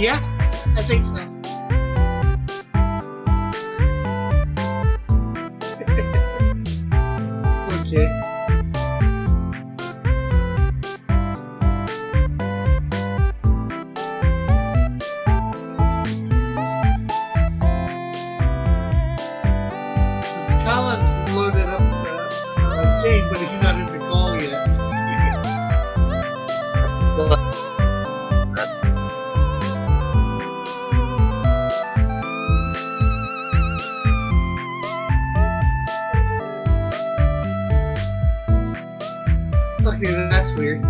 Yeah, I think so. Okay. Talon's loaded up the game, but he's not in the call yet. Okay, that's weird.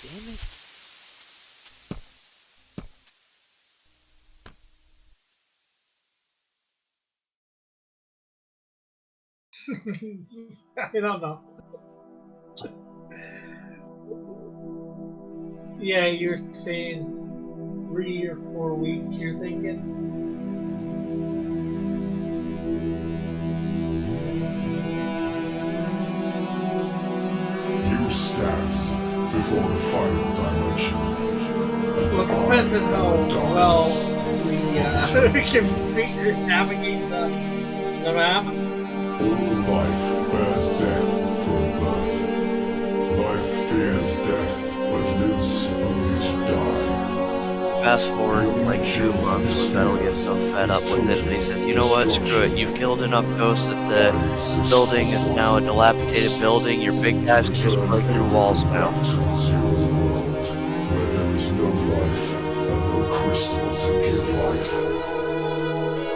Damn it. I don't know. Yeah, you're saying 3 or 4 weeks, you're thinking? You stand before the final dimension. Well, it depends on how well we can navigate the map. All life bears death from birth. Life fears death, but lives only to die. Fast forward like 2 months, Metal gets so fed up with it that he says, you know what, screw it, you've killed enough ghosts that the building is now a dilapidated building, your big guys can just break through walls now. Where there is no life and no crystal to give life.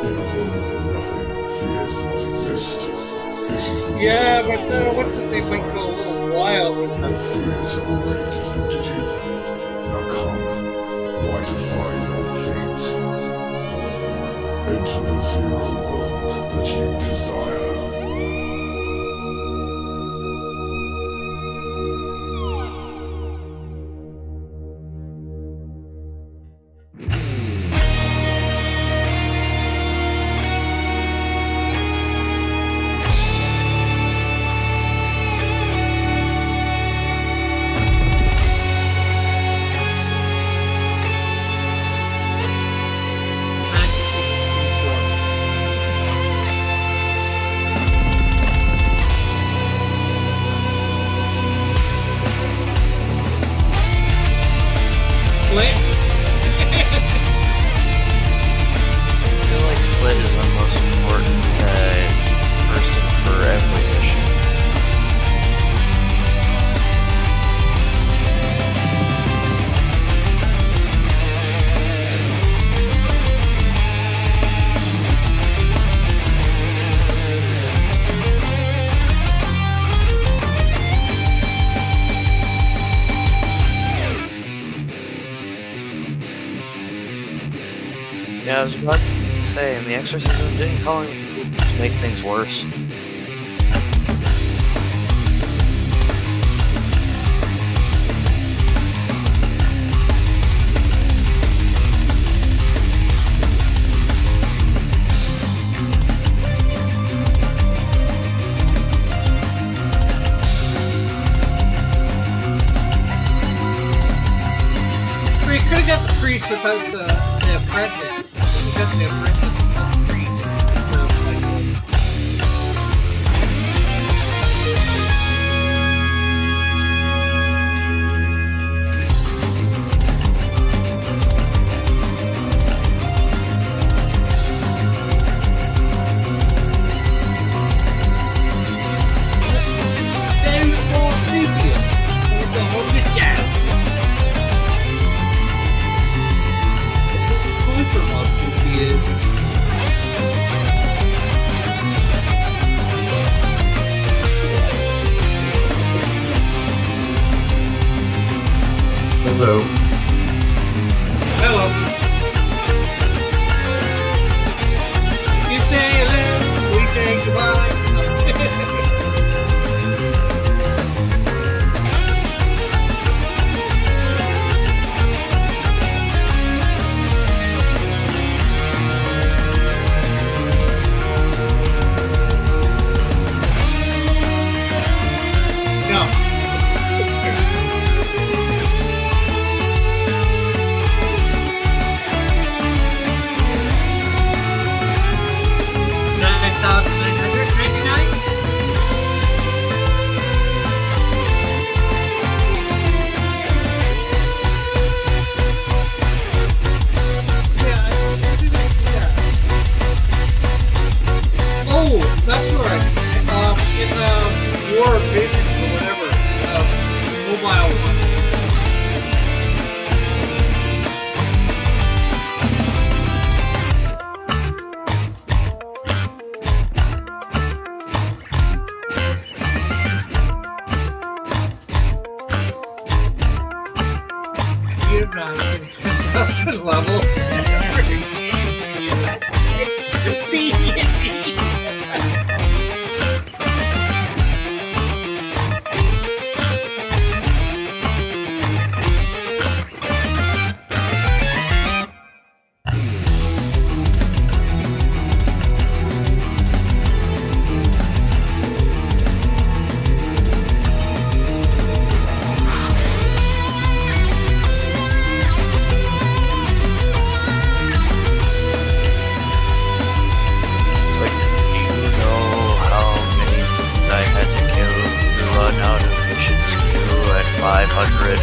In a world where nothing, fear does not exist. This is the Yeah, world but what's the thing might go a little wild with Your them. fears have already deluded you. Now come, why defy your fate? Enter the zero world that you desire. Split? I feel like Split is the most important person for every mission. Yeah, I was about to say, in the exorcism, didn't calling just make things worse. We could have got the priest without the apprentice. We got the apprentice without the priest. So, then all Amphitheatre. With the whole get down. Super monster he is. Hello. Hello. You say hello, we say goodbye. No. It's good. 9,999? Yeah, I didn't see that. Oh, that's right. In War of Visions or whatever, mobile one. You're not even 10,000 levels. Like, do you know how many things I had to kill to run out of missions queue at 500?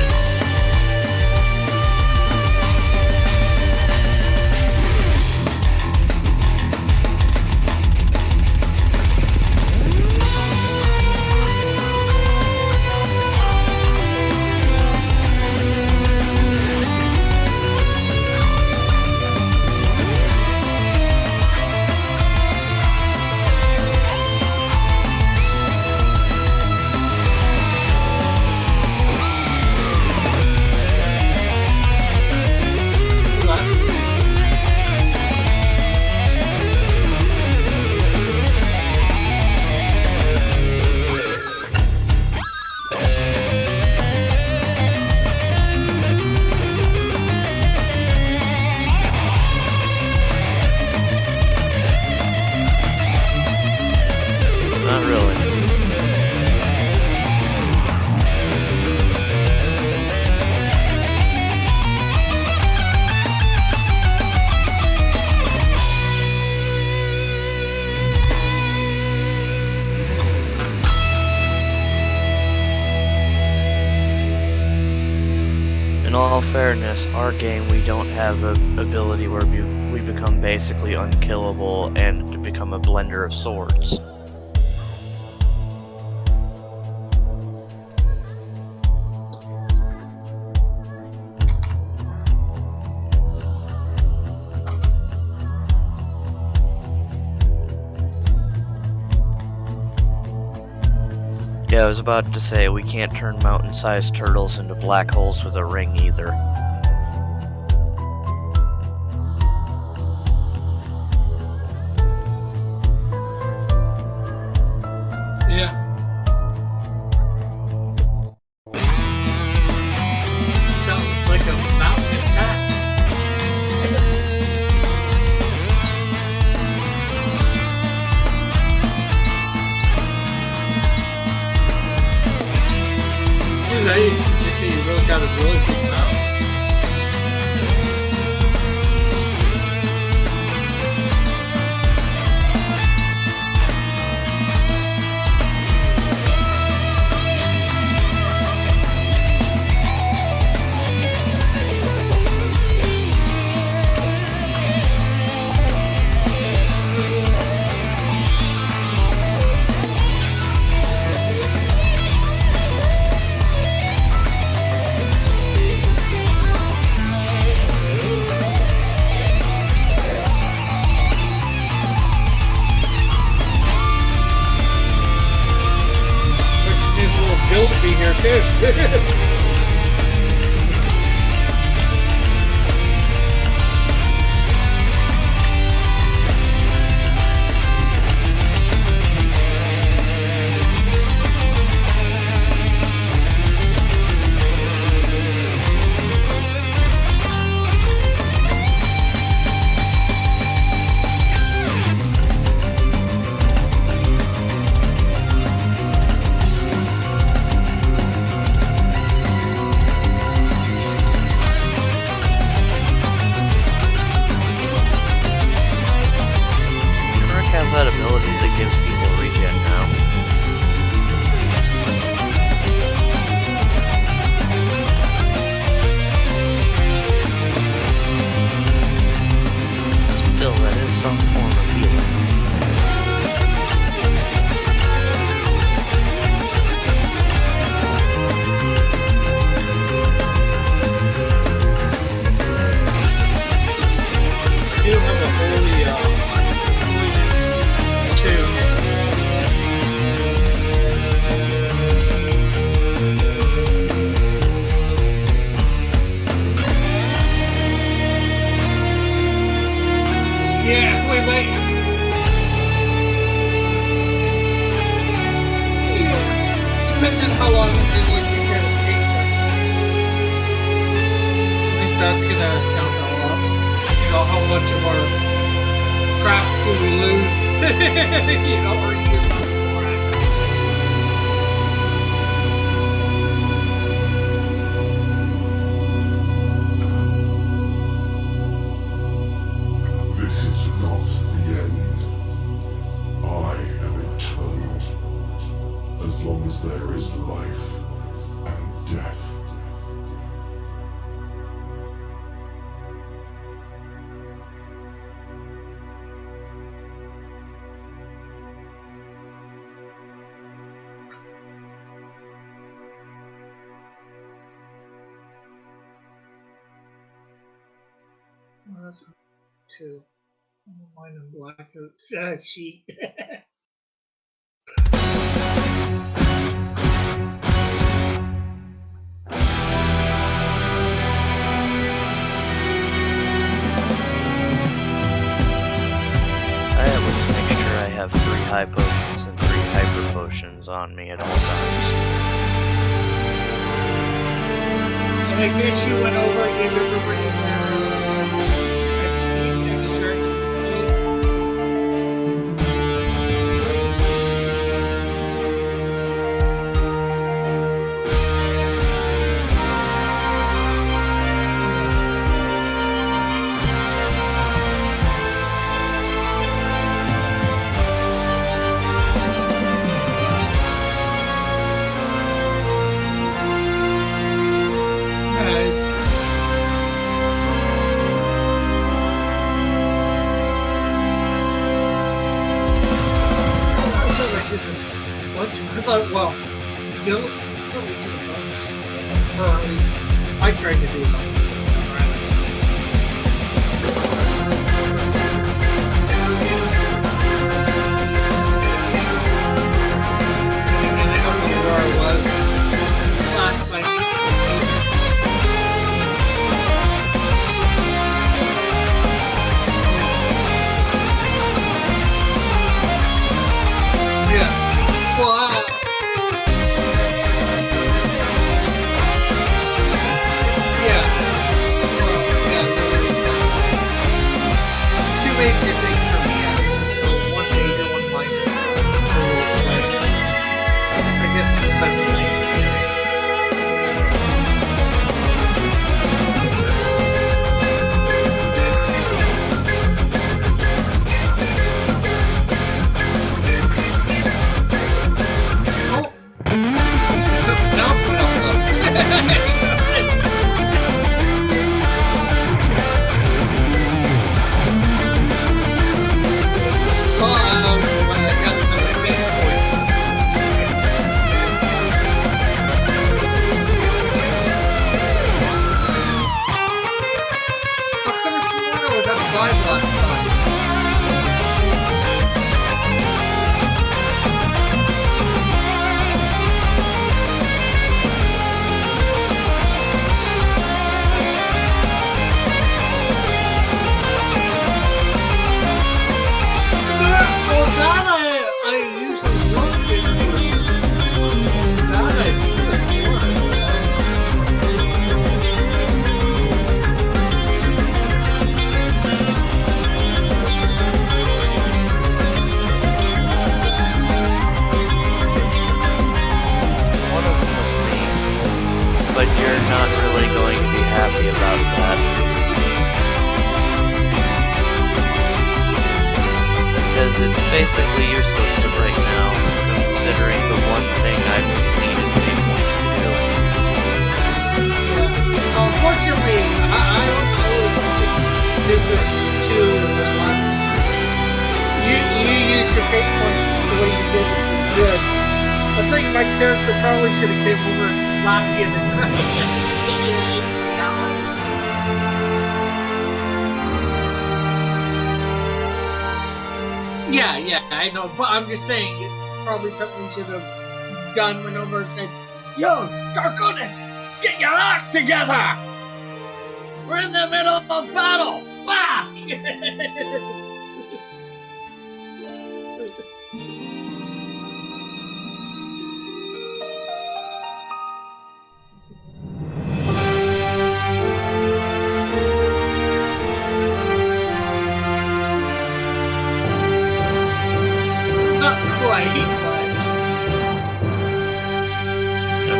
Not really. In all fairness, our game, we don't have an ability where we become basically unkillable and to become a blender of swords. Yeah, I was about to say, we can't turn mountain-sized turtles into black holes with a ring either. Yeah. Sounds like a mountain attack. Dude, I used to see you really got a really big mountain. Bill to be here too. depends on how long it is going to take us. I think that's going to count a lot. You know, how much of our crap do we lose? You know, or use more. This is not the end. I am eternal. As long as there is life and death. Well, that's two. Mine and blackout sheet. Let's make sure I have 3 high potions and 3 hyper potions on me at all times. And I guess you went over and gave everybody next turn. I thought, well, you'll or at least I tried to do that. And I don't know where I was last night. Yeah. Well, major things for me. So one major, one minor. I guess that's the main Oh! Something else went up though. But you're not really going to be happy about that. Because it's basically useless right now, considering the one thing I've completed they want to do. Unfortunately, I don't know if this is too you used your fate points the way you did it good. I think my character probably should have came over and slapped you in the Yeah, I know, but I'm just saying, it's probably something we should have done, went over and said, Yo, Darkonis, get your act together! We're in the middle of battle! Fuck!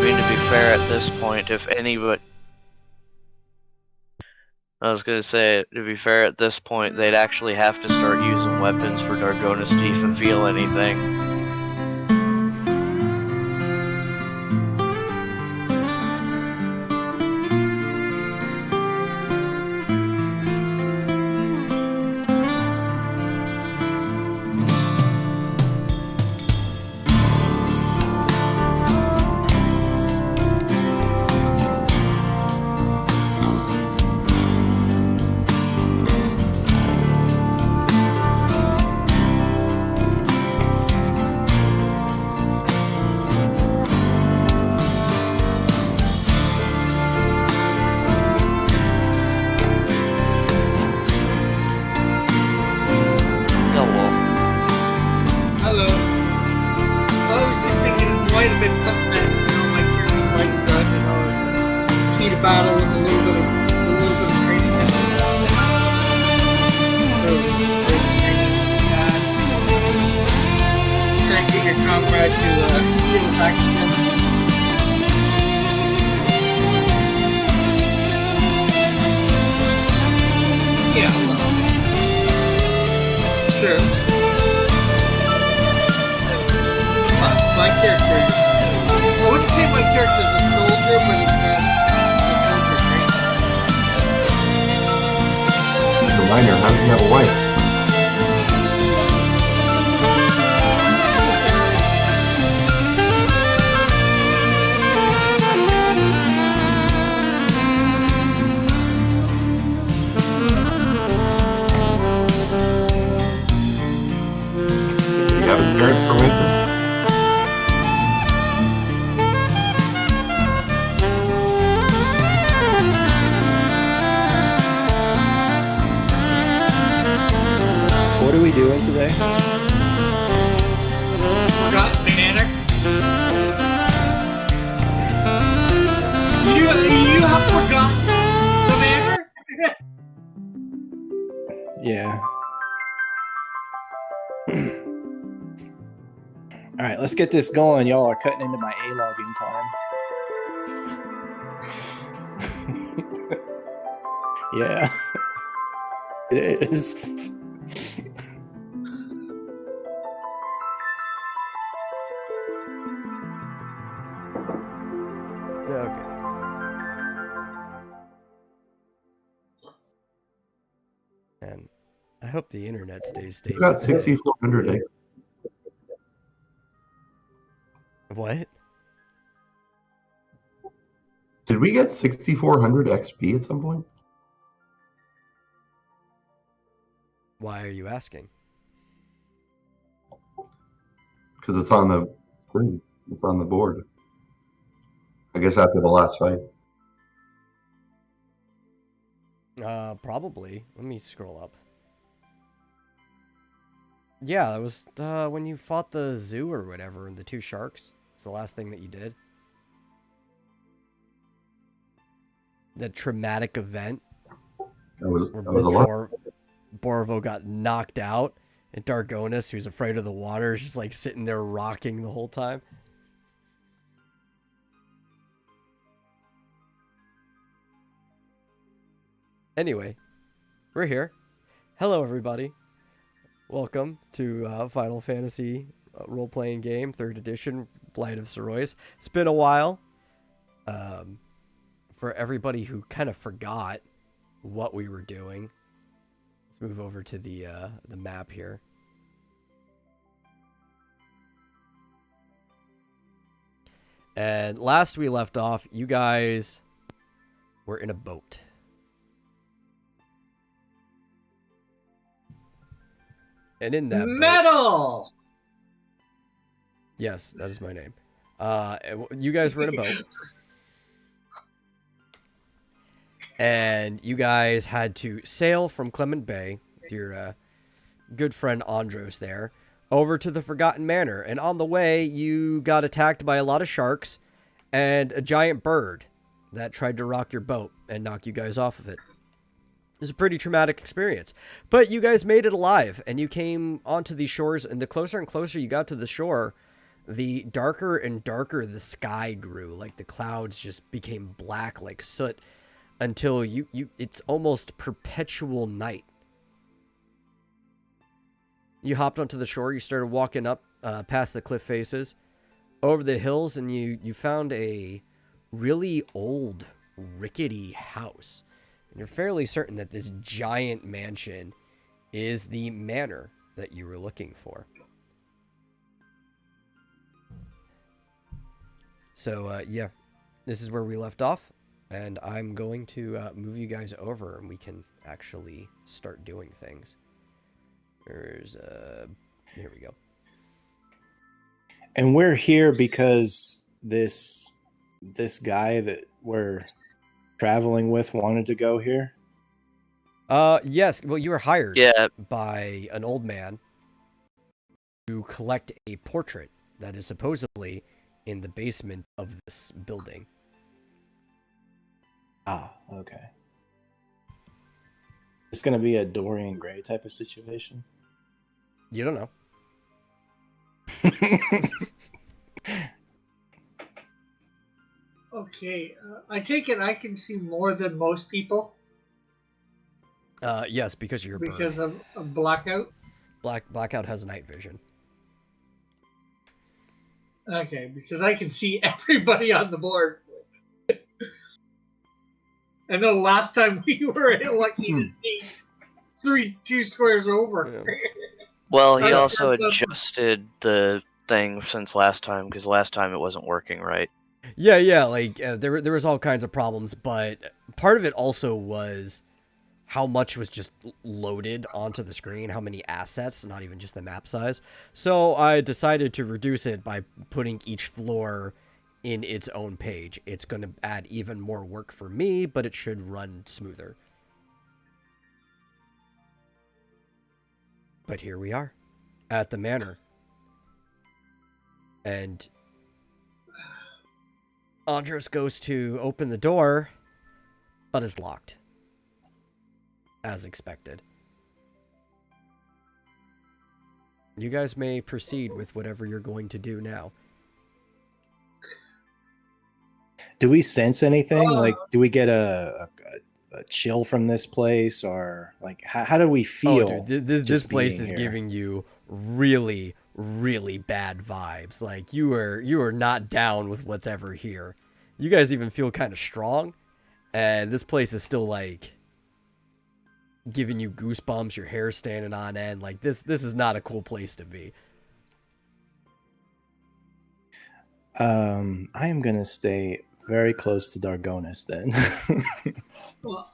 mean, to be fair, at this point, if anybody... I was gonna say, to be fair, at this point, they'd actually have to start using weapons for Dargonis to even feel anything. Let's get this going. Y'all are cutting into my A-logging time. Yeah, it is. Okay. And I hope the internet stays stable. You got 6,400, eh? What? Did we get 6,400 XP at some point? Why are you asking? Because it's on the screen. It's on the board. I guess after the last fight. Probably. Let me scroll up. Yeah, that was when you fought the zoo or whatever and the two sharks. It's the last thing that you did. The traumatic event. That was a lot. Borvo got knocked out, and Dargonis, who's afraid of the water, is just like sitting there rocking the whole time. Anyway, we're here. Hello, everybody. Welcome to Final Fantasy role-playing game, 3rd edition, Blight of Sorois. It's been a while. For everybody who kind of forgot what we were doing, let's move over to the map here. And last we left off, you guys were in a boat. And in that metal. Boat, yes, that is my name. You guys were in a boat. And you guys had to sail from Clement Bay with your good friend Andros there over to the Forgotten Manor. And on the way, you got attacked by a lot of sharks and a giant bird that tried to rock your boat and knock you guys off of it. It was a pretty traumatic experience. But you guys made it alive, and you came onto these shores, and the closer and closer you got to the shore, the darker and darker the sky grew, like the clouds just became black like soot, until it's almost perpetual night. You hopped onto the shore, you started walking up past the cliff faces, over the hills, and you found a really old, rickety house. And you're fairly certain that this giant mansion is the manor that you were looking for. So, yeah, this is where we left off, and I'm going to move you guys over, and we can actually start doing things. Here we go. And we're here because this guy that we're traveling with wanted to go here. Yes. Well, you were hired by an old man to collect a portrait that is supposedly in the basement of this building. Ah, okay. It's gonna be a Dorian Gray type of situation. You don't know. Okay, I take it I can see more than most people Yes, because you're because of blackout. Blackout has night vision. Okay, because I can see everybody on the board. I know last time we were lucky to see 2 squares over. Yeah. Well, he also adjusted the thing since last time, because last time it wasn't working right. Yeah, like there was all kinds of problems, but part of it also was how much was just loaded onto the screen, how many assets, not even just the map size. So I decided to reduce it by putting each floor in its own page. It's going to add even more work for me, but it should run smoother. But here we are at the manor. And Andros goes to open the door, but it's locked. As expected. You guys may proceed with whatever you're going to do now. Do we sense anything? Like, do we get a chill from this place, or like how do we feel? Oh, dude, this place is giving you really, really bad vibes. Like you are not down with what's ever here. You guys even feel kind of strong, and this place is still like giving you goosebumps, your hair standing on end. Like this is not a cool place to be. I am gonna stay very close to Dargonis then. Well,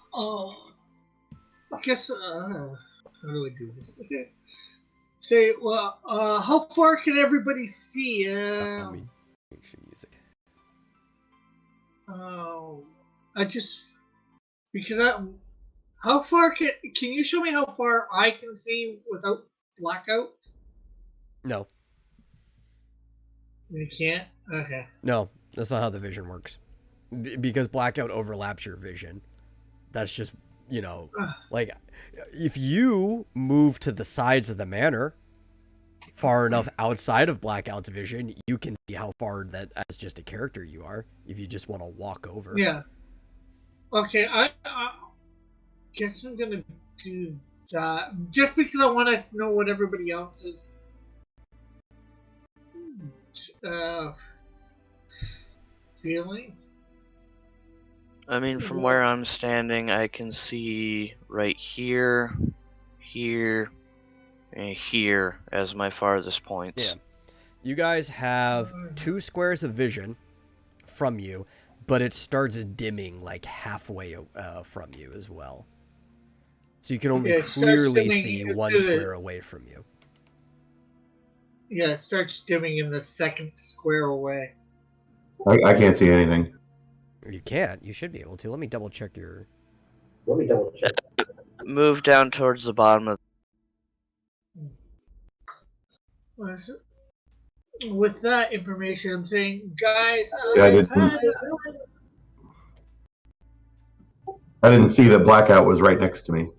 I guess how do I do this? Okay. Say, well, how far can everybody see? Let me make some music. I just because how far can you show me how far I can see without blackout? No. You can't? Okay. No, that's not how the vision works. Because blackout overlaps your vision. That's just, like, if you move to the sides of the manor far enough outside of blackout's vision, you can see how far that as just a character you are, if you just want to walk over. Yeah. Okay, I guess I'm gonna do that just because I want to know what everybody else is feeling. I mean, from where I'm standing, I can see right here, here, and here as my farthest points. Yeah. You guys have 2 squares of vision from you, but it starts dimming like halfway from you as well. So you can only clearly see 1 square away from you. Yeah, it starts dimming in the second square away. I can't see anything. You can't. You should be able to. Let me double check your... Move down towards the bottom of... With that information, I'm saying, guys, I didn't see that blackout was right next to me.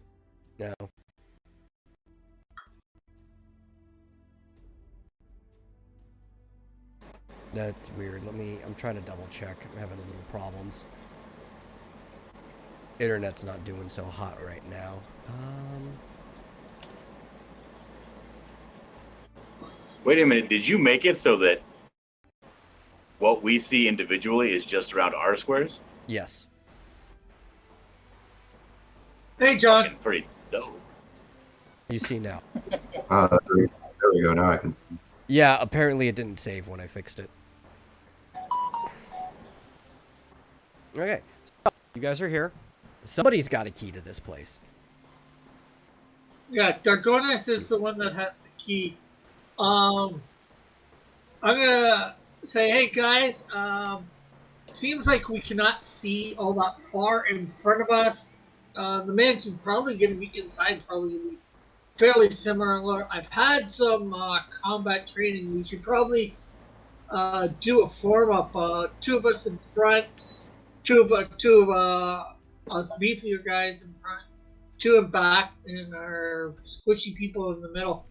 No. That's weird. I'm trying to double check. I'm having a little problems. Internet's not doing so hot right now. Wait a minute. Did you make it so that what we see individually is just around our squares? Yes. Hey, John. Fucking pretty dope. You see now. There we go. Now I can see. Yeah, apparently it didn't save when I fixed it. Okay. So, you guys are here. Somebody's got a key to this place. Yeah, Dargonis is the one that has the key. I'm gonna say, hey guys, seems like we cannot see all that far in front of us. The mansion's probably gonna be inside, probably gonna be fairly similar. I've had some combat training. We should probably do a form up. Two of us in front, two of us beefier guys in front, two in back, and our squishy people in the middle.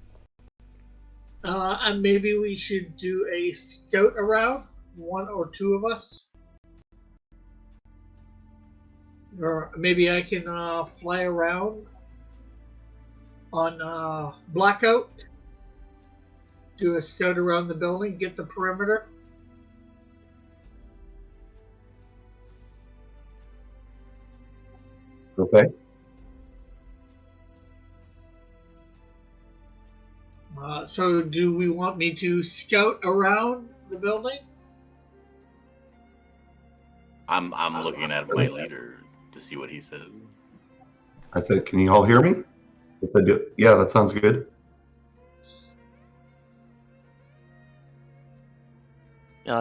And maybe we should do a scout around, one or two of us. Or maybe I can fly around on blackout, do a scout around the building, get the perimeter. Okay. So do we want me to scout around the building? I'm looking at my leader to see what he says. I said, can you all hear me? If I do, yeah, that sounds good.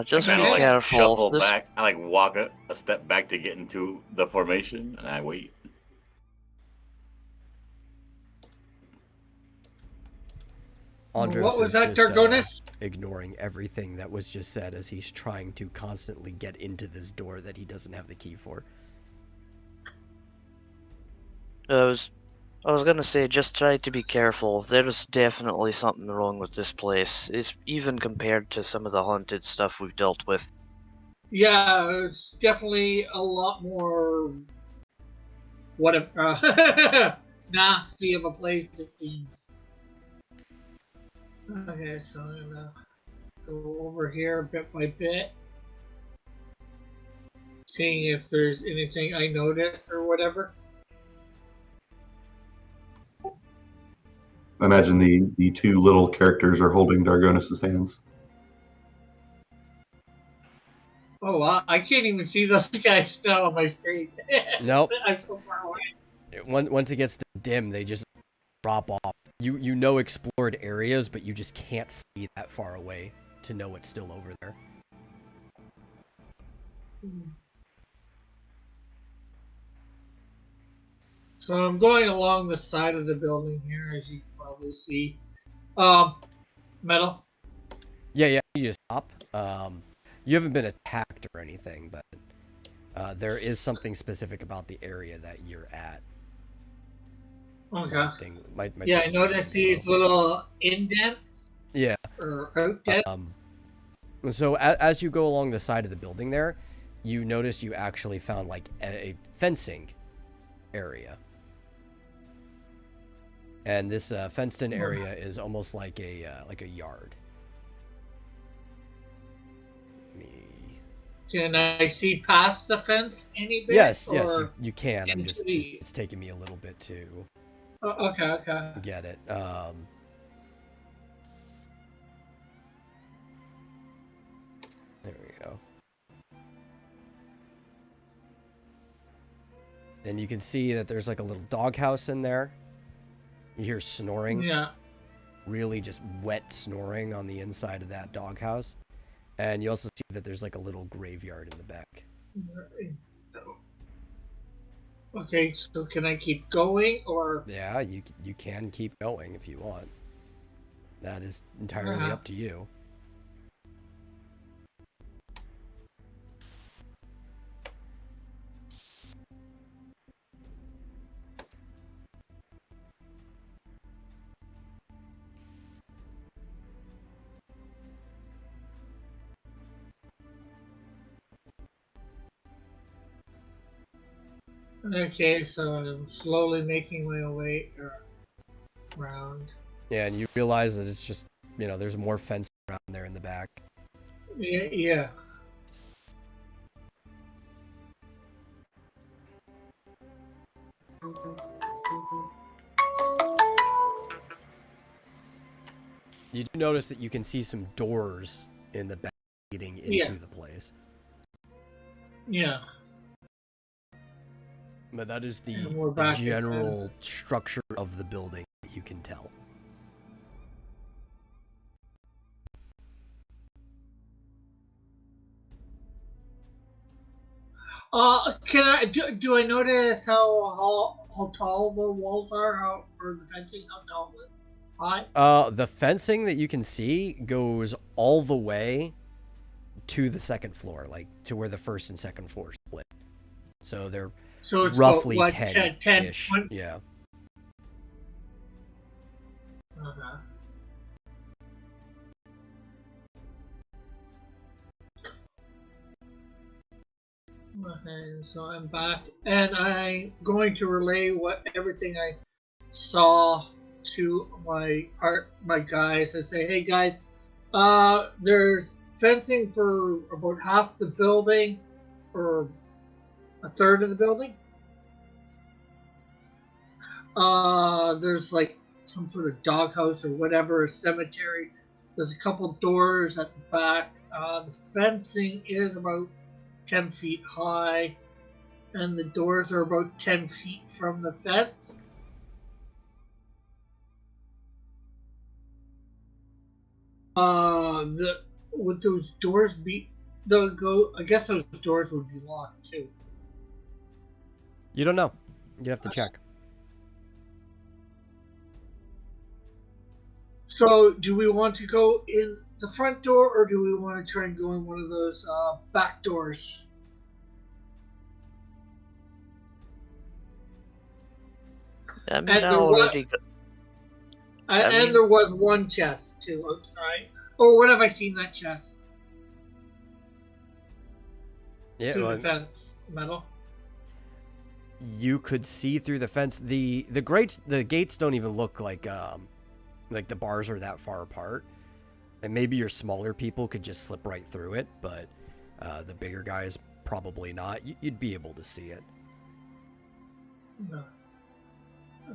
Just I be kinda, careful. Shuffle This back. I walk a step back to get into the formation, and I wait. Andros What was is that, just, Dargonis? ignoring everything that was just said as he's trying to constantly get into this door that he doesn't have the key for. I was gonna say, just try to be careful. There's definitely something wrong with this place. It's even compared to some of the haunted stuff we've dealt with. Yeah, it's definitely a lot more nasty of a place it seems. Okay, so I'm gonna go over here bit by bit, seeing if there's anything I notice or whatever. I imagine the two little characters are holding Dargonis's hands. Oh wow, I can't even see those guys now on my screen. Nope. I'm so far away. Once it gets dim, they just drop off. You know explored areas, but you just can't see that far away to know what's still over there. So I'm going along the side of the building here, as you can probably see. Metal. Yeah, you just stop. You haven't been attacked or anything, but there is something specific about the area that you're at. Okay. Might Yeah, I take noticed you these little indents. Yeah. Or outdents. So as you go along the side of the building there, you notice you actually found like a fencing area. And this fenced-in area is almost like a yard. Can I see past the fence any bit? Yes, or you can. I'm into just the- it's taking me a little bit to okay. get it. There we go. And you can see that there's like a little doghouse in there. You hear snoring. Yeah. Really just wet snoring on the inside of that doghouse. And you also see that there's like a little graveyard in the back. Okay, so can I keep going or? Yeah, you can keep going if you want. That is entirely up to you. Okay, so I'm slowly making my way around. Yeah, and you realize that it's just, there's more fencing around there in the back. Yeah, yeah. You do notice that you can see some doors in the back leading into Yeah. the place. Yeah. But that is the, And we're the back general structure of the building that you can tell. Can I do I notice how tall the walls are? Or the fencing? How tall is it? High? The fencing that you can see goes all the way to the second floor, like to where the first and second floor split. So they're So it's roughly about, what, 10-ish. 20? Yeah. Uh-huh. Okay, so I'm back, and I'm going to relay everything I saw to my guys and say, hey guys, there's fencing for about half the building, or a third of the building. There's like some sort of doghouse or whatever, a cemetery. There's a couple doors at the back. The fencing is about 10 feet high, and the doors are about 10 feet from the fence. Would those doors be? They'll go. I guess those doors would be locked too. You don't know. You have to check. So, do we want to go in the front door, or do we want to try and go in one of those back doors? I mean, And I there already was, got, I mean, there was one chest too outside. Or when have I seen that chest? Yeah, Through well, the fence, metal. you could see through the fence. The gates don't even look like the bars are that far apart. And maybe your smaller people could just slip right through it, but the bigger guys probably not. You'd be able to see it. No.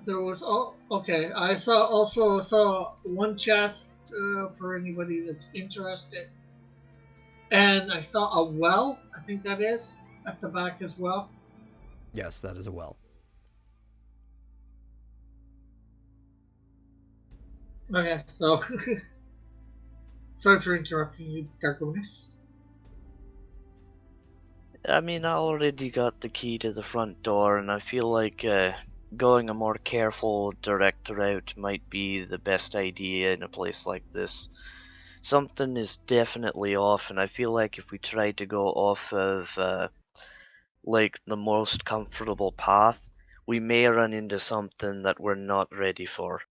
There was okay. I also saw one chest for anybody that's interested, and I saw a well. I think that is at the back as well. Yes, that is a well. Okay, so sorry for interrupting you, Darkonis. I mean, I already got the key to the front door, and I feel like going a more careful, direct route might be the best idea in a place like this. Something is definitely off, and I feel like if we tried to go off of like the most comfortable path, we may run into something that we're not ready for.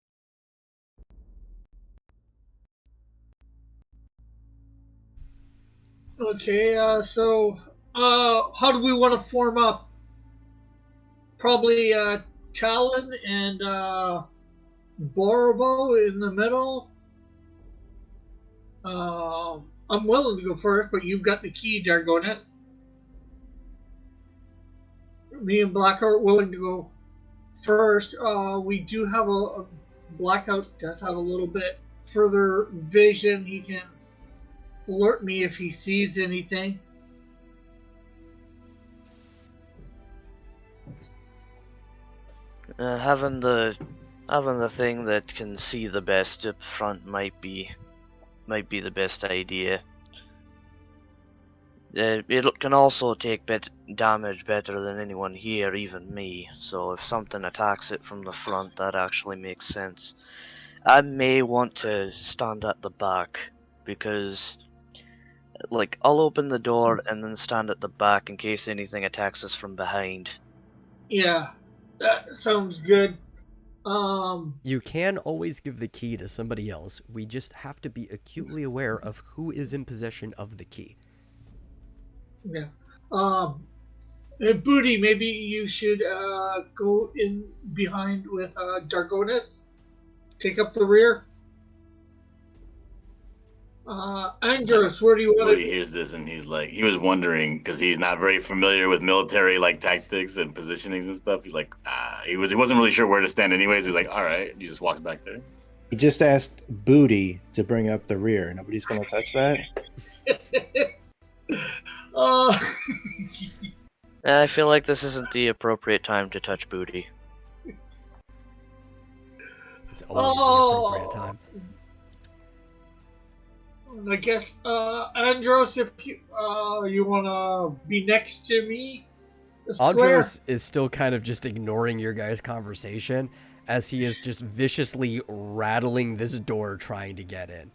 Okay, so how do we want to form up? Probably Talon and Borobo in the middle. I'm willing to go first, but you've got the key, Dargonis. Me and Black are willing to go first. We do have a Blackout does have a little bit further vision. He can alert me if he sees anything. Having the thing that can see the best up front might be the best idea. It can also take damage better than anyone here, even me. So if something attacks it from the front, that actually makes sense. I may want to stand at the back because, like, I'll open the door and then stand at the back in case anything attacks us from behind. Yeah, that sounds good. You can always give the key to somebody else. We just have to be acutely aware of who is in possession of the key. Yeah. Um, Booty, maybe you should go in behind with Dargonis. Take up the rear. Andros, where do you want But he to? hears this and he's like, he was wondering because he's not very familiar with military like tactics and positionings and stuff. He's like, he wasn't really sure where to stand anyways. He was like, all right, and he just walks back there. He just asked Booty to bring up the rear. Nobody's gonna touch that. uh, I feel like this isn't the appropriate time to touch booty. It's always the appropriate time. I guess, Andros, if you want to be next to me, the square. Andros is still kind of just ignoring your guys' conversation as he is just viciously rattling this door trying to get in.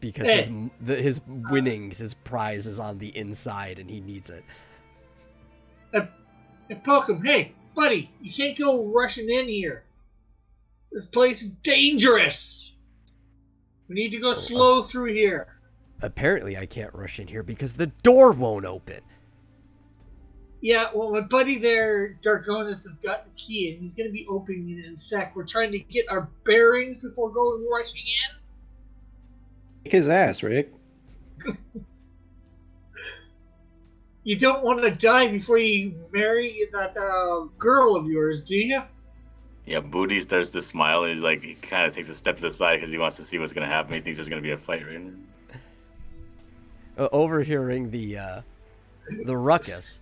Because his winnings, his prize is on the inside and he needs it. And poke him, hey, buddy, you can't go rushing in here. This place is dangerous. We need to go slow through here. Apparently I can't rush in here because the door won't open. Yeah, well, my buddy there, Dargonis, has got the key, and he's going to be opening it in a sec. We're trying to get our bearings before going rushing in. Kick his ass, Rick. You don't want to die before you marry that girl of yours, do you? Yeah, Booty starts to smile and he's like, he kind of takes a step to the side because he wants to see what's going to happen. He thinks there's going to be a fight right now. Overhearing the ruckus,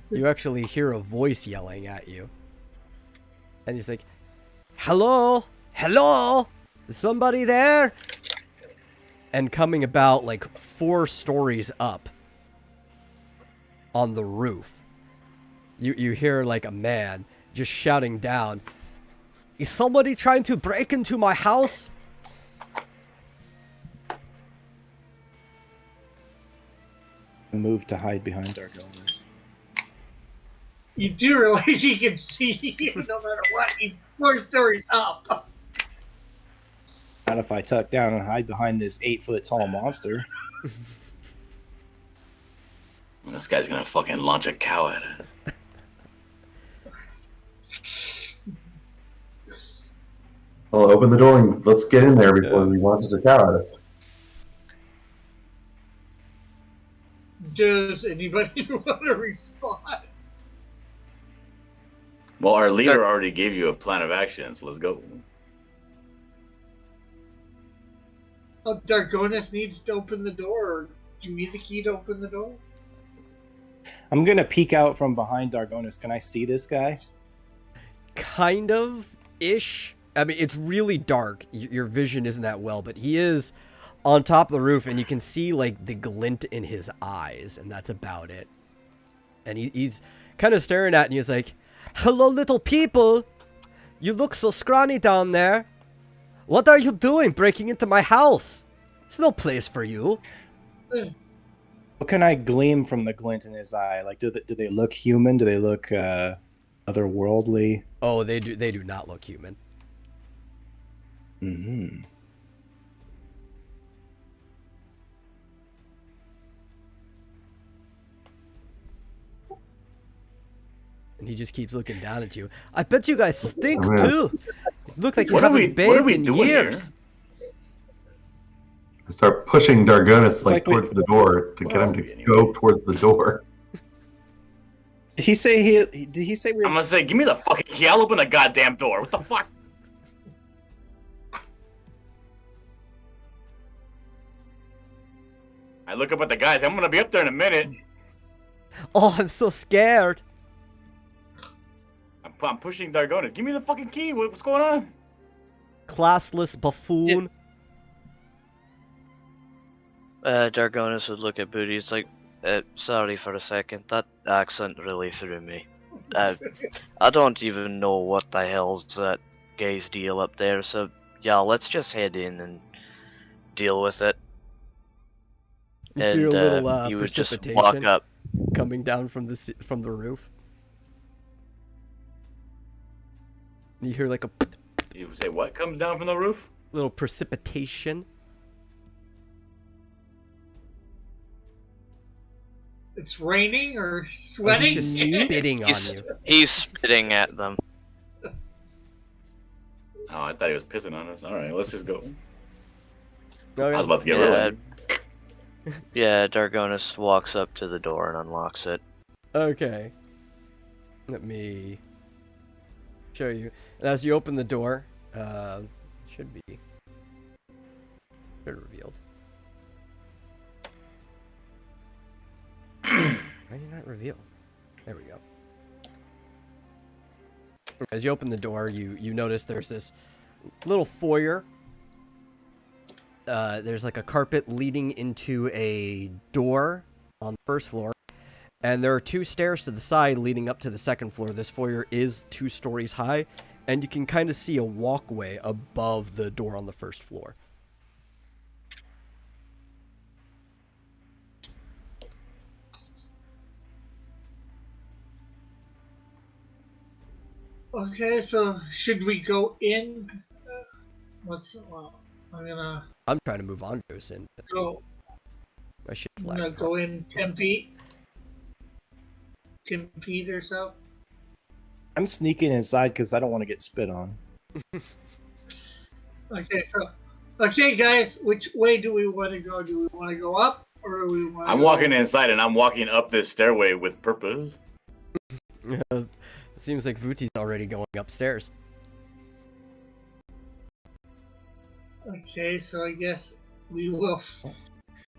you actually hear a voice yelling at you. And he's like, hello? Hello? Is somebody there? And coming about like 4 stories up on the roof, you hear like a man just shouting down, is somebody trying to break into my house? Move to hide behind Dargonis. You do realize he can see you no matter what. He's 4 stories up. Not if I tuck down and hide behind this 8-foot tall monster. This guy's going to fucking launch a cow at us. Well, open the door and let's get in there before he launches a cow at us. Does anybody want to respond? Well, our leader already gave you a plan of action, so let's go. Oh, Dargonis needs to open the door. Give me the key to open the door. I'm gonna peek out from behind Dargonis. Can I see this guy? Kind of ish. I mean, it's really dark. Your vision isn't that well, but he is on top of the roof, and you can see like the glint in his eyes, and that's about it. And he's kind of staring at you. He's like, "Hello, little people. You look so scrawny down there. What are you doing breaking into my house? It's no place for you." What can I glean from the glint in his eye? Like, do they look human? Do they look otherworldly? Oh, they do. They do not look human. Mm-hmm. And he just keeps looking down at you. I bet you guys stink Oh, yeah. too. You look like you What are haven't we- what are bathed we in doing years. I start pushing Dargonis Like, towards the door to get him are we to anyway? go towards the door. Did he say Did he say we I'm were? going to say, give me the fucking key. I'll open the goddamn door. What the fuck? I look up at the guys. I'm going to be up there in a minute. Oh, I'm so scared. I'm pushing Dargonis. Give me the fucking key. What's going on? Classless buffoon. Dargonis would look at Booty. It's like, sorry for a second. That accent really threw me. I don't even know what the hell's that guy's deal up there. So yeah, let's just head in and deal with it. You And feel a little you would just precipitation walk up. coming down from the roof. And you hear like a You say what comes down from the roof? little precipitation. it's raining or Oh, sweating. he's just spitting on He's, you. he's spitting at them. Oh, I thought he was pissing on us. All right, let's just go. I Okay. was about to get Yeah. rid of him. Yeah, Dargonis walks up to the door and unlocks it. Okay. Let me show you. And as you open the door, should be revealed. Why did you not reveal? There we go. As you open the door, you notice there's this little foyer. There's like a carpet leading into a door on the first floor. And there are 2 stairs to the side leading up to the second floor. This foyer is 2 stories high. And you can kind of see a walkway above the door on the first floor. Okay, so should we go in? I'm trying to move Andros in. But Go. my shit's I'm gonna lagging. go in 10 feet. 10 feet or so. I'm sneaking inside because I don't want to get spit on. Okay, guys, which way do we want to go? Do we want to go up or do we want? I'm walking inside and I'm walking up this stairway with purpose. It seems like Vuti's already going upstairs. Okay, so I guess we will.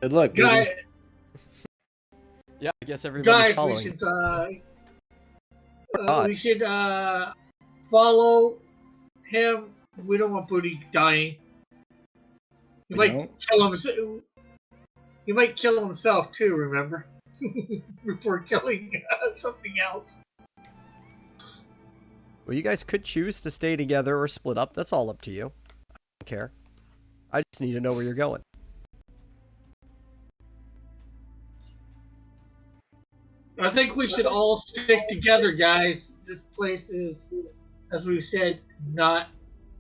Good luck, Guys, baby. Yeah, I guess everybody's guys, following. we should follow him. We don't want Booty dying. He We might don't? kill him. He might kill himself too. Remember, before killing something else. Well, you guys could choose to stay together or split up. That's all up to you. I don't care. I just need to know where you're going. I think we should all stick together, guys. This place is, as we've said, not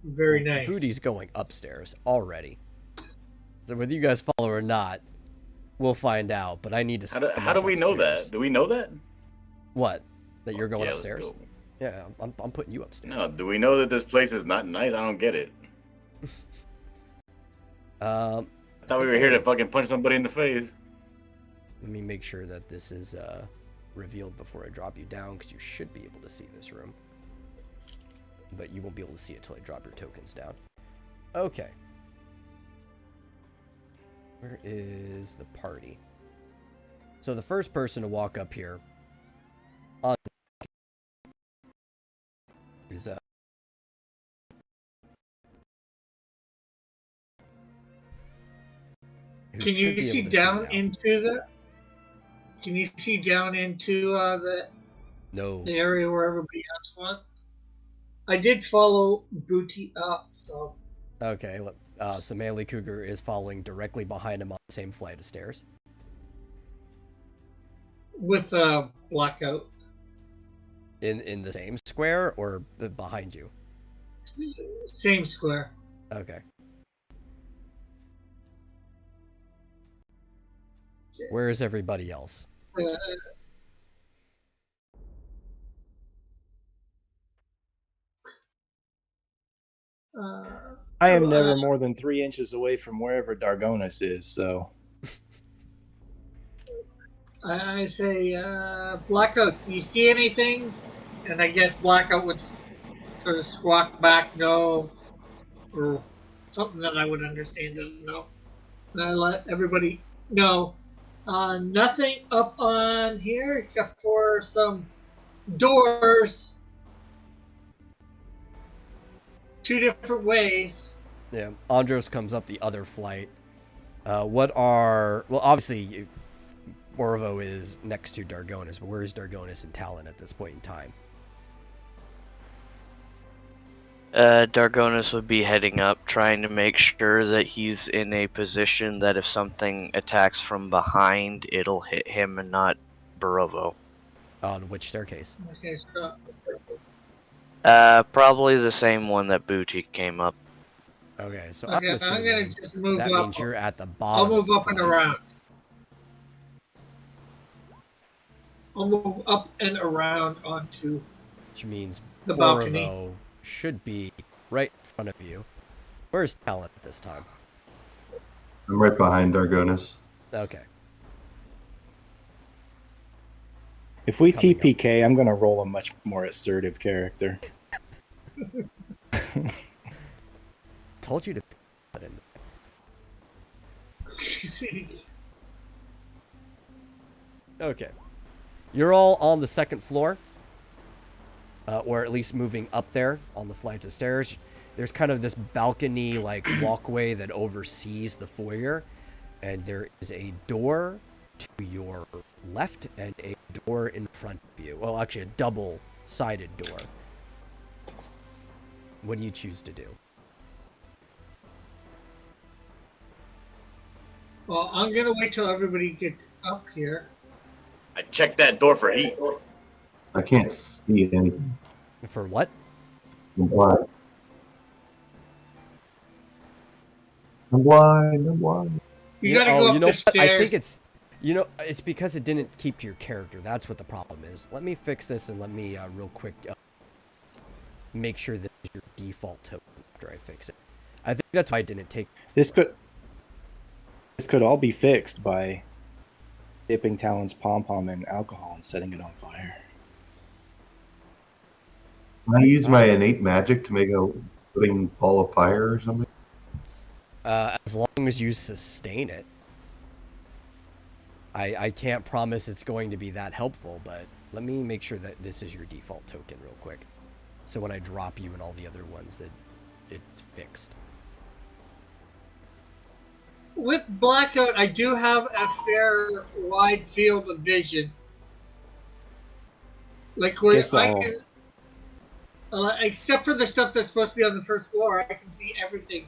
very nice. Vuti's going upstairs already. So whether you guys follow or not, we'll find out. But I need to. How do we know that? Do we know that? What? That you're going Yeah, let's upstairs? go. Yeah, I'm putting you upstairs. No, do we know that this place is not nice? I don't get it. I thought we were here to fucking punch somebody in the face. Let me make sure that this is revealed before I drop you down, because you should be able to see this room. But you won't be able to see it until I drop your tokens down. Okay. Where is the party? So the first person to walk up here on is Can you see down into the? Can you see down into the area where everybody else was? I did follow Booty up, so. Okay, so Manly Cougar is following directly behind him on the same flight of stairs. With a blackout. In the same square or behind you? Same square. Okay. Where is everybody else? I am never more than 3 inches away from wherever Dargonis is, so. I say, Blackout, do you see anything? And I guess Blackout would sort of squawk back, no, or something that I would understand doesn't know. And I let everybody know. Nothing up on here except for some doors. 2 different ways. Yeah, Andros comes up the other flight. Well, obviously, Orvo is next to Dargonis, but where is Dargonis and Talon at this point in time? Dargonis would be heading up, trying to make sure that he's in a position that if something attacks from behind, it'll hit him and not Barovo. On which staircase? Okay, so Probably the same one that Booty came up. Okay, so okay, I'm assuming gonna just move that up. means you're at the bottom. I'll move up and around. I'll move up and around onto Which means the balcony. Borovo should be right in front of you. Where's Talent this time? I'm right behind Dargonis. Okay. If we Coming TPK, I'm gonna roll a much more assertive character. Told you to put in. Okay. You're all on the second floor. Or at least moving up there on the flights of stairs. There's kind of this balcony like walkway that oversees the foyer. And there is a door to your left and a door in front of you. Well, actually a double-sided door. What do you choose to do? Well, I'm gonna wait till everybody gets up here. I checked that door for heat. I can't see anything. For what? I'm blind. I'm blind. I'm blind. You gotta go up the what? stairs. I think it's, it's because it didn't keep to your character. That's what the problem is. Let me fix this and let me real quick make sure that is your default token after I fix it. I think that's why I didn't take. This could all be fixed by dipping Talon's pom-pom in alcohol and setting it on fire. Can I use my innate magic to make a putting ball of fire or something? As long as you sustain it. I can't promise it's going to be that helpful, but let me make sure that this is your default token real quick. So when I drop you and all the other ones, that it's fixed. With blackout, I do have a fair wide field of vision. Like where Guess I I'll- can, except for the stuff that's supposed to be on the first floor, I can see everything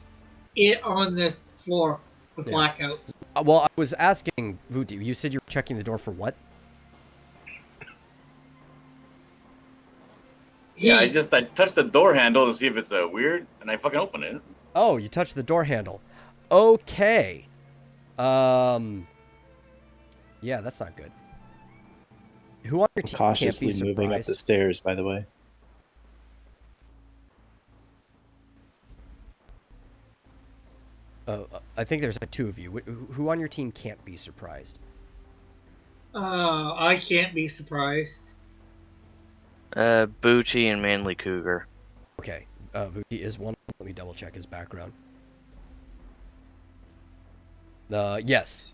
on this floor with Yeah. blackout. Well, I was asking Vuti. You said you were checking the door for what? Yeah, I Heat. touched the door handle to see if it's weird, and I fucking opened it. Oh, you touched the door handle. Okay. Yeah, that's not good. Who on your team Cautiously can't be moving up surprised? the stairs, by the way. I think there's two of you. Who on your team can't be surprised? I can't be surprised. Booty and Manly Cougar. Okay, Vuti is one. Let me double check his background. Yes.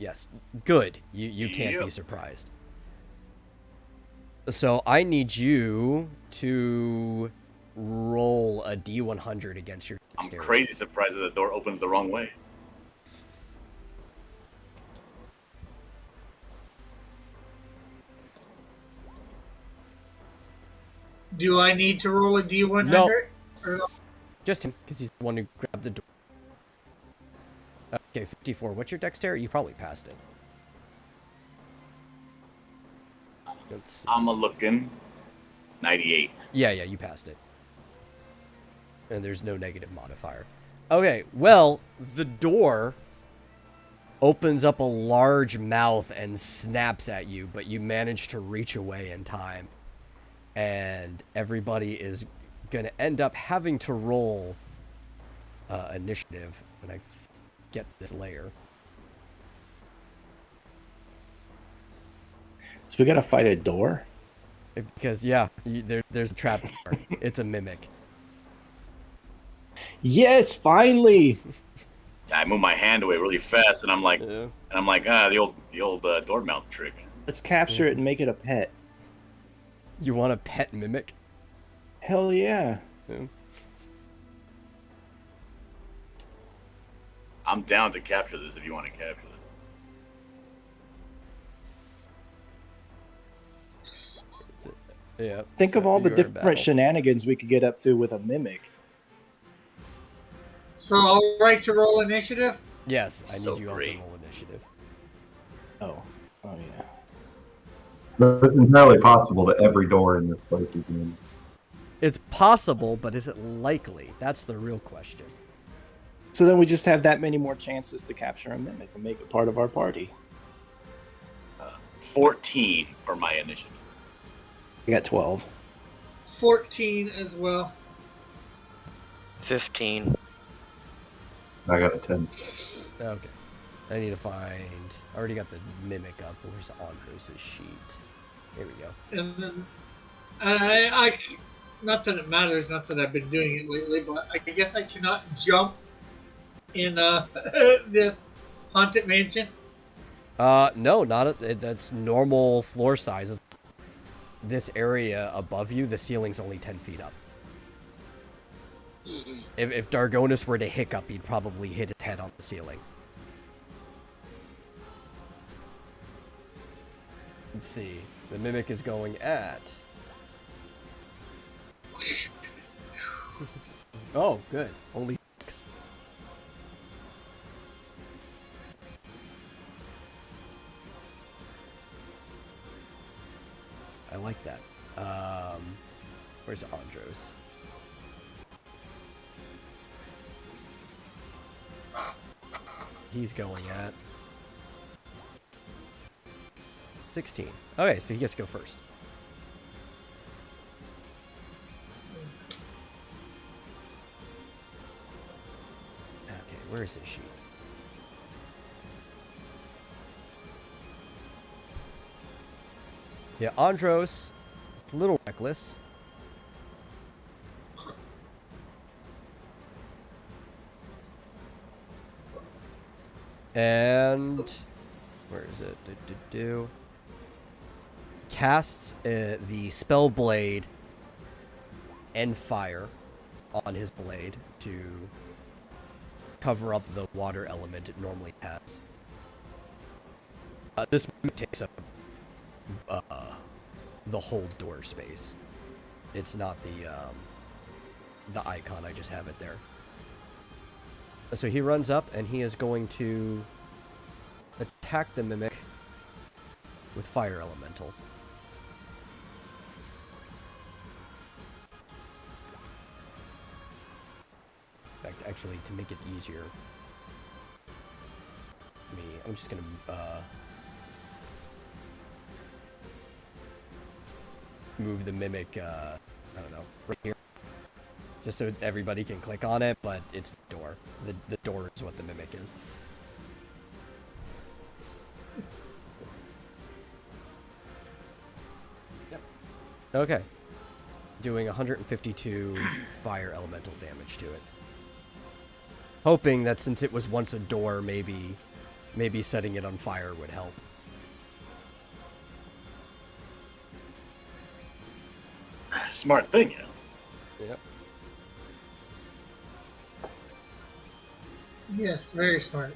Good. You can't be Yep. surprised. So I need you to roll a D100 against your I'm dexterity. crazy surprised that the door opens the wrong way. Do I need to roll a D100? No. Or- Just him, because he's the one who grabbed the door. Okay, 54. What's your dexterity? You probably passed it. Let's see. I'm looking. 98. Yeah, you passed it. And there's no negative modifier. Okay, well, the door opens up a large mouth and snaps at you, but you manage to reach away in time. And everybody is going to end up having to roll initiative when I get this layer. So we gotta fight a door? Because, yeah, there's a trap door. It's a mimic. Yes, finally! Yeah, I move my hand away really fast, and I'm like, Yeah. the old door mouth trick. Let's capture it and make it a pet. You want a pet mimic? Hell yeah. Yeah. I'm down to capture this if you want to capture it. Yeah. Think of so all the you are in different battle. shenanigans we could get up to with a mimic. So I'll right to roll initiative? Yes, I So need you all great. to roll initiative. Oh yeah. But it's entirely possible that every door in this place is in. It's possible, but is it likely? That's the real question. So then we just have that many more chances to capture a mimic and make it part of our party. 14 for my initiative. I got 12. 14 as well. 15. I got a 10. Okay. I need to find. I already got the mimic up. Where's Andros' sheet? Here we go. And then I not that it matters, not that I've been doing it lately, but I guess I cannot jump in this haunted mansion. No, that's normal floor sizes. This area above you, the ceiling's only 10 feet up. If Dargonus were to hiccup, he'd probably hit his head on the ceiling. Let's see. The mimic is going at. Oh, good. Only 6. I like that. Where's Andros? He's going at 16. Okay, so he gets to go first. Okay, where is his sheet? Yeah, Andros is a little reckless. And where is it? Casts the spell blade and fire on his blade to cover up the water element it normally has. This takes up the whole door space. It's not the icon. I just have it there. So he runs up and he is going to attack the mimic with fire elemental. In fact, actually, to make it easier, I'm just gonna move the mimic. I don't know, right here. Just so everybody can click on it, but it's the door. The door is what the mimic is. Yep. Okay. Doing 152 fire elemental damage to it. Hoping that since it was once a door, maybe setting it on fire would help. Smart thing, yeah. Yep. Yes, very smart.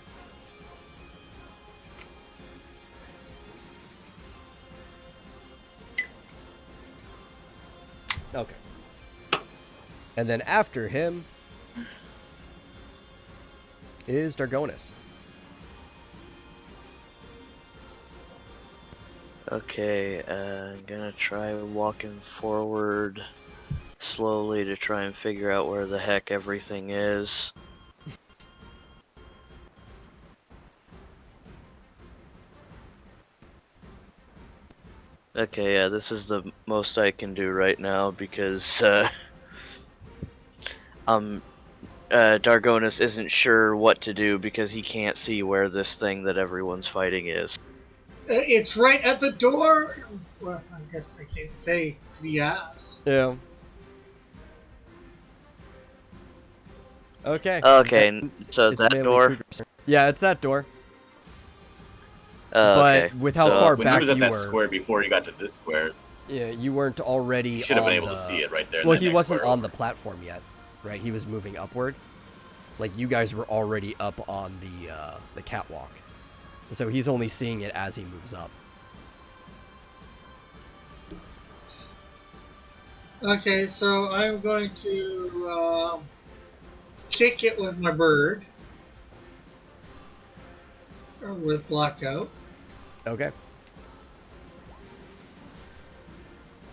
Okay. And then after him is Dargonus. Okay, I'm gonna try walking forward slowly to try and figure out where the heck everything is. Okay, yeah, this is the most I can do right now because Dargonus isn't sure what to do because he can't see where this thing that everyone's fighting is. It's right at the door. Well, I guess I can't say to be asked. Yeah. Okay. Okay, so It's that mainly door. Kruger's turn. Yeah, it's that door. But Okay. with how so far When back he was at you that were, square before he got to this square, yeah, you weren't already. you should have on been able the... to see it right there. in Well, that he next wasn't square on over. the platform yet, right? He was moving upward. Like you guys were already up on the catwalk, so he's only seeing it as he moves up. Okay, so I'm going to kick it with my bird. Or with blackout. Okay.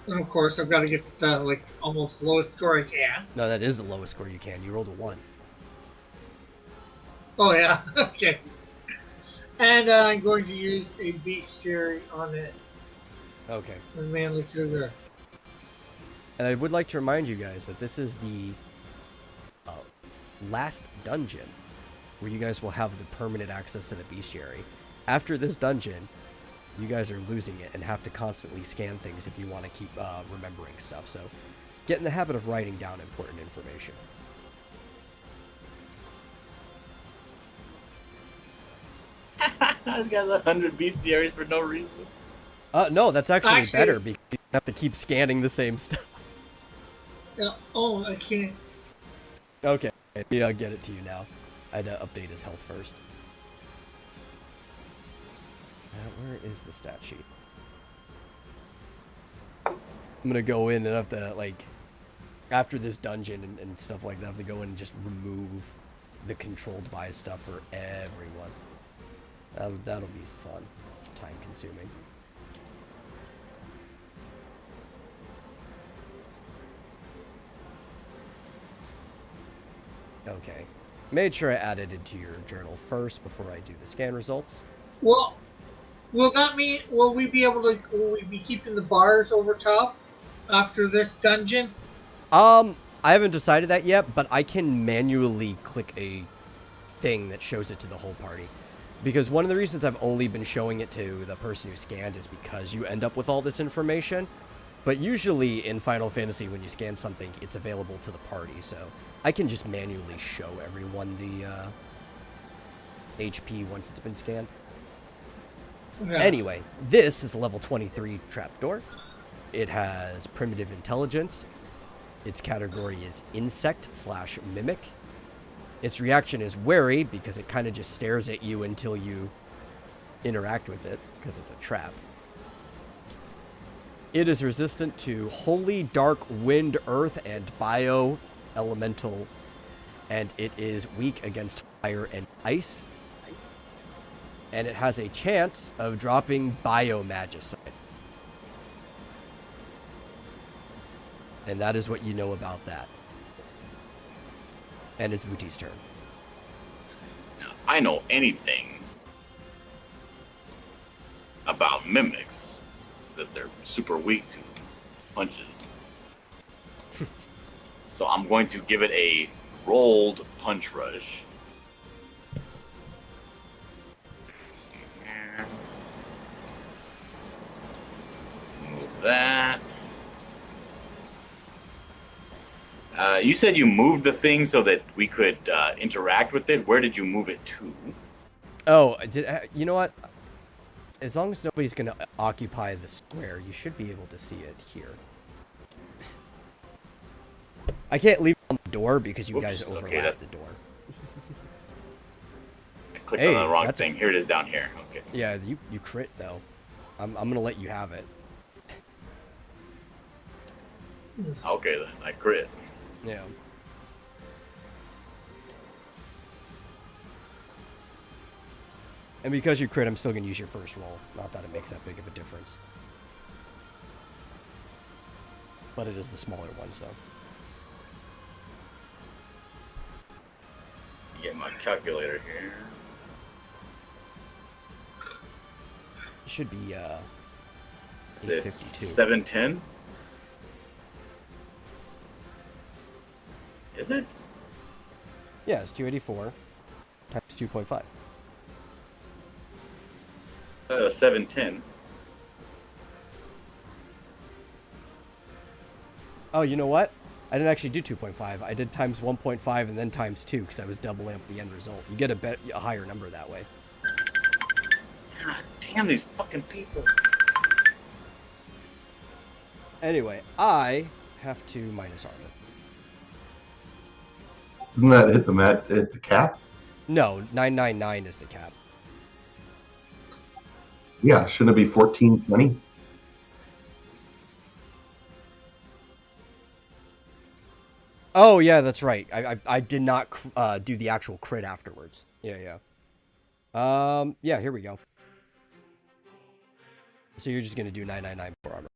And of course, I've got to get the almost lowest score I can. No, that is the lowest score you can. You rolled a 1. Oh yeah, okay. And I'm going to use a bestiary on it. Okay. The manly figure. And I would like to remind you guys that this is the last dungeon where you guys will have the permanent access to the bestiary. After this dungeon, you guys are losing it and have to constantly scan things if you want to keep remembering stuff. So get in the habit of writing down important information. This guy's 100 bestiaries for no reason. No, that's actually better because you don't have to keep scanning the same stuff. Oh, I can't. Okay, yeah, I'll get it to you now. I had to update his health first. Where is the stat sheet? I'm gonna go in and have to, like, after this dungeon and stuff like that, I have to go in and just remove the controlled by stuff for everyone. That'll be fun. Time consuming. Okay. Made sure I added it to your journal first before I do the scan results. Well, will that mean, will we be keeping the bars over top after this dungeon? I haven't decided that yet, but I can manually click a thing that shows it to the whole party. Because one of the reasons I've only been showing it to the person who scanned is because you end up with all this information. But usually in Final Fantasy, when you scan something, it's available to the party, so I can just manually show everyone the HP once it's been scanned. Yeah. Anyway, this is a level 23 trapdoor. It has primitive intelligence. Its category is insect/mimic. Its reaction is wary because it kind of just stares at you until you interact with it, because it's a trap. It is resistant to holy, dark, wind, earth, and bio-elemental, and it is weak against fire and ice. And it has a chance of dropping bio-magicite. And that is what you know about that. And it's Vuti's turn. Now, I know anything about mimics, is that they're super weak to punches. So I'm going to give it a rolled punch rush. Let's see here. Move that. You said you moved the thing so that we could interact with it. Where did you move it to? Oh, you know what? As long as nobody's going to occupy the square, you should be able to see it here. I can't leave it on the door because you guys overlap the door. I clicked on the wrong thing. Here it is down here. Okay. Yeah, you crit, though. I'm going to let you have it. Okay, then. I crit. Yeah. And because you crit, I'm still going to use your first roll. Not that it makes that big of a difference. But it is the smaller one, so. Get my calculator here. It should be, It's 852. 710? Is it? Yeah, it's 284 times 2.5. 710. Oh, you know what? I didn't actually do 2.5. I did times 1.5 and then times 2 because I was doubling up the end result. You get a higher number that way. God damn these fucking people. Anyway, I have to minus armor. Doesn't that hit the cap? No, 999 is the cap. Yeah, shouldn't it be 1420? Oh, yeah, that's right. I did not do the actual crit afterwards. Yeah. Yeah, here we go. So you're just going to do 999 for armor.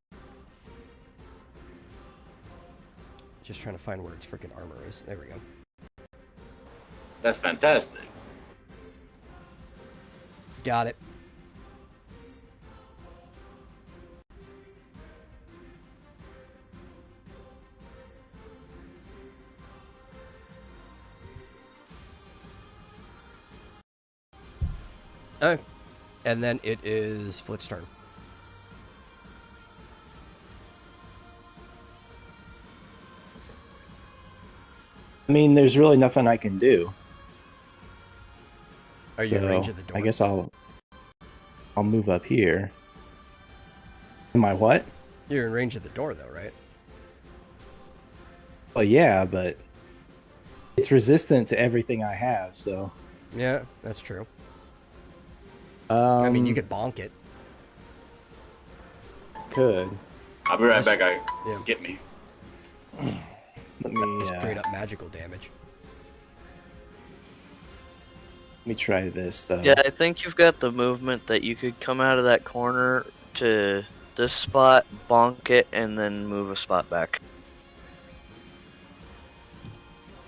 Just trying to find where its freaking armor is. There we go. That's fantastic. Got it. And then it is Flit's turn. I mean, there's really nothing I can do. Are you in range of the door? I guess I'll move up here. Am I what? You're in range of the door, though, right? Well, yeah, but it's resistant to everything I have, so. Yeah, that's true. I mean, you could bonk it. Could. I'll be right back. Yeah. Skip me. Let me Straight up magical damage. let me try this though. Yeah, I think you've got the movement that you could come out of that corner to this spot, bonk it, and then move a spot back.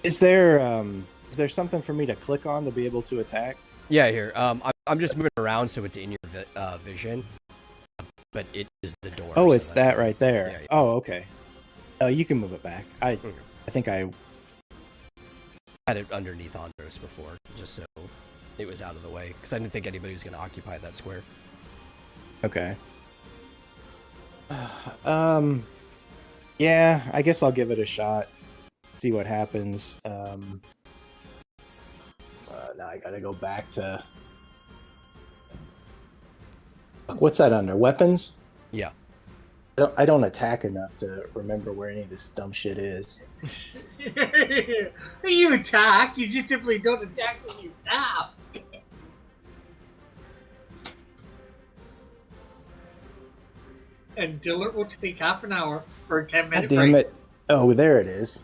Is there something for me to click on to be able to attack? Yeah, here. I'm just moving around so it's in your vision, but it is the door. Oh, so it's that that's right there. Yeah, yeah. Oh, okay. You can move it back. I think I had it underneath Andros before, just so it was out of the way, because I didn't think anybody was going to occupy that square. Okay. Yeah, I guess I'll give it a shot. See what happens. Now I gotta go back to. What's that under? Weapons? Yeah. I don't attack enough to remember where any of this dumb shit is. You attack, you just simply don't attack when you stop. And Dillard will take half an hour for a 10-minute God damn break. it. Oh, there it is.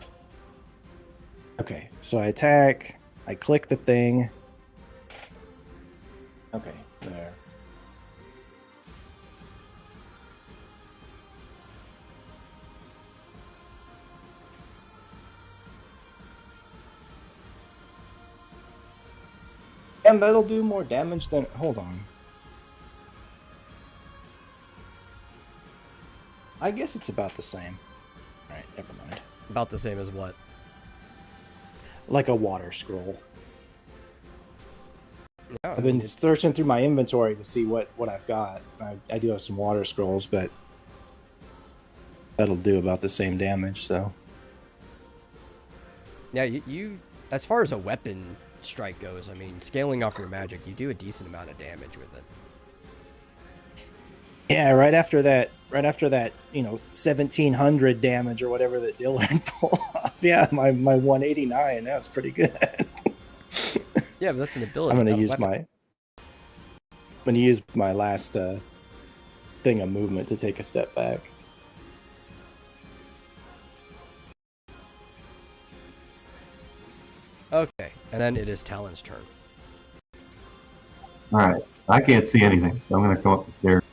Okay, so I attack. I click the thing. Okay, there. And that'll do more damage than... Hold on. I guess it's about the same. Alright, never mind. About the same as what? Like a water scroll. No, I've been it's- searching through my inventory to see what I've got. I do have some water scrolls, but that'll do about the same damage, so... Yeah, you as far as a weapon strike goes, I mean, scaling off your magic, you do a decent amount of damage with it. Yeah, right after that, 1700 damage or whatever that Dillard pulled off. Yeah, my 189, that's pretty good. Yeah, but that's an ability. I'm not gonna a use weapon. my last thing of movement to take a step back. Okay, and then it is Talon's turn. All right. I can't see anything, so I'm going to come up the stairs.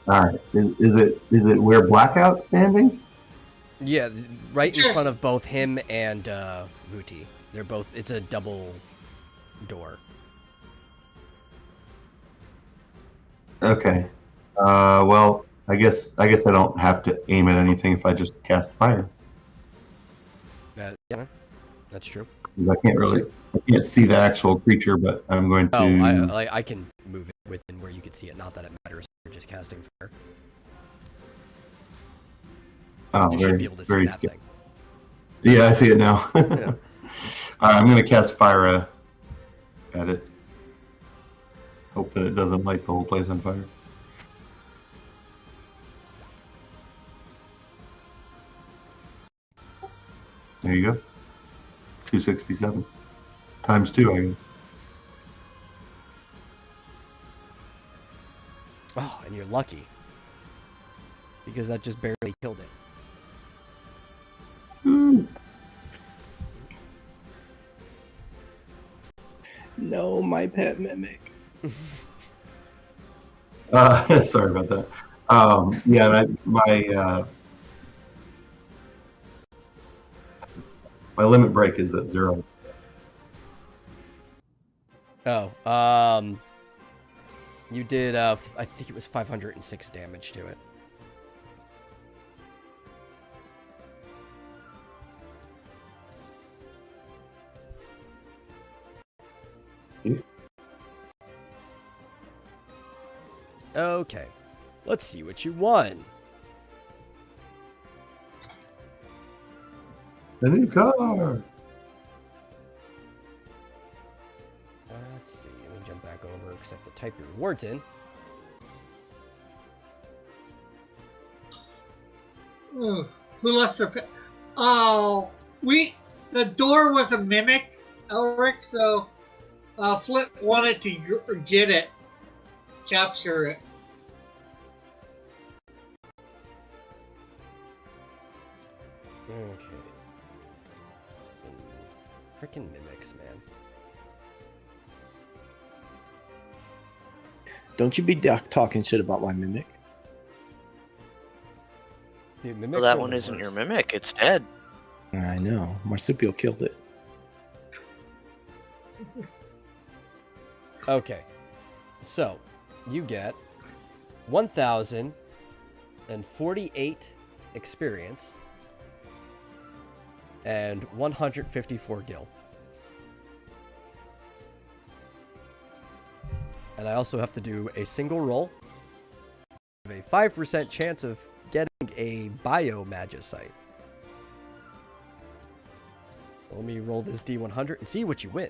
All right. Is it where Blackout's standing? Yeah, right in Yes. front of both him and Vuti. They're both. It's a double door. Okay. Well, I guess I don't have to aim at anything if I just cast fire. Yeah, that's true. 'Cause I can't see the actual creature, but I'm going to. Oh, I can move it within where you can see it. Not that it matters. You're just casting fire. Oh, You very, should be able to see very that scary. thing. Yeah, I see it now. Yeah. All right, I'm going to cast fire at it. Hope that it doesn't light the whole place on fire. There you go. 267. Times 2, I guess. Oh, and you're lucky. Because that just barely killed it. No, my pet mimic. Sorry about that. Yeah, my limit break is at 0. Oh, you did, I think it was 506 damage to it. Okay. Let's see what you won. A new car. Let's see. Let me jump back over because I have to type your rewards in. Ooh, who lost their pet? Oh, the door was a mimic, Elric, so Flip wanted to get it, capture it. Okay. Freaking mimics, man. Don't you be talking shit about my mimic. Dude, mimics Well, that are one the isn't your worst. mimic. It's dead. I know. Marsupial killed it. Okay. So, you get 1,048 experience and 154 gil. And I also have to do a single roll. I have a 5% chance of getting a biomagicite. Let me roll this D100 and see what you win.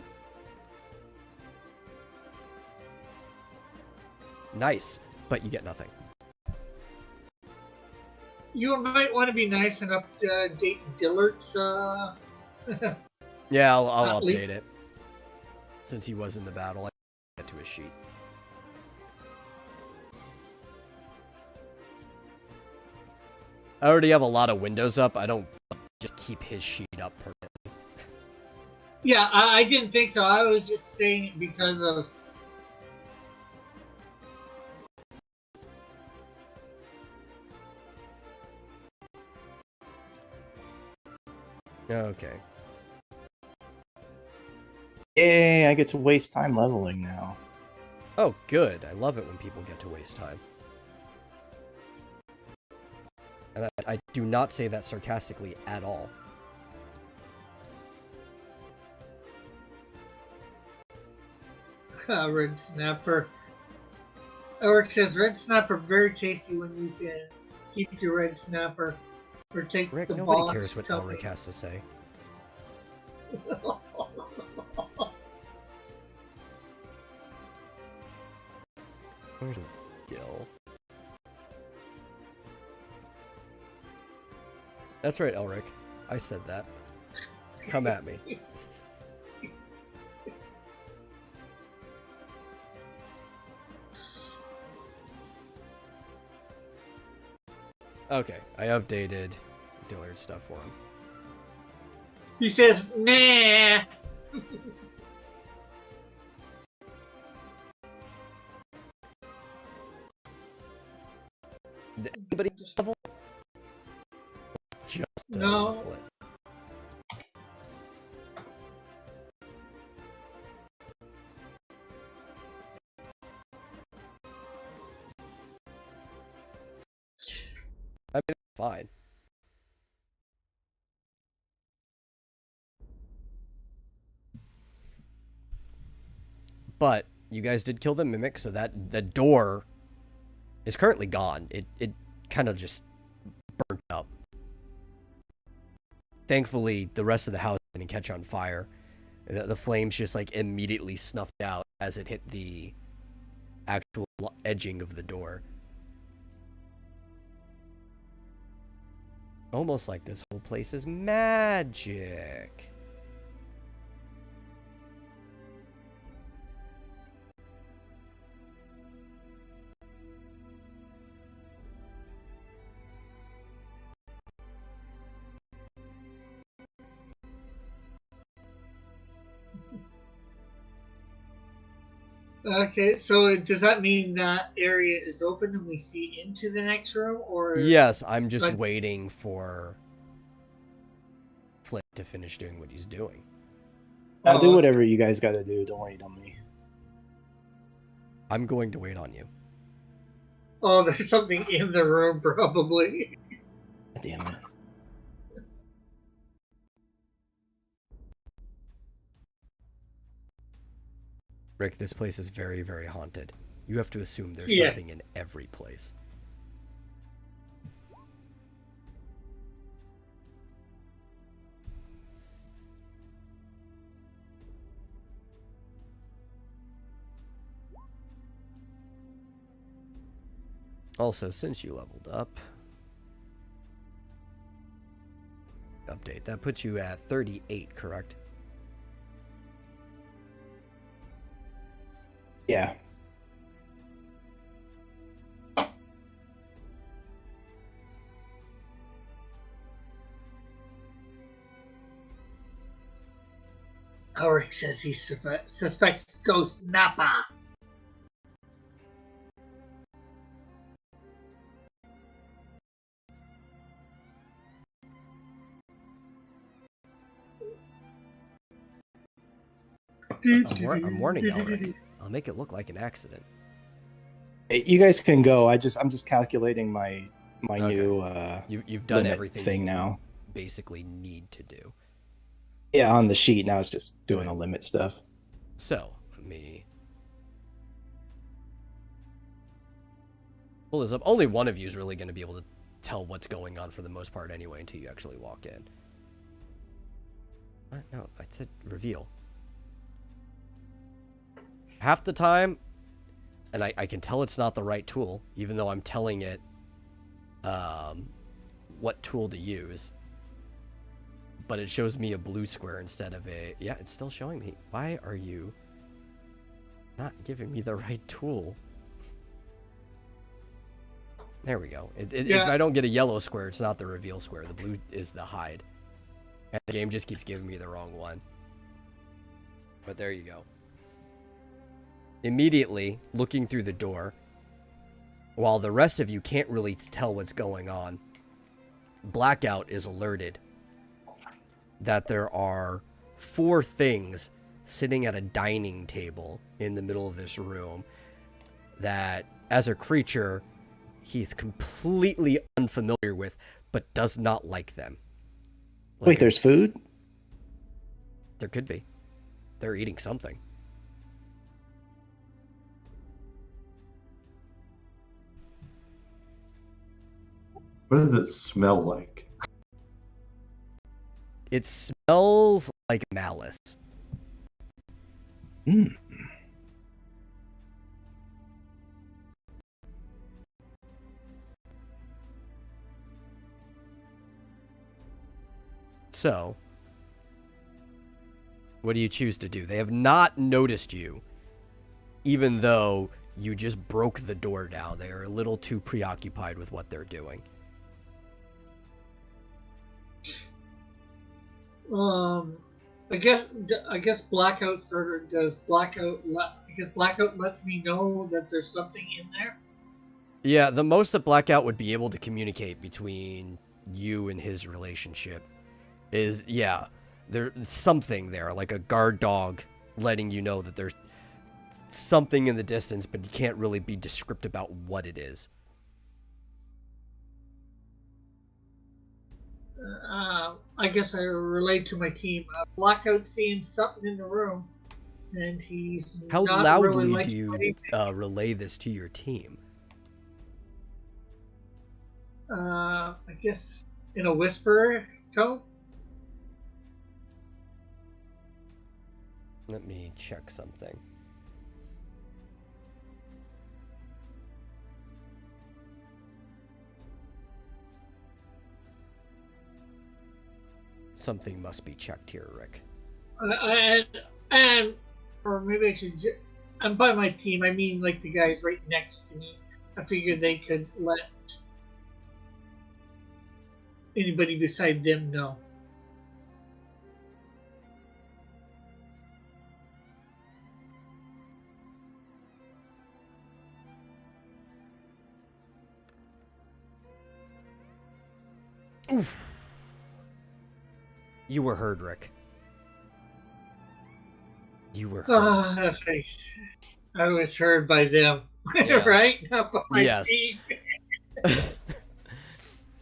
Nice, but you get nothing. You might want to be nice enough to update Dillard's. Yeah, I'll At least- update it. Since he was in the battle, I get to his sheet. I already have a lot of windows up. I don't just keep his sheet up permanently. Yeah, I didn't think so. I was just saying it because of. Okay. Yay, I get to waste time leveling now. Oh, good. I love it when people get to waste time. And I do not say that sarcastically at all. Red Snapper. Eric says Red Snapper very tasty when you can keep your Red Snapper or take Rick, the nobody box. cares what company. Elric has to say. Where's Gil? That's right, Elric. I said that. Come at me. Okay, I updated Dillard's stuff for him. He says, nah. Did anybody level? Just No. level it. I mean, it's fine. But you guys did kill the mimic, so that the door is currently gone. It kind of just burnt up. Thankfully, the rest of the house didn't catch on fire. The flames just like immediately snuffed out as it hit the actual edging of the door. Almost like this whole place is magic. Okay, so does that mean that area is open and we see into the next room, or? Yes, I'm just Like- waiting for Flip to finish doing what he's doing. I'll do Oh, whatever you guys got to do. Don't wait on me. I'm going to wait on you. Oh, there's something in the room, probably. Damn it. Rick, this place is very, very haunted. You have to assume there's Yeah. something in every place. Also, since you leveled up, update, that puts you at 38, correct? Yeah. Ulrich says he suspects Ghost Nappa. I'm warning you, Rick. I'll make it look like an accident. Hey, you guys can go. I'm just calculating my Okay. new You've done limit everything thing you now. basically need to do. Yeah, on the sheet now it's just doing Okay. the limit stuff. So, let me pull this up. Only one of you is really going to be able to tell what's going on for the most part anyway until you actually walk in. What? No, I said reveal. Half the time, and I can tell it's not the right tool, even though I'm telling it what tool to use. But it shows me a blue square instead of a... Yeah, it's still showing me. Why are you not giving me the right tool? There we go. If I don't get a yellow square, it's not the reveal square. The blue is the hide. And the game just keeps giving me the wrong one. But there you go. Immediately, looking through the door, while the rest of you can't really tell what's going on, Blackout is alerted that there are 4 things sitting at a dining table in the middle of this room that, as a creature, he's completely unfamiliar with, but does not like them. Wait, there's food? There could be. They're eating something. What does it smell like? It smells like malice. Mm. So, what do you choose to do? They have not noticed you, even though you just broke the door down. They are a little too preoccupied with what they're doing. I guess Blackout sort of does. I guess Blackout lets me know that there's something in there. Yeah, the most that Blackout would be able to communicate between you and his relationship is, yeah, there's something there, like a guard dog letting you know that there's something in the distance, but you can't really be descriptive about what it is. I guess I relate to my team. Blackout seeing something in the room, and he's How not loudly really like do you what he's- relay this to your team? I guess in a whisper tone. Let me check something. Something must be checked here, Rick. Or maybe I should. And by my team, I mean like the guys right next to me. I figured they could let anybody beside them know. Oof. You were heard, Rick. You were heard. I was heard by them, Yeah. right? Not by my Yes. team.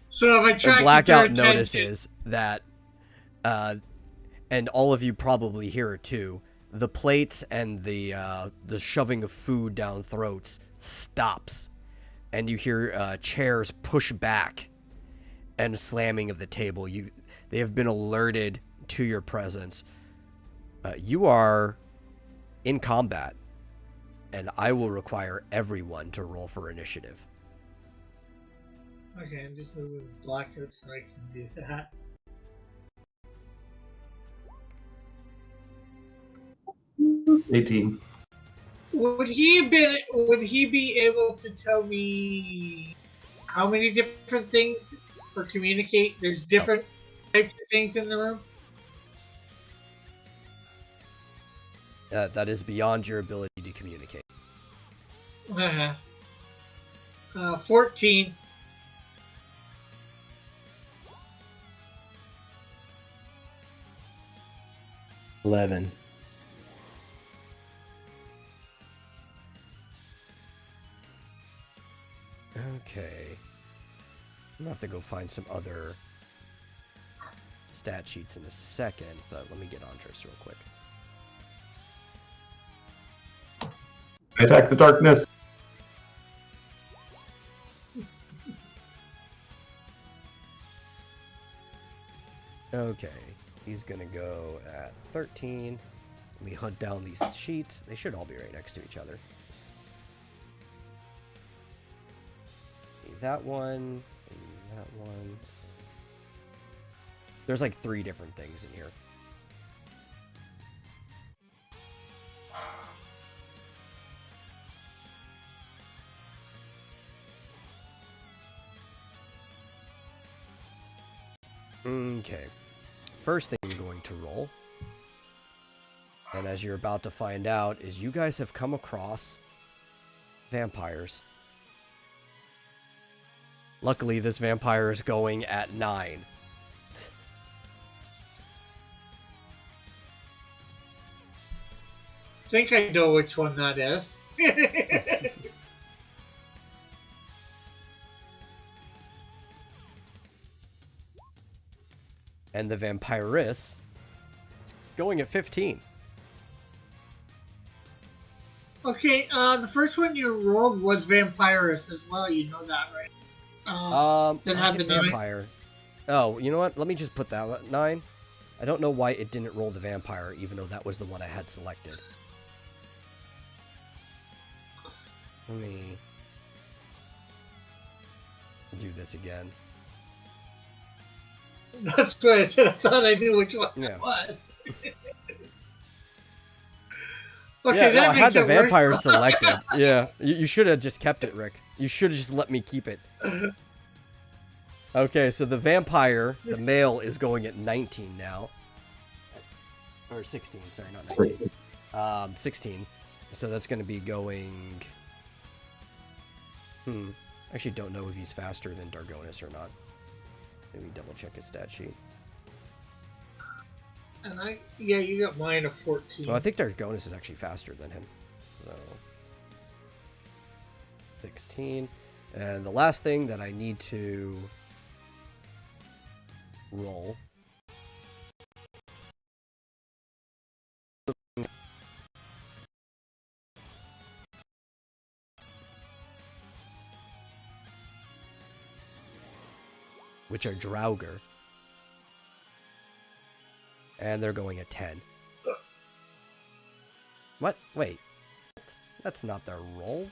So if I The track Blackout notices that, and all of you probably hear it too, the plates and the shoving of food down throats stops, and you hear chairs push back and a slamming of the table. They have been alerted to your presence. You are in combat, and I will require everyone to roll for initiative. Okay, I'm just moving blackout so I can do that. $18. Would he be able to tell me how many different things or communicate? There's different types of things in the room? That is beyond your ability to communicate. 14. $11. Okay. I'm gonna have to go find some other stat sheets in a second, but let me get Andres real quick. Attack the darkness. Okay, he's gonna go at 13. Let me hunt down these sheets. They should all be right next to each other. That one, and that one. There's like 3 different things in here. Okay. First thing I'm going to roll, and as you're about to find out, is you guys have come across vampires. Luckily, this vampire is going at 9. I think I know which one that is. And the vampiress is going at 15. Okay, the first one you rolled was Vampirus as well, you know that, right? Didn't have the name. vampire. Oh, you know what? Let me just put that at 9. I don't know why it didn't roll the vampire, even though that was the one I had selected. Let me do this again. That's what I said. I thought I knew which one Yeah. it was. Yeah, no, I had the vampire worse. selected. Yeah, you should have just kept it, Rick. You should have just let me keep it. Okay, so the vampire, the male, is going at 19 now. Or 16, sorry, not 19. 16. So that's going to be going... I actually don't know if he's faster than Dargonis or not. Let me double check his stat sheet. And yeah, you got mine of 14. Well, I think Dargonis is actually faster than him. So 16. And the last thing that I need to roll. Which are Draugr. And they're going at 10. What? Wait. That's not their roll.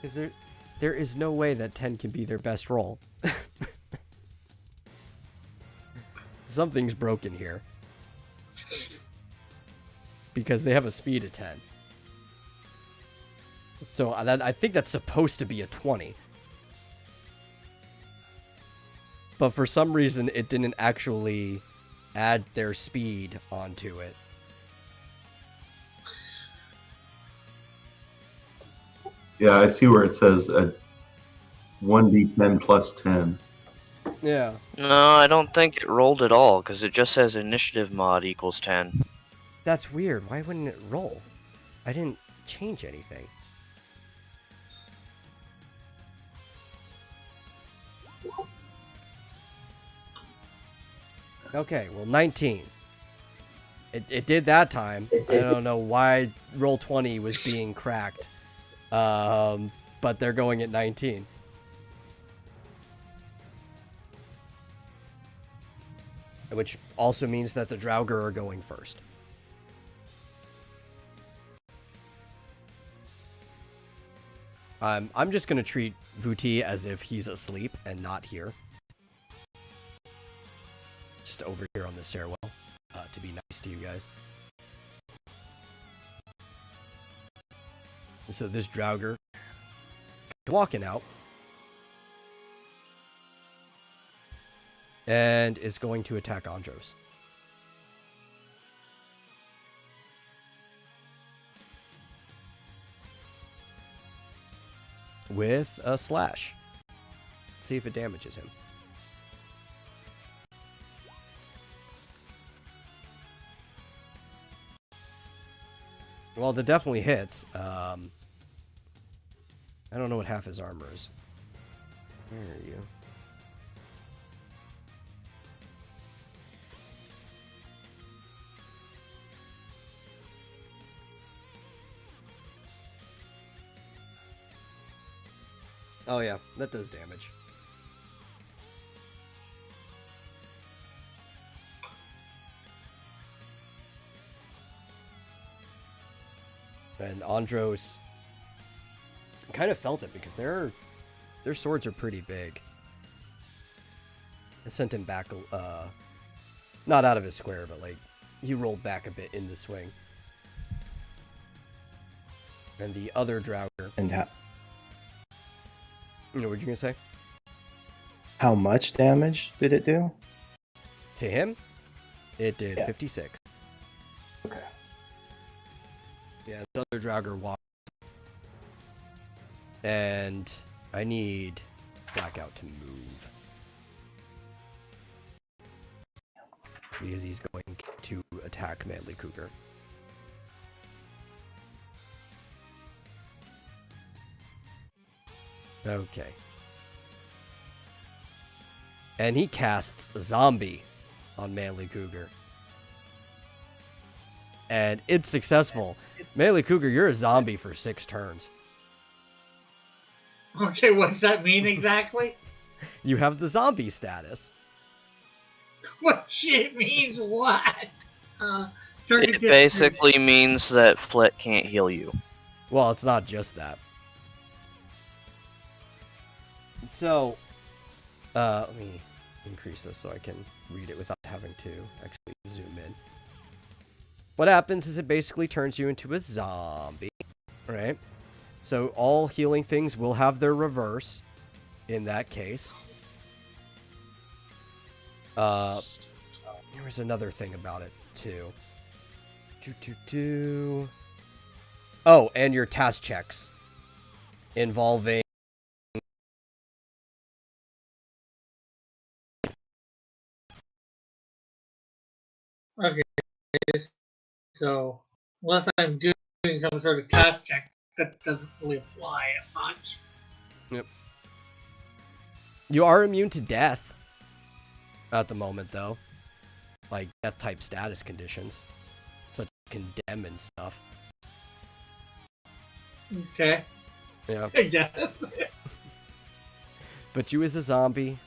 Because there is no way that 10 can be their best roll. Something's broken here. Because they have a speed of 10. So I think that's supposed to be a 20. But for some reason, it didn't actually add their speed onto it. Yeah, I see where it says a 1d10 plus 10. Yeah. No, I don't think it rolled at all, because it just says initiative mod equals 10. That's weird. Why wouldn't it roll? I didn't change anything. Okay, well, 19. It did that time. I don't know why Roll20 was being cracked. But they're going at 19. Which also means that the Draugr are going first. I'm just going to treat Vuti as if he's asleep and not here. Just over here on the stairwell, to be nice to you guys. So this Draugr walking out. And is going to attack Andros. With a slash. See if it damages him. Well, that definitely hits. I don't know what half his armor is. Where are you? Oh yeah, that does damage. And Andros kind of felt it because their swords are pretty big. It sent him back, not out of his square, but like he rolled back a bit in the swing. And the other Draugr. And what were you gonna say? how much damage did it do? To him, it did Yeah. 56. Okay. Yeah, the other Draugr walks. And I need Blackout to move. Because he's going to attack Manly Cougar. Okay. And he casts Zombie on Manly Cougar. And it's successful. Manly Cougar, you're a zombie for 6 turns. Okay, what does that mean exactly? You have the zombie status. What shit means what? It basically means that Flit can't heal you. Well, it's not just that. So, let me increase this so I can read it without having to actually zoom in. What happens is it basically turns you into a zombie, right? So all healing things will have their reverse in that case. There was another thing about it, too. Oh, and your task checks involving... Okay, so unless I'm doing some sort of task check, that doesn't really apply much. Yep. You are immune to death at the moment, though. Like death-type status conditions, such as condemn and stuff. Okay. Yeah. I guess. But you as a zombie.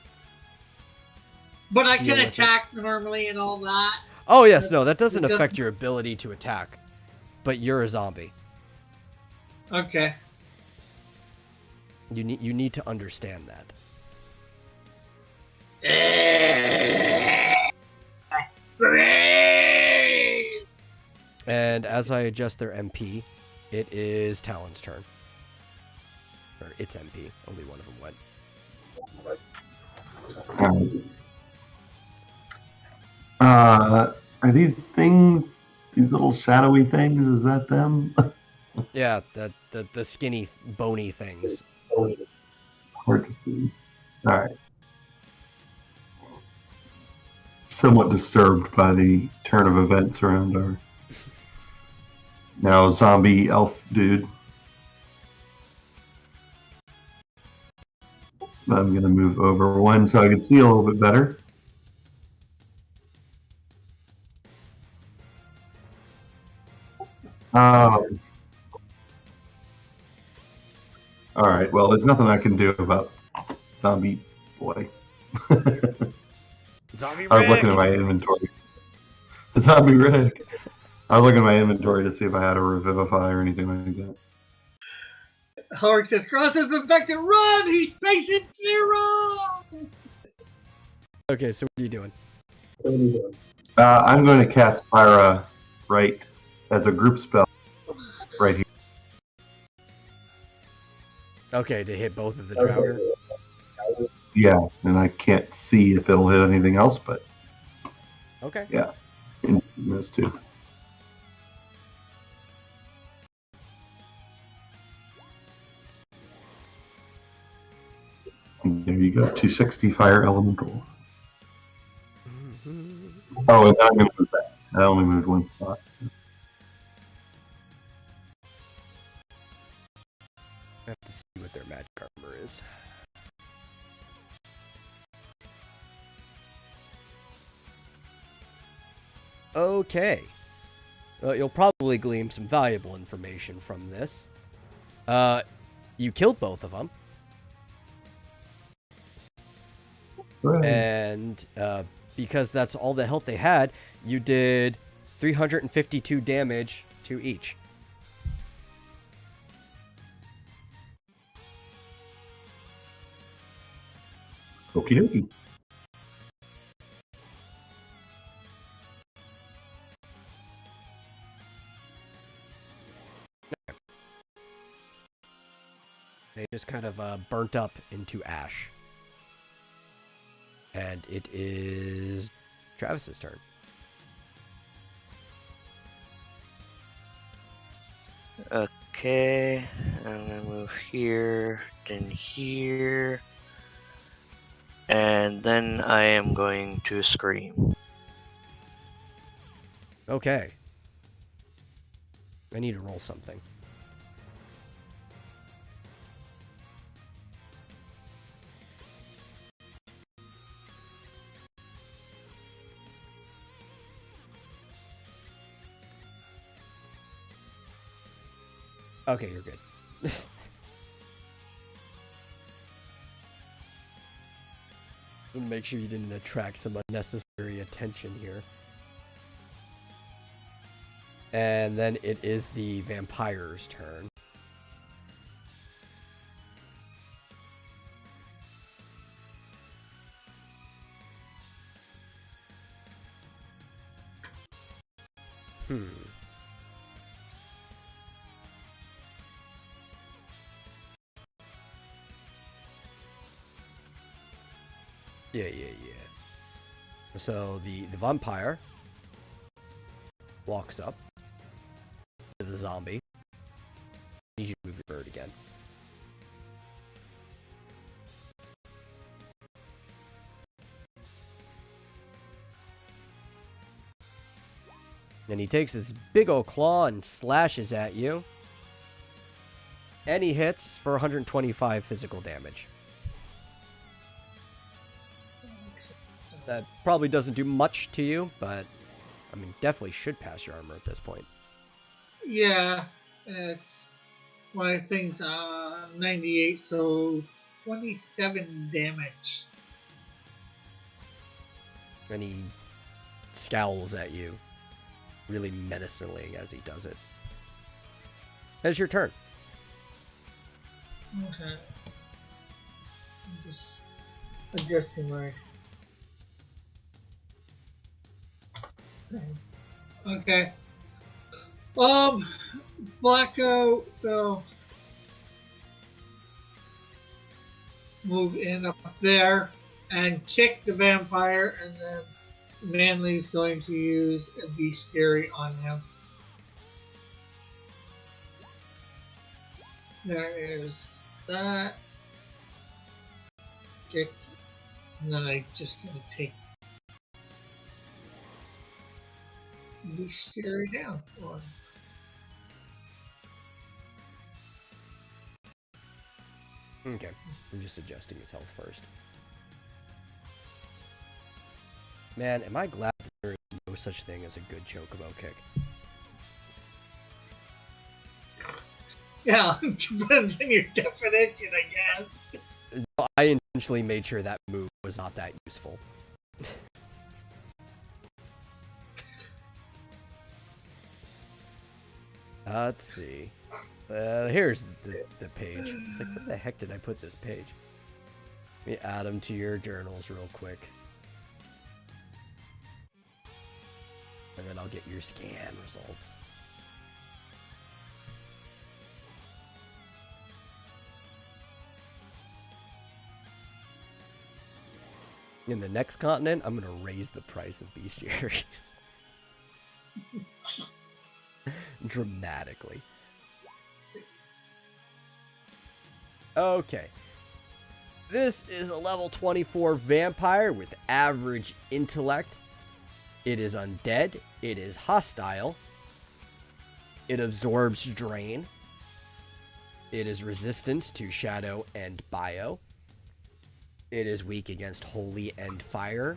But I Deal can with attack normally and all that. Oh yes, no, that doesn't It doesn't- affect your ability to attack. But you're a zombie. Okay. You need to understand that. And as I adjust their MP, it is Talon's turn. Or it's MP. Only one of them went. Are these things, these little shadowy things, is that them? Yeah, the skinny, bony things. Hard to see. Alright. Somewhat disturbed by the turn of events around our Now, zombie elf dude. I'm going to move over one so I can see a little bit better. All right. Well, there's nothing I can do about zombie boy. Zombie I was looking at Rick! my inventory. Zombie Rick. I was looking at my inventory to see if I had a revivify or anything like that. Howard says, Cross is infected. Run! He's patient 0! Okay, so what are you doing? I'm going to cast Fire right as a group spell right here. Okay, to hit both of the Draugr. Yeah, and I can't see if it'll hit anything else, but Okay. yeah, in those two. And there you go, 260 Fire Elemental. Oh, and I'm going to move that. I only moved one spot. I have to see what their magic armor is. Okay. Well, you'll probably glean some valuable information from this. You killed both of them. Hooray. And because that's all the health they had, you did 352 damage to each. Okie dokie. They just kind of burnt up into ash. And it is Travis's turn. Okay, I'm gonna move here, then here, and then I am going to scream. Okay. I need to roll something. Okay, you're good. Make sure you didn't attract some unnecessary attention here. And then it is the vampire's turn. Yeah. So the vampire walks up to the zombie. I need you to move your bird again. Then he takes his big old claw and slashes at you. And he hits for 125 physical damage. That probably doesn't do much to you, but I mean, definitely should pass your armor at this point. Yeah, it's one of the things, 98, so 27 damage. And he scowls at you really menacingly as he does it. It's your turn. Okay. I'm just adjusting my thing. Okay. Blacko will move in up there and kick the vampire, and then Manly's going to use a bestiary on him. There is that kick, and then I'm just going to take bestiary down. Okay. I'm just adjusting his health first. Man, am I glad that there is no such thing as a good chocobo kick. Yeah, depends on your definition, I guess. I intentionally made sure that move was not that useful. Let's see. Here's the page. It's like, where the heck did I put this page? Let me add them to your journals real quick. And then I'll get your scan results. In the next continent, I'm going to raise the price of bestiaries. Dramatically. Okay. This is a level 24 vampire with average intellect. It is undead. It is hostile. It absorbs drain. It is resistant to shadow and bio. It is weak against holy and fire.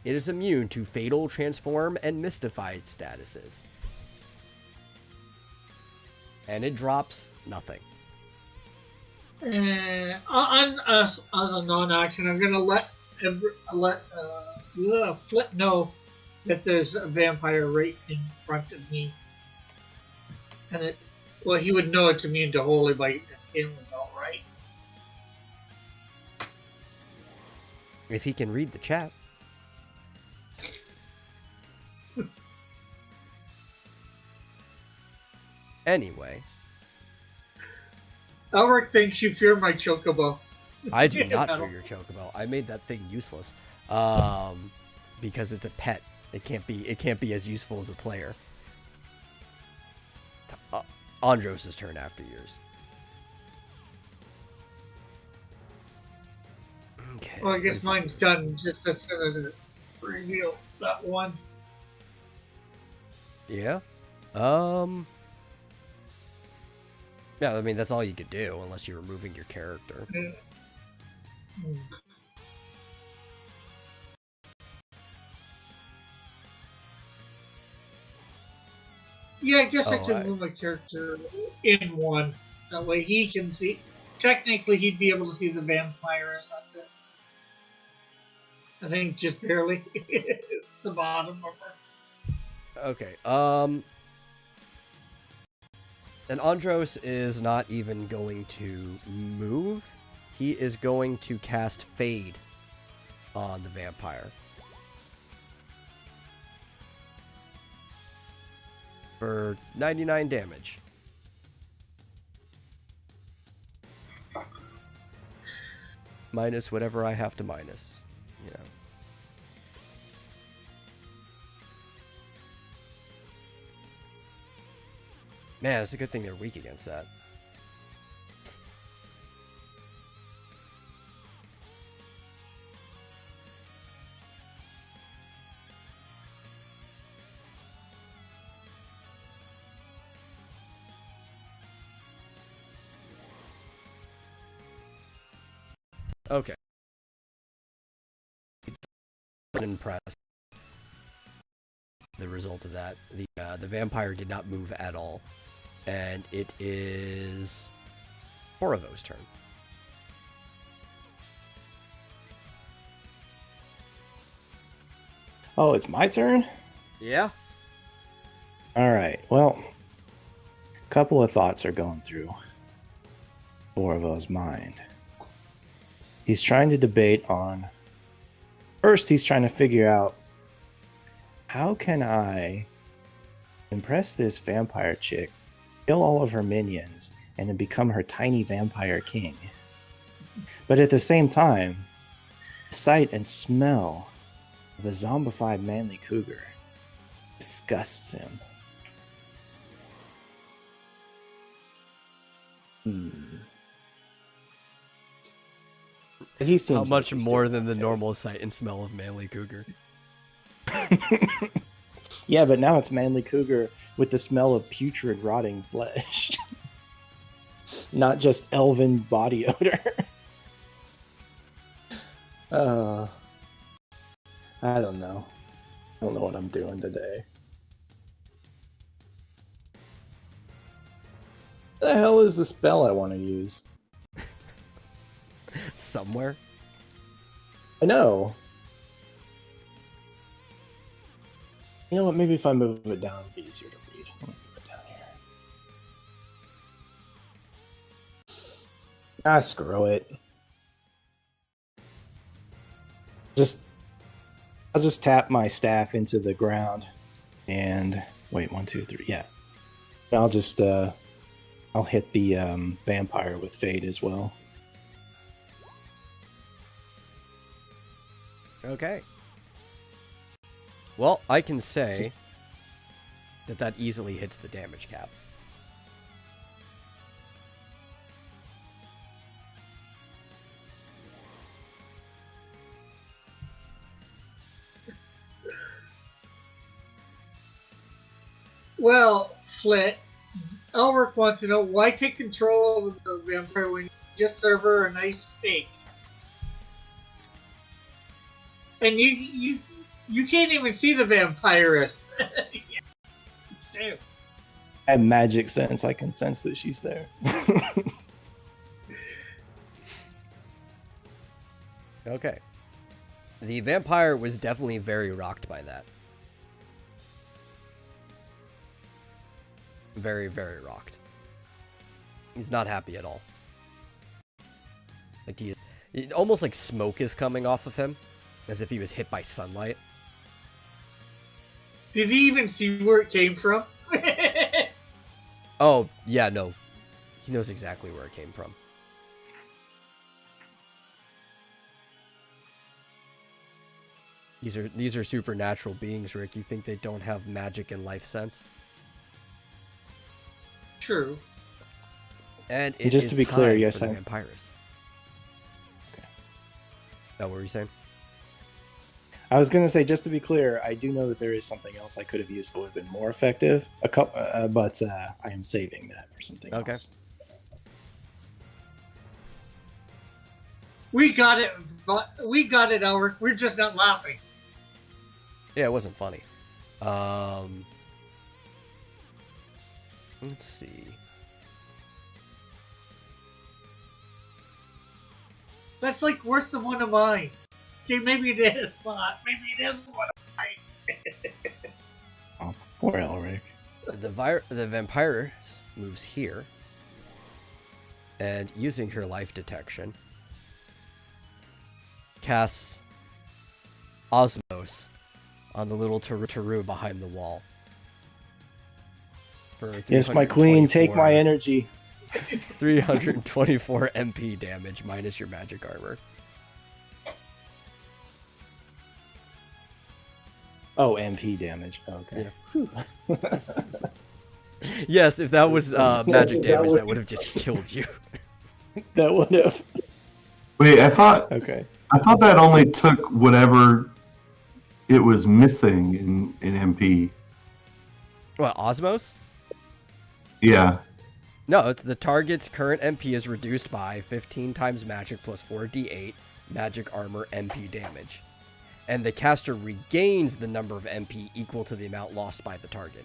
It is immune to fatal, transform, and mystified statuses. And it drops nothing. As a non-action, I'm gonna let Flip know that there's a vampire right in front of me, and he would know it's immune to holy bite. It was all right. If he can read the chat. Anyway. Elric thinks you fear my chocobo. I do not fear your chocobo. I made that thing useless. Because it's a pet. It can't be as useful as a player. Andros' turn after yours. Okay. Well, I guess mine's done just as soon as it revealed that one. Yeah. Yeah, I mean, that's all you could do, unless you're removing your character. Yeah, I guess I could move my character in one. That way he can see. Technically, he'd be able to see the vampire or something. I think just barely. The bottom of her. Okay, and Andros is not even going to move. He is going to cast Fade on the vampire. For 99 damage. Minus whatever I have to minus, you know. Man, it's a good thing they're weak against that. Okay. Impressed. The result of that, the vampire did not move at all, and it is Horovo's turn. Oh, it's my turn? Yeah. All right. Well, a couple of thoughts are going through Borovo's mind. He's trying to debate on... First, he's trying to figure out, how can I impress this vampire chick, kill all of her minions, and then become her tiny vampire king? But at the same time, the sight and smell of a zombified manly cougar disgusts him. He seems How much like he's more still than the okay. normal sight and smell of manly cougar? Yeah, but now it's manly cougar with the smell of putrid, rotting flesh. not just elven body odor. I don't know. I don't know what I'm doing today. The hell is the spell I want to use? Somewhere. I know. You know what? Maybe if I move it down, it'll be easier to read. I'm gonna move it down here. Screw it. I'll just tap my staff into the ground, and wait, 1, 2, 3, yeah. I'll just I'll hit the vampire with Fade as well. Okay. Well, I can say that easily hits the damage cap. Well, Flit, Elric wants to know why take control of the vampire when you just serve her a nice steak. And you can't even see the vampiress. Yeah. I have magic sense. I can sense that she's there. Okay. The vampire was definitely very rocked by that. Very, very rocked. He's not happy at all. Like almost like smoke is coming off of him, as if he was hit by sunlight. Did he even see where it came from? Oh, yeah, no. He knows exactly where it came from. These are supernatural beings, Rick. You think they don't have magic and life sense? True. And it just is to be clear, time yes, for the I. vampires. Okay. Oh, what were you saying? I was gonna say, just to be clear, I do know that there is something else I could have used that would have been more effective. But I am saving that for something else. We got it, Elric. We're just not laughing. Yeah, it wasn't funny. Let's see. That's like worse than one of mine. Okay, maybe it is not. Maybe it is one of mine. Oh, poor Elric. The vampire moves here, and using her life detection, casts Osmos on the little Taru behind the wall. Yes, my queen, take my energy. 324 MP damage minus your magic armor. Oh, MP damage. Okay. Yeah. Yes, if that was magic damage, that would have just killed you. That would have. Wait, I thought that only took whatever it was missing in MP. What, Osmos? Yeah. No, it's the target's current MP is reduced by 15 times magic plus 4d8 magic armor MP damage. And the caster regains the number of MP equal to the amount lost by the target.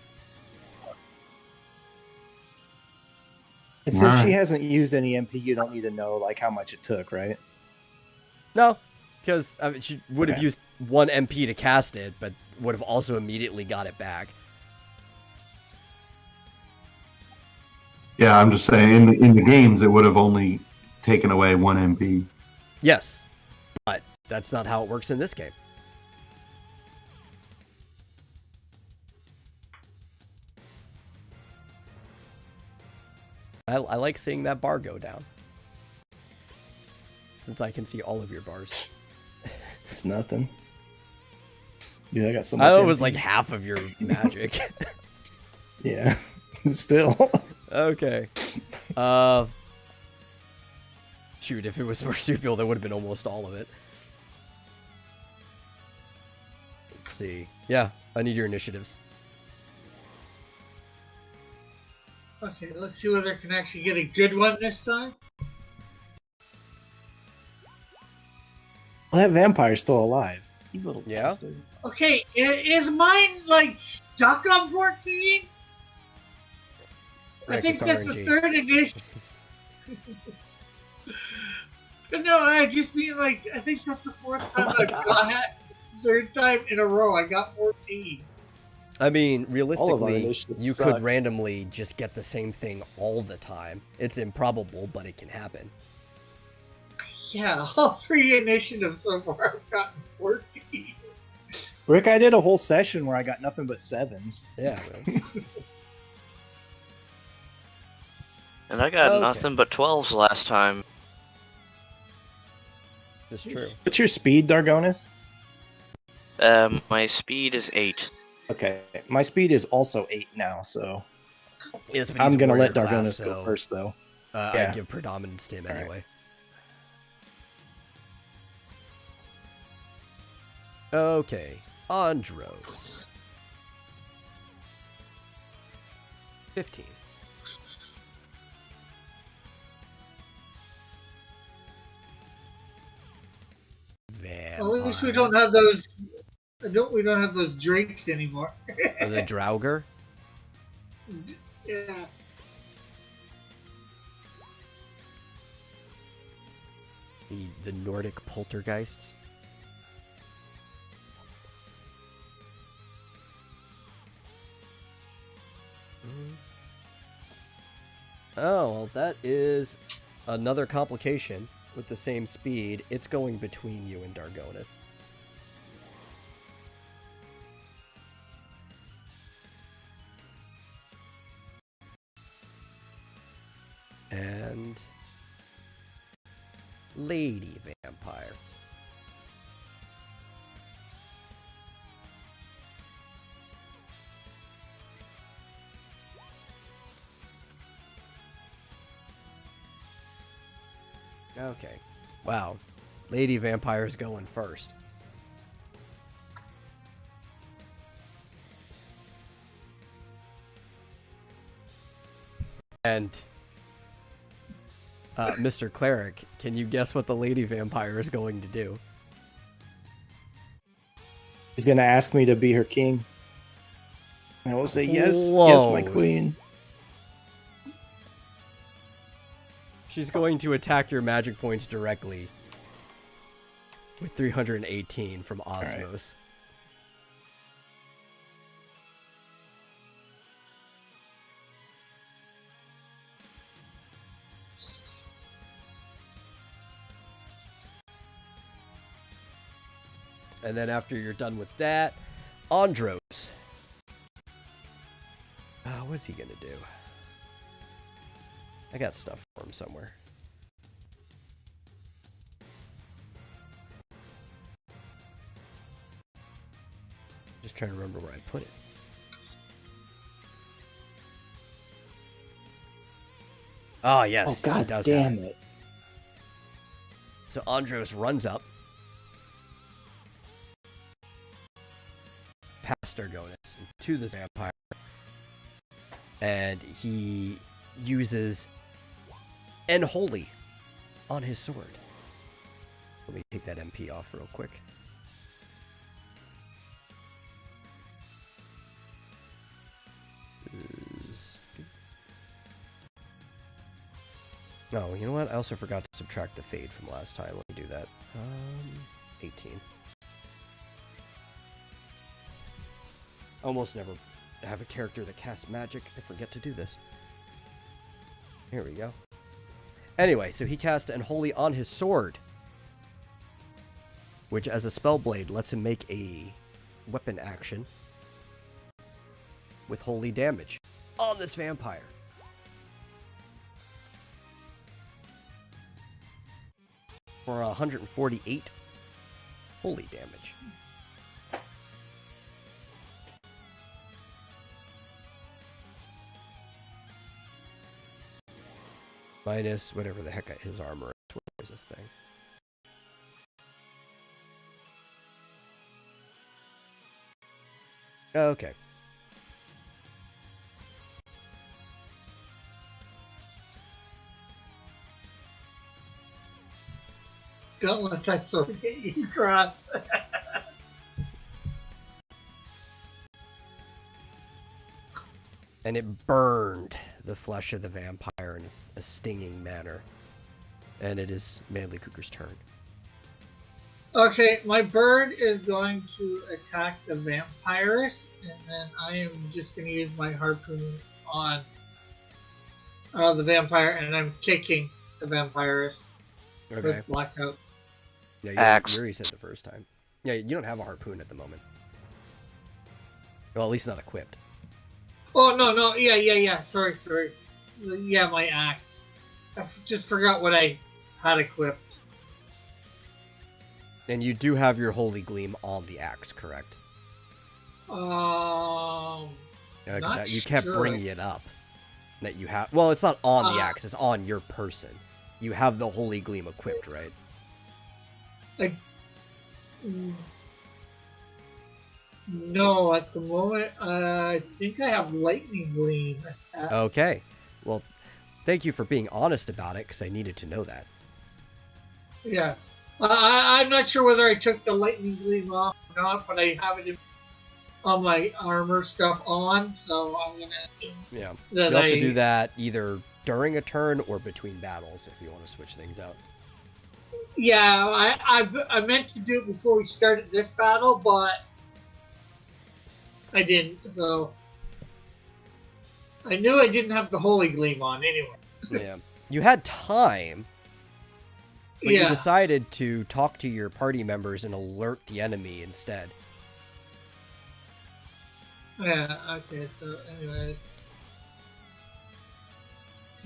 And since she hasn't used any MP, you don't need to know like how much it took, right? No, because I mean, she would have used 1 MP to cast it, but would have also immediately got it back. Yeah, I'm just saying, in the games, it would have only taken away 1 MP. Yes, but that's not how it works in this game. I like seeing that bar go down. Since I can see all of your bars. It's nothing. Dude, I got so much. I thought it MP. was like half of your magic. Yeah, still. Okay. Shoot, if it was marsupial, that would have been almost all of it. Let's see. Yeah, I need your initiatives. Okay, let's see whether I can actually get a good one this time. Well, that vampire's still alive. You little Yeah? bastard. Okay, is mine like stuck on 14? I Rick, think it's that's the RNG. third edition. No, I just mean like I think that's the fourth time my I've God. got third time in a row I got 14. I mean, All of our realistically, initiatives you suck. could randomly just get the same thing all the time. It's improbable, but it can happen. Yeah, all 3 initiatives so far I've gotten 14. Rick, I did a whole session where I got nothing but 7s. Yeah, man. And I got Okay. nothing but 12s last time. It's true. What's your speed, Dargonis? My speed is 8. Okay, my speed is also 8 now, so Yes, but he's I'm a gonna warrior let Dargonis class, go so, first, though. I'd Yeah. give predominance to him Alright. anyway. Okay, Andros. 15. At least we don't have those. We don't have those drakes anymore. The Draugr. Yeah. The Nordic poltergeists. Oh, well, that is another complication with the same speed. It's going between you and Dargonis. And Lady Vampire. Okay. Wow. Lady Vampire's going first. And Mr. Cleric, can you guess what the Lady Vampire is going to do? He's gonna ask me to be her king. And I will say yes, yes, my Close. queen. She's going to attack your magic points directly with 318 from Osmos. And then after you're done with that, Andros. What's he gonna do? I got stuff for him somewhere. Just trying to remember where I put it. Oh, yes. Oh, he god does damn have it. So Andros runs up past Dargonis to this vampire, and he uses Unholy on his sword. Let me take that MP off real quick. Oh, you know what? I also forgot to subtract the fade from last time. Let me do that. 18. Almost never have a character that casts magic. I forget to do this. Here we go. Anyway, so he cast Unholy on his sword, which as a spell blade lets him make a weapon action with holy damage on this vampire. For 148 holy damage. Minus whatever the heck his armor is. Where is this thing? Okay. Don't let that sword hit you, Cross. And it burned the flesh of the vampire in a stinging manner. And it is Manly Cougar's turn. Okay, my bird is going to attack the vampirist, and then I am just going to use my harpoon on the vampire, and I'm kicking the vampirist Okay. with blackout. Yeah, Axe. you already said the first time. Yeah, you don't have a harpoon at the moment. Well, at least not equipped. Oh, no, yeah, sorry. Yeah, my axe. I just forgot what I had equipped. And you do have your Holy Gleam on the axe, correct? Not You kept sure. bringing it up. That you have. Well, it's not on the axe, it's on your person. You have the Holy Gleam equipped, right? No, at the moment, I think I have lightning gleam. Okay. Well, thank you for being honest about it, because I needed to know that. Yeah. I'm not sure whether I took the lightning gleam off or not, but I have it on my armor stuff on, so I'm gonna assume Yeah. that You'll have to do that either during a turn or between battles if you want to switch things out. Yeah, I meant to do it before we started this battle, but I didn't. So I knew I didn't have the holy gleam on anyway. Yeah. You had time, but you decided to talk to your party members and alert the enemy instead. Yeah, okay, so anyways.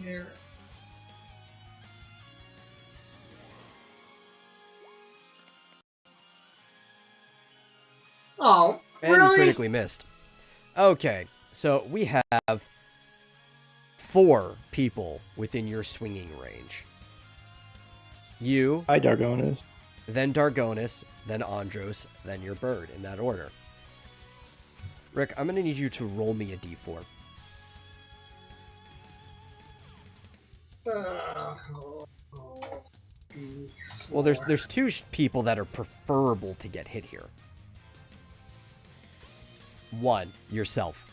Here. Oh, And really? you critically missed. Okay, so we have 4 people within your swinging range. You, Hi, Dargonis. then Dargonis, then Andros, then your bird, in that order. Rick, I'm going to need you to roll me a d4. Well, there's 2 people that are preferable to get hit here. 1, yourself.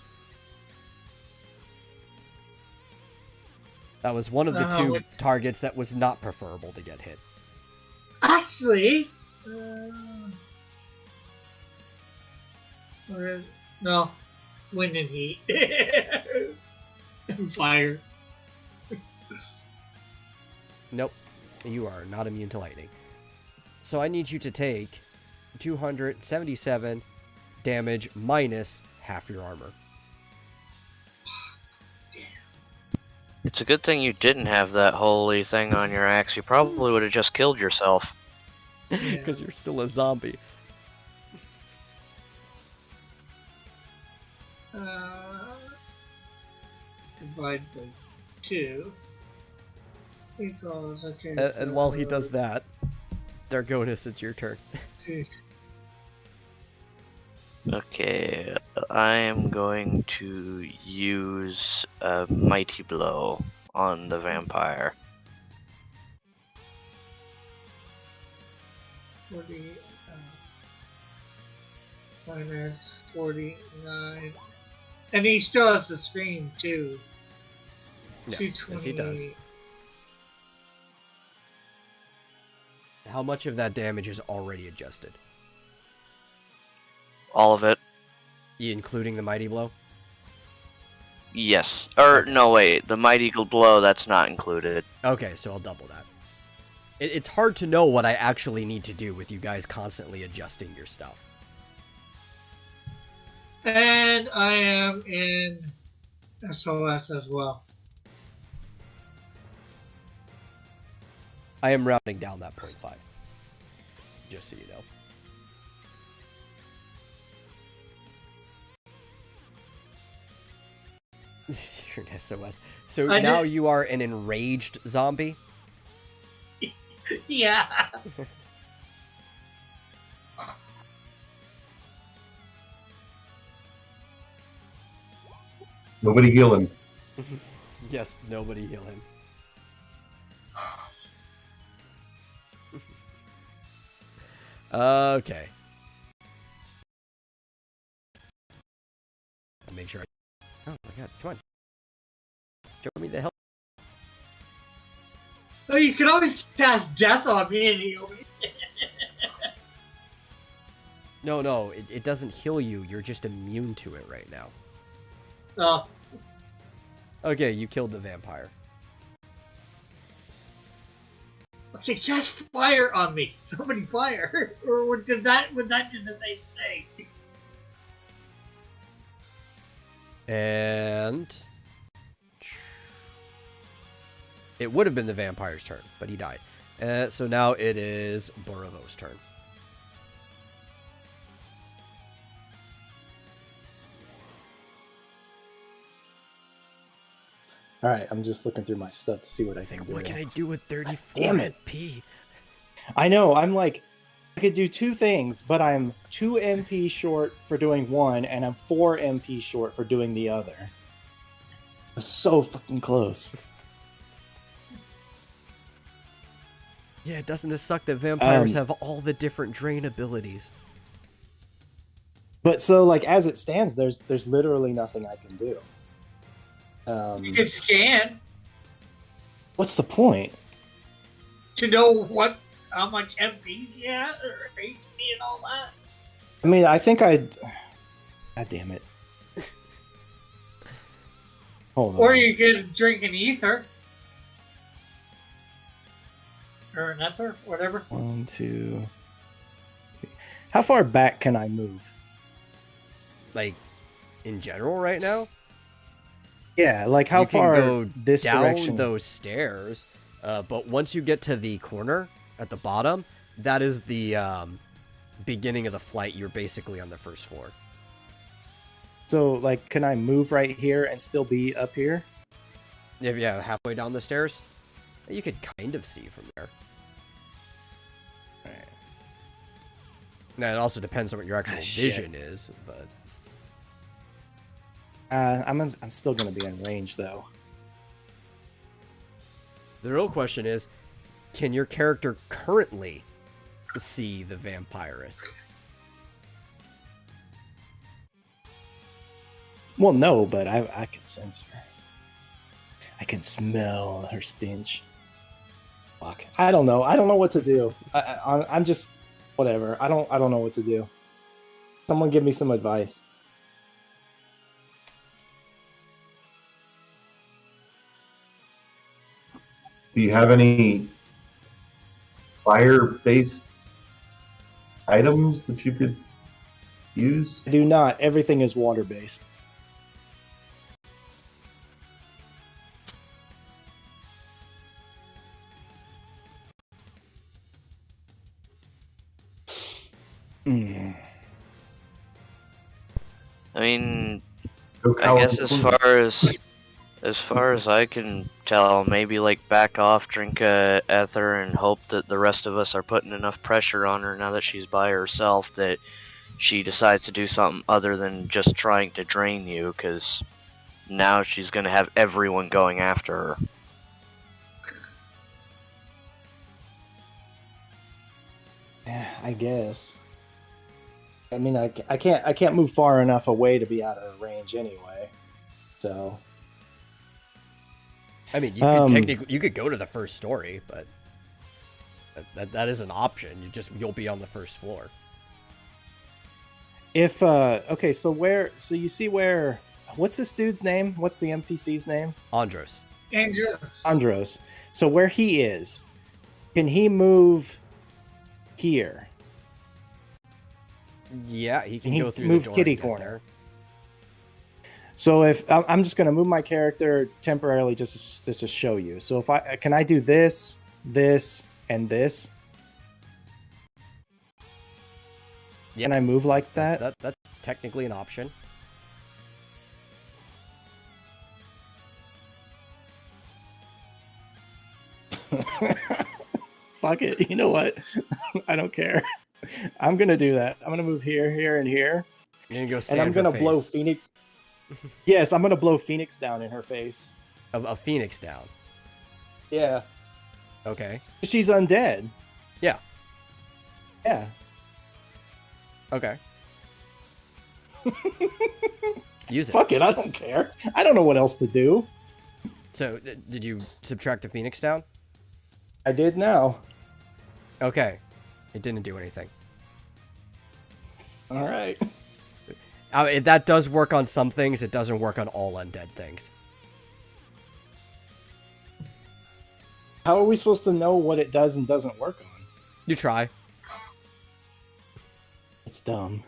That was one of the 2 targets that was not preferable to get hit. Actually, no, wind and heat, and fire. Nope, you are not immune to lightning. So I need you to take 277 damage minus half your armor. It's a good thing you didn't have that holy thing on your axe. You probably would have just killed yourself. Because you're still a zombie. Divide by 2 equals, okay. And while he does that, Dargonis, it's your turn. Okay, I am going to use a mighty blow on the vampire. 40, minus 49. And he still has the scream, too. Yes, yes, he does. How much of that damage is already adjusted? All of it? Including the mighty blow? Yes. Or, no, wait. The mighty blow, that's not included. Okay, so I'll double that. It's hard to know what I actually need to do with you guys constantly adjusting your stuff. And I am in SOS as well. I am rounding down that 0.5. Just so you know. You're an SOS. So now you are an enraged zombie? Yeah. Nobody heal him. Yes, nobody heal him. Okay. I'll make sure. Oh my god! Come on. Show me the help. Oh, you can always cast death on me and heal me. No, it doesn't heal you. You're just immune to it right now. Oh, Okay, you killed the vampire. okay, cast fire on me. Somebody fire. Or would that do the same thing? And it would have been the vampire's turn, but he died. So now it is Borovo's turn. All right, I'm just looking through my stuff to see what I It's can like, do. what can I do with 34 Damn it. MP? I know. I'm like, I could do two things, but I'm 2 MP short for doing one, and I'm 4 MP short for doing the other. It's so fucking close. Yeah, doesn't it suck that vampires Um, have all the different drain abilities? But so, like, as it stands, there's literally nothing I can do. You could scan What's the point? to know how much MPs you have or HP and all that. I mean, I think I'd. God damn it. Hold on. Or you could drink an ether. Or an ether, whatever. 1, 2. 3. How far back can I move? Like, in general right now? Yeah, like how you can far go this down direction? those stairs, but once you get to the corner at the bottom, that is the beginning of the flight. You're basically on the first floor. So, like, can I move right here and still be up here? If yeah, halfway down the stairs, you could kind of see from there. Alright. Now it also depends on what your actual Shit. vision is, but I'm still gonna be in range though. the real question is, can your character currently see the vampiress? Well, no, but I can sense her. I can smell her stench. Fuck. I don't know. I don't know what to do. I'm just whatever. I don't know what to do. Someone give me some advice. Do you have any fire-based items that you could use? I do not. Everything is water based. Mm. I mean, Go I guess California. as far as I can tell, maybe like back off, drink a ether, and hope that the rest of us are putting enough pressure on her now that she's by herself that she decides to do something other than just trying to drain you, because now she's gonna have everyone going after her. Yeah, I guess. I mean, I can't move far enough away to be out of range anyway. So I mean, you could technically you could go to the first story, but that is an option. You'll be on the first floor. if okay, so you see where what's this dude's name? What's the NPC's name? Andros. Andrew. Andros. So where he is, can he move here? Yeah, he can He go through moved the door kitty and get corner. there. So if I'm just gonna move my character temporarily just to show you. So if I do this, and this? Yeah. Can I move like that? That's technically an option. Fuck it. You know what? I don't care. I'm gonna do that. I'm gonna move here, here, and here, You're gonna go and stand I'm gonna her blow face. Phoenix. Yes, I'm gonna blow Phoenix down in her face. A phoenix down. Yeah, Okay. she's undead. Yeah. Yeah. Okay. Use it. Fuck it, I don't care. I don't know what else to do. So, did you subtract the Phoenix down? I did now. Okay. It didn't do anything. All right. That does work on some things. It doesn't work on all undead things. How are we supposed to know what it does and doesn't work on? You try. It's dumb.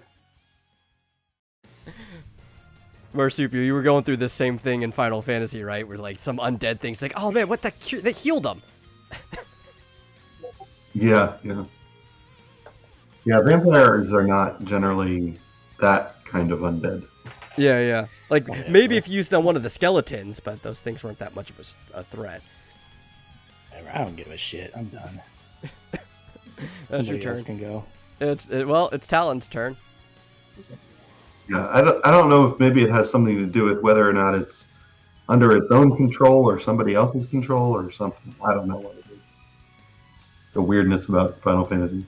Marsupial, you were going through this same thing in Final Fantasy, right? Where like some undead things, like, oh man, what the? They healed them. Yeah. Yeah, vampires are not generally that kind of undead. Yeah. Like, maybe if you used on one of the skeletons, but those things weren't that much of a threat. I don't give a shit. I'm done. That's your Somebody turn. else can go. It's Talon's turn. Yeah, I don't know if maybe it has something to do with whether or not it's under its own control or somebody else's control or something. I don't know what it is. The weirdness about Final Fantasy.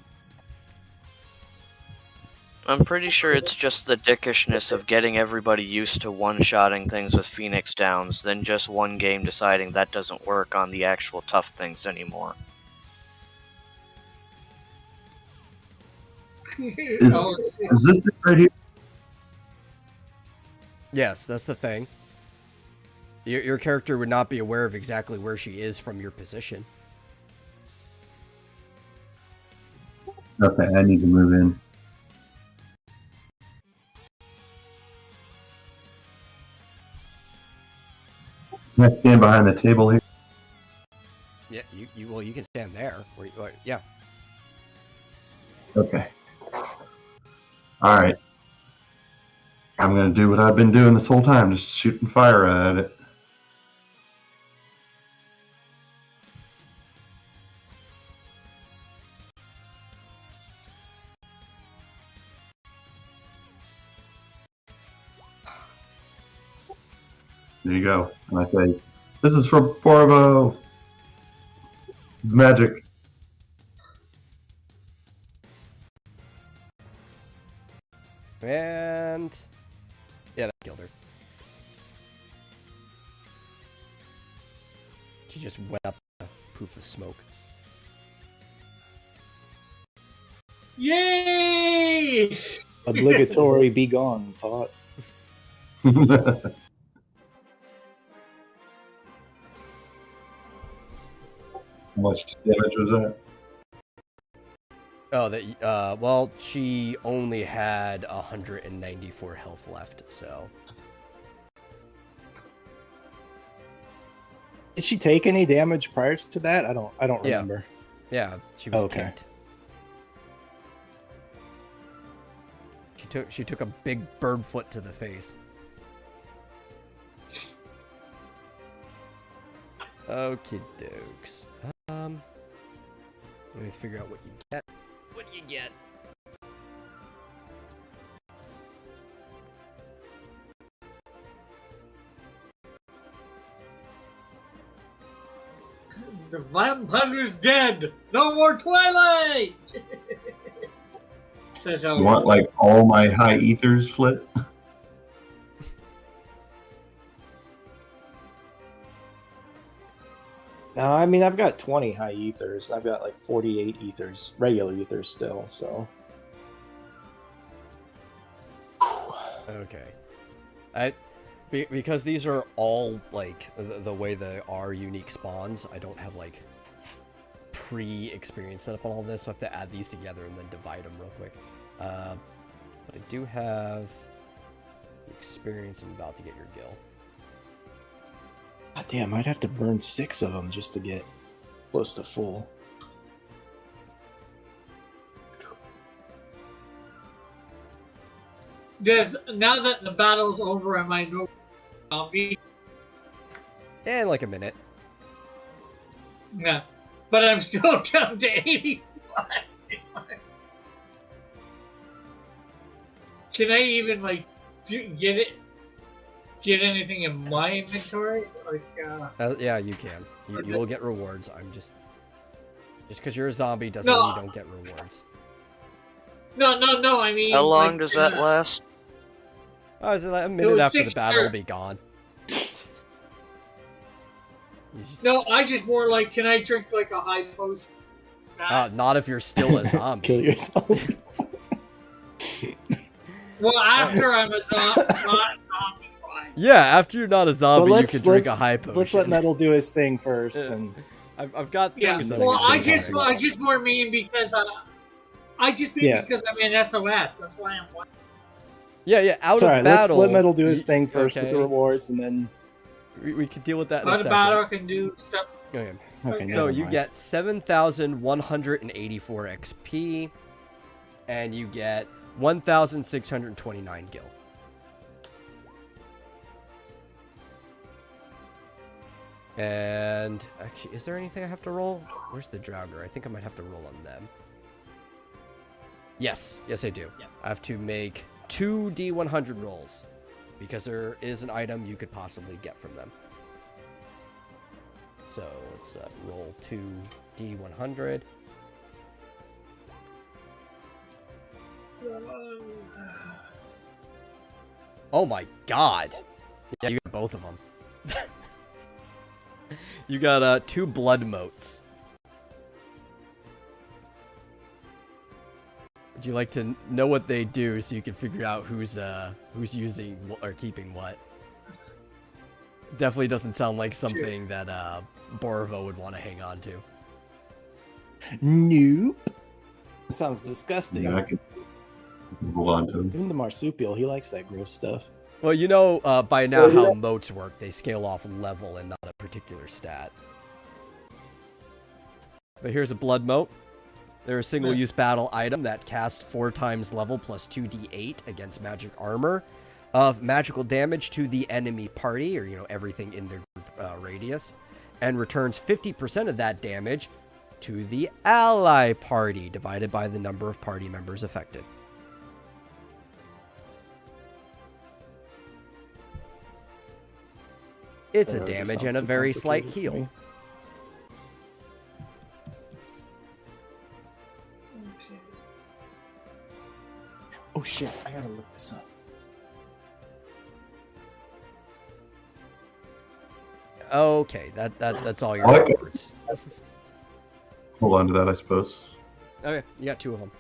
I'm pretty sure it's just the dickishness of getting everybody used to one-shotting things with Phoenix Downs, then just one game deciding that doesn't work on the actual tough things anymore. Is this it right here? Yes, that's the thing. Your character would not be aware of exactly where she is from your position. Okay, I need to move in. Can I stand behind the table here? Yeah, you can stand there. Yeah. Okay. Alright. I'm gonna do what I've been doing this whole time, just shooting fire at it. There you go. And I say, this is for Borbo. It's magic. And yeah, that killed her. She just went up a poof of smoke. Yay! Obligatory be gone thought. How much damage was that? Oh, well, she only had 194 health left, so. Did she take any damage prior to that? I don't Yeah. remember. Yeah, she was Okay. kicked. She took a big bird foot to the face. Okie dokes. Let me figure out what you get. What do you get? The vampire's dead! No more Twilight! Says You want like all my high ethers flit? No, I mean I've got 20 high ethers. I've got like 48 ethers, regular ethers still. So. Okay. Because these are all like the way they are unique spawns. I don't have like pre-experience set up on all this, so I have to add these together and then divide them real quick. But I do have the experience. I'm about to get your gill. God damn, I'd have to burn 6 of them just to get close to full. Now that the battle's over, am I no zombie? In like a minute. Yeah. But I'm still down to 85. Can I even like get anything in my inventory? Like Yeah, you can. You will get rewards. I'm just because you're a zombie doesn't mean you don't get rewards. No. I mean, How long like, does that last? Oh, is it like a minute was after the 6 battle will turns. be gone? He's just, No, I just more like, can I drink like a high potion? not if you're still a zombie. Kill yourself. Well, after I'm a zombie, not zombie. Yeah, after you're not a zombie, Well, you can drink a high potion. Let's let Metal do his thing first. Yeah. And I've got Yeah. things that Well, I I can just drink. more mean because because I'm in SOS. That's why I'm. Yeah, out it's of all right. battle. Let's let Metal do his thing first with okay. the rewards, and then. We could deal with that in a Out of second. battle, I can do stuff. Okay. Okay, So never you mind. get 7,184 XP, and you get 1,629 gil. And actually, is there anything I have to roll? Where's the Draugr? I think I might have to roll on them. Yes, I do. Yeah. I have to make 2 D100 rolls because there is an item you could possibly get from them. So let's roll 2 D100. Oh my god! Yeah, you got both of them. You got 2 blood motes. Would you like to know what they do so you can figure out who's using or keeping what? Definitely doesn't sound like something that Borovo would want to hang on to. Nope. That sounds disgusting. Yeah, I can hold on to him. Even the marsupial, he likes that gross stuff. Well, you know by now how motes work. They scale off level and not a particular stat. But here's a blood mote. They're a single-use battle item that casts 4 times level plus 2d8 against magic armor of magical damage to the enemy party, or everything in their group radius, and returns 50% of that damage to the ally party, divided by the number of party members affected. It's a That already damage sounds and a too very slight complicated for heal. me. Oh shit, I gotta look this up. Okay, that's all your I like it. rewards. Hold on to that, I suppose. Okay, you got 2 of them.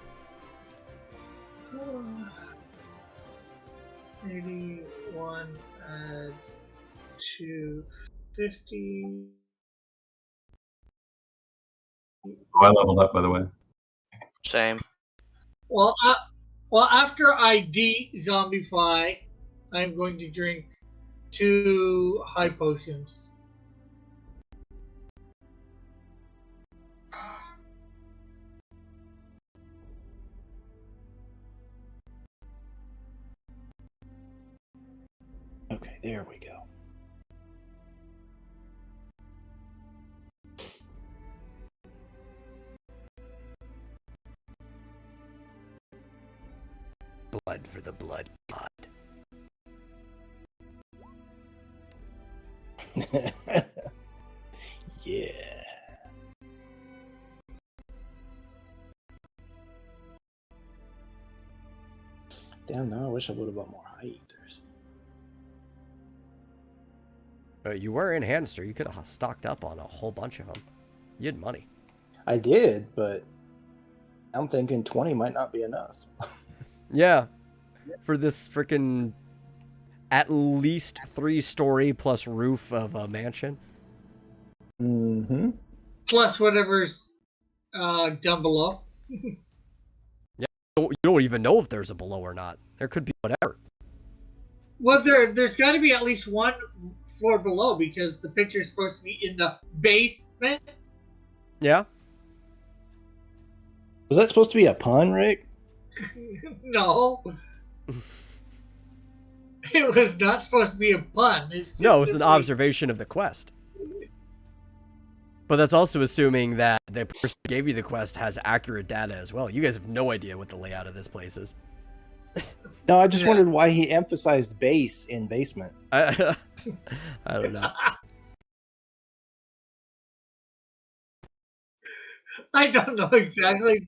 81, 250. Oh, I leveled up, by the way. Same. Well, after I de-zombify, I'm going to drink 2 high potions. Okay, there we go. Blood for the blood god. Yeah. Damn, no, I wish I would have bought more high ethers. You were in Hanster. You could have stocked up on a whole bunch of them. You had money. I did, but I'm thinking 20 might not be enough. Yeah. For this freaking at least 3-story plus roof of a mansion. Mm-hmm. Plus whatever's down below. You don't even know if there's a below or not. There could be whatever. Well, there's got to be at least 1 floor below because the picture's supposed to be in the basement. Yeah. Was that supposed to be a pun, Rick? No. It was not supposed to be a pun. No, it's an observation of the quest. But that's also assuming that the person who gave you the quest has accurate data as well. You guys have no idea what the layout of this place is. No, I just wondered why he emphasized base in basement. I don't know. I don't know exactly.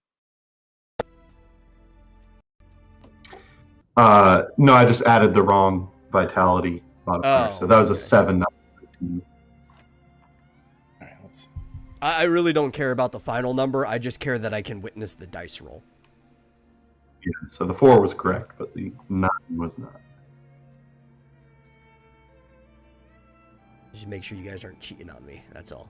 No, I just added the wrong vitality modifier. Oh, So that was a okay. 7, not a 13. All right, let's. I really don't care about the final number. I just care that I can witness the dice roll. Yeah, so the 4 was correct, but the 9 was not. Just make sure you guys aren't cheating on me. That's all.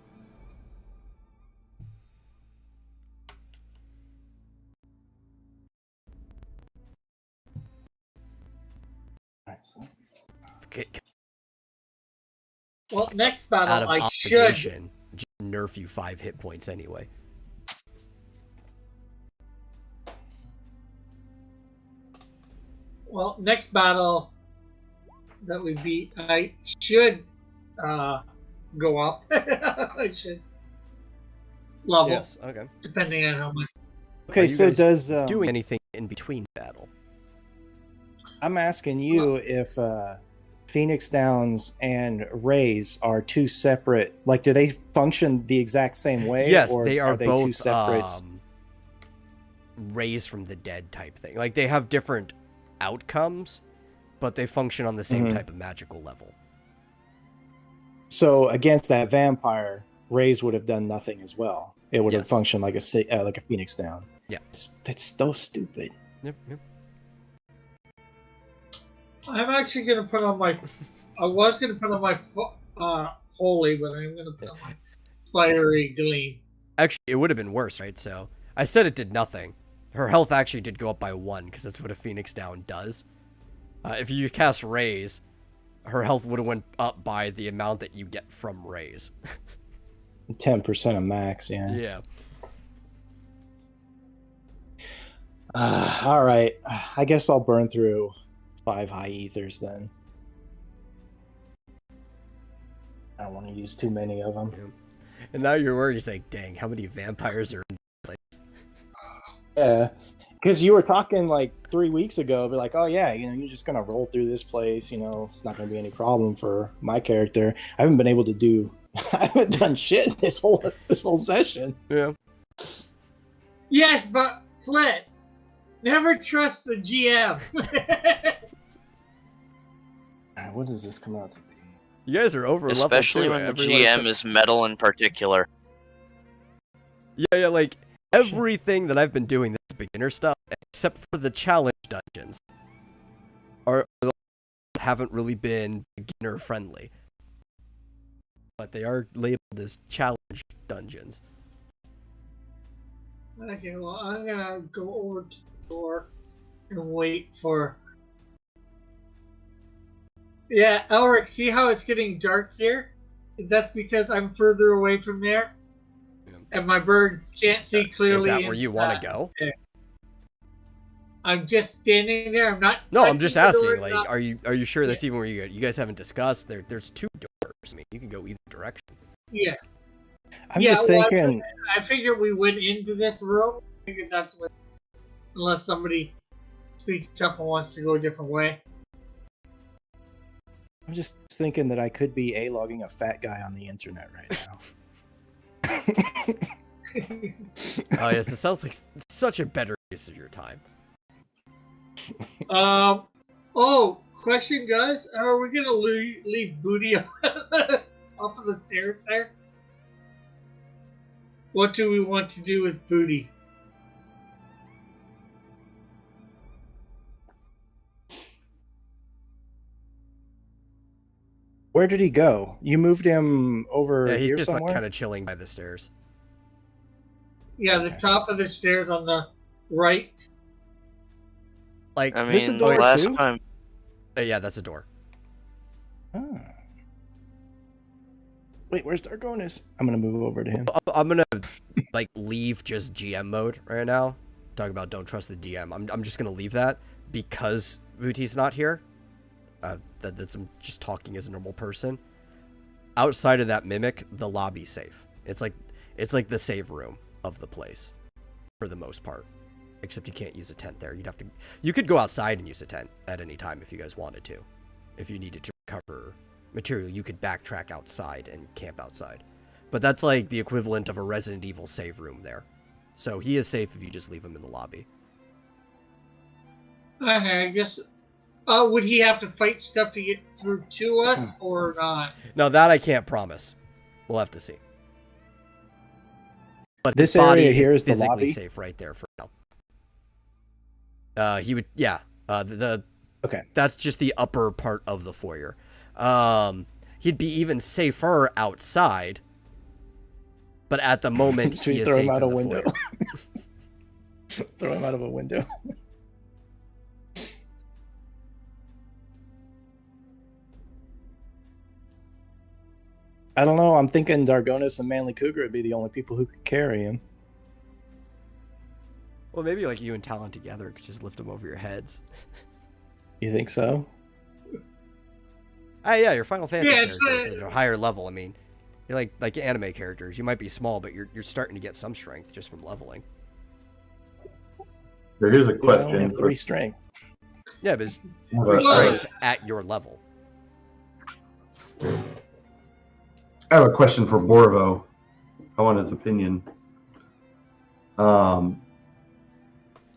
All right, so Okay, Well, next out battle, of I should. obligation, just nerf you 5 hit points anyway. Well, next battle that we beat, I should go up. I should level, Yes. Okay. depending on how much. okay, you so guys does Doing anything in between battle? I'm asking you if Phoenix Downs and Rays are two separate. Like, do they function the exact same way? Yes, or they are two both separate? raised from the dead type thing. Like they have different outcomes, but they function on the same Mhm. type of magical level. So against that vampire, Rays would have done nothing as well. It would have Yes. functioned like a Phoenix Down. Yeah. That's so stupid. Yep, yep. I'm actually gonna put on my. I was gonna put on my holy, but I'm gonna put on my fiery gleam. Actually, it would have been worse, right? So I said it did nothing. Her health actually did go up by 1 because that's what a Phoenix Down does. If you cast Rays, her health would have went up by the amount that you get from Rays. 10% of max. Yeah. Yeah. All right. I guess I'll burn through 5 high ethers then. I don't want to use too many of them. And now you're worried. He's like, dang, how many vampires are in this place? Yeah, because you were talking like 3 weeks ago, be like, oh yeah, you're just gonna roll through this place. It's not gonna be any problem for my character. I haven't been able to do. I haven't done shit this whole session. Yeah. Yes, but Flint, never trust the GM. What does this come out to be? You guys are over level Especially too. when the Everyone GM except- is metal in particular. Yeah, like everything that I've been doing this beginner stuff, except for the challenge dungeons, haven't really been beginner friendly. But they are labeled as challenge dungeons. Okay, well, I'm gonna go over to the door and wait for. Yeah, Elric, see how it's getting dark here? That's because I'm further away from there, and my bird can't see clearly. Is that where into you want that. to go? I'm just standing there. I'm not. No, I'm just touching the door, asking. Like, not- are you sure that's even where you go? You guys haven't discussed. There's 2 doors. I mean, you can go either direction. Yeah. I'm Yeah, just well, thinking. I figured we went into this room. I figured that's what. Unless somebody speaks up and wants to go a different way. I'm just thinking that I could be logging a fat guy on the internet right now. Oh yes, it sounds like such a better use of your time. Oh, question, guys. Are we gonna leave Booty up of the stairs there? What do we want to do with Booty? Where did he go? You moved him over Yeah, he's here just somewhere? like kind of chilling by the stairs. Yeah, the Okay. top of the stairs on the right. Like, I Is this a mean, door last too? time. yeah, that's a door. Ah. Wait, where's Dargonis? I'm gonna move over to him. I'm gonna like leave just GM mode right now. Talk about don't trust the DM. I'm just gonna leave that because Vuti's not here. That's I'm just talking as a normal person. Outside of that mimic, the lobby's safe. It's like the save room of the place for the most part. Except you can't use a tent there. You could go outside and use a tent at any time if you guys wanted to. If you needed to recover material, you could backtrack outside and camp outside. But that's like the equivalent of a Resident Evil save room there. So he is safe if you just leave him in the lobby. Okay, I guess Would he have to fight stuff to get through to us, or not? No, that I can't promise. We'll have to see. But This his body area here is the physically lobby? safe right there for now. He would, yeah. Okay. That's just the upper part of the foyer. He'd be even safer outside, but at the moment So he you is throw safe him out in a the window. foyer. Throw him out of a window. I don't know. I'm thinking Dargonis and Manly Cougar would be the only people who could carry him. Well, maybe like you and Talon together could just lift him over your heads. You think so? Yeah, your Final Fantasy Yeah, it's, characters at a higher level. I mean, you're like anime characters. You might be small, but you're starting to get some strength just from leveling. There is a I only question. have 3 strength. Yeah, but it's But, strength at your level. I have a question for Borvo. I want his opinion.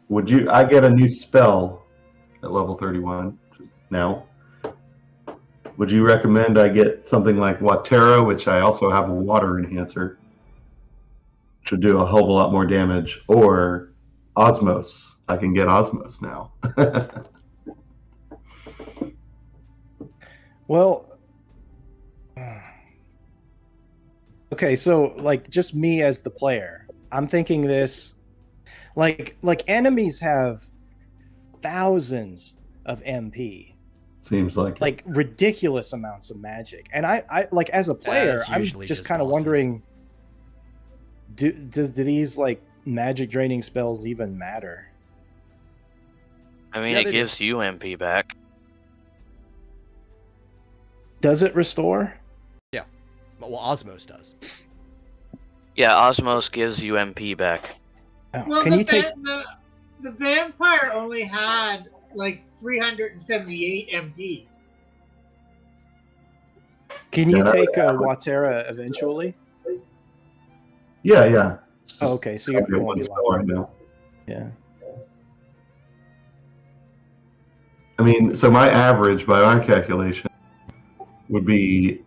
Would you? I get a new spell at level 31 now. Would you recommend I get something like Watera, which I also have a water enhancer, which would do a hell of a lot more damage, or Osmos? I can get Osmos now. Well, okay, so like just me as the player, I'm thinking this, like Mm-hmm. enemies have thousands of MP, Seems like ridiculous amounts of magic, and I like as a player, it's I'm usually just just kind of bosses. wondering, do these like magic draining spells even matter? I mean, Yeah, it they do. gives you MP back. Does it restore? Well, Osmos does. Yeah, Osmos gives you MP back. Oh, Well, can you take? the vampire only had like 378 MP. Can you Yeah. take Watera eventually? yeah. It's just- Oh, okay, so you're I get one going to be spell locked right in. now. Yeah. I mean, so my average by my calculation would be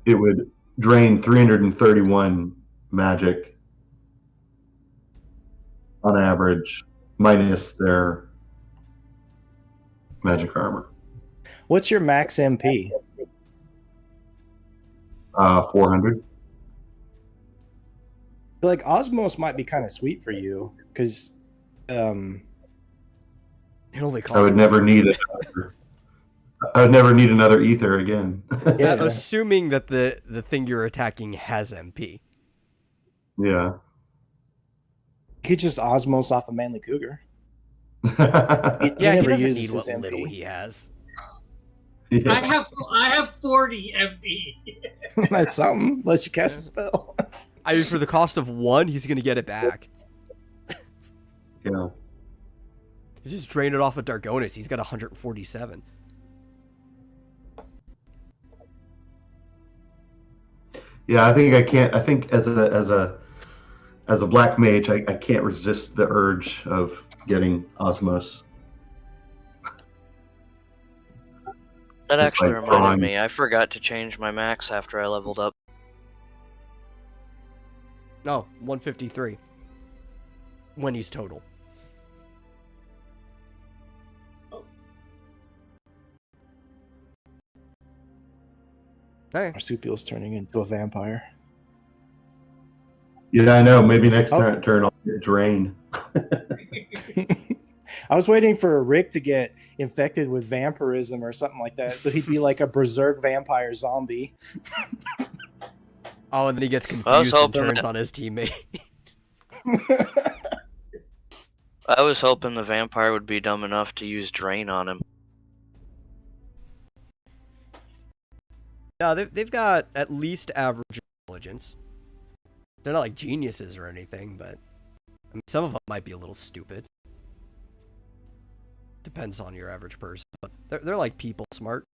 it would drain 331 magic on average, minus their magic armor. What's your max MP? 400. Like Osmos might be kind of sweet for you because, It only costs. I would never need another. I would never need another ether again. Yeah. Assuming that the thing you're attacking has MP. Yeah. you could just Osmos off a Manly Cougar. Yeah, he never doesn't uses need what his little MP. he has. I have 40 MP. That's something. Let you cast a spell. I mean, for the cost of 1, he's gonna get it back. Yeah. He just drained it off of Dargonis. He's got 147. Yeah, I think I can't. I think as a black mage, I can't resist the urge of getting Osmos. That It's actually like reminded drawing- me. I forgot to change my max after I leveled up. No, 153. When he's total. Hey. Marsupial's turning into a vampire. Yeah, I know. Maybe next Oh. turn I'll get drain. I was waiting for Rick to get infected with vampirism or something like that, so he'd be like a berserk vampire zombie. Oh, and then he gets I was confused and hoping turns that- on his teammate. I was hoping the vampire would be dumb enough to use drain on him. No, they've got at least average intelligence. They're not like geniuses or anything, but I mean, some of them might be a little stupid. Depends on your average person, but they're like people smart.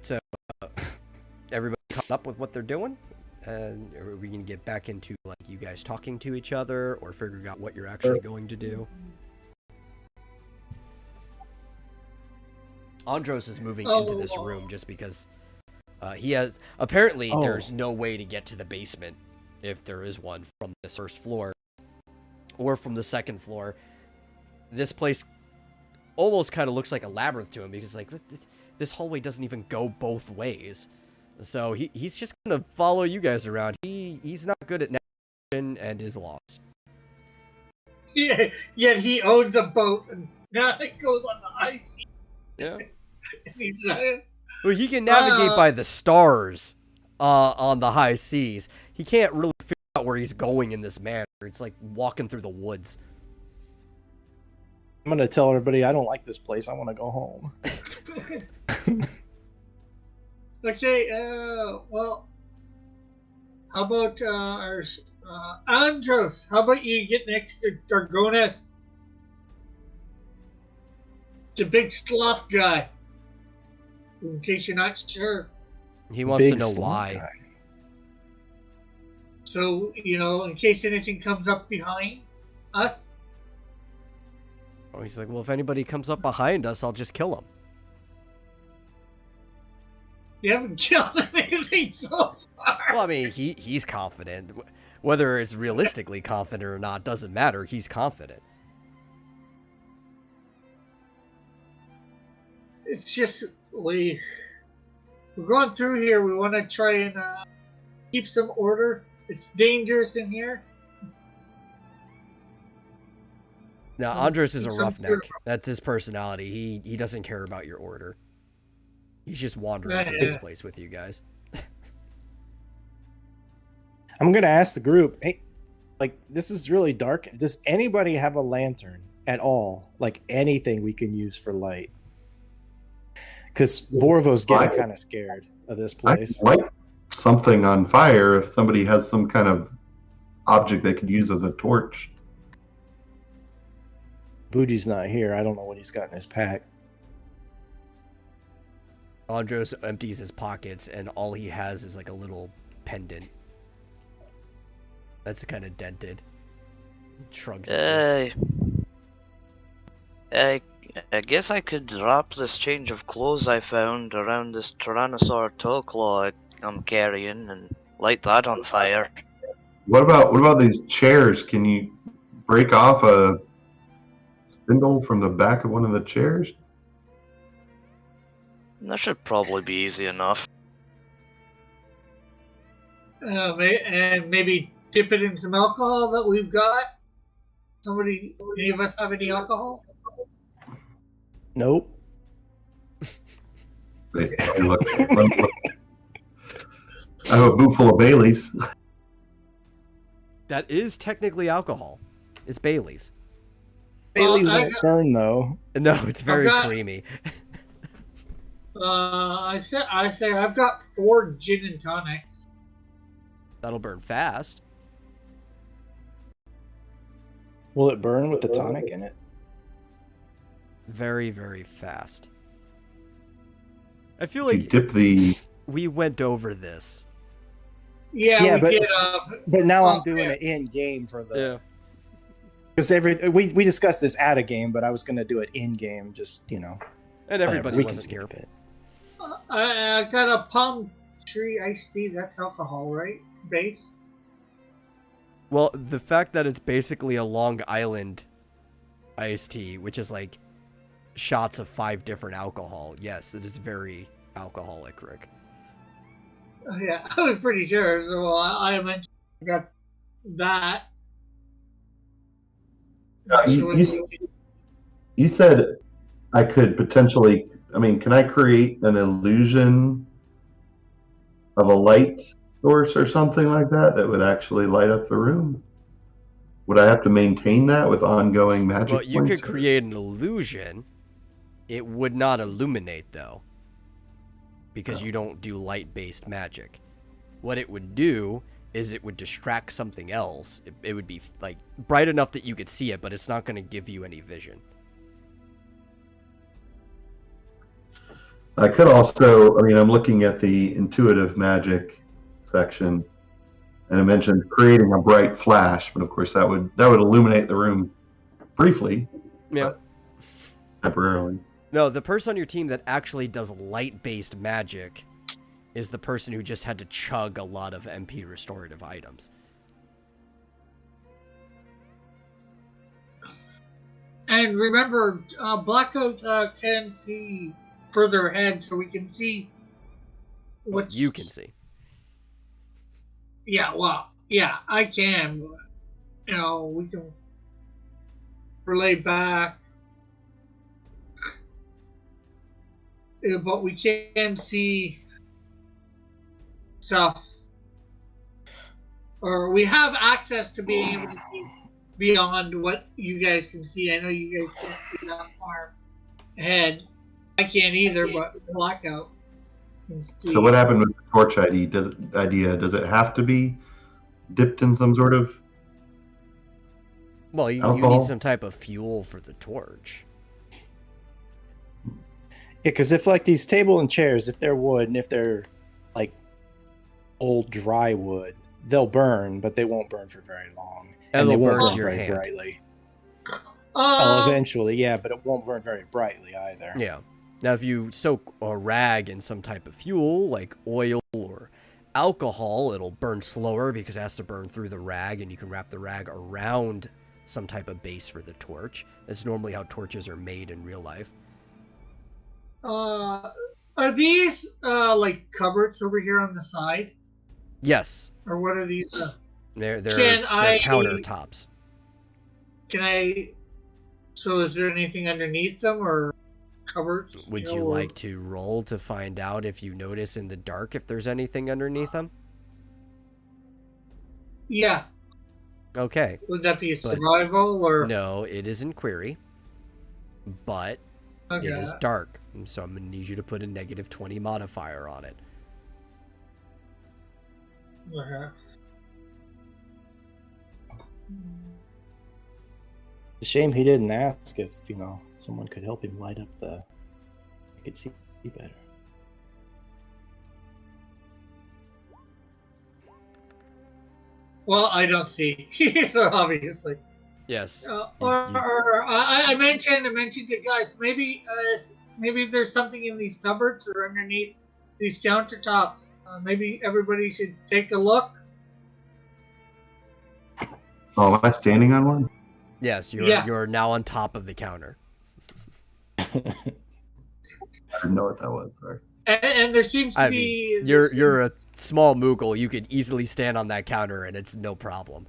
So everybody caught up with what they're doing? And are we gonna get back into like you guys talking to each other, or figuring out what you're actually going to do? Andros is moving into this room just because he has apparently there's no way to get to the basement, if there is one, from this first floor or from the second floor. This place almost kind of looks like a labyrinth to him, because like this hallway doesn't even go both ways. So he's just gonna follow you guys around. He's not good at navigation and is lost. Yeah, yet he owns a boat and now it goes on the ice. Yeah. He's Well, he can navigate by the stars on the high seas. He can't really figure out where he's going in this manner. It's like walking through the woods. I'm gonna tell everybody I don't like this place. I want to go home. Okay, well, how about our Andros? How about you get next to Dargonis, the big sloth guy? In case you're not sure. He wants Big to know sloth why. guy. So, in case anything comes up behind us. Oh, he's like, well, if anybody comes up behind us, I'll just kill him. You haven't killed anything so far. Well, I mean, he's confident. Whether it's realistically confident or not doesn't matter. He's confident. It's just we're going through here. We want to try and keep some order. It's dangerous in here. Now, Andros is a Some roughneck. sort of- That's his personality. He doesn't care about your order. He's just wandering through this place with you guys. I'm gonna ask the group, hey, like this is really dark. Does anybody have a lantern at all? Like anything we can use for light? Because Borvo's getting kind of scared of this I place. could light something on fire if somebody has some kind of object they could use as a torch. Boogie's not here. I don't know what he's got in his pack. Andros empties his pockets, and all he has is like a little pendant. That's kind of dented. Shrugs. at you. I guess I could drop this change of clothes I found around this Tyrannosaur toe claw I'm carrying and light that on fire. What about these chairs? Can you break off a spindle from the back of one of the chairs? That should probably be easy enough. And maybe dip it in some alcohol that we've got. Any of us have any alcohol? Nope. Wait, look. I have a boot full of Baileys. That is technically alcohol. It's Bailey's. Bailey's I won't got- burn though. No, it's very got- creamy. I say I've got 4 gin and tonics. That'll burn fast. Will it burn with the tonic in it? Very, very fast. I feel You like dip the. we went over this. Yeah, we but did. but now I'm oh, doing yeah. it in game for the because we discussed this at a game, but I was gonna do it in game, just And whatever, everybody we can wasn't here. skip it. I got a palm tree iced tea. That's alcohol, right? Base. Well, the fact that it's basically a Long Island iced tea, which is like shots of 5 different alcohol. Yes, it is very alcoholic, Rick. Yeah, I was pretty sure. So I mentioned I got that. You said I could potentially. I mean, can I create an illusion of a light source or something like that that would actually light up the room? Would I have to maintain that with ongoing magic Well, you points? could create an illusion. It would not illuminate, though, because you don't do light-based magic. What it would do is it would distract something else. It would be like bright enough that you could see it, but it's not going to give you any vision. I could also. I mean, I'm looking at the intuitive magic section. And it mentioned creating a bright flash, but of course that would illuminate the room briefly, Yeah. but temporarily. No, the person on your team that actually does light-based magic is the person who just had to chug a lot of MP restorative items. And remember, Blackout can see further ahead, so we can see what You can see. Yeah, well, yeah, I can. You know, we can relay back. But we can see stuff. Or we have access to being able to see beyond what you guys can see. I know you guys can't see that far ahead. I can't either, but Blackout can see. So what happened with the torch idea? Does it have to be dipped in some sort of Well, you alcohol? need some type of fuel for the torch. Yeah, because if like these table and chairs, if they're wood and if they're like old dry wood, they'll burn, but they won't burn for very long, And they they'll won't burn to burn your very hand. brightly. Well, Um, eventually, yeah, but it won't burn very brightly either. Yeah. Now, if you soak a rag in some type of fuel, like oil or alcohol, it'll burn slower because it has to burn through the rag, and you can wrap the rag around some type of base for the torch. That's normally how torches are made in real life. are these like cupboards over here on the side, Yes, or what are these? they're I- countertops. Can I? So, is there anything underneath them or cupboards? Would know, you or- like to roll to find out if you notice in the dark if there's anything underneath them? Yeah. Okay. Would that be a But- survival or? No, it is in query, but Okay. it is dark, and so I'm gonna need you to put a -20 modifier on it. Okay. It's a shame he didn't ask if, someone could help him light up I could see better. Well, I don't see. So obviously. Yes. I mentioned to guys, maybe there's something in these cupboards or underneath these countertops. Maybe everybody should take a look. Oh, am I standing on one? Yes, Yeah. you're now on top of the counter. I didn't know what that was. Sorry. And there seems to I be. mean, you're a small Moogle. You could easily stand on that counter, and it's no problem.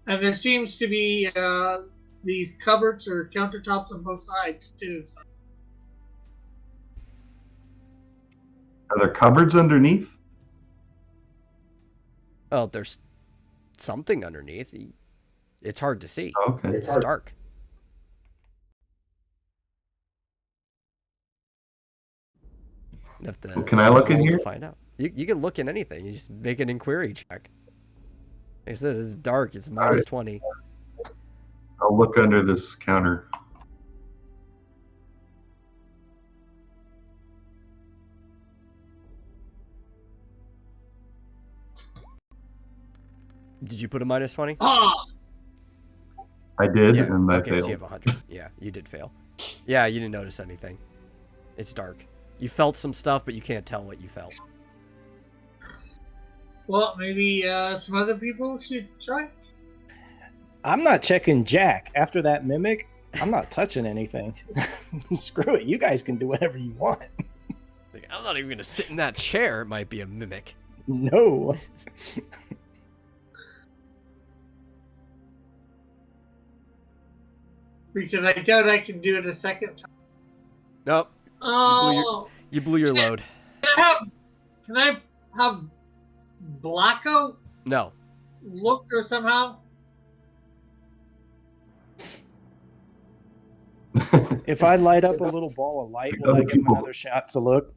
And there seems to be these cupboards or countertops on both sides too. Are there cupboards underneath? Oh, there's something underneath. It's hard to see. Okay. It's dark. You have to Can I look in roll to here? find out. You can look in anything. You just make an inquiry check. Like I said, it's dark. It's minus 20. I'll look under this counter. Did you put a minus 20? Ah, I did, Yeah. and I Okay, so failed. you have 100. Yeah, you did fail. Yeah, you didn't notice anything. It's dark. You felt some stuff, but you can't tell what you felt. well, maybe some other people should try. I'm not checking Jack. After that mimic, I'm not touching anything. Screw it. You guys can do whatever you want. Like, I'm not even going to sit in that chair. It might be a mimic. No. Because I doubt I can do it a second time. Nope. Oh, You blew your load. can I have Blacko No. look or somehow? If I light up a little ball of light, will I give him another shot to look?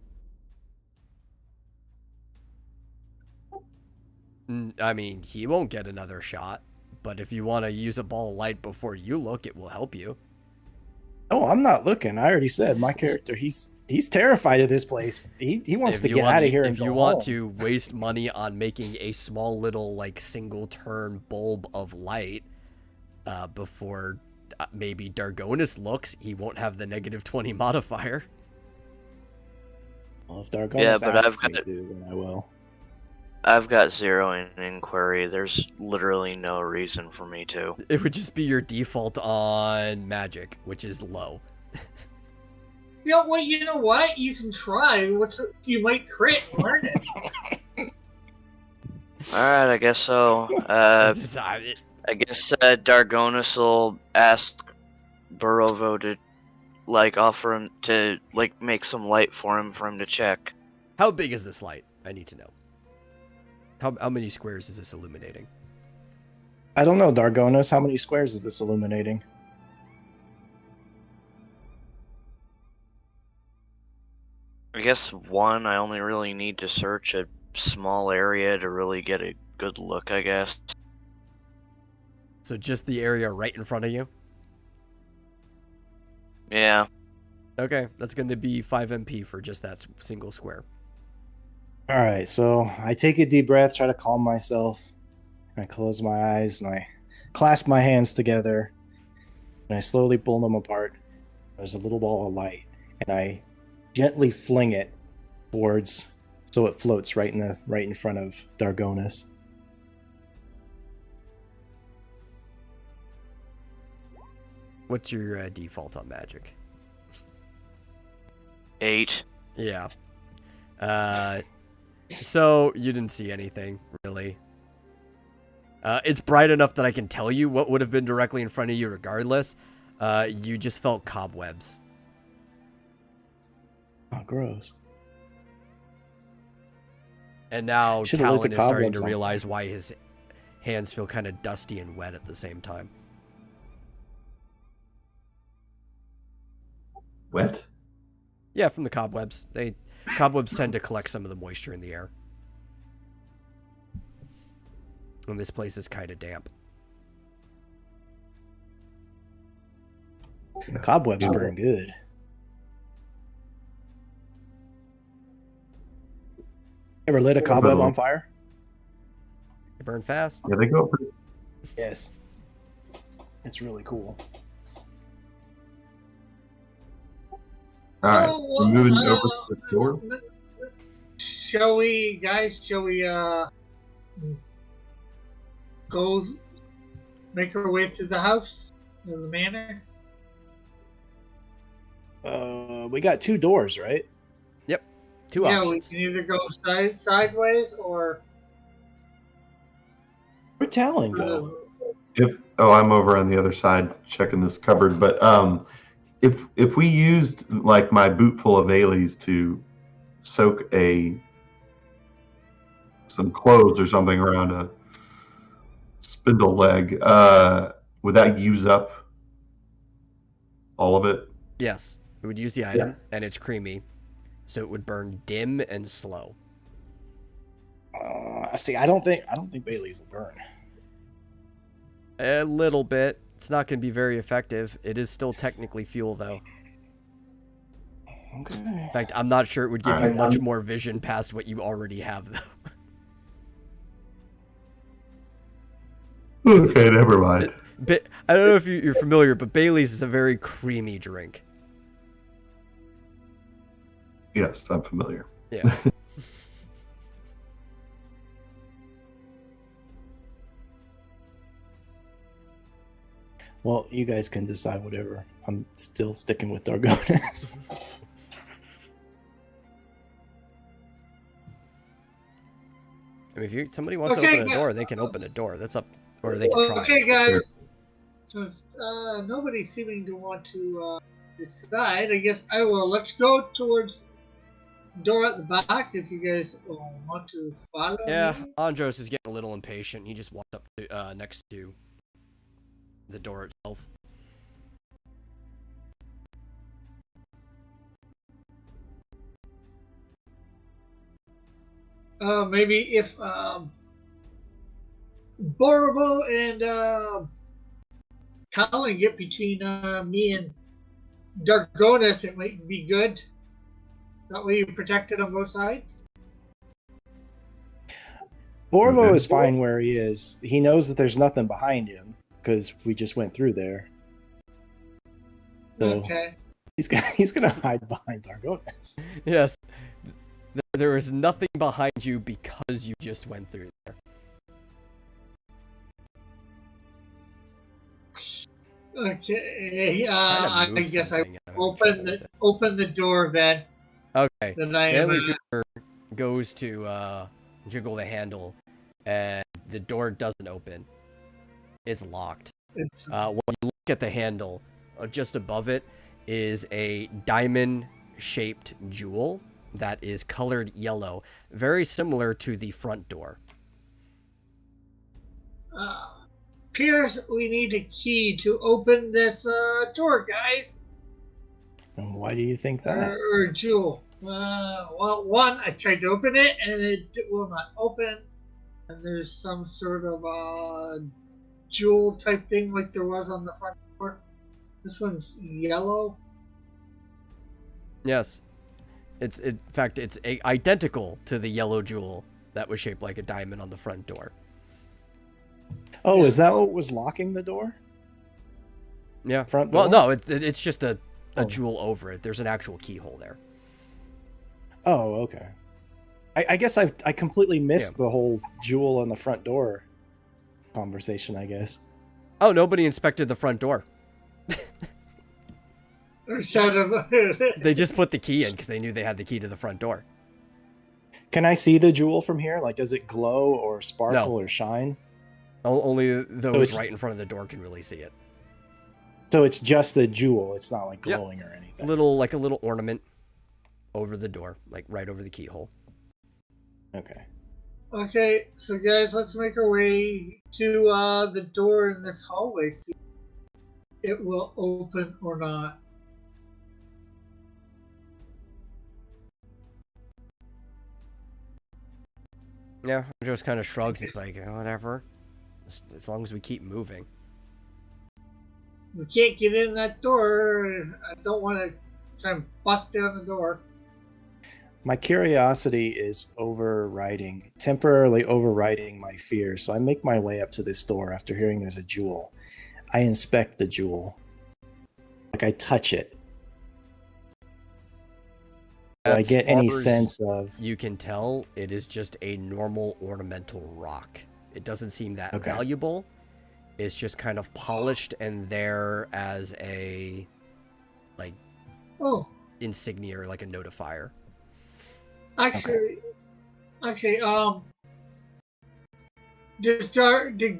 I mean, he won't get another shot. But if you want to use a ball of light before you look, it will help you. Oh, I'm not looking. I already said my character. He's terrified of this place. He wants to get out of here and If go you want home. to waste money on making a small little like single turn bulb of light before maybe Dargonis looks, he won't have the -20 modifier. Well, if Dargonis Yeah, but asks me to, then I will. I've got 0 in inquiry. There's literally no reason for me to. It would just be your default on magic, which is low. You know what? You know what? You can try. You might crit and learn it. Alright, I guess so. I guess Dargonis will ask Burrovo to, like, offer him to, like, make some light for him to check. How big is this light? I need to know. How many squares is this illuminating? I don't know, Dargonis. How many squares is this illuminating? I guess 1, I only really need to search a small area to really get a good look, I guess. So just the area right in front of you? Yeah. Okay, that's going to be 5 MP for just that single square. All right, so I take a deep breath, try to calm myself. I close my eyes and I clasp my hands together and I slowly pull them apart. There's a little ball of light and I gently fling it towards so it floats right in front of Dargonis. What's your default on magic? 8. Yeah. So you didn't see anything, really. It's bright enough that I can tell you what would have been directly in front of you regardless. You just felt cobwebs. Oh, gross. And now Should've lit Talon the is starting cobwebs to on realize why his hands feel kind of dusty and wet at the same time. Wet? Yeah, from the cobwebs. Cobwebs tend to collect some of the moisture in the air. And this place is kind of damp. Cobwebs burn good. Ever lit a cobweb on fire? They burn fast. Yeah, they go pretty. Yes. It's really cool. All right, Oh, we're moving over to the door. Shall we go make our way to the house, to the manor? We got 2 doors, right? Yep. Two Yeah, options. we can either go sideways or. Where'd Talon go? I'm over on the other side checking this cupboard, but if we used like my boot full of Ailey's to soak some clothes or something around a spindle leg, would that use up all of it? Yes. It would use the item, and it's creamy, so it would burn dim and slow. See, I don't think Bailey's a burn. A little bit. It's not going to be very effective. It is still technically fuel, though. Okay. In fact, I'm not sure it would give you much more vision past what you already have, though. Okay, never mind. I don't know if you're familiar, but Bailey's is a very creamy drink. Yes, I'm familiar. Yeah. Well, you guys can decide whatever. I'm still sticking with Dargonis. I mean, if somebody wants to open a door, they can open a door. That's up, or they can try. Okay, guys. Since nobody's seeming to want to decide, I guess I will. Let's go towards the door at the back. If you guys want to follow. Yeah, me. Andros is getting a little impatient. He just walked up to, next to the door itself. Maybe if Borobo and Talon get between me and Dargonus, it might be good. That way you're protected on both sides. Borvo Okay. is fine where he is. He knows that there's nothing behind him because we just went through there. So Okay. he's gonna hide behind Dargonus. Yes. There is nothing behind you because you just went through there. Okay. Trying to I move guess I something, I'm having trouble with it. open the door then. Okay. Then I am. Manly Cooper goes to jiggle the handle, and the door doesn't open. It's locked. It's, When you look at the handle, just above it is a diamond-shaped jewel that is colored yellow, very similar to the front door. Pierce, we need a key to open this door, guys. And why do you think that? Or jewel. Well, one, I tried to open it and it will not open. And there's some sort of jewel type thing like there was on the front door. This one's yellow. Yes. In fact, it's identical to the yellow jewel that was shaped like a diamond on the front door. Oh, Yeah. is that what was locking the door? Yeah. Front Well, door? no, it's just a Oh. jewel over it. There's an actual keyhole there. Oh, okay. I guess I completely missed the whole jewel on the front door conversation, I guess. Oh, nobody inspected the front door. Or sort of. They just put the key in because they knew they had the key to the front door. Can I see the jewel from here? Like, does it glow or sparkle No. or shine? Only those it's- right in front of the door can really see it. So it's just the jewel. It's not like Yep. glowing or anything. Like a little ornament over the door, like right over the keyhole. Okay. Okay, so guys, let's make our way to the door in this hallway. See if it will open or not. Yeah, just kind of shrugs. It's like, whatever. As long as we keep moving. We can't get in that door. I don't want to try and bust down the door. My curiosity is temporarily overriding my fear, so I make my way up to this door after hearing there's a jewel. I inspect the jewel. Like, I touch it. Do I As get any far as sense of... You can tell it is just a normal ornamental rock. It doesn't seem that Okay. valuable. It's just kind of polished and there as a, like, Oh, insignia or like a notifier. actually, did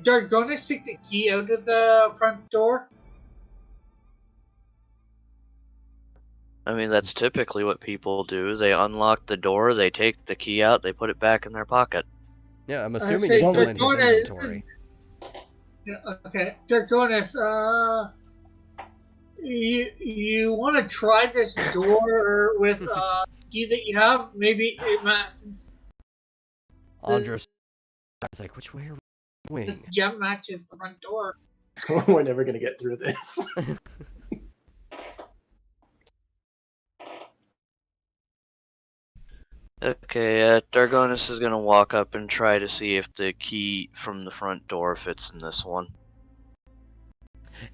Dargonus take the key out of the front door? I mean, that's typically what people do. They unlock the door, they take the key out, they put it back in their pocket. Yeah, I'm assuming say it's still in his Dargonus- inventory. Yeah, okay, Dargonus, you want to try this door with key that you have? Maybe it matches. Andros is like, which way are we going? This gem matches the front door. We're never going to get through this. Okay, Dargonus is gonna walk up and try to see if the key from the front door fits in this one.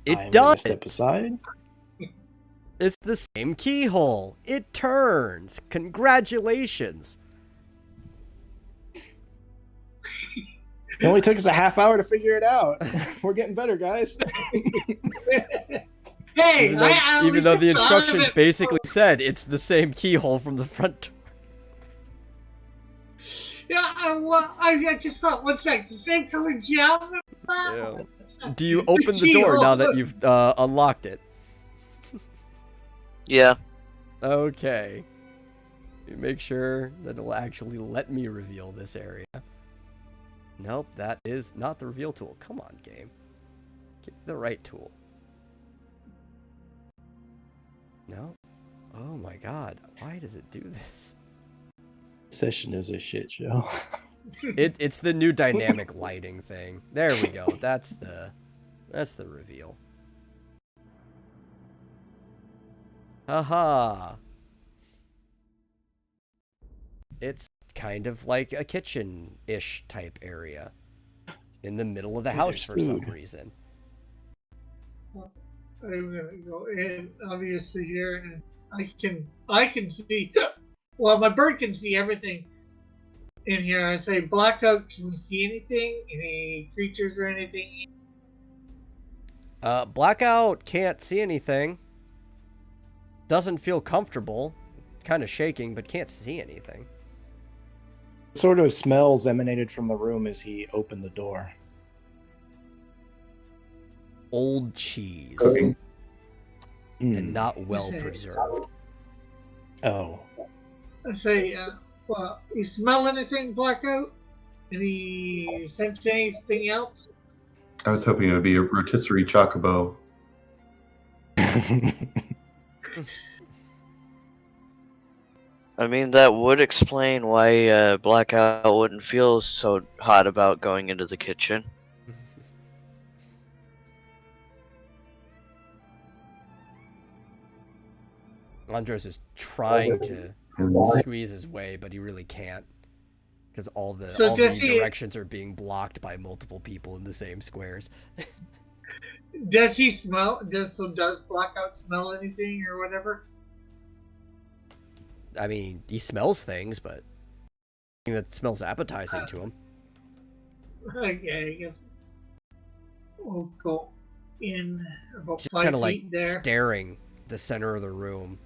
It I'm gonna does. step aside. It's the same keyhole. It turns. Congratulations. It only took us a half hour to figure it out. We're getting better, guys. Hey, Even though the I thought of instructions it. basically said it's the same keyhole from the front door. Yeah, well, I just thought, one sec, the same color gem? Yeah. Do you open the door now that you've unlocked it? Yeah. Okay. You make sure that it'll actually let me reveal this area. Nope, that is not the reveal tool. Come on, game. Give me the right tool. No? Oh my god. Why does it do this? Session is a shit show. It's the new dynamic lighting thing. There we go. That's the reveal. Haha. It's kind of like a kitchen-ish type area in the middle of the Hey, house there's for some food. reason. I'm gonna go in obviously here, and I can see. Well, my bird can see everything in here. I say, Blackout, can you see anything? Any creatures or anything? Blackout can't see anything. Doesn't feel comfortable. Kind of shaking, but can't see anything. What sort of smells emanated from the room as he opened the door? Old cheese. Cooking. And not well preserved. Oh. I say, well, you smell anything, Blackout? Any sense anything else? I was hoping it would be a rotisserie chocobo. I mean, that would explain why Blackout wouldn't feel so hot about going into the kitchen. Andros is trying to And squeeze his way, but he really can't. Because all the directions are being blocked by multiple people in the same squares. Does he smell? Does Blackout smell anything or whatever? I mean, he smells things, but that smells appetizing to him. Okay, I guess we'll go in about Just 5 kind of feet like there. staring the center of the room.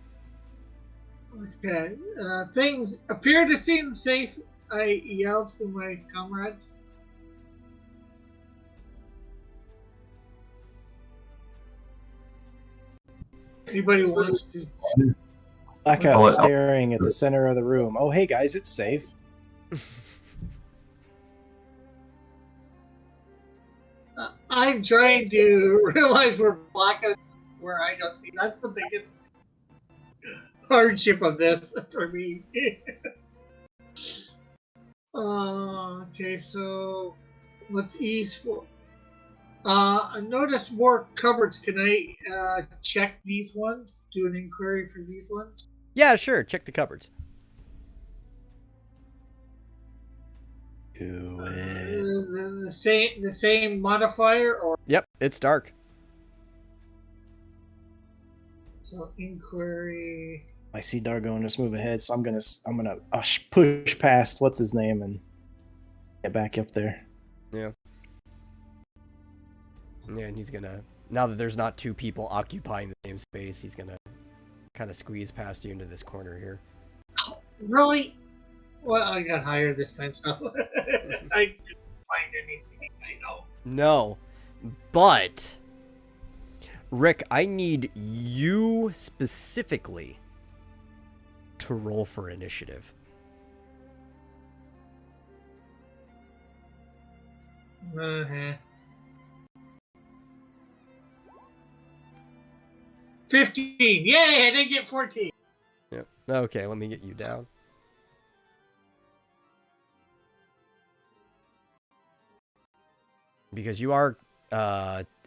Okay, things appear to seem safe. I yelled to my comrades. Anybody wants to? Blackout Oh, staring at the center of the room. Oh, hey guys, it's safe. I'm trying to realize where Blackout, where I don't see. That's the biggest hardship of this for me. Okay, so let's ease for. I noticed more cupboards. Can I check these ones? Do an inquiry for these ones? Yeah, sure. Check the cupboards. Do it. The same modifier, or Yep, it's dark. so inquiry. I see Dargo just move ahead, so I'm gonna push past what's his name and get back up there. Yeah. Yeah, and he's gonna, now that there's not two people occupying the same space, he's gonna kind of squeeze past you into this corner here. Really? Well, I got higher this time, so I didn't find anything. I know. No, but Rick, I need you specifically to roll for initiative. Uh-huh. 15. Yay! I didn't get 14. Yep. Okay, let me get you down. Because you are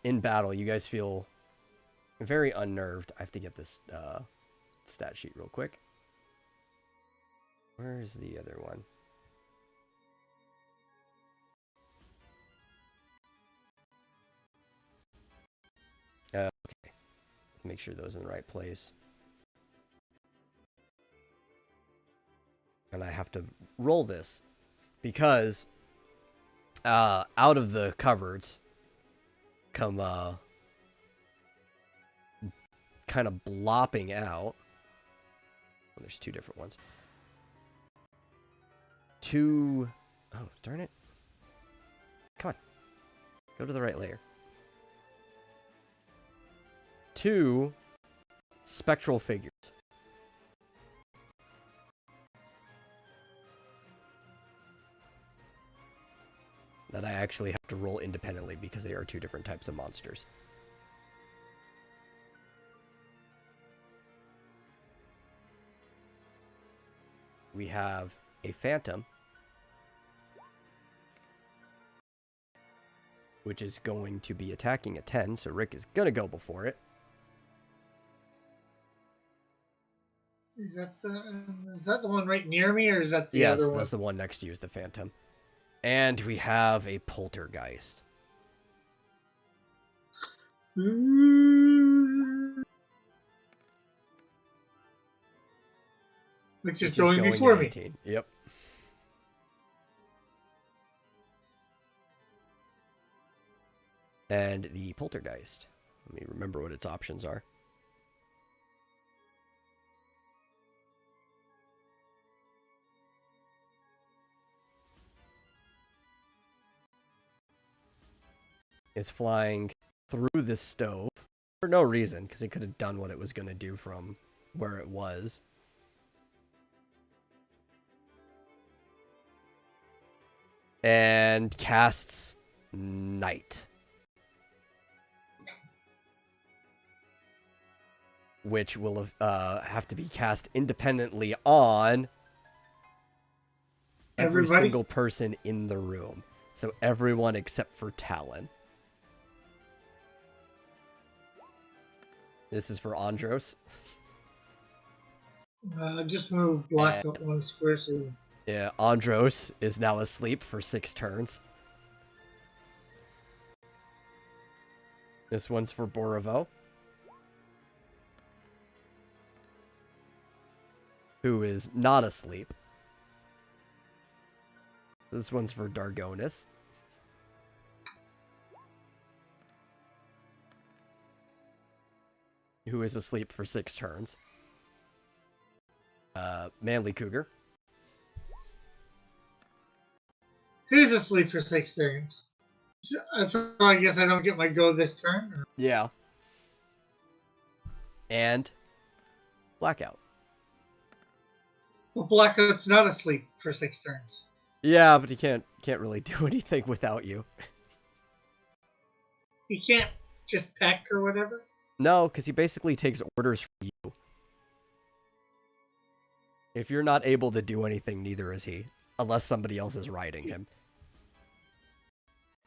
in battle, you guys feel very unnerved. I have to get this stat sheet real quick. Where's the other one? Okay. Make sure those are in the right place. And I have to roll this because out of the cupboards come kind of blopping out. Oh, there's two different ones. Oh, darn it. Come on. Go to the right layer. 2 spectral figures. That I actually have to roll independently because they are 2 different types of monsters. We have a phantom, which is going to be attacking at 10, so Rick is going to go before it. Is that the one right near me, or is that the Yes, other one? that's the one next to you is the Phantom. And we have a Poltergeist. Which is going before at me. 18. Yep. And the Poltergeist. Let me remember what its options are. It's flying through this stove for no reason, because it could have done what it was going to do from where it was. And casts Night, which will have to be cast independently on every Everybody? single person in the room. So everyone except for Talon. This is for Andros. Just move black up one square so. Yeah, Andros is now asleep for 6 turns. This one's for Borovo, who is not asleep. This one's for Dargonis. Who is asleep for 6 turns. Manly Cougar. Who's asleep for 6 turns? So I guess I don't get my go this turn? Or? Yeah. And Blackout. Well, Blackout's not asleep for 6 turns. Yeah, but he can't really do anything without you. He can't just peck or whatever? No, because he basically takes orders from you. If you're not able to do anything, neither is he. Unless somebody else is riding him.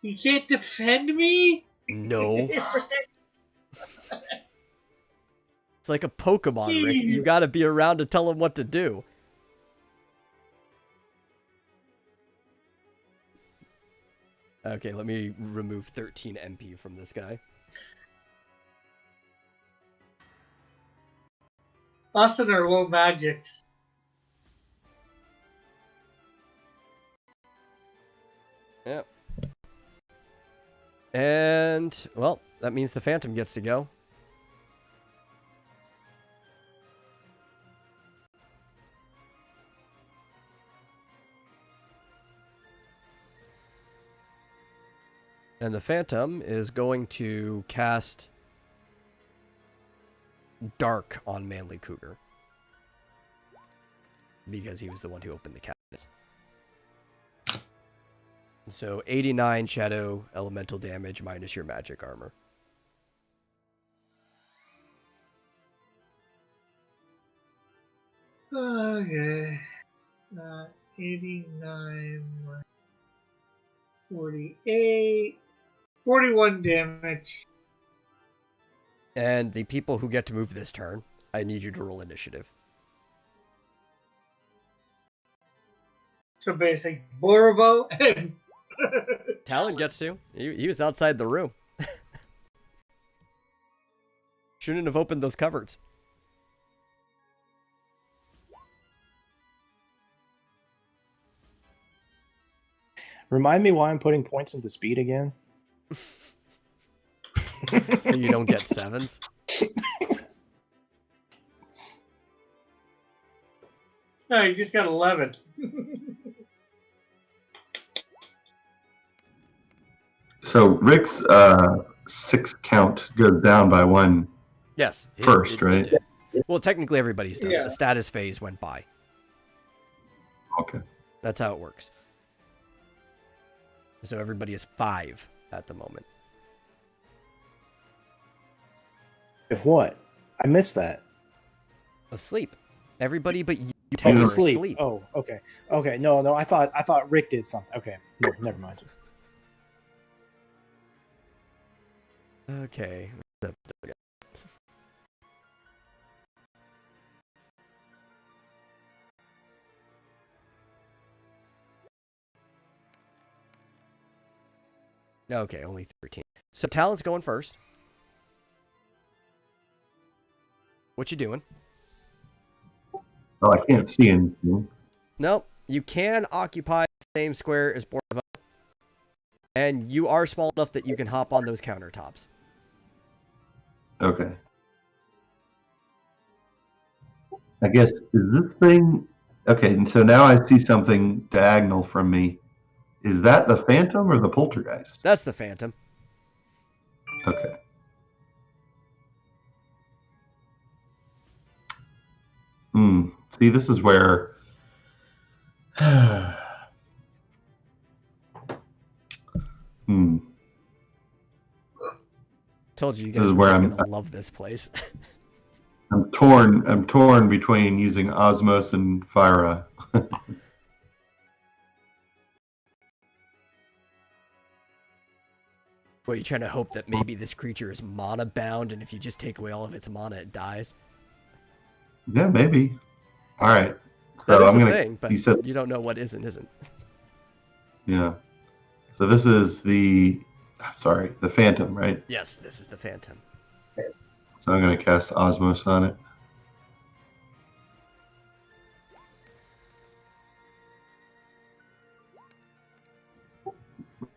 He can't defend me? No. It's like a Pokemon, Rick. You gotta be around to tell him what to do. Okay, let me remove 13 MP from this guy. Us and our low magics. Yep. And, well, that means the Phantom gets to go. And the Phantom is going to cast Dark on Manly Cougar. Because he was the one who opened the cabinets. So 89 Shadow Elemental damage minus your magic armor. Okay. 89, 48, 41 damage. And the people who get to move this turn, I need you to roll initiative. So basic Borovo and Talon gets to. He was outside the room. Shouldn't have opened those cupboards. Remind me why I'm putting points into speed again. So you don't get 7s. No, you just got 11. So Rick's 6 count goes down by 1 Yes. first, right? did. Well, technically everybody's does. Yeah. The status phase went by. Okay. That's how it works. So everybody is 5 at the moment. If what? I missed that. Asleep. Everybody but you Oh, take you are sleep. asleep. Oh, okay. Okay, no, I thought Rick did something. Okay, no, never mind. Okay. Okay, only 13. So Talon's going first. What you doing? Well, I can't see anything. Nope. You can occupy the same square as Borva. And you are small enough that you can hop on those countertops. Okay. I guess, is this thing... Okay, and so now I see something diagonal from me. Is that the Phantom or the Poltergeist? That's the Phantom. Okay. See, this is where... Told you This guys is were where just I'm- gonna love this place. I'm torn between using Osmos and Fyra. What, you trying to hope that maybe this creature is mana bound, and if you just take away all of its mana, it dies? Yeah, maybe. All right. That So is I'm the gonna. thing, but You said, you don't know what is and isn't. yeah. So this is the. Sorry, the Phantom, right? Yes, this is the Phantom. So I'm gonna cast Osmos on it.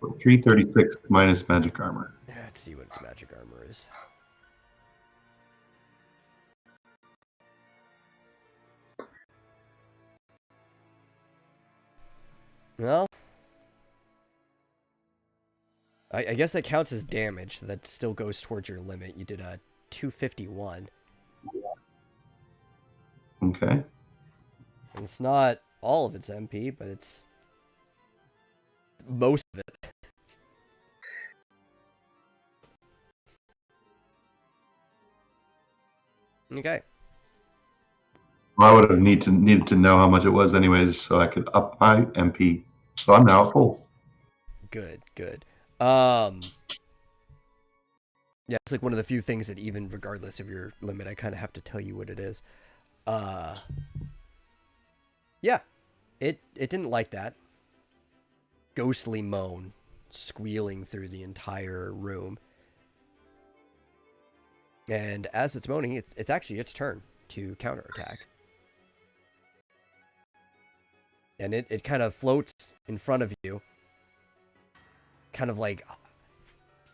$336 minus magic armor. Let's see what its magic armor is. Well, I guess that counts as damage. So that still goes towards your limit. You did a 251. Okay. And it's not all of its MP, but it's most of it. Okay. Well, I would have needed to know how much it was anyways, so I could up my MP. So I'm now at full. Good, good. Yeah, it's like one of the few things that even regardless of your limit, I kind of have to tell you what it is. Yeah, it didn't like that. Ghostly moan, squealing through the entire room. And as it's moaning, it's actually its turn to counterattack. And it kind of floats in front of you, kind of like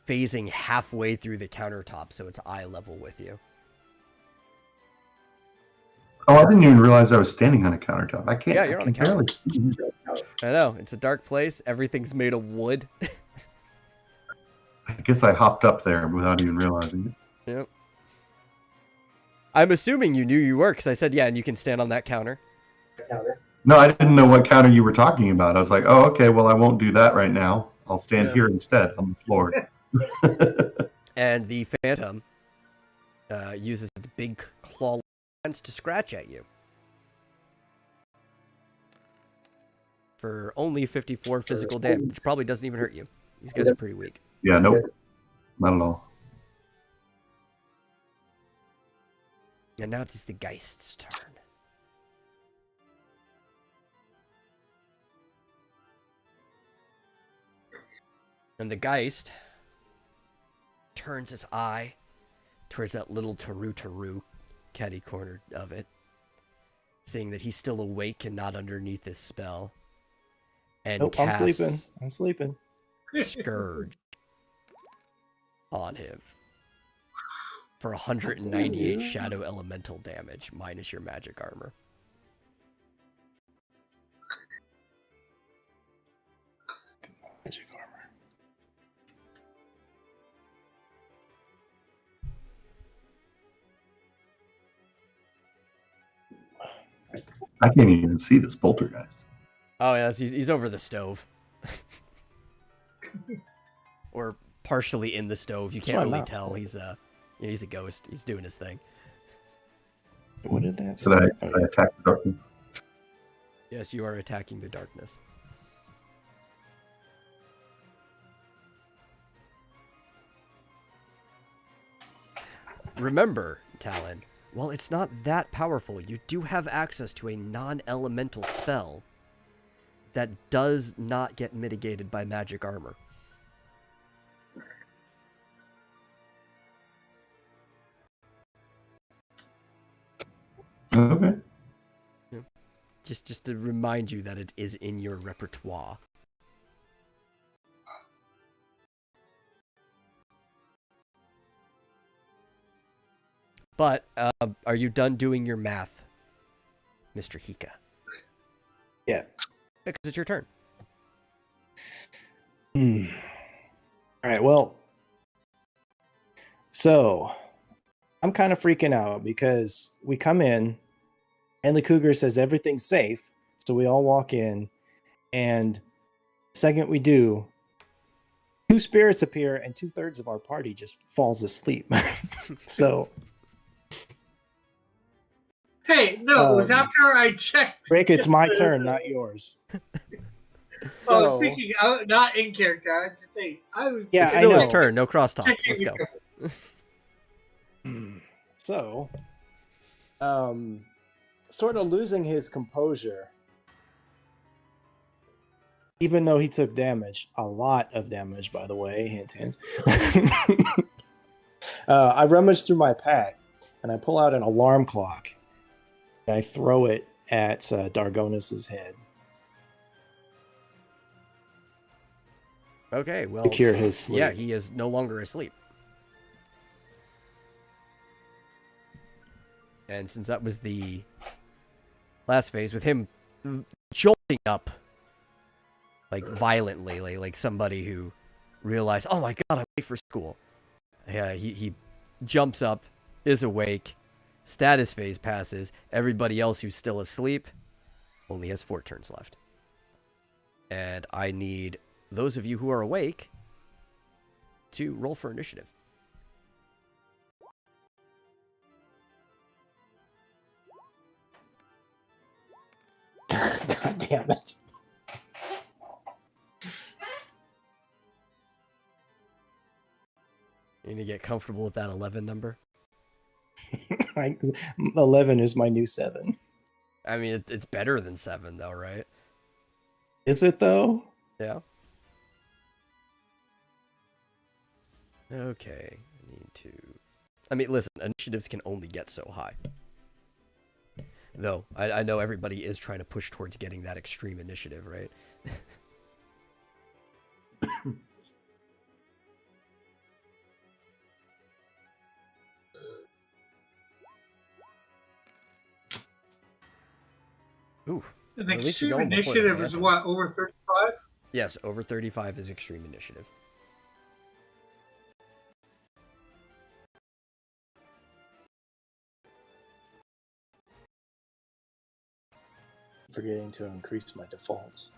phasing halfway through the countertop, so it's eye level with you. Oh, I didn't even realize I was standing on a countertop. I can't. Yeah, you're I on a can barely see. I know, it's a dark place. Everything's made of wood. I guess I hopped up there without even realizing it. Yep. I'm assuming you knew you were, because I said, yeah, and you can stand on that counter. No, I didn't know what counter you were talking about. I was like, oh, okay, well, I won't do that right now. I'll stand here instead on the floor. And the Phantom uses its big claw hands to scratch at you. For only 54 physical damage, which probably doesn't even hurt you. These guys are pretty weak. Yeah, nope. Not at all. And now it's the Geist's turn. And the Geist turns its eye towards that little Taru catty corner of it, seeing that he's still awake and not underneath his spell. And Nope, I'm casts sleeping. I'm sleeping. Scourge on him for 198 shadow elemental damage minus your magic armor. Magic armor. I can't even see this poltergeist. Oh yeah, he's over the stove. Or partially in the stove. You can't my really mouth. tell. He's a ghost. He's doing his thing. What did that Should say? I attack the darkness? Yes, you are attacking the darkness. Remember, Talon, while it's not that powerful, you do have access to a non-elemental spell that does not get mitigated by magic armor. Okay. Just to remind you that it is in your repertoire. But are you done doing your math, Mr. Hika? Yeah. Because it's your turn. All right. Well, so I'm kind of freaking out because we come in and the cougar says everything's safe. So we all walk in, and the second we do, 2 spirits appear and 2/3 of our party just falls asleep. So Hey, no, it was after I checked. Rick, it's my turn, not yours. Oh, So- speaking out, not in character. I'm just saying. I was. Yeah, It's I still his know. turn. No crosstalk. checking Let's go. with So, sort of losing his composure, even though he took damage, a lot of damage, by the way. Hint, hint. I rummage through my pack and I pull out an alarm clock and I throw it at Dargonus's head Okay, well, to cure his sleep. yeah, he is no longer asleep. And since that was the last phase, with him jolting up, like violently, like somebody who realized, oh my god, I'm late for school. Yeah, he jumps up, is awake, status phase passes. Everybody else who's still asleep only has 4 turns left. And I need those of you who are awake to roll for initiative. God damn it. You need to get comfortable with that 11 number. 11 is my new 7. I mean, it's better than 7, though, right? Is it though? Yeah. Okay. I need to... I mean, listen, initiatives can only get so high. Though, I know everybody is trying to push towards getting that extreme initiative, right? Ooh. An At least you're extreme going before the initiative is Phantom. what, over 35? Yes, over 35 is extreme initiative. Forgetting to increase my defaults.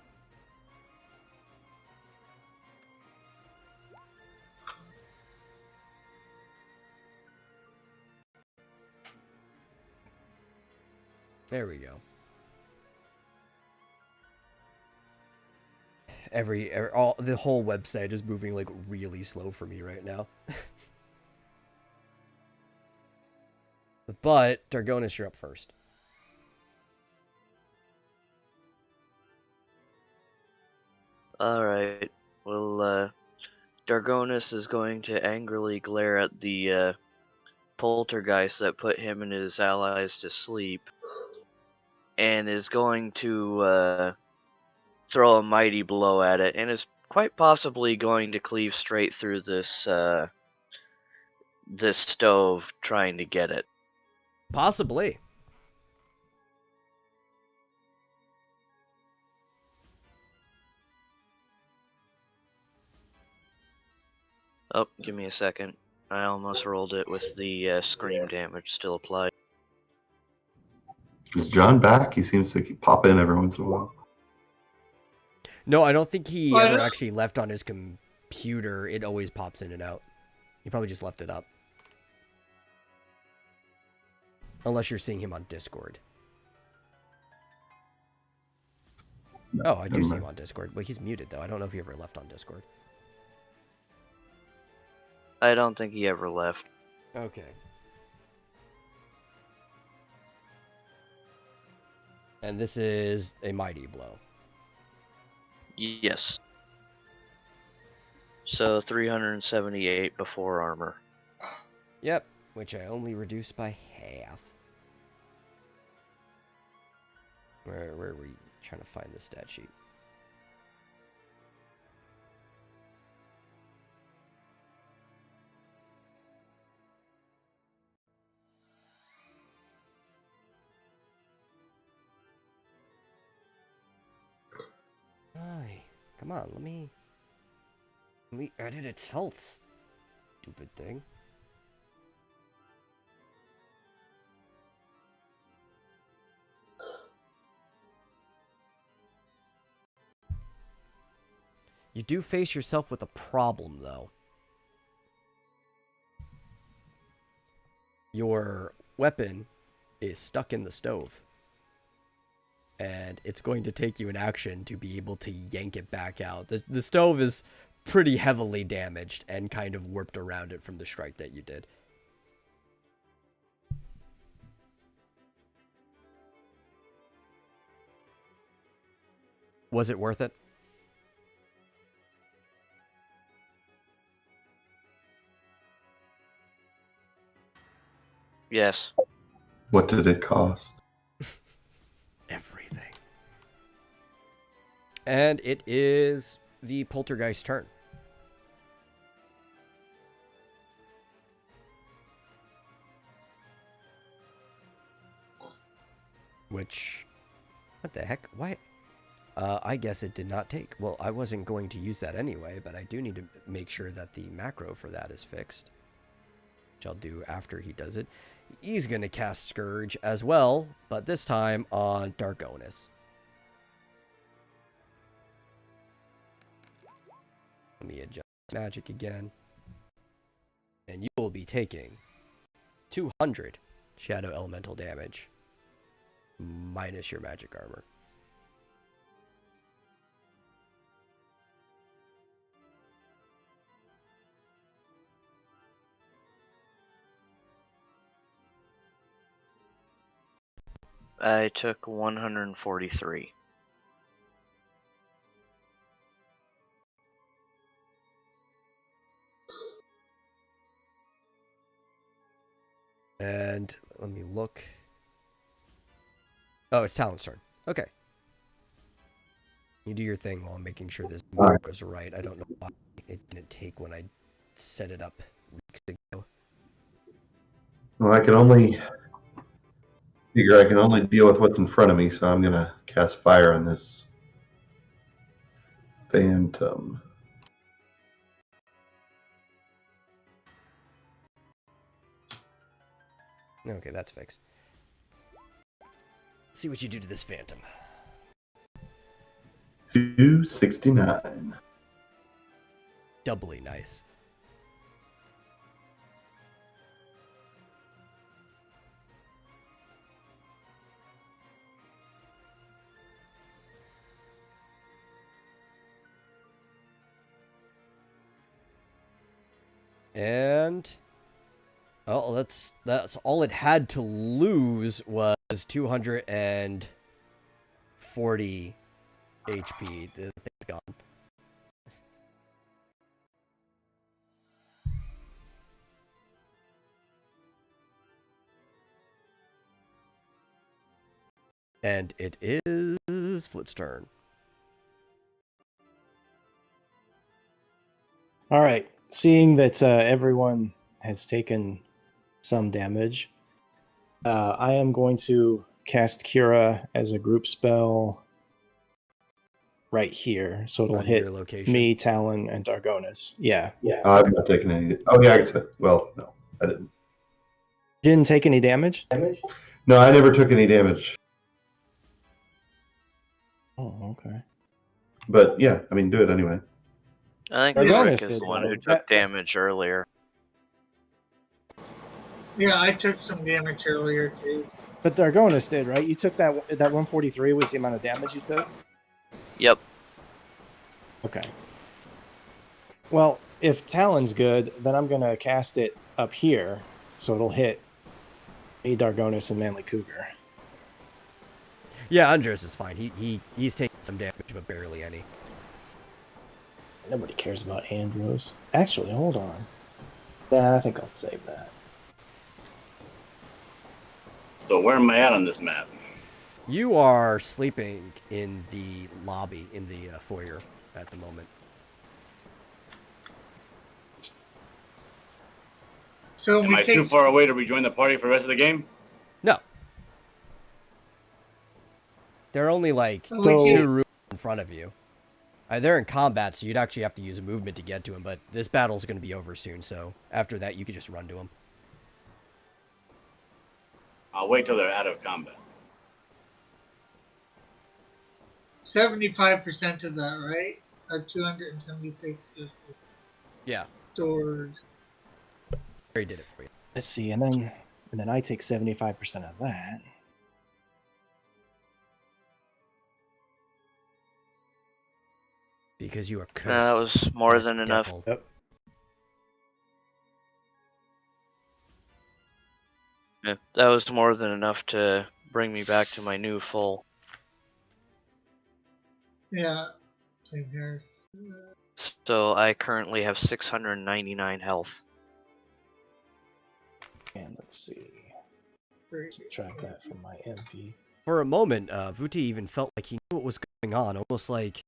There we go. The whole website is moving like really slow for me right now. But Dargonus, you're up first. Alright. Well, Dargonus is going to angrily glare at the poltergeist that put him and his allies to sleep, and is going to throw a mighty blow at it, and is quite possibly going to cleave straight through this this stove trying to get it. Possibly. Oh, give me a second. I almost rolled it with the scream damage still applied. Is John back? He seems to pop in every once in a while. No, I don't think he Well, I ever don't- actually left on his computer. It always pops in and out. He probably just left it up. Unless you're seeing him on Discord. Oh, I do Never see mind. him on Discord. But he's muted, though. I don't know if he ever left on Discord. I don't think he ever left. Okay. And this is a mighty blow. Yes. So 378 before armor. Yep, which I only reduced by half. Where were you trying to find the stat sheet? Aye. Come on, let me edit its health, stupid thing. You do face yourself with a problem, though. Your weapon is stuck in the stove. And it's going to take you an action to be able to yank it back out. The stove is pretty heavily damaged and kind of warped around it from the strike that you did. Was it worth it? Yes. What did it cost? Everything. And it is the poltergeist's turn. Which, what the heck? Why? I guess it did not take. Well, I wasn't going to use that anyway, but I do need to make sure that the macro for that is fixed. Which I'll do after he does it. He's going to cast Scourge as well, but this time on Dargonus. Let me adjust magic again. And you will be taking 200 Shadow Elemental damage. Minus your magic armor. I took 143. And let me look. Oh, it's Talon's turn. Okay. You do your thing while I'm making sure this goes right. I don't know why it didn't take when I set it up weeks ago. Well, I can only deal with what's in front of me, so I'm gonna cast fire on this phantom. Okay, that's fixed. Let's see what you do to this phantom. 269. Doubly nice. And oh, that's all it had to lose was 240 HP. The thing's gone. And it is Flit's turn. All right. Seeing that everyone has taken some damage, I am going to cast Cura as a group spell right here. So it'll On hit your location. me, Talon, and Dargonus. Yeah. I've not taken any. Oh, yeah, I guess. Well, no, I didn't. You didn't take any damage? No, I never took any damage. Oh, okay. But yeah, I mean, do it anyway. I think Dargonus Rick is did the one that. who took damage earlier. Yeah, I took some damage earlier too. But Dargonus did, right? You took that 143 was the amount of damage you took? Yep. Okay. Well, if Talon's good, then I'm going to cast it up here, so it'll hit me, Dargonus, and Manly Cougar. Yeah, Andros is fine. He's taking some damage, but barely any. Nobody cares about Andros. Actually, hold on. Yeah, I think I'll save that. So where am I at on this map? You are sleeping in the lobby, in the foyer at the moment. So Am we I too take far away to rejoin the party for the rest of the game? No. They're only like So- 2 rooms in front of you. They're in combat, so you'd actually have to use a movement to get to them, but this battle's going to be over soon, so after that you could just run to them. I'll wait till they're out of combat. 75% of that, right? Or 276 is Yeah. stored. Harry did it for you. Let's see, and then I take 75% of that. Because you are cursed. That was more by than the enough. devil. Yep. Yeah, that was more than enough to bring me back to my new full. Yeah. Same here. So I currently have 699 health. And let's see. Subtract that from my MP. For a moment, Vuti even felt like he knew what was going on, almost like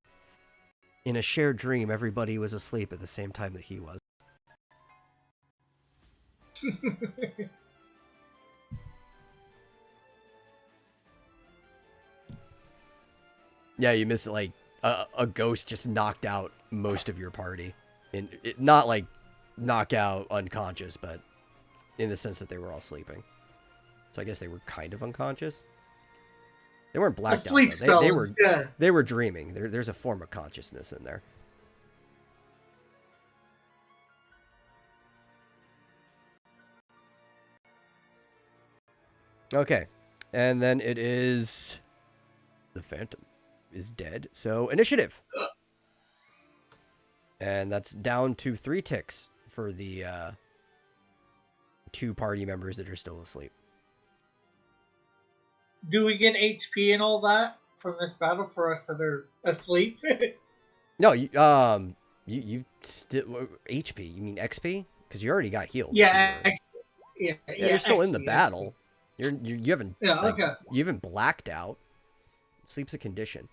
in a shared dream, everybody was asleep at the same time that he was. Yeah, you missed like a ghost just knocked out most of your party, and not like knock out unconscious, but in the sense that they were all sleeping. So I guess they were kind of unconscious. They weren't blacked out. sleep Though. spell They were instead. they were dreaming. There's a form of consciousness in there. Okay, and then it is the Phantom is dead. So initiative, and that's down to 3 ticks for the 2 party members that are still asleep. Do we get HP and all that from this battle for us that are asleep? No, you still HP. You mean XP? Because you already got healed. yeah, if you were- yeah, you're still in the XP, battle. You haven't Yeah, like, okay. you haven't blacked out. Sleep's a condition.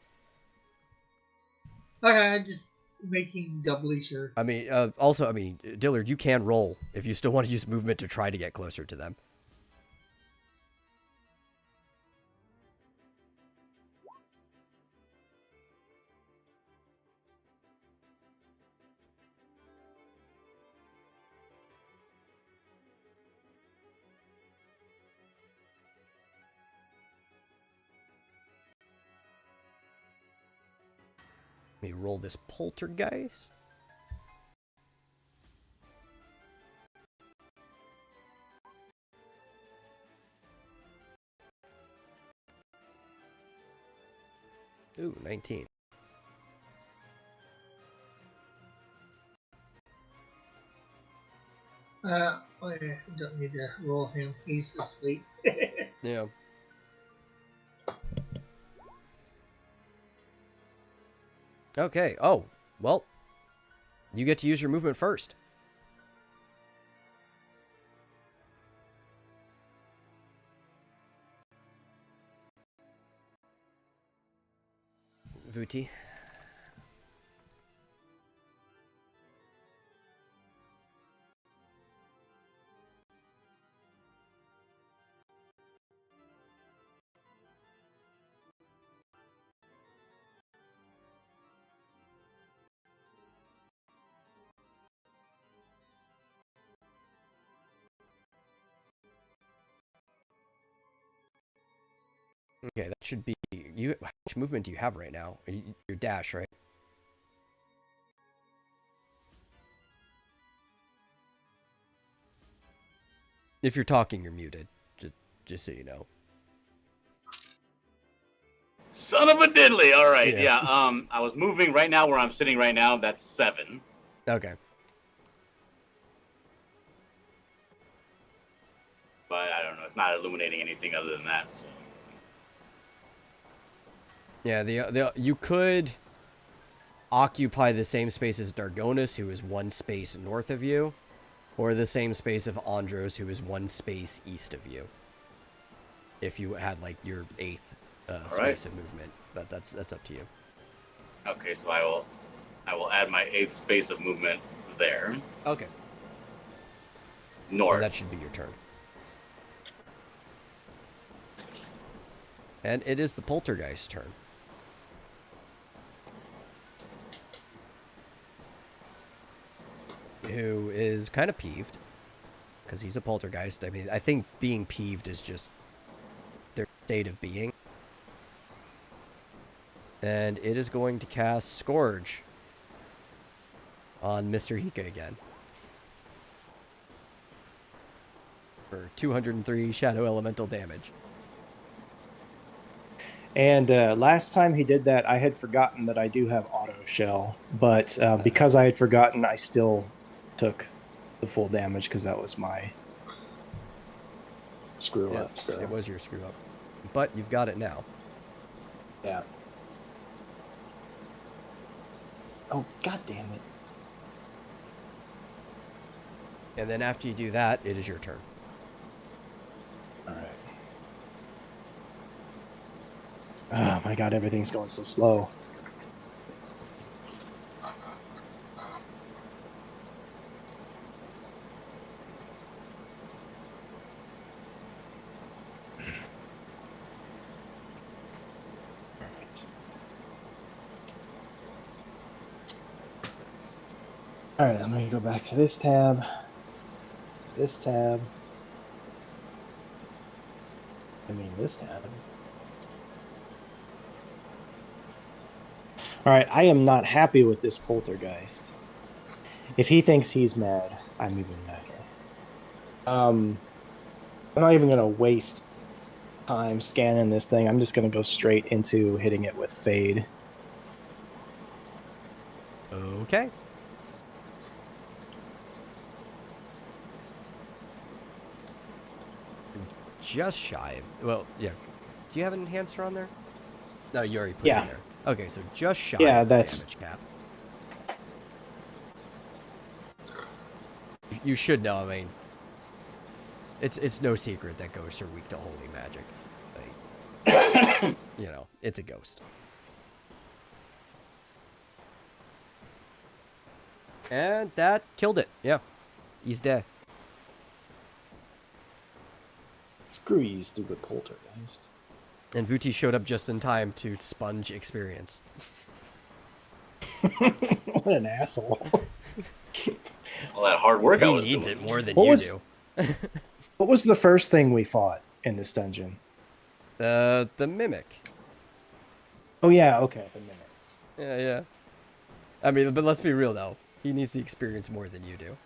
Okay, I'm just making doubly sure. I mean, also, I mean, Dillard, you can roll if you still want to use movement to try to get closer to them. Let me roll this poltergeist. Ooh, 19. Oh yeah, don't need to roll him. He's asleep. Yeah. Okay. Oh, well, you get to use your movement first. Vuti. Okay, that should be you. How much movement do you have right now? Your dash, right? If you're talking, you're muted. Just so you know. Son of a diddly. All right. Yeah. Yeah. I was moving right now where I'm sitting right now. That's 7. Okay. But I don't know. It's not illuminating anything other than that. So. Yeah, you could occupy the same space as Dargonis, who is 1 space north of you, or the same space of Andros, who is 1 space east of you. If you had like your 8th space of movement, but that's up to you. Okay, so I will add my 8th space of movement there. Okay. North. And that should be your turn. And it is the poltergeist's turn. Who is kind of peeved. Because he's a poltergeist. I mean, I think being peeved is just their state of being. And it is going to cast Scourge on Mr. Hika again. For 203 Shadow Elemental damage. And last time he did that, I had forgotten that I do have auto shell, but because I had forgotten, I still took the full damage because that was my screw up. So it was your screw up, but you've got it now. Yeah. Oh, god damn it. And then after you do that, it is your turn. All right. Oh my god, everything's going so slow. All right, I'm going to go back to this tab. This tab. I mean, this tab. All right, I am not happy with this poltergeist. If he thinks he's mad, I'm even madder. I'm not even going to waste time scanning this thing. I'm just going to go straight into hitting it with Fade. Okay. Just shy of... Well, yeah. Do you have an enhancer on there? No, you already put it in there. Okay, so just shy of the that's... damage cap. You should know, I mean... It's no secret that ghosts are weak to holy magic. Like, you know, it's a ghost. And that killed it. Yeah. He's dead. Screw you, stupid poltergeist. And Vuti showed up just in time to sponge experience. What an asshole. All that hard work I was He needs doing. it more than What you was- do. What was the first thing we fought in this dungeon? The Mimic. Oh yeah, okay, the minute. Yeah, yeah. I mean, but let's be real, though. He needs the experience more than you do.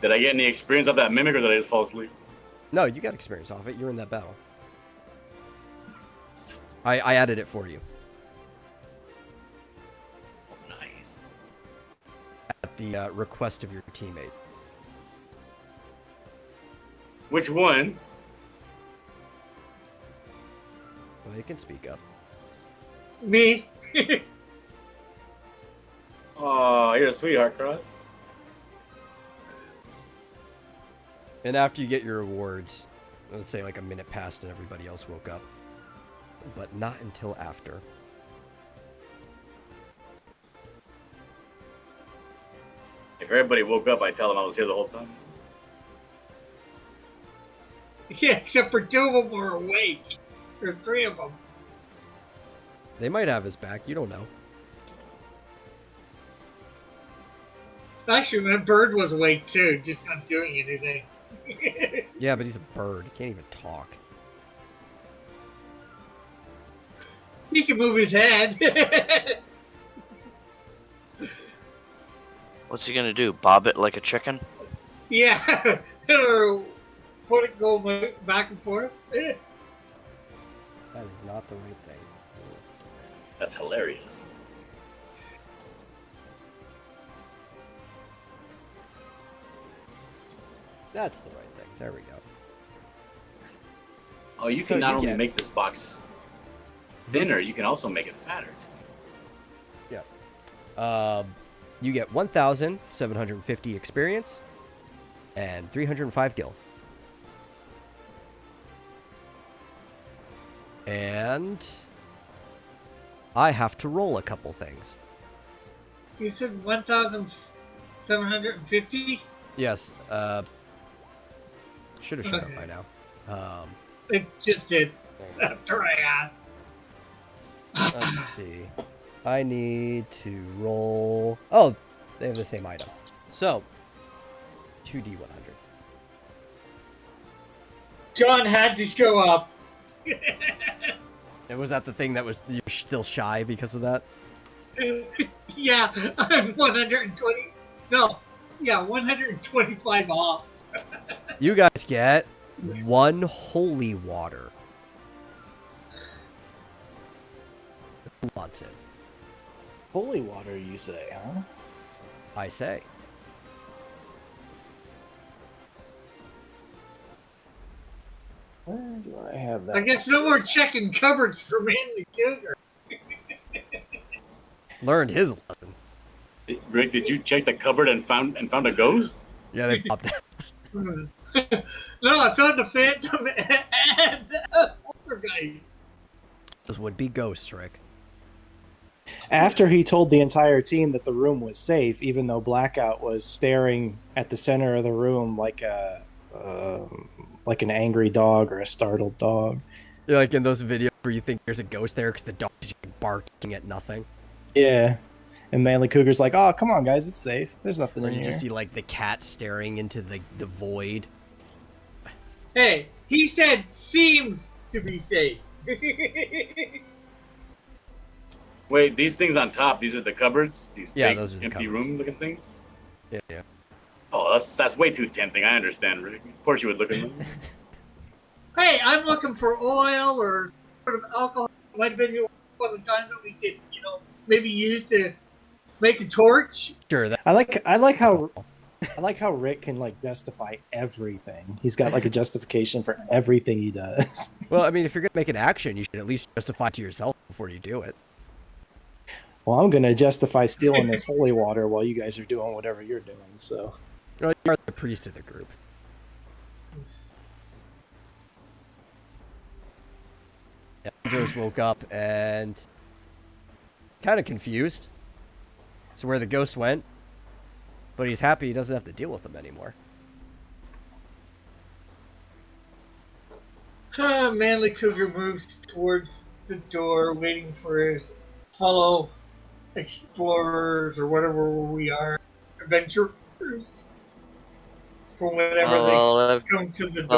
Did I get any experience of that mimic, or did I just fall asleep? No, you got experience off it. You're in that battle. I added it for you. Nice. At the request of your teammate. Which one? Well, you can speak up. Me. Oh, you're a sweetheart, Cross. And after you get your rewards, let's say like a minute passed and everybody else woke up. But not until after. If everybody woke up, I'd tell them I was here the whole time. Yeah, except for 2 of them were awake. Or 3 of them. They might have his back. You don't know. Actually, my bird was awake too, just not doing anything. Yeah, but he's a bird. He can't even talk. He can move his head. What's he gonna do? Bob it like a chicken? Yeah. Or put it go back and forth. That is not the right thing. That's hilarious. That's the right thing. There we go. Oh, you So can not you only get- make this box thinner, you can also make it fatter. Yeah. You get 1,750 experience and 305 gil. And I have to roll a couple things. You said 1,750? Yes, should have shown up Okay. by now. It just did. After I asked. Let's see. I need to roll. Oh, they have the same item. So, 2d100. John had to show up. And was that the thing that was you're still shy because of that? Yeah, I'm 120. No, yeah, 125 off. You guys get 1 holy water. Who wants it? Holy water, you say, huh? I say. Where do I have that? I guess no more checking cupboards for Manly Cougar. Learned his lesson. Rick, did you check the cupboard and found a ghost? Yeah, they popped out. No, I found the Phantom and Poltergeist. Those would be ghosts, Rick. After he told the entire team that the room was safe, even though Blackout was staring at the center of the room like an angry dog or a startled dog. Yeah, like in those videos where you think there's a ghost there because the dog is barking at nothing. Yeah. And Manly Cougar's like, oh, come on, guys, it's safe. There's nothing Or in you here. just see like the cat staring into the void. Hey, he said seems to be safe. Wait, these things on top, these are the cupboards? These Yeah, big those are the empty cupboards. room looking things? Yeah, yeah. Oh, that's way too tempting. I understand, Rick. Of course you would look at them. Hey, I'm looking for oil or sort of alcohol. Might have been one of the times that we could, maybe use to make a torch. Sure. That, I like how Rick can like justify everything. He's got like a justification for everything he does. well, I mean, if you're gonna make an action, you should at least justify it to yourself before you do it. Well, I'm gonna justify stealing this holy water while you guys are doing whatever you're doing. So You are the priest of the group. Andros woke up and kind of confused as to where the ghost went, but he's happy he doesn't have to deal with them anymore. Manly Cougar moves towards the door, waiting for his fellow explorers or whatever we are, adventurers, for whenever they come to the door.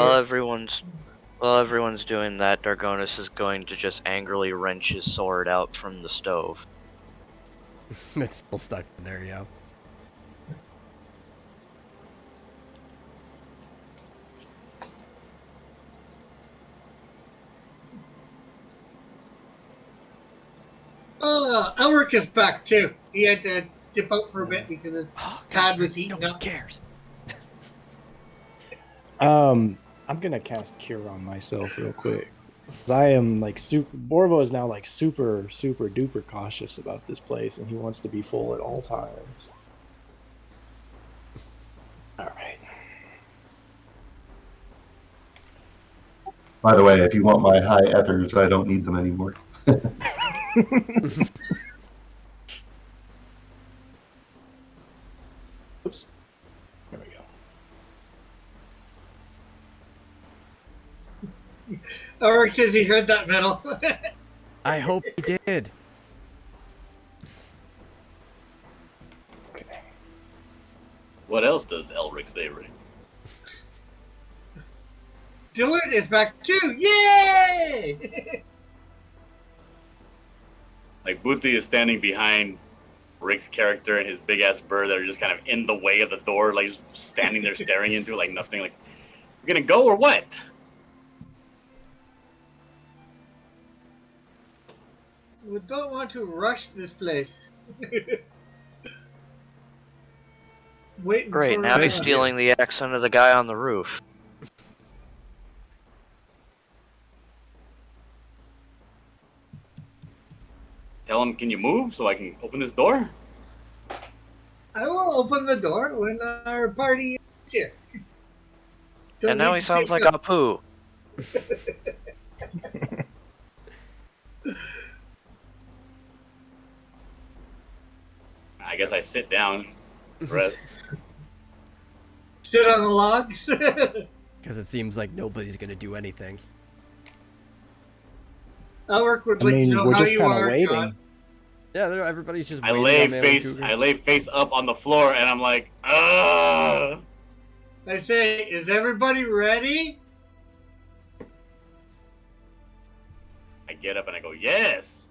While everyone's doing that, Dargonus is going to just angrily wrench his sword out from the stove. It's still stuck in there, yeah. Elric is back too. He had to dip out for a bit because his pad was heating Nobody up. cares. I'm gonna cast Cure on myself real quick. 'Cause I am like Borvo is now like super duper cautious about this place, and he wants to be full at all times. All right. By the way, if you want my high ethers, I don't need them anymore. Oops. There we go. Elric says he heard that metal. I hope he did. What else does Elric say, Rick? Dillard is back too. Yay! Like, Booty is standing behind Rick's character and his big-ass bird that are just kind of in the way of the door, like, just standing there staring into it like nothing. Like, we're gonna go or what? We don't want to rush this place. Waiting Great, for now he's stealing the accent of the guy on the roof. Tell him, can you move so I can open this door? I will open the door when our party is here. And now he sounds like Apu. guess I sit down, rest. Sit on the logs. Because it seems like nobody's gonna do anything. Alric would I like to mean, know we're how just you kind of are, waiting. John. Yeah, everybody's just I waiting lay on Malin Cougar. I lay face up on the floor, and I'm like, ugh. I say, is everybody ready? I get up and I go, yes.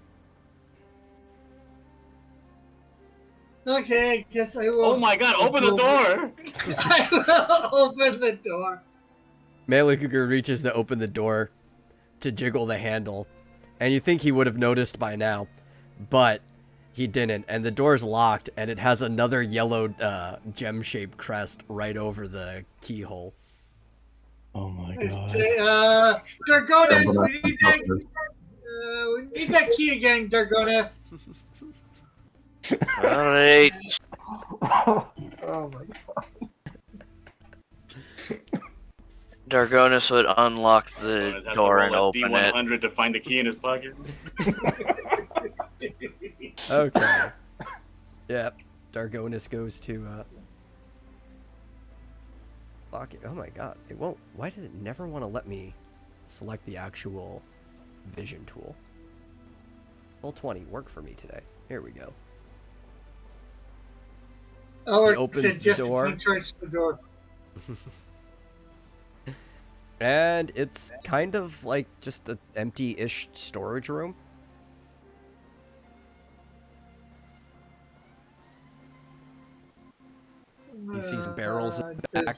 Okay, I guess I will. Oh my god, open the door. I will open the door. Malin Cougar reaches to open the door to jiggle the handle, and you think he would have noticed by now, but he didn't, and the door's locked, and it has another yellow gem-shaped crest right over the keyhole. Oh my I god. say, Dargonis, we need that key again, Dargonis. Alright. Oh my god. Dargonis would unlock the Has to door roll and a open it. D100 to find the key in his pocket. Okay. Yep. Dargonis goes to lock it. Oh my god. It won't. Why does it never want to let me select the actual vision tool? Roll 20 work for me today. Here we go. Alric opens said the just door. touch the door. And it's kind of like just an empty-ish storage room. You see some barrels in the back.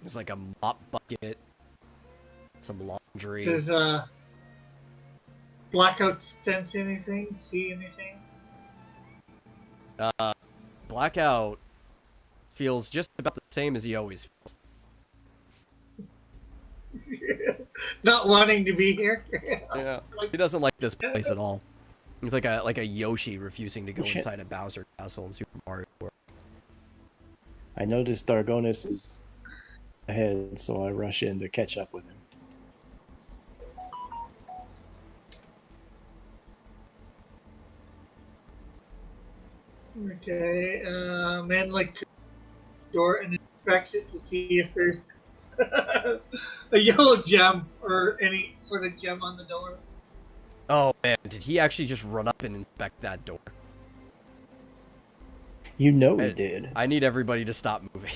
There's like a mop bucket, some laundry. Does Blackout sense anything? See anything? Blackout feels just about the same as he always feels. Not wanting to be here. Yeah, he doesn't like this place at all. He's like a Yoshi refusing to go inside a Bowser castle in Super Mario World. I noticed Dargonis is ahead, so I rush in to catch up with him. Okay, man like door and inspects it to see if there's a yellow gem or any sort of gem on the door. Oh man, did he actually just run up and inspect that door? You know he did. I need everybody to stop moving.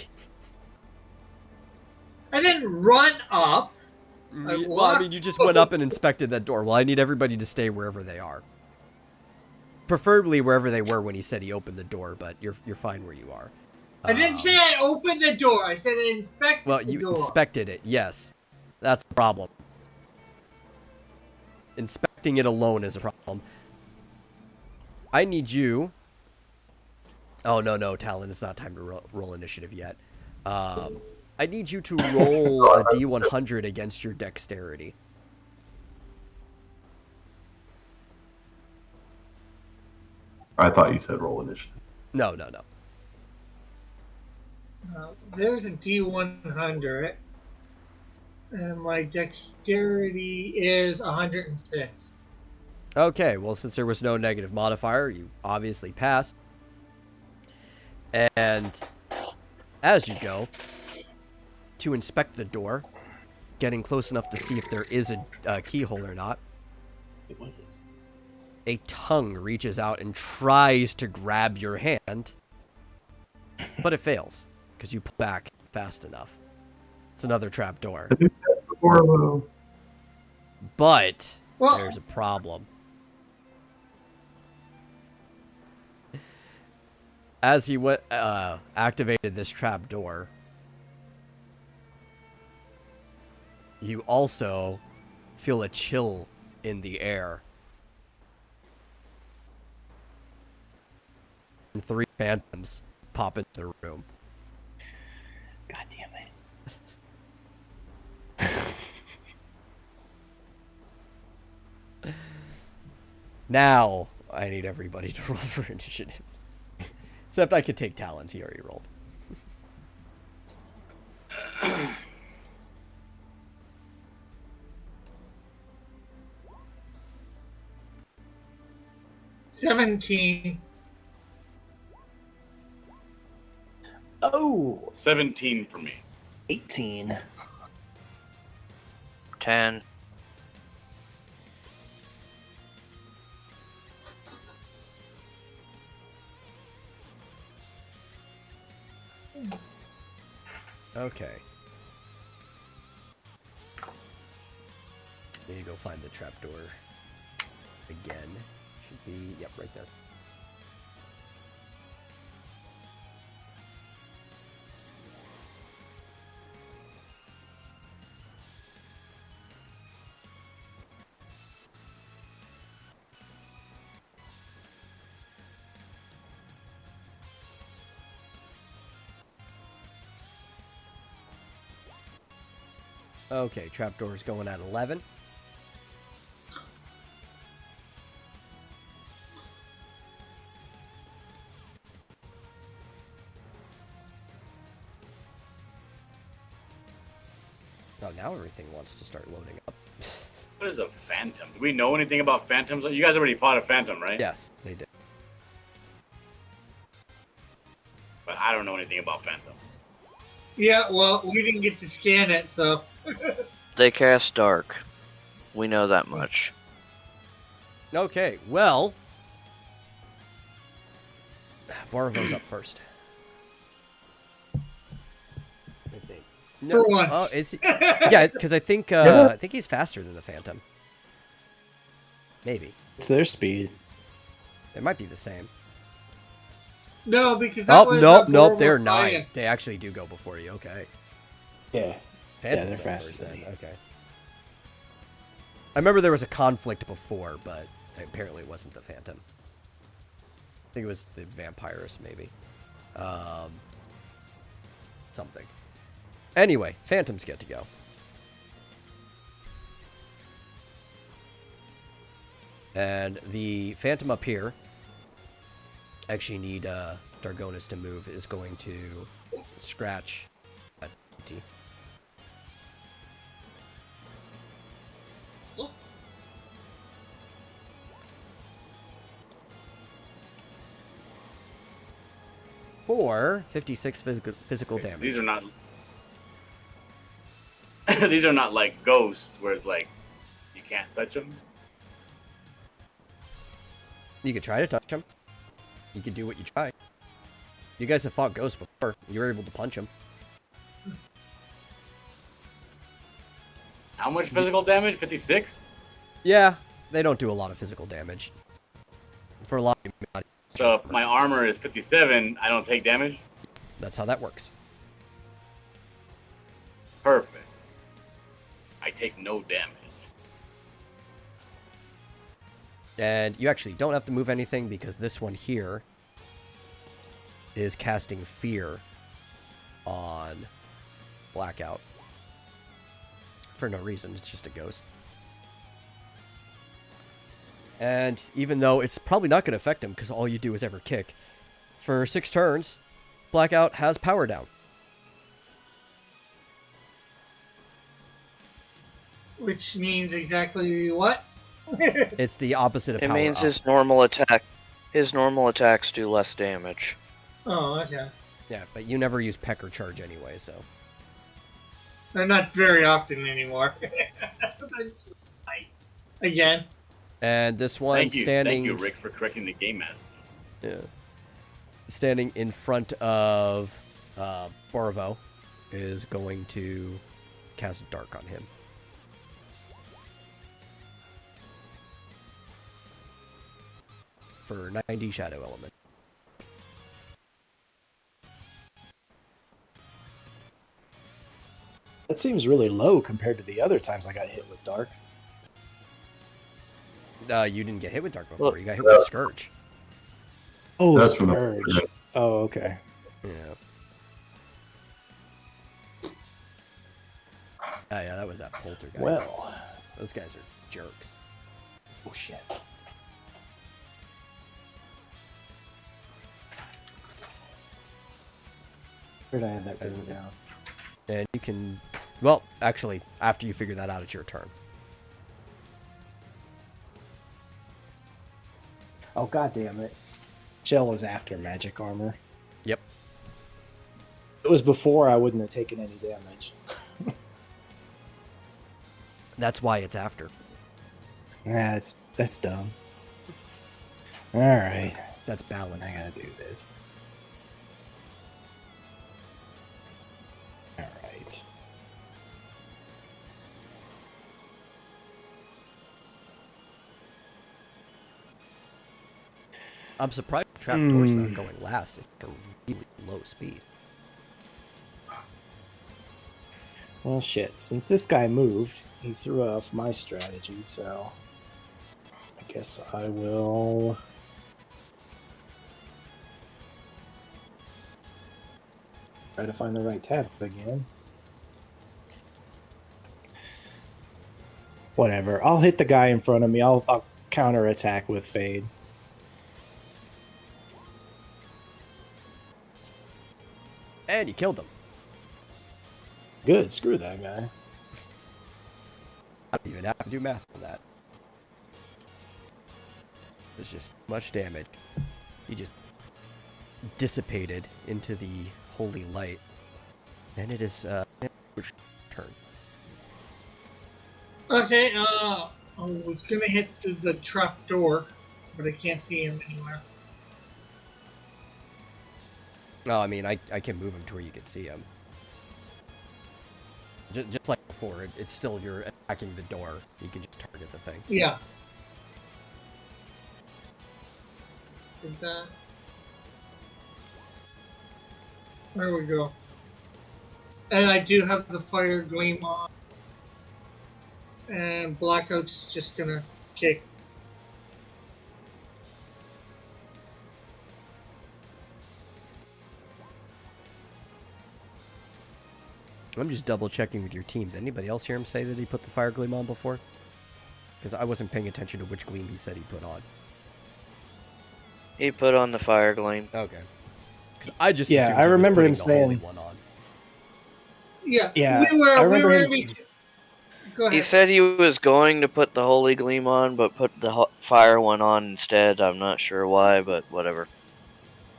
I didn't run up. Well, I mean, you just went up and inspected that door. Well, I need everybody to stay wherever they are. Preferably wherever they were when he said he opened the door, but you're fine where you are. I didn't say I opened the door. I said I inspected the door. Well, you inspected it, yes. That's the problem. Inspecting it alone is a problem. I need you... Oh, no, Talon, it's not time to roll initiative yet. I need you to roll a D100 against your dexterity. I thought you said roll initiative. No. There's a D100. And my dexterity is 106. Okay, well, since there was no negative modifier, you obviously passed. And as you go to inspect the door, getting close enough to see if there is a keyhole or not, a tongue reaches out and tries to grab your hand, but it fails because you pull back fast enough. It's another trap door. But there's a problem. As he activated this trap door, you also feel a chill in the air. And 3 phantoms pop into the room. God damn it. Now, I need everybody to roll for initiative. Except I could take Talons. He already rolled. 17 for me. 18. 10. Okay. Need to go find the trapdoor again. Should be, yep, right there. Okay, trapdoor's going at 11. Oh, now everything wants to start loading up. What is a phantom? Do we know anything about phantoms? You guys already fought a phantom, right? Yes, they did. But I don't know anything about phantom. Yeah, well, we didn't get to scan it, so. They cast dark. We know that much. Okay, well, Borvo's up first. I think. No, For once. oh, is he? Yeah, because I think he's faster than the Phantom. Maybe It's their speed. it might be the same. No, because that Oh was nope, Borvo's they're 9. highest. They actually do go before you. Okay, Yeah. Phantom's they're up faster first than then. me. Okay. I remember there was a conflict before, but apparently it wasn't the Phantom. I think it was the Vampirus, maybe. Something. Anyway, Phantoms get to go. And the Phantom up here, actually need Dargonis to move, is going to scratch a T. For 56 physical Okay, so damage. these are not. These are not like ghosts, where it's like you can't touch them. You could try to touch him. You could do what you try. You guys have fought ghosts before. You were able to punch him. How much physical damage? 56. Yeah, they don't do a lot of physical damage. For a lot of people, So if my armor is 57, I don't take damage. that's how that works. Perfect. I take no damage. And you actually don't have to move anything because this one here is casting fear on Blackout. For no reason, it's just a ghost. And even though it's probably not going to affect him because all you do is ever kick, for 6 turns, Blackout has power down. Which means exactly what? It's the opposite of It power means up. his normal attacks do less damage. Oh, okay. Yeah, but you never use peck or charge anyway, so. They're not very often anymore. Again. And this one Thank you, standing. thank you, Rick, for correcting the game master. Yeah. Standing in front of Borvo is going to cast Dark on him. For 90 Shadow Element. That seems really low compared to the other times I got hit with dark. You didn't get hit with Dark before. Well, You got hit with Scourge. Oh, That's from the- Scourge. Oh, okay. Yeah. Oh, yeah, that was that Poltergeist. Well. Those guys are jerks. Oh, shit. Where'd I have that written down? And you can... Well, actually, after you figure that out, it's your turn. Oh, god damn it. Shell is after magic armor. Yep. it was before, I wouldn't have taken any damage. That's why it's after. Nah, that's dumb. All right, That's balance. I gotta do this. All right. I'm surprised the trapdoor's not going last. It's like a really low speed. Well, shit. Since this guy moved, he threw off my strategy, so I guess I will. Try to find the right tab again. Whatever. I'll hit the guy in front of me. I'll counter attack with Fade. And you killed him. Good. Screw that guy. I don't even have to do math on that. There's just much damage. He just dissipated into the holy light. And it is turn. Okay, I was gonna hit the trap door, but I can't see him anywhere. No, I mean, I can move him to where you can see him. Just like before, it's still you're attacking the door. You can just target the thing. Yeah. Did that. There we go. And I do have the fire gleam on. And Blackout's just gonna kick. I'm just double checking with your team. Did anybody else hear him say that he put the fire gleam on before? Because I wasn't paying attention to which gleam he said he put on. He put on the fire gleam. Okay. Because I just Yeah, assumed I he was remember putting him the holy saying- one on. Yeah. Yeah, I remember him Go ahead. He said he was going to put the holy gleam on, but put the fire one on instead. I'm not sure why, but whatever.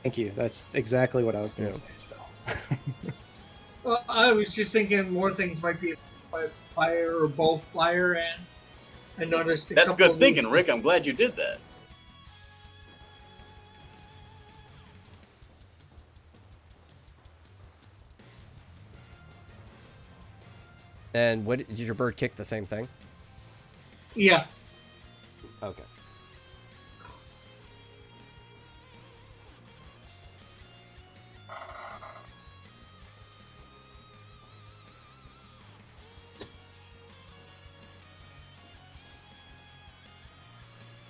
Thank you. That's exactly what I was going to Yeah. say. So. Well, I was just thinking more things might be fire or both fire, and I noticed a That's couple good of thinking, these- Rick. I'm glad you did that. And what did your bird kick the same thing? Yeah. Okay.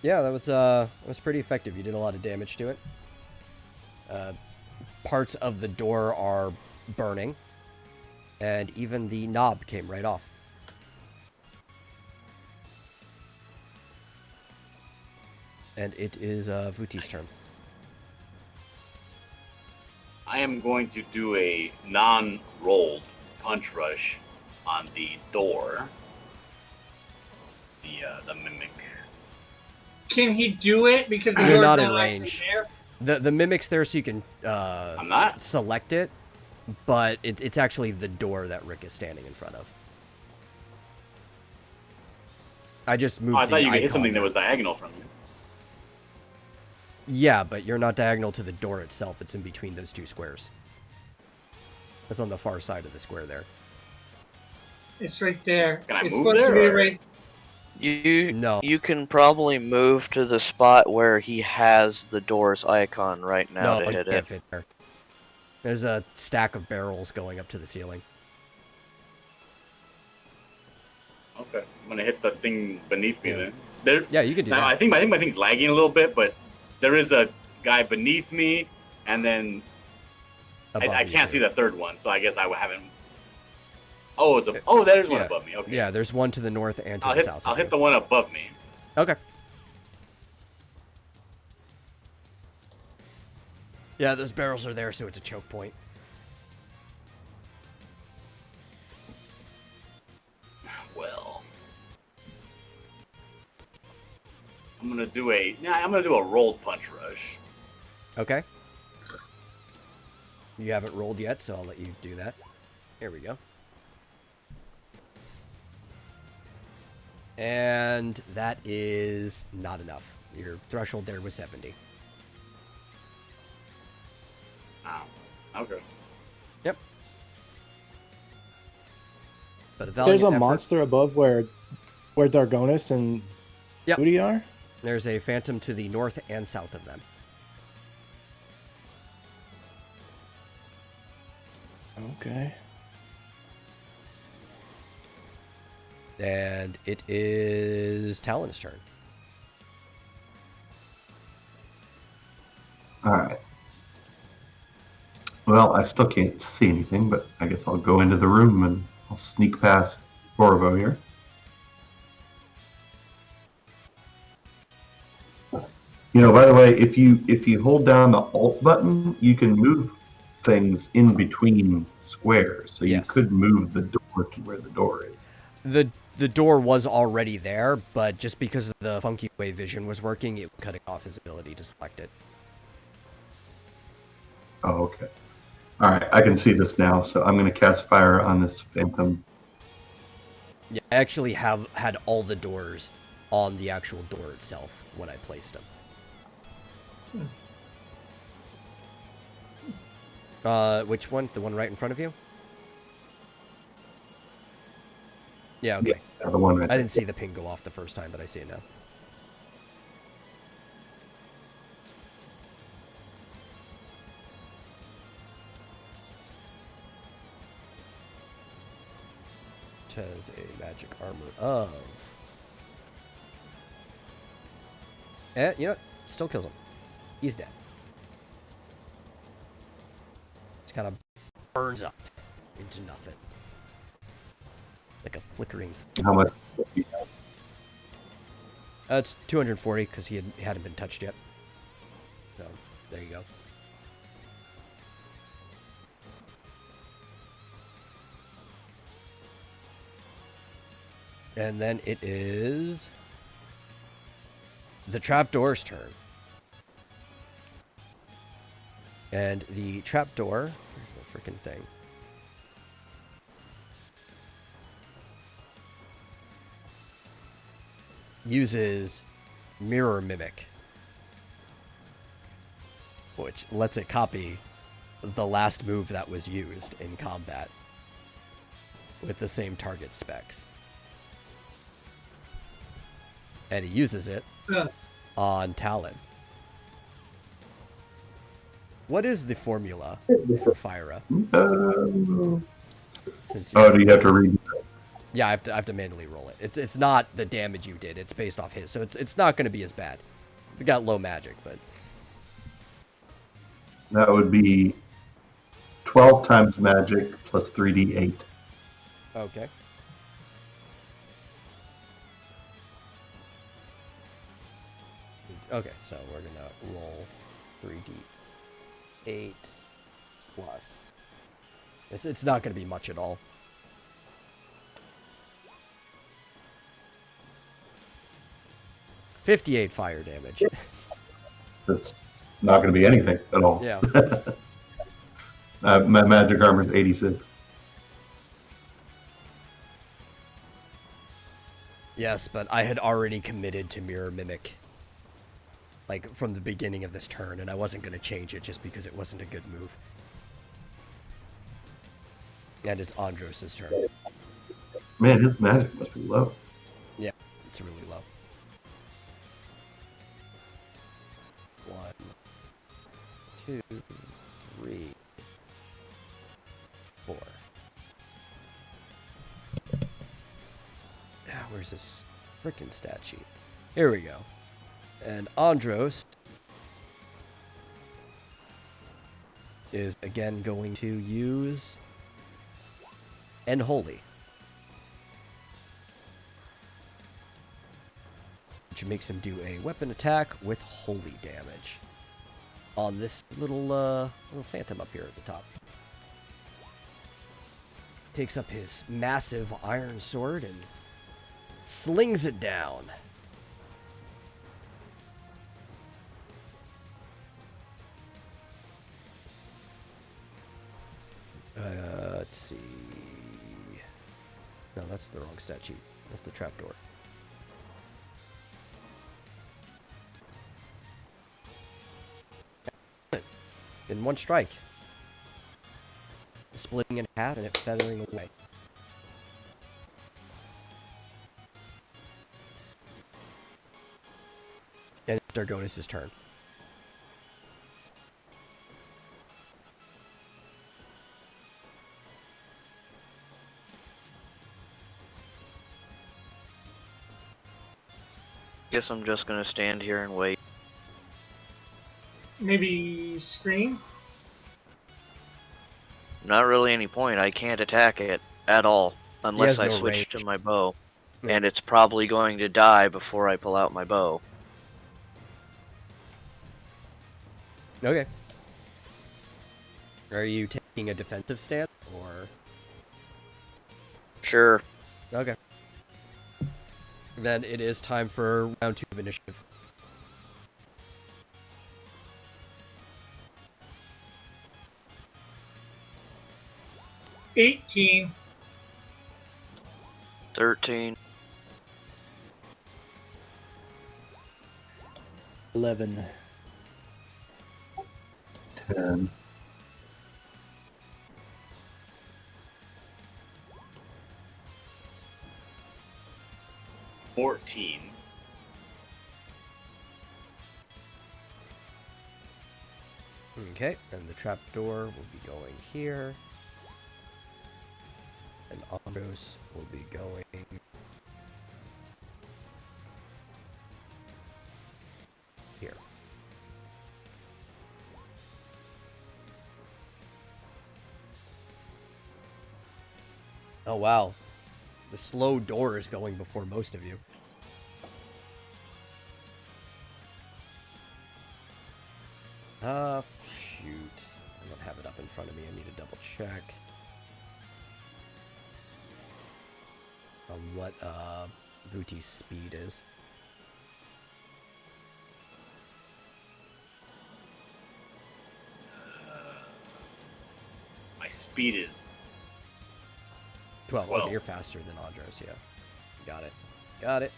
Yeah, that was pretty effective. You did a lot of damage to it. Parts of the door are burning, and even the knob came right off. And it is Vuti's turn. I am going to do a non-rolled punch rush on the door. The mimic. Can he do it? Because the You're door's not in actually range. there? The mimic's there so you can I'm not. select it, but it's actually the door that Rick is standing in front of. I just moved. Oh, I thought the you could hit icon something that there. was diagonal from you. Yeah, but you're not diagonal to the door itself. It's in between those two squares. That's on the far side of the square there. It's right there. Can I it's move supposed there, to be or- right. No. You can probably move to the spot where he has the door's icon right now No, to you hit can't it. fit there. There's a stack of barrels going up to the ceiling. Okay, I'm gonna hit the thing beneath me then. There. Yeah, you could do Now, that. I think my thing's lagging a little bit, but there is a guy beneath me, and then Above I you, can't too. see the third one, so I guess I haven't. Oh, there's one Yeah. above me. Okay. Yeah, there's one to the north and to I'll the hit. south. I'll of hit you. the one above me. Okay. Yeah, those barrels are there, so it's a choke point. Well, I'm gonna do a rolled punch rush. Okay. You haven't rolled yet, so I'll let you do that. Here we go. And that is not enough. Your threshold there was 70. Wow. Okay. Yep. But There's a monster above where Dargonis and Yep. Udi are? There's a phantom to the north and south of them. Okay. And it is Talon's turn. All right. Well, I still can't see anything, but I guess I'll go into the room and I'll sneak past Corvo here. You know, by the way, if you hold down the Alt button, you can move things in between squares. So Yes. you could move the door to where the door is. The door was already there, but just because the funky way vision was working, it was cutting off his ability to select it. Oh, okay. All right, I can see this now, so I'm going to cast fire on this phantom. Yeah, I actually had all the doors on the actual door itself when I placed them. Which one? The one right in front of you? Yeah, okay. Yeah, the one right I didn't see the ping go off the first time, but I see it now. Which has a magic armor of... you know what? Still kills him. He's dead. Just kind of burns up into nothing. Like a flickering... How much? It's 240 because he hadn't been touched yet. So, there you go. And then it is the trapdoor's turn. And the trapdoor, where's the freaking thing? Uses Mirror Mimic, which lets it copy the last move that was used in combat with the same target specs. And he uses it on Talon. What is the formula for Fyra? Since Oh, do you have to read? Yeah, I have to manually roll it. It's not the damage you did. It's based off his, so it's not going to be as bad. It's got low magic, but That would be 12 times magic plus 3d8. okay. Okay, so we're gonna roll 3d8 plus. It's not going to be much at all. $58 fire damage. That's not going to be anything at all. Yeah. My magic armor is 86. Yes, but I had already committed to Mirror Mimic, like, from the beginning of this turn, and I wasn't going to change it just because it wasn't a good move. And it's Andros' turn. Man, his magic must be low. Yeah, it's really low. 1, 2, 3, 4. Where's this frickin' stat sheet? Here we go. And Andros is again going to use Unholy, which makes him do a weapon attack with holy damage on this little phantom up here at the top. Takes up his massive iron sword and slings it down. see. No, that's the wrong stat sheet. That's the trapdoor. In one strike. Splitting in half and it feathering away. And it's Dargonis' turn. Guess I'm just gonna stand here and wait. Maybe scream? Not really any point. I can't attack it at all unless I no switch range. to my bow. Yeah. And it's probably going to die before I pull out my bow. Okay. Are you taking a defensive stance, or...? Sure. Okay. Then it is time for round 2 of initiative. $18. 13. 11. 10. 14. Okay, and the trapdoor will be going here. And Andros will be going... here. Oh wow. The slow door is going before most of you. Shoot. I don't have it up in front of me. I need to double check. On what, Vuti's speed is. My speed is 12. Okay, 12. you're faster than Andros, yeah. Got it. Got it.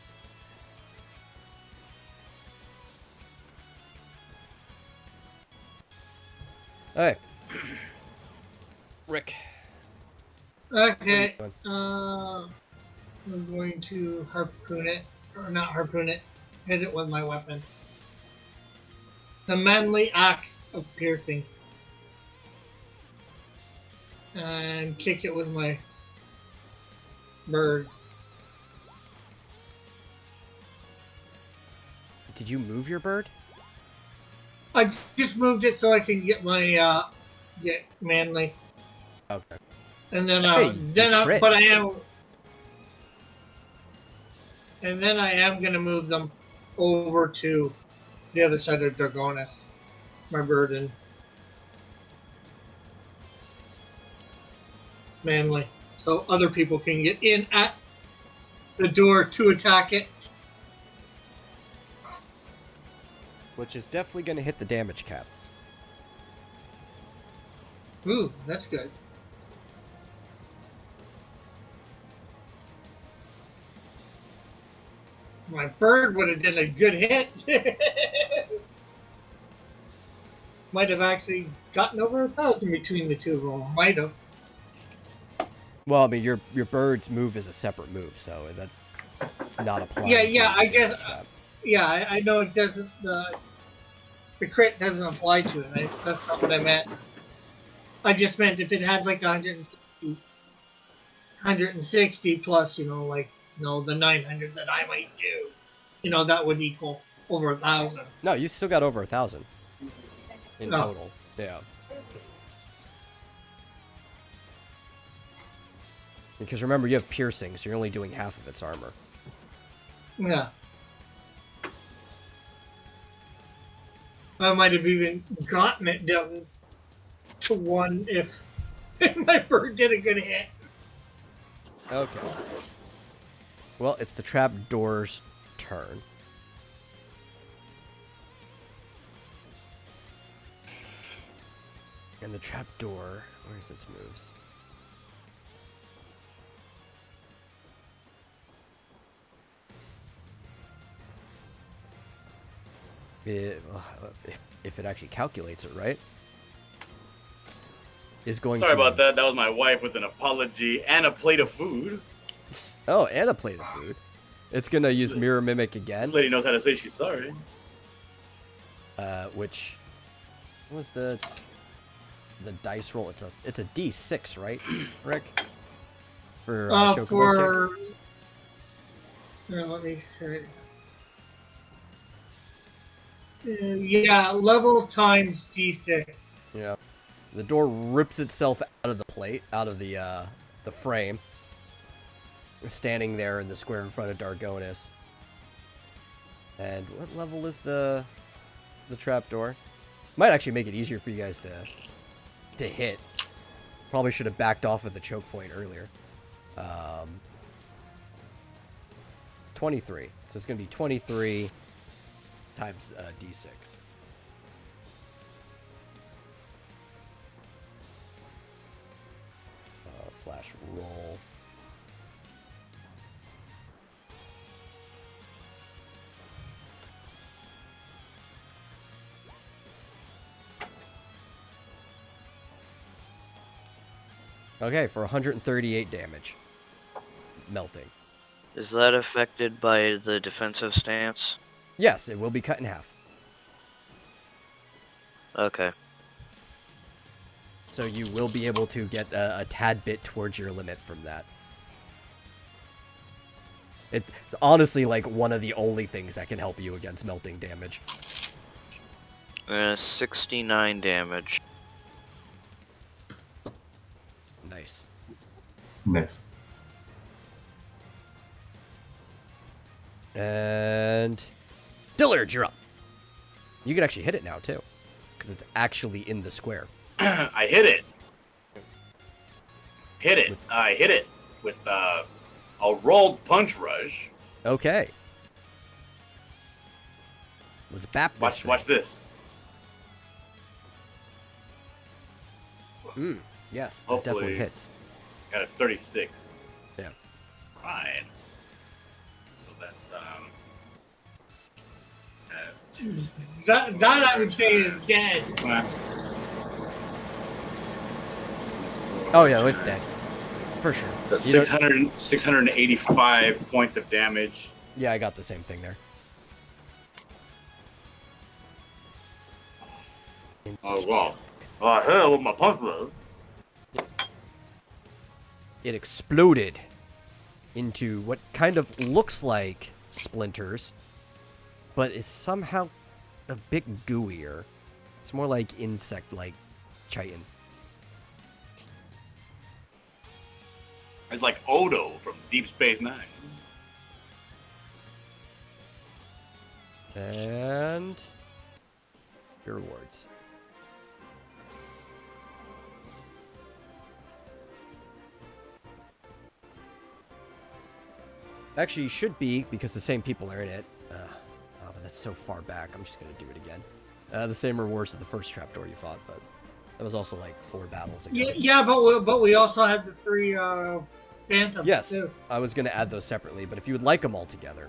Alright. Rick. Okay. What I'm going to harpoon it, or not harpoon it, hit it with my weapon. The manly axe of piercing. And kick it with my bird. Did you move your bird? I just moved it so I can get my get manly, Okay. and then Hey, you crit. but I am, and then I am gonna move them over to the other side of Dargonis, my bird and manly, so other people can get in at the door to attack it. Which is definitely going to hit the damage cap. Ooh, that's good. My bird would have done a good hit. Might have actually gotten over 1,000 between the two of them. Might have. Well, I mean, your bird's move is a separate move, so that's not applying. Yeah, to yeah, the I just, damage cap. yeah, I know it doesn't. The crit doesn't apply to it. That's not what I meant. I just meant if it had like 160 plus, like, the 900 that I might do, that would equal over 1,000. No, you still got over 1,000 in Oh. total. Yeah. Because remember, you have piercing, so you're only doing half of its armor. Yeah. I might have even gotten it down to 1 if my bird did a good hit. Okay. Well, it's the trapdoor's turn. And the trapdoor, where's its moves? if it actually calculates it right, is going Sorry to... about that. That was my wife with an apology and a plate of food. Oh, and a plate of food. It's going to use Mirror Mimic again. This lady knows how to say she's sorry. Which was the dice roll? It's a D6, right, Rick? For Chocobo Kick? Let me see. Yeah, level times D6. Yeah. The door rips itself out of the plate, out of the frame. Standing there in the square in front of Dargonis. And what level is the trapdoor? Might actually make it easier for you guys to hit. Probably should have backed off at the choke point earlier. 23. So it's going to be 23 times D6. Slash roll. Okay, for 138 damage. Melting. Is that affected by the defensive stance? Yes, it will be cut in half. Okay. So you will be able to get a tad bit towards your limit from that. It's honestly like one of the only things that can help you against melting damage. 69 damage. Nice. Nice. And Dillard, you're up. You can actually hit it now too, because it's actually in the square. I hit it. I hit it with a rolled punch rush. Okay. Let's bap this. Watch this. Yes, Hopefully. it definitely hits. Got a 36. Yeah. Right. So that's That I would say is dead. Oh yeah, it's dead. For sure. So You don't- 685 points of damage. Yeah, I got the same thing there. Oh wow. Oh hell with my punch roll. It exploded into what kind of looks like splinters, but is somehow a bit gooier. It's more like insect-like chitin. It's like Odo from Deep Space Nine. And your rewards. Actually, should be, because the same people are in it. But that's so far back. I'm just going to do it again. The same rewards as the first trapdoor you fought, but that was also like 4 battles ago. Yeah, but we also had the 3 phantoms. Yes, too. I was going to add those separately, but if you would like them all together.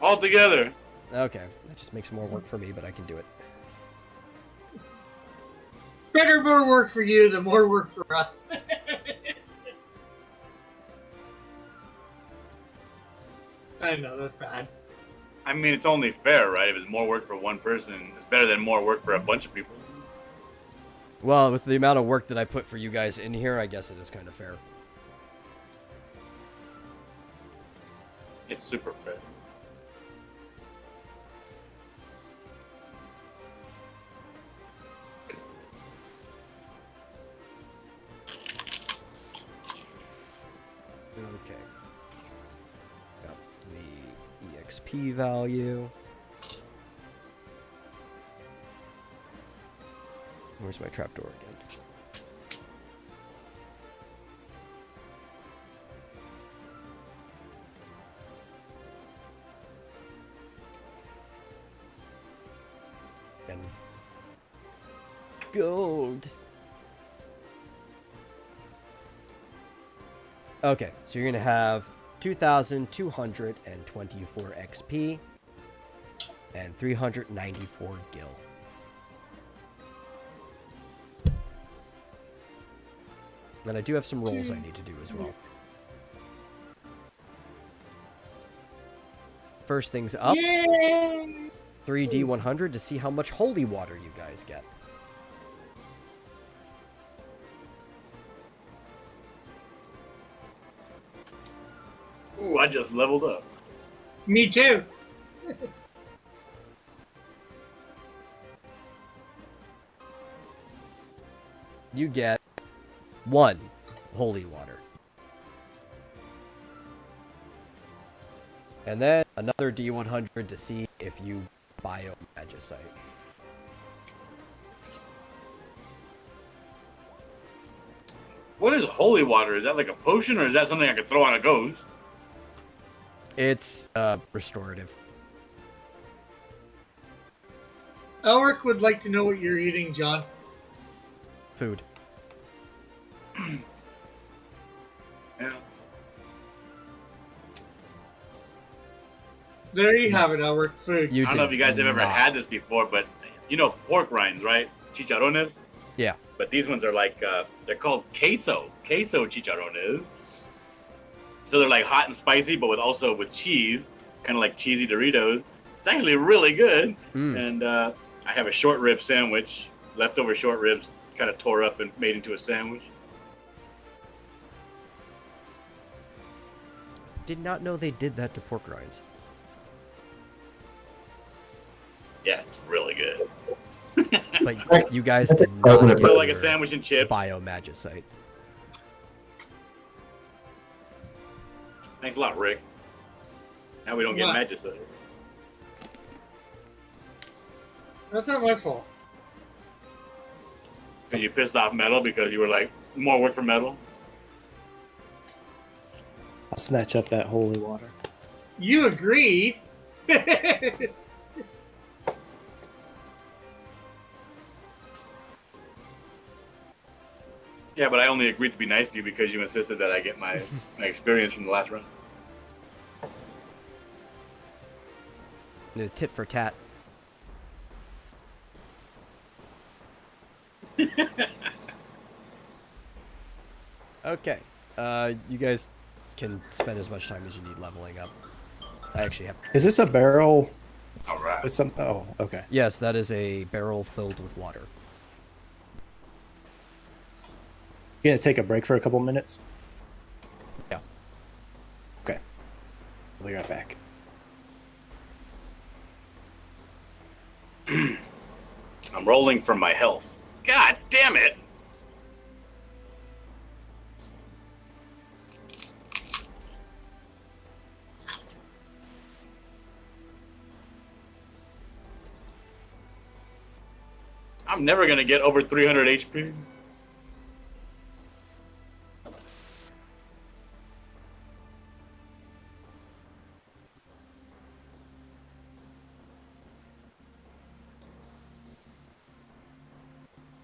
All together. Okay, that just makes more work for me, but I can do it. Better more work for you, the more work for us. I know, that's bad. I mean, it's only fair, right? If it's more work for one person, it's better than more work for a bunch of people. Well, with the amount of work that I put for you guys in here, I guess it is kind of fair. It's super fair. Okay. Got the EXP value. Where's my trapdoor again? And gold. Okay, so you're going to have 2,224 XP and 394 gil. And I do have some rolls I need to do as well. First things up, Yay! 3D100 to see how much holy water you guys get. Ooh, I just leveled up. Me too. You get 1 holy water. And then another D100 to see if you bio-magicite. What is holy water? Is that like a potion, or is that something I could throw on a ghost? It's restorative. Elric would like to know what you're eating, John. Food. Yeah. There you have it, Elric. Food. You I don't know if you guys have ever not. had this before, but you know pork rinds, right? Chicharrones. Yeah. But these ones are like they're called queso chicharrones. So they're like hot and spicy, but with cheese, kind of like cheesy Doritos. It's actually really good. And I have a short rib sandwich, leftover short ribs, kind of tore up and made into a sandwich. Did not know they did that to pork rinds. Yeah, it's really good. But you guys did not So get like a your sandwich and chips. bio-magicite. Thanks a lot, Rick. Now we don't get What? magicite. That's not my fault. Because you pissed off Metal because you were like, more work for Metal. I'll snatch up that holy water. You agreed. Yeah, but I only agreed to be nice to you because you insisted that I get my experience from the last round. The tit for tat. Okay. You guys can spend as much time as you need leveling up. I actually have. Is this a barrel All right. with some? Oh, okay. Yes, that is a barrel filled with water. You gonna take a break for a couple minutes? Yeah. Okay. I'll be right back. I'm rolling for my health. God damn it! I'm never gonna get over 300 HP.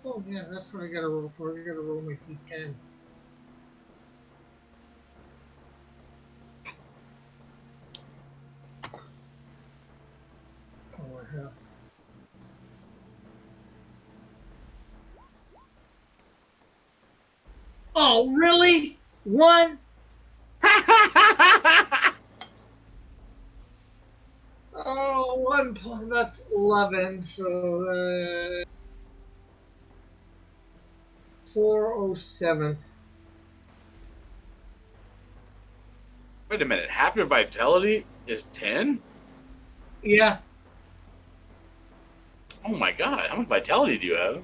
Oh yeah, that's what I gotta roll for. I gotta roll my D10. Oh hell. Oh really? One? Oh, that's 11, so 407. Wait a minute, half your vitality is 10? Yeah, Oh my god, how much vitality do you have?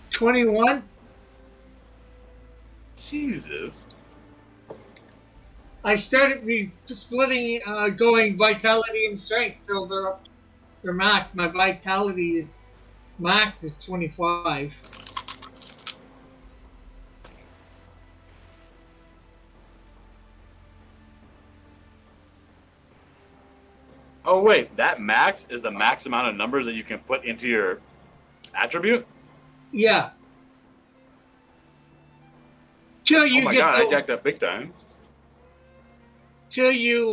21. Jesus. I started splitting, going vitality and strength till they're up their max. My vitality is max is 25. Oh wait, that max is the max amount of numbers that you can put into your attribute? Yeah. Till you Oh my get god, the, I jacked up big time. till you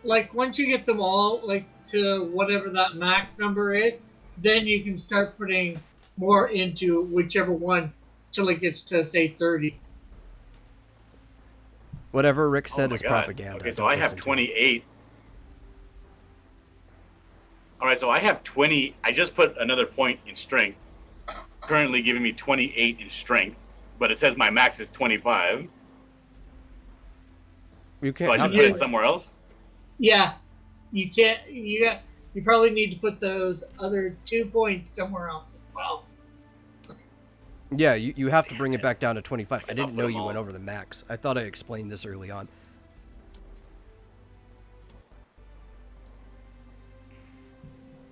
like once you get them all like to whatever that max number is, then you can start putting more into whichever one till it gets to say 30. Whatever Rick Oh said my is God. propaganda. Okay, so Don't I have listen to him. 28. All right, so I have 20. I just put another point in strength, currently giving me 28 in strength, but it says my max is 25. You So I can't. should put it somewhere else. Yeah, you can't. You probably need to put those other 2 points somewhere else as well. Yeah, you have to bring it back down to 25. I guess I'll didn't put know them you went all. over the max. I thought I explained this early on.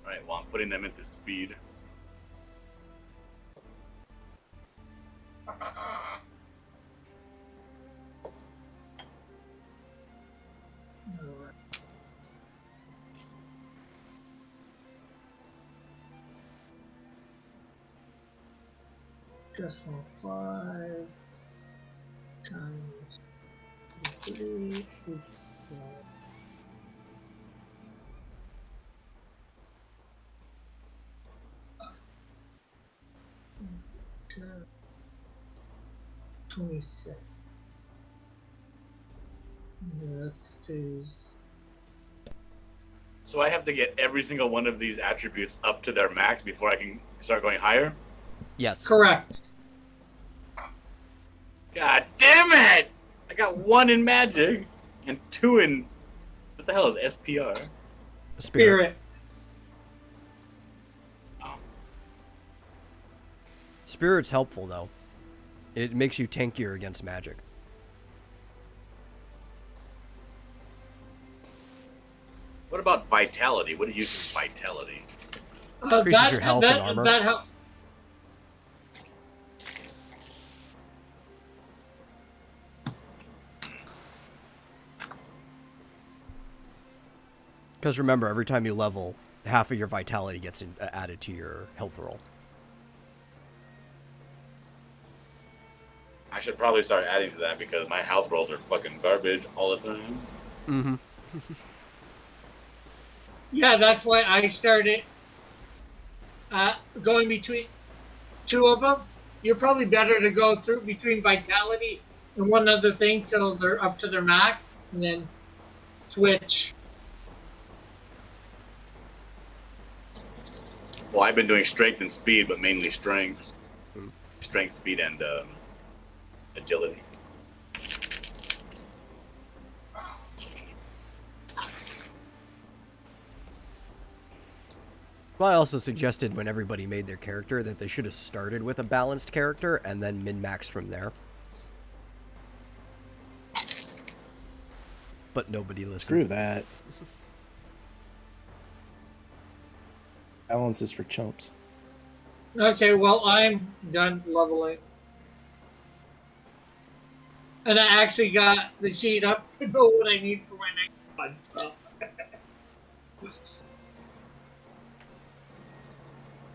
All right, well, I'm putting them into speed. Decimal 5 times 3 equals 26. That's So I have to get every single one of these attributes up to their max before I can start going higher? Yes. correct. God damn it! I got 1 in magic and 2 in... What the hell is SPR? Spirit. Oh. Spirit's helpful, though. It makes you tankier against magic. What about vitality? What do you use for vitality? Increases your health and armor. That helps. Because remember, every time you level, half of your vitality gets added to your health roll. I should probably start adding to that because my health rolls are fucking garbage all the time. Mm-hmm. Yeah, that's why I started going between 2 of them. You're probably better to go through between vitality and one other thing till they're up to their max, and then switch. Well, I've been doing strength and speed, but mainly strength. Strength, speed, and agility. Well, I also suggested when everybody made their character that they should have started with a balanced character and then min-maxed from there. But nobody listened. Screw that. Balance is for chumps. Okay, well, I'm done leveling. And I actually got the sheet up to know what I need for my next one, so.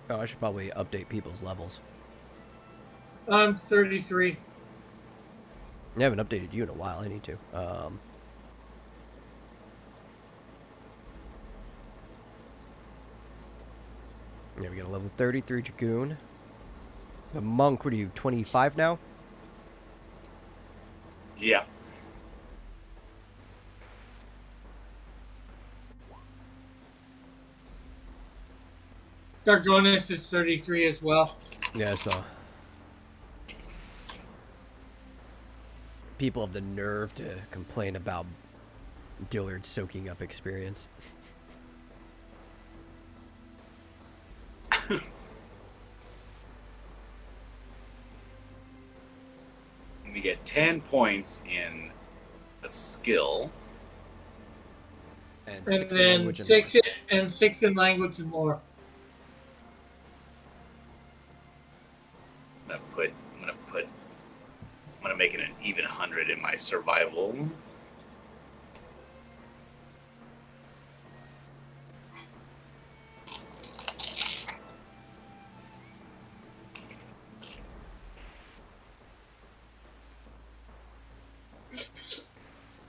Oh, I should probably update people's levels. I'm 33. I haven't updated you in a while. I need to. Yeah, we got a level 33 Dragoon. The monk, what are you, 25 now? Yeah. Dargonis is 33 as well. Yeah, I saw. People have the nerve to complain about Dillard soaking up experience. We get 10 points in a skill. And And 6 in then language and 6 in language and more. I'm gonna make it an even 100 in my survival.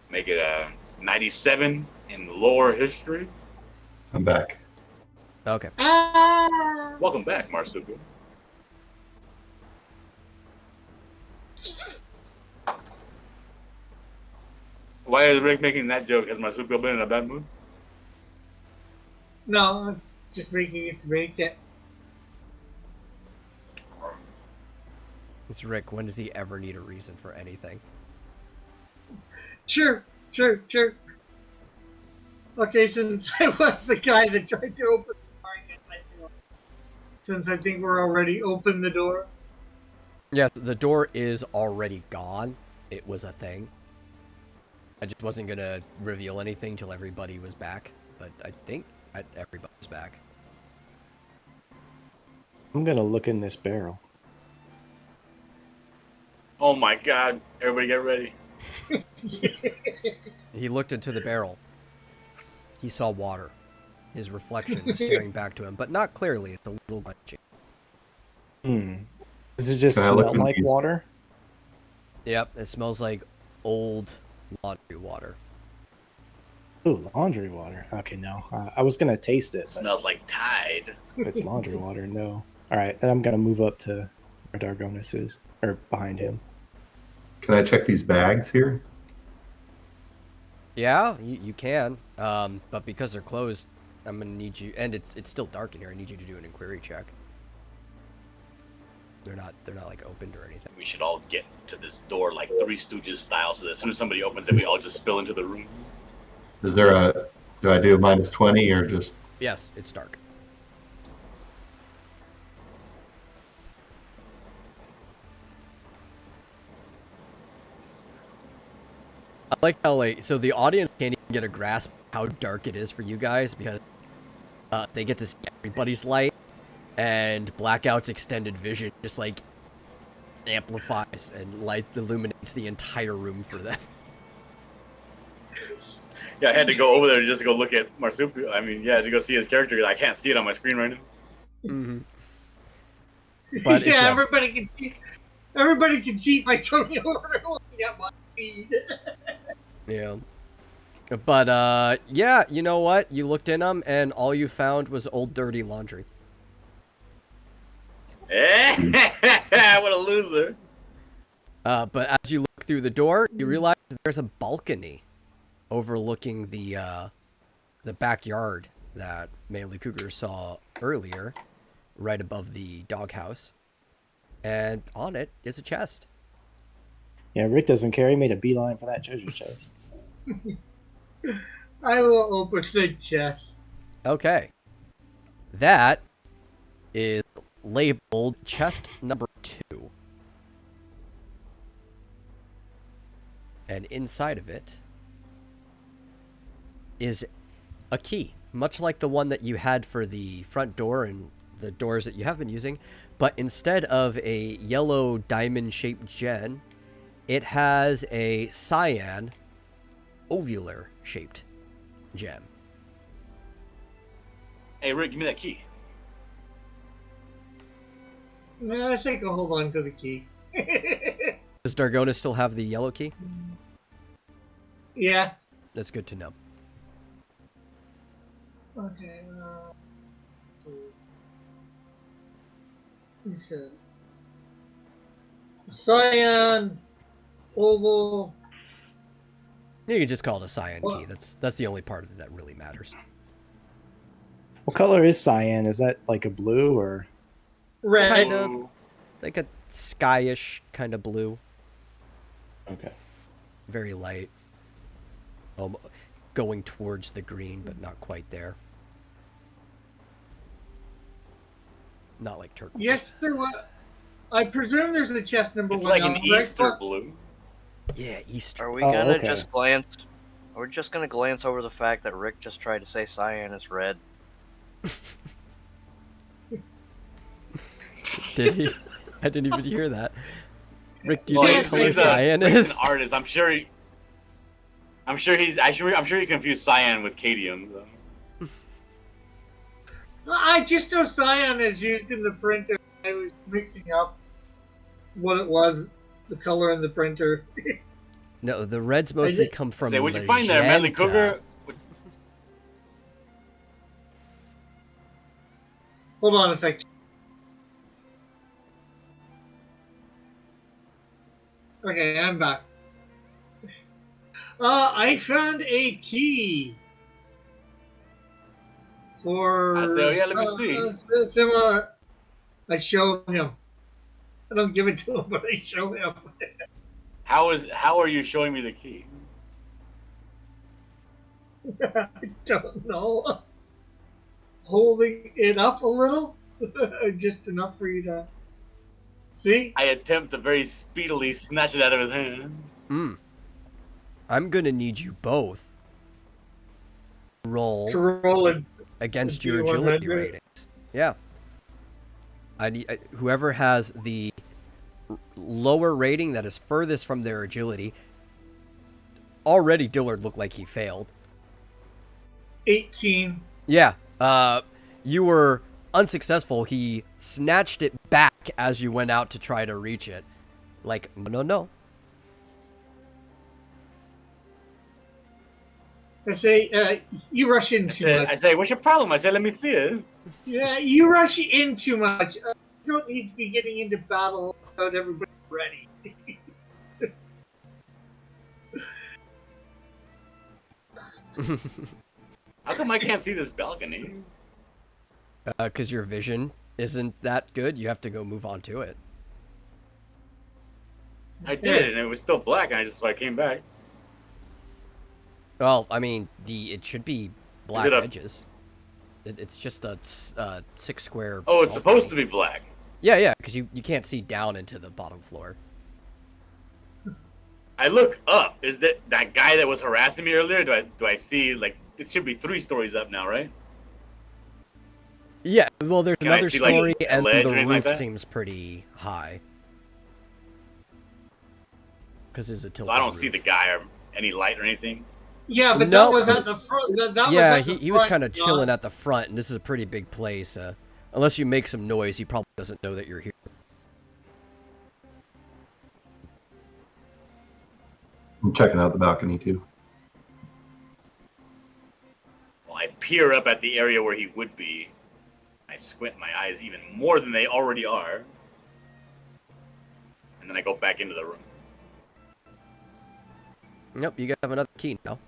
Make it a 97 in lore history. I'm back. Okay. Ah! Welcome back, Marsupial. Why is Rick making that joke? Has Marsupial been in a bad mood? No, I'm just making it to make it. It's Rick. When does he ever need a reason for anything? Sure. Okay, since I was the guy that tried to open the door, I guess I do. Since I think we're already open the door. Yeah, the door is already gone. It was a thing. I just wasn't going to reveal anything till everybody was back. But I think everybody's back. I'm gonna look in this barrel. Oh my god. Everybody get ready. He looked into the barrel. He saw water. His reflection was staring back to him, but not clearly. It's a little punchy. Does it just Can I look smell like confused? water? Yep, it smells like old laundry water. Ooh, laundry water. Okay, no. I was gonna taste it, but Smells like Tide. if it's laundry water, no. All right, then I'm gonna move up to where Dargonus is, or behind him. Can I check these bags here? Yeah, you can. But because they're closed, I'm gonna need you. And it's still dark in here. I need you to do an inquiry check. They're not like opened or anything. We should all get to this door like Three Stooges style, so that as soon as somebody opens it, we all just spill into the room. Is there a? Do I do a -20 or just? Yes, it's dark. I like how so the audience can't even get a grasp of how dark it is for you guys because they get to see everybody's light, and Blackout's extended vision just like amplifies and illuminates the entire room for them. Yeah, I had to go over there just to go look at Marsupial. I mean, yeah, to go see his character because I can't see it on my screen right now. Mm-hmm. But it's, yeah, everybody can cheat. Everybody can cheat by going over and looking at my feed. Yeah. But, yeah, you know what? You looked in them, and all you found was old dirty laundry. What a loser. But as you look through the door, you realize that there's a balcony overlooking the backyard that Melee Cougar saw earlier, right above the doghouse. And on it is a chest. Yeah, Rick doesn't care. He made a beeline for that treasure chest. I will open the chest. Okay. That is labeled chest number 2. And inside of it is a key, much like the one that you had for the front door and the doors that you have been using, but instead of a yellow diamond-shaped gem, it has a cyan ovular-shaped gem. Hey, Rick, give me that key. No, I think I'll hold on to the key. Does Dargona still have the yellow key? Yeah. That's good to know. Okay. He said, cyan, oval. You can just call it a cyan Well- key. That's the only part of it that really matters. What color is cyan? Is that like a blue or? Red. Kind of like a skyish kind of blue. Okay. Very light. Going towards the green, but not quite there. Not like turquoise. Yes, there was. I presume there's a chest number It's one. like an right? Easter But- blue. Yeah, Easter. Are we Oh, gonna okay. just glance? We're just gonna glance over the fact that Rick just tried to say cyan is red. Did he? I didn't even hear that. Rick, do you Well, know Yes, what color he's cyan Rick's is? an artist. I'm sure he confused cyan with cadmium. So. I just know cyan is used in the printer. I was mixing up what it was, the color in the printer. No, the reds mostly come from Say, what'd you find there, Manly magenta. Cougar? Hold on a sec. Okay, I'm back. I found a key for I say, oh, yeah, let me see. similar. I show him. I don't give it to him, but I show him. How are you showing me the key? I don't know. Holding it up a little, just enough for you to see. I attempt to very speedily snatch it out of his hand. I'm gonna need you both roll To roll it against your D100. agility ratings. Yeah. I need whoever has the lower rating that is furthest from their agility. Already, Dillard looked like he failed. 18. Yeah. You were unsuccessful. He snatched it back as you went out to try to reach it. Like, no. I say, you rush in too much. I say, what's your problem? I said, let me see it. Yeah, you rush in too much. You don't need to be getting into battle without everybody ready. How come I can't see this balcony? Because your vision isn't that good. You have to go move on to it. I did, and it was still black, and so I came back. Well, I mean, it should be black it a- edges. It's just a 6 square. Oh, it's balcony. supposed to be black. Yeah, because you can't see down into the bottom floor. I look up. Is that guy that was harassing me earlier? Do I see, like, it should be 3 stories up now, right? Yeah, well, there's Can I another see, like, story, a and ledge the or anything roof like that? seems pretty high. Because it's a So tilted I don't roof. see the guy or any light or anything. Yeah, but No. that was at the front. Yeah, he was kind of chilling at the front, and this is a pretty big place. Unless you make some noise, he probably doesn't know that you're here. I'm checking out the balcony too. Well, I peer up at the area where he would be. I squint my eyes even more than they already are. And then I go back into the room. Nope, you have another key now.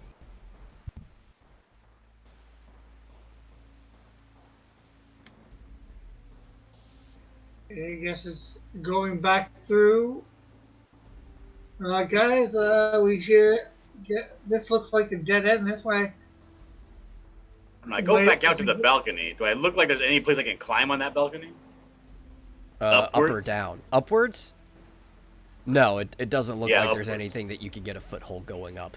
I guess it's going back through. Guys, we should get. This looks like a dead end this way. And I go Wait, back out to the balcony. Do I look like there's any place I can climb on that balcony? Up or Upwards? down? Upwards? No, it doesn't look Yeah, like there's upwards. anything that you could get a foothold going up.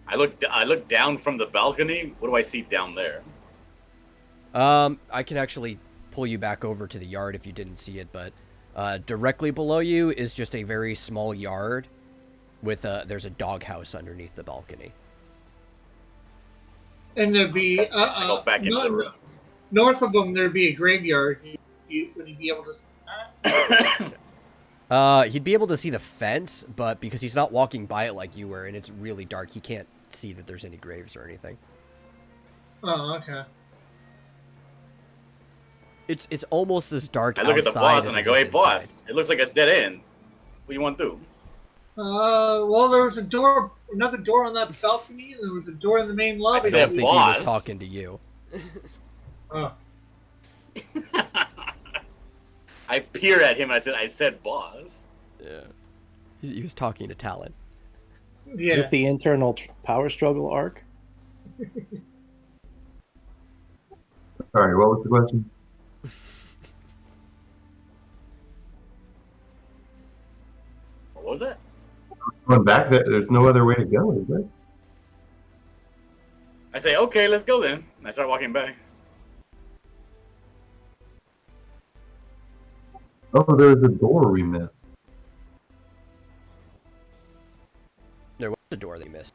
I look down from the balcony. What do I see down there? I can actually pull you back over to the yard if you didn't see it, but directly below you is just a very small yard with there's a doghouse underneath the balcony. And there'd be I go back into the room. north of them. There'd be a graveyard. Would he be able to see that? He'd be able to see the fence, but because he's not walking by it like you were, and it's really dark, he can't see that there's any graves or anything. Oh, okay. It's almost as dark I look at the outside boss as and I it go, is "Hey, boss, inside. it looks like a dead end. What do you want to do?" Well, there was another door on that balcony, and there was a door in the main lobby. I said don't think he boss. was talking to you. Oh. I peer at him and I said, "Boss." Yeah. He was talking to Talon. Yeah. Is this the internal power struggle arc? Sorry, what was the question? What was that? Going back there, there's no other way to go, is there? I say, "Okay, let's go then." And I start walking back. Oh, there's a door we missed. There was a door they missed.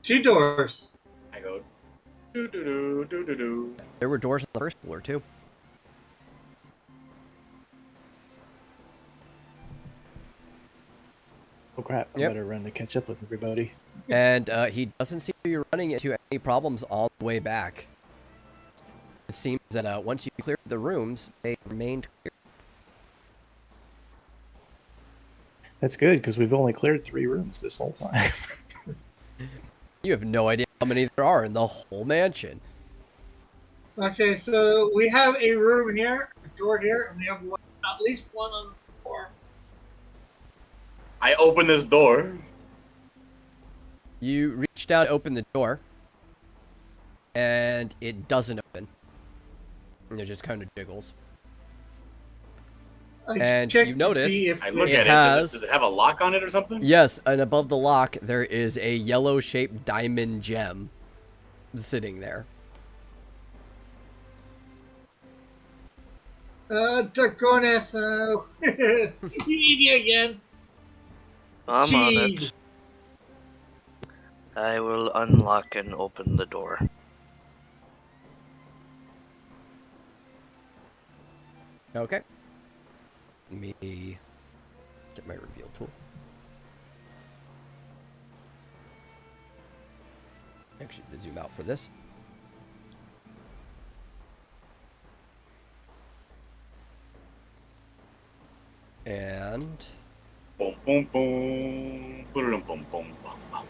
2 doors. I go, "Do do do do do do." There were doors on the first floor, too. crap. I Yep. better run to catch up with everybody. And he doesn't seem to be running into any problems on the way back. It seems that once you cleared the rooms, they remained clear. That's good, because we've only cleared 3 rooms this whole time. You have no idea how many there are in the whole mansion. Okay, so we have a room here, a door here, and we have one, at least one on the floor. I open this door. You reach down to open the door, and it doesn't open. And it just kind of jiggles. I And checked you to notice see if I look It at has- it. Does it have a lock on it or something? Yes, and above the lock, there is a yellow-shaped diamond gem sitting there. Draconis, we need you again. I'm on Jeez. it. I will unlock and open the door. Okay. Let me get my reveal tool. Actually, zoom out for this. And Boom, boom, boom. Boom, boom, boom, boom, boom.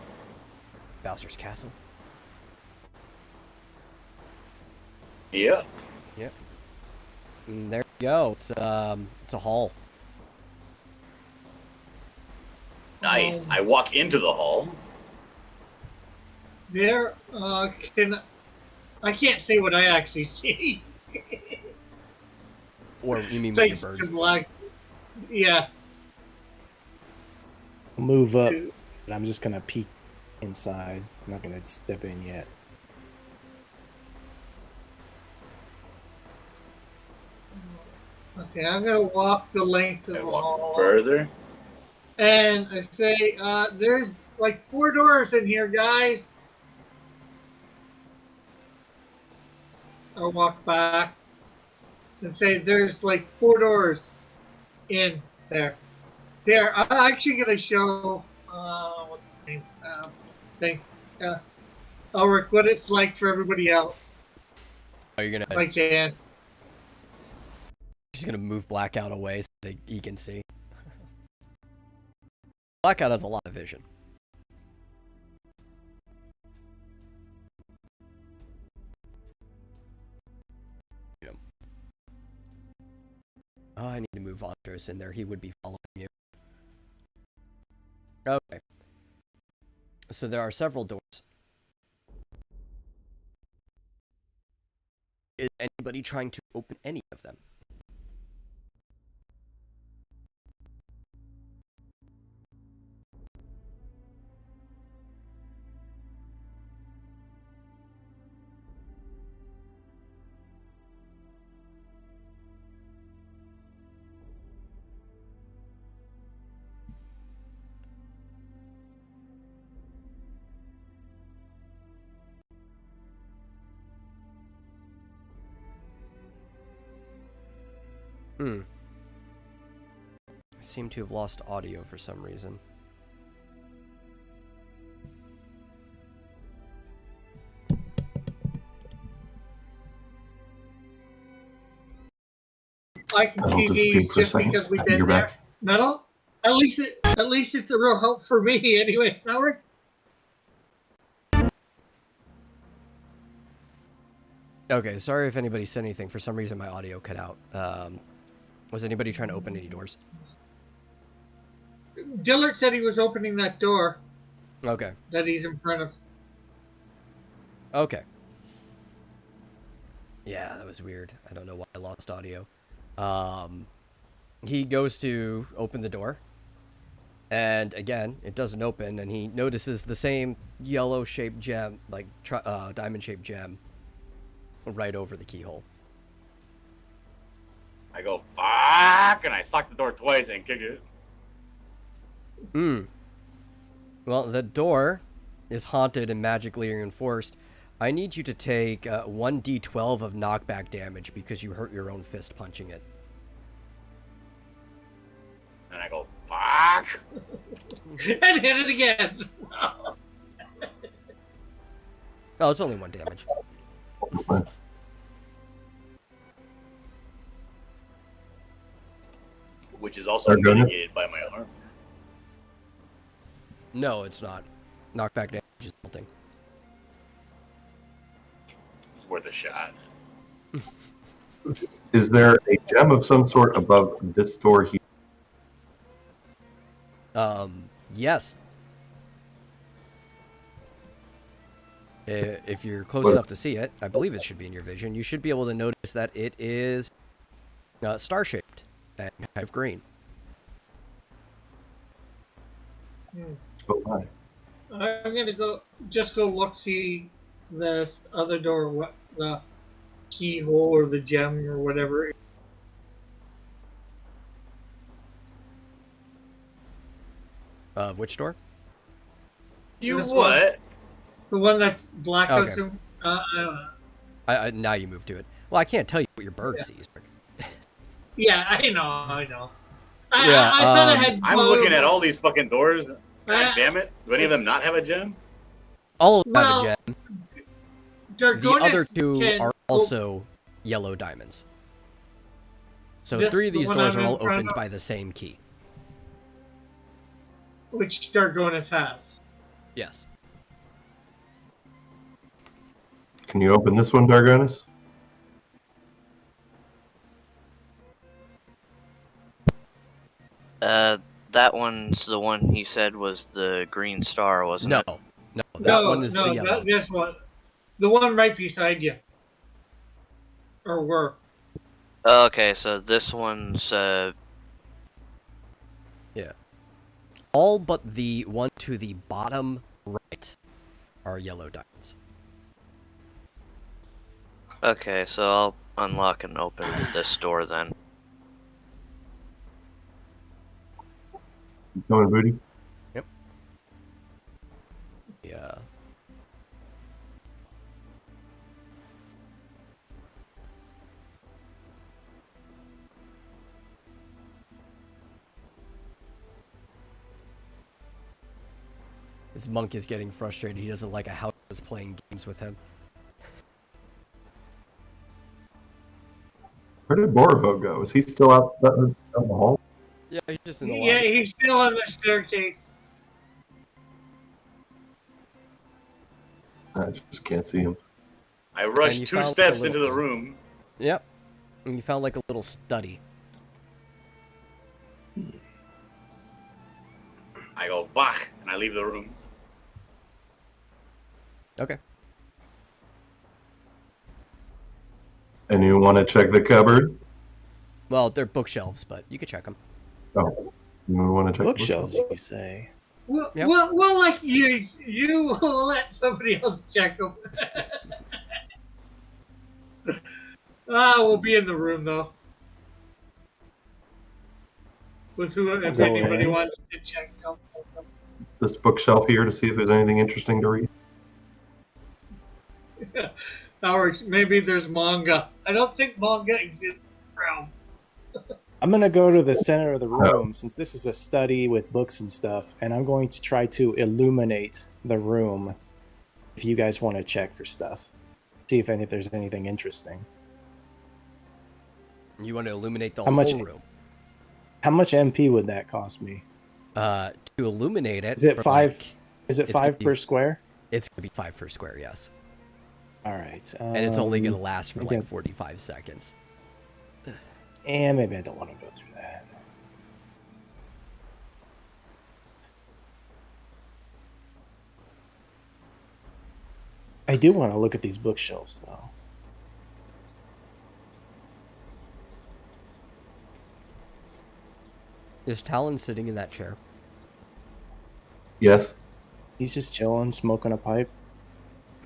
Bowser's Castle. Yeah. Yep. And there you go. It's a hall. Nice. I walk into the hall. There, I can't say what I actually see. Or you mean with Thanks your to birds? black. Yeah. I'll move up, but I'm just going to peek inside. I'm not going to step in yet. Okay, I'm gonna walk the length of I the walk hall. further. And I say, there's like 4 doors in here, guys. I'll walk back and say, there's like 4 doors in there. There, I'm actually gonna show what the name thing, Ulrich, what it's like for everybody else. Oh, you're If gonna I can. just gonna move Blackout away so he can see. Blackout has a lot of vision. Yeah. Oh, I need to move Andros in there. He would be following you. Okay. So there are several doors. Is anybody trying to open any of them? I seem to have lost audio for some reason. I can That'll see disappear these for a just second. because we've You're been there. back. Metal? At least it's a real help for me anyway, Ulrich. Okay, sorry if anybody said anything. For some reason, my audio cut out. Was anybody trying to open any doors? Dillard said he was opening that door Okay. that he's in front of. Okay. Yeah, that was weird. I don't know why I lost audio. He goes to open the door. And again, it doesn't open, and he notices the same yellow-shaped gem, like diamond-shaped gem, right over the keyhole. I go, fuck, and I sock the door twice and kick it. Well, the door is haunted and magically reinforced. I need you to take 1d12 of knockback damage because you hurt your own fist punching it. And I go, fuck. And hit it again. Oh, it's only 1 damage. Which is also Are gonna- mitigated by my armor. No, it's not. Knockback damage is melting. It's worth a shot. Is there a gem of some sort above this door here? Yes. If you're close What? enough to see it, I believe it should be in your vision. You should be able to notice that it is star-shaped and kind of green. Oh my. I'm gonna go look, see this other door, what the keyhole or the gem or whatever. Which door? You This what? The one that's black Okay. out to I don't know. Now you move to it. Well, I can't tell you what your bird sees. Yeah, I know. Yeah, I thought I had. I'm looking at all these fucking doors. God Uh, damn it. Do any of them not have a gem? All of them Well, have a gem. The Dargonis other two can are also yellow diamonds. So This- 3 of the these one doors I'm are in all front opened of? by the same key. which Dargonis has. Yes. Can you open this one, Dargonis? That one's the one he said was the green star, wasn't No. it? No, that one is no, the yellow. this one, the one right beside you, or were. Okay, so this one's All but the one to the bottom right are yellow diamonds. okay. So I'll unlock and open this door then. Going, Booty? Yeah. This monk is getting frustrated. He doesn't like a house that's playing games with him. Where did Borovo go? Is he still out down the hall? Yeah, he's just in the Yeah, lobby. he's still on the staircase. I just can't see him. I rushed And you 2 found, like, a steps into little- the room. Yep. And you found like a little study. I go, bach, and I leave the room. Okay. And you want to check the cupboard? Well, they're bookshelves, but you could check them. Oh, you want to check the Bookshelves, you say? Well, Yep. well, like you will let somebody else check them. We'll be in the room though. With who, if Go anybody ahead. wants to check them. This bookshelf here to see if there's anything interesting to read. Or maybe there's manga. I don't think manga exists around. I'm going to go to the center of the room since this is a study with books and stuff, and I'm going to try to illuminate the room if you guys want to check for stuff. See if there's anything interesting. You want to illuminate the How much- whole room. How much MP would that cost me? To illuminate it. Is it for, 5? like, Is it it's 5 gonna per be- square? It's gonna be 5 per square, yes. All right. And it's only gonna Um, last for okay. like 45 seconds. And maybe I don't want to go through that. I do want to look at these bookshelves, though. Is Talon sitting in that chair? Yes. He's just chilling, smoking a pipe.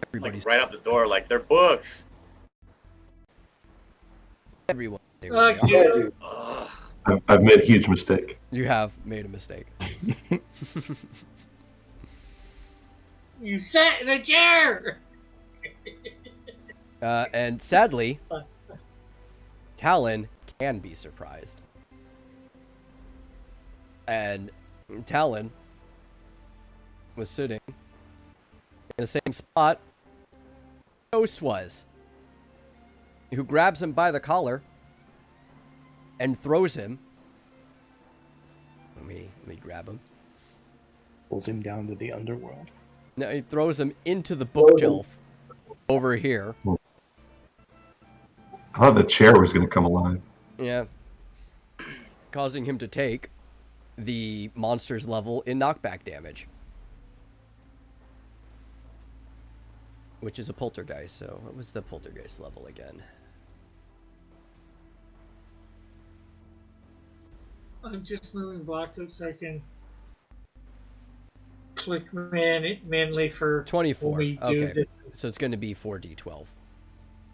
Everybody's Like right out the door, like they're books. everyone. They really are. Okay. Ugh. I've made a huge mistake. You have made a mistake. You sat in a chair. And sadly, Talon can be surprised. And Talon was sitting in the same spot Ghost was, who grabs him by the collar and throws him. Let me grab him. Pulls him down to the underworld. No, he throws him into the bookshelf over here. I thought the chair was going to come alive. Yeah. Causing him to take the monster's level in knockback damage. Which is a poltergeist, so what was the poltergeist level again? I'm just moving backwards so I can click manually for 24. when we do Okay. this. So it's going to be 4d12.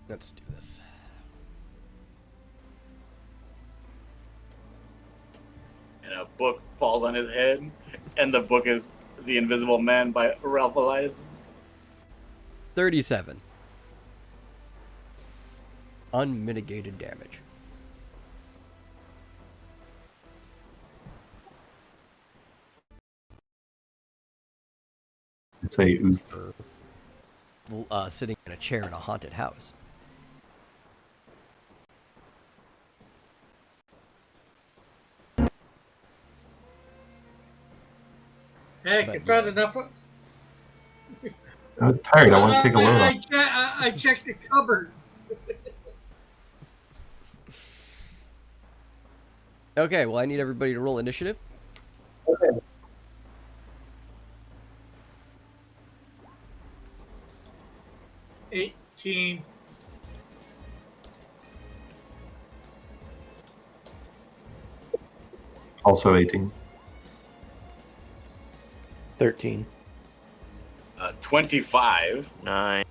Let's do this. And a book falls on his head, and the book is The Invisible Man by Ralph Elias. 37. Unmitigated damage. Say oof. For sitting in a chair in a haunted house. Heck, But it's not yeah. enough. I was tired. I want to take a load off. I checked the cupboard. Okay, well, I need everybody to roll initiative. Okay. $18. Also 18. 13. 25. 9.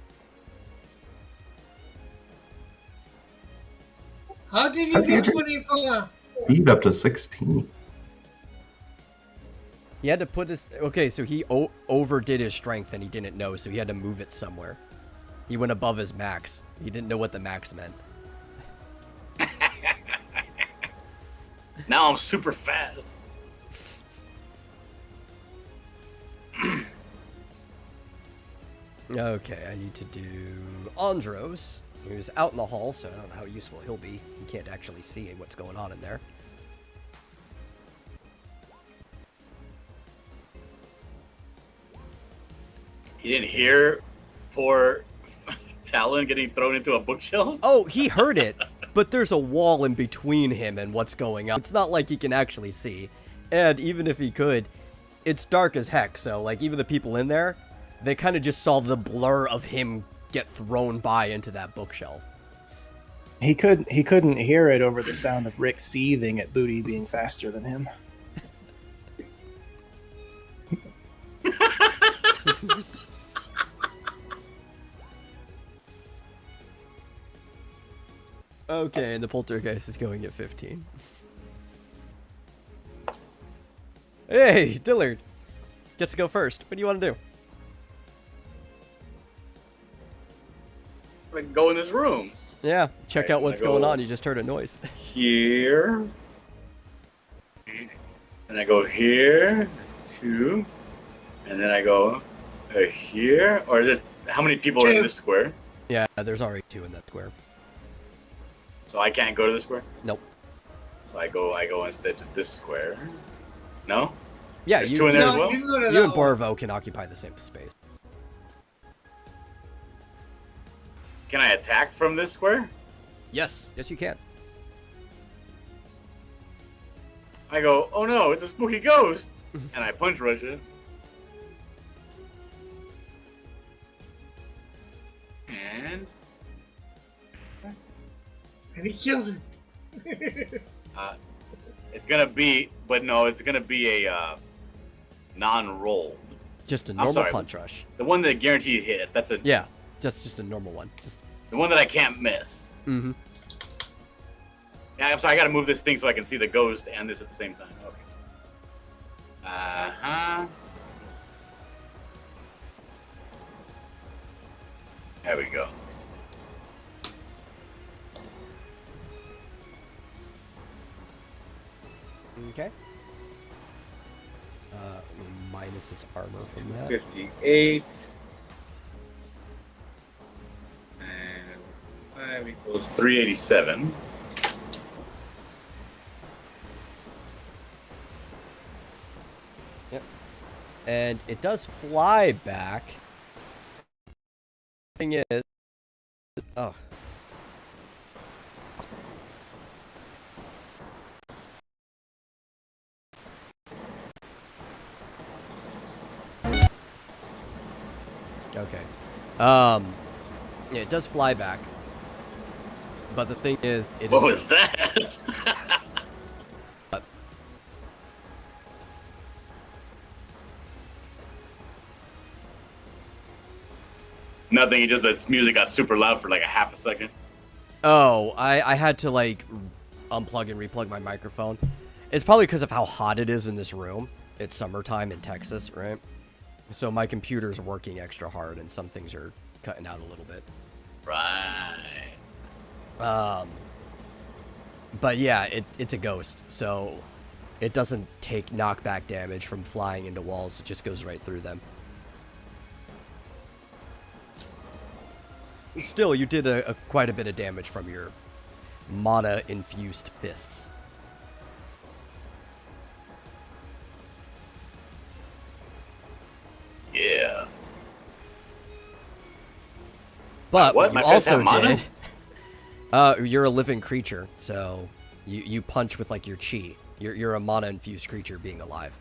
How did How you did you get just- 25? Speed up to 16. He had to put his... Okay, so he overdid his strength and he didn't know, so he had to move it somewhere. He went above his max. He didn't know what the max meant. Now I'm super fast. Okay, I need to do Andros, who's out in the hall, so I don't know how useful he'll be. He can't actually see what's going on in there. You didn't hear poor Talon getting thrown into a bookshelf? Oh, he heard it, but there's a wall in between him and what's going on. It's not like he can actually see. And even if he could, it's dark as heck, so like even the people in there, they kind of just saw the blur of him get thrown by into that bookshelf. He couldn't hear it over the sound of Rick seething at Booty being faster than him. Okay, and the poltergeist is going at 15. Hey, Dillard. Gets to go first. What do you want to do? I'm gonna go in this room. Yeah, check Okay, out I'm what's gonna going go- on. You just heard a noise. Here. And I go here. That's 2. And then I go here. Or is it... How many people are in 2. this square? Yeah, there's already 2 in that square. So I can't go to the square? Nope. So I go instead to this square. No? Yeah, There's you, 2 in there No, as well? you can go to you that and one. Borvo can occupy the same space. Can I attack from this square? Yes. Yes, you can. I go, oh no, it's a spooky ghost! And I punch rush it. And... And he kills it. it's gonna be... But no, it's gonna be a non-roll. Just a I'm normal sorry. punch rush. The one that guaranteed hit. That's a Yeah, just a normal one. Just the one that I can't miss. mm-hmm. Yeah, I'm sorry, I gotta move this thing so I can see the ghost and this at the same time. Okay. Uh-huh. There we go. Okay. minus its armor from that. 58. And 5 equals 387. Yep. And it does fly back. Thing is, oh. Okay. Yeah, it does fly back. But the thing is, it What is was that? Nothing. Just this music got super loud for like a half a second. Oh, I had to like unplug and replug my microphone. It's probably because of how hot it is in this room. It's summertime in Texas, right? So my computer's working extra hard and some things are cutting out a little bit. Right. But yeah, it's a ghost, so it doesn't take knockback damage from flying into walls. It just goes right through them. Still, you did quite a bit of damage from your mana-infused fists. Yeah. But What? what My you fists also have mana? did, you're a living creature, so you punch with like your chi. You're a mana-infused creature being alive.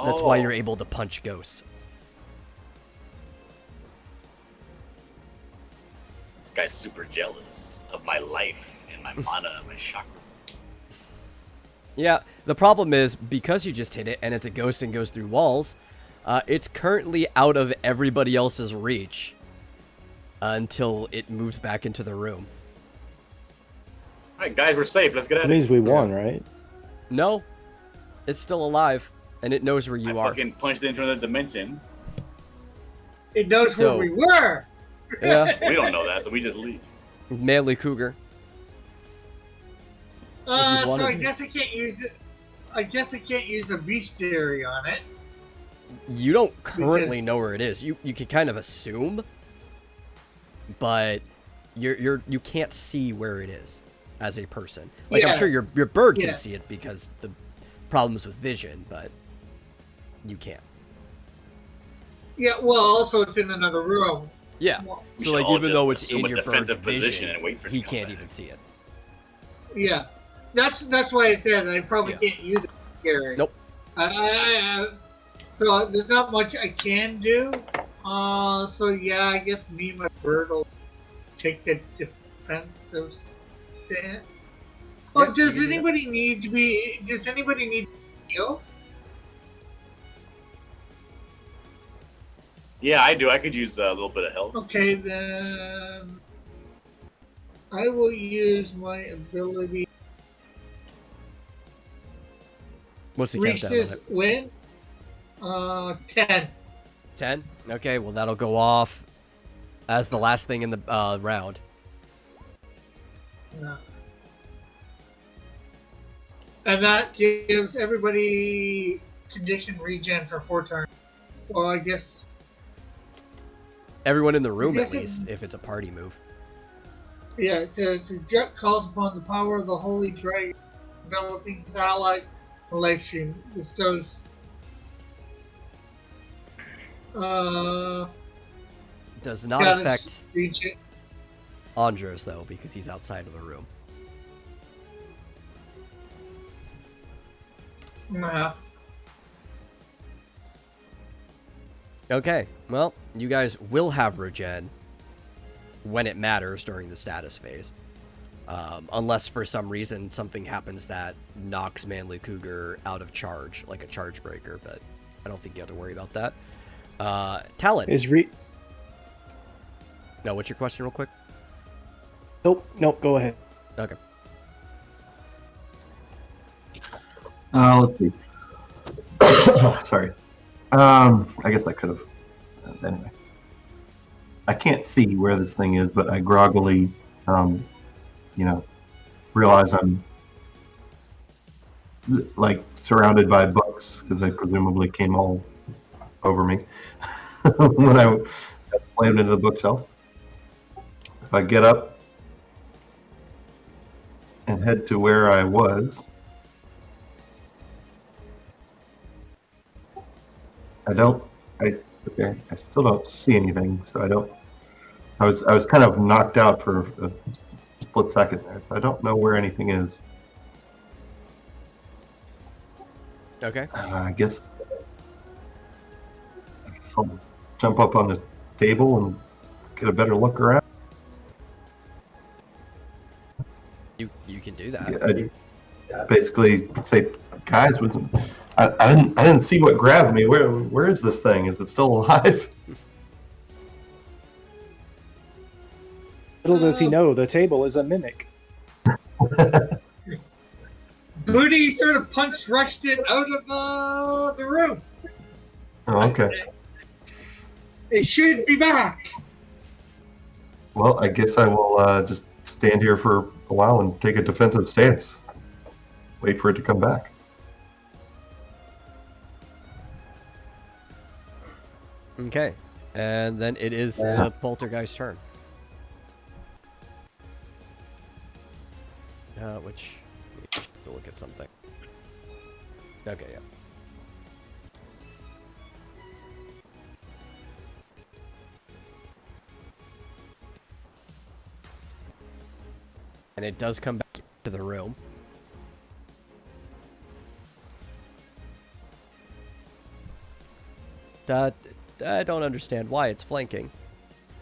That's why you're able to punch ghosts. This guy's super jealous of my life and my mana and my chakra. Yeah, the problem is, because you just hit it and it's a ghost and goes through walls, it's currently out of everybody else's reach until it moves back into the room. Alright, guys, we're safe. Let's get That at it. means we won, right? No, it's still alive, and it knows where you I are. fucking punched into another dimension. It knows So- where we were. Yeah, We don't know that, so we just leave. manly cougar. you So wanna I do. guess I can't use it. I guess I can't use the beast theory on it. You don't currently Because- know where it is. You can kind of assume, but you can't see where it is as a person. Like I'm Yeah. sure your bird Yeah. can see it because the problems with vision, but you can't. Yeah. Well, also it's in another room. Yeah. Well, We So should like all even just though it's assume in a your bird's defensive position vision, and wait for it he to come can't back. even see it. yeah. That's why I said I probably Yeah. can't use the beast theory. Nope. So there's not much I can do. So yeah, I guess me and my bird will take the defensive stand. Or Yeah, does you can do that. anybody need to be? Does anybody need to heal? Yeah, I do. I could use a little bit of help. Okay, then I will use my ability. What's the countdown on Reese's it? win. 10. 10? Okay, well that'll go off as the last thing in the round. Yeah. And that gives everybody condition regen for 4 turns. Well, I guess. Everyone in the room, at guess it- least, if it's a party move. Yeah, it says the jet calls upon the power of the Holy Dragon, developing its allies. The life stream bestows. Does not status affect regen. Andros, though, because he's outside of the room. Nah. Okay, well, you guys will have regen when it matters during the status phase. Unless for some reason something happens that knocks Manly Cougar out of charge, like a charge breaker, but I don't think you have to worry about that. Talon. No, what's your question real quick? Nope, go ahead. Okay. Let's see. Sorry. I guess I could have. Anyway. I can't see where this thing is, but I groggily, realize I'm like surrounded by books because they presumably came all over me when I slammed into the bookshelf. If I get up and head to where I was, I still don't see anything, so I was kind of knocked out for a split second there. I don't know where anything is. Okay. I guess I'll jump up on this table and get a better look around. You can do that. I basically say, guys, I didn't see what grabbed me. Where is this thing? Is it still alive? Little does he know, the table is a mimic. Booty sort of rushed it out of the room. Oh, okay. It should be back. Well, I guess I will just stand here for a while and take a defensive stance. Wait for it to come back. Okay. And then it is the poltergeist's turn. Which to look at something. Okay, yeah. And it does come back to the room. I don't understand why it's flanking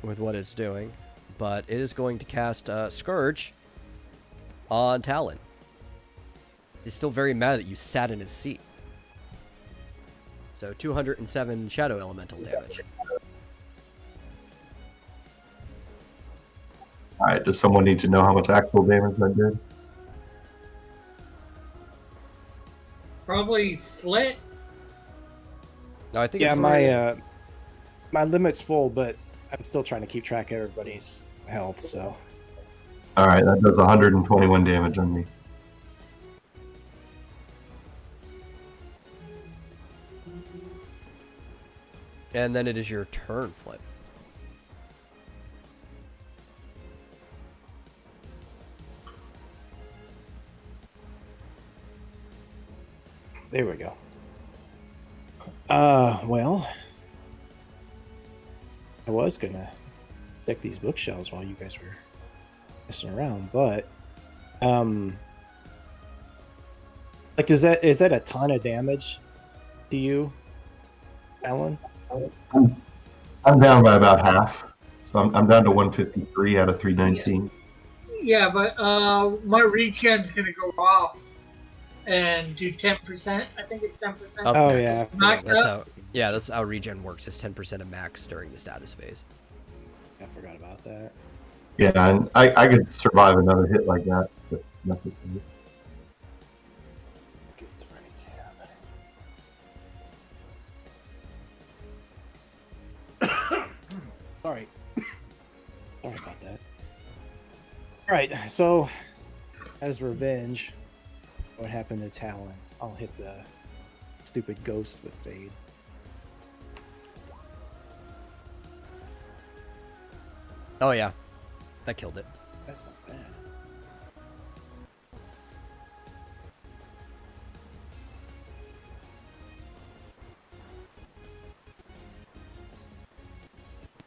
with what it's doing, but it is going to cast Scourge on Talon. He's still very mad that you sat in his seat. So 207 Shadow Elemental damage. Alright, does someone need to know how much actual damage I did? Probably Flit. No, I think Yeah, it's my limit's full, but I'm still trying to keep track of everybody's health, so. Alright, that does 121 damage on me. And then it is your turn, Flint. There we go. Well, I was gonna check these bookshelves while you guys were messing around, but like, is that a ton of damage to you, Alan? I'm down by about half, so I'm down to 153 out of 319. Yeah, but my regen's gonna go off and do 10%. I think it's 10%. Oh, yeah. Max That's up. that's how regen works. It's 10% of max during the status phase. I forgot about that. Yeah, and I could survive another hit like that, but nothing. Get the right tab. Sorry. Sorry about that. Alright, so as revenge, what happened to Talon? I'll hit the stupid ghost with Fade. Oh yeah, that killed it. That's not bad.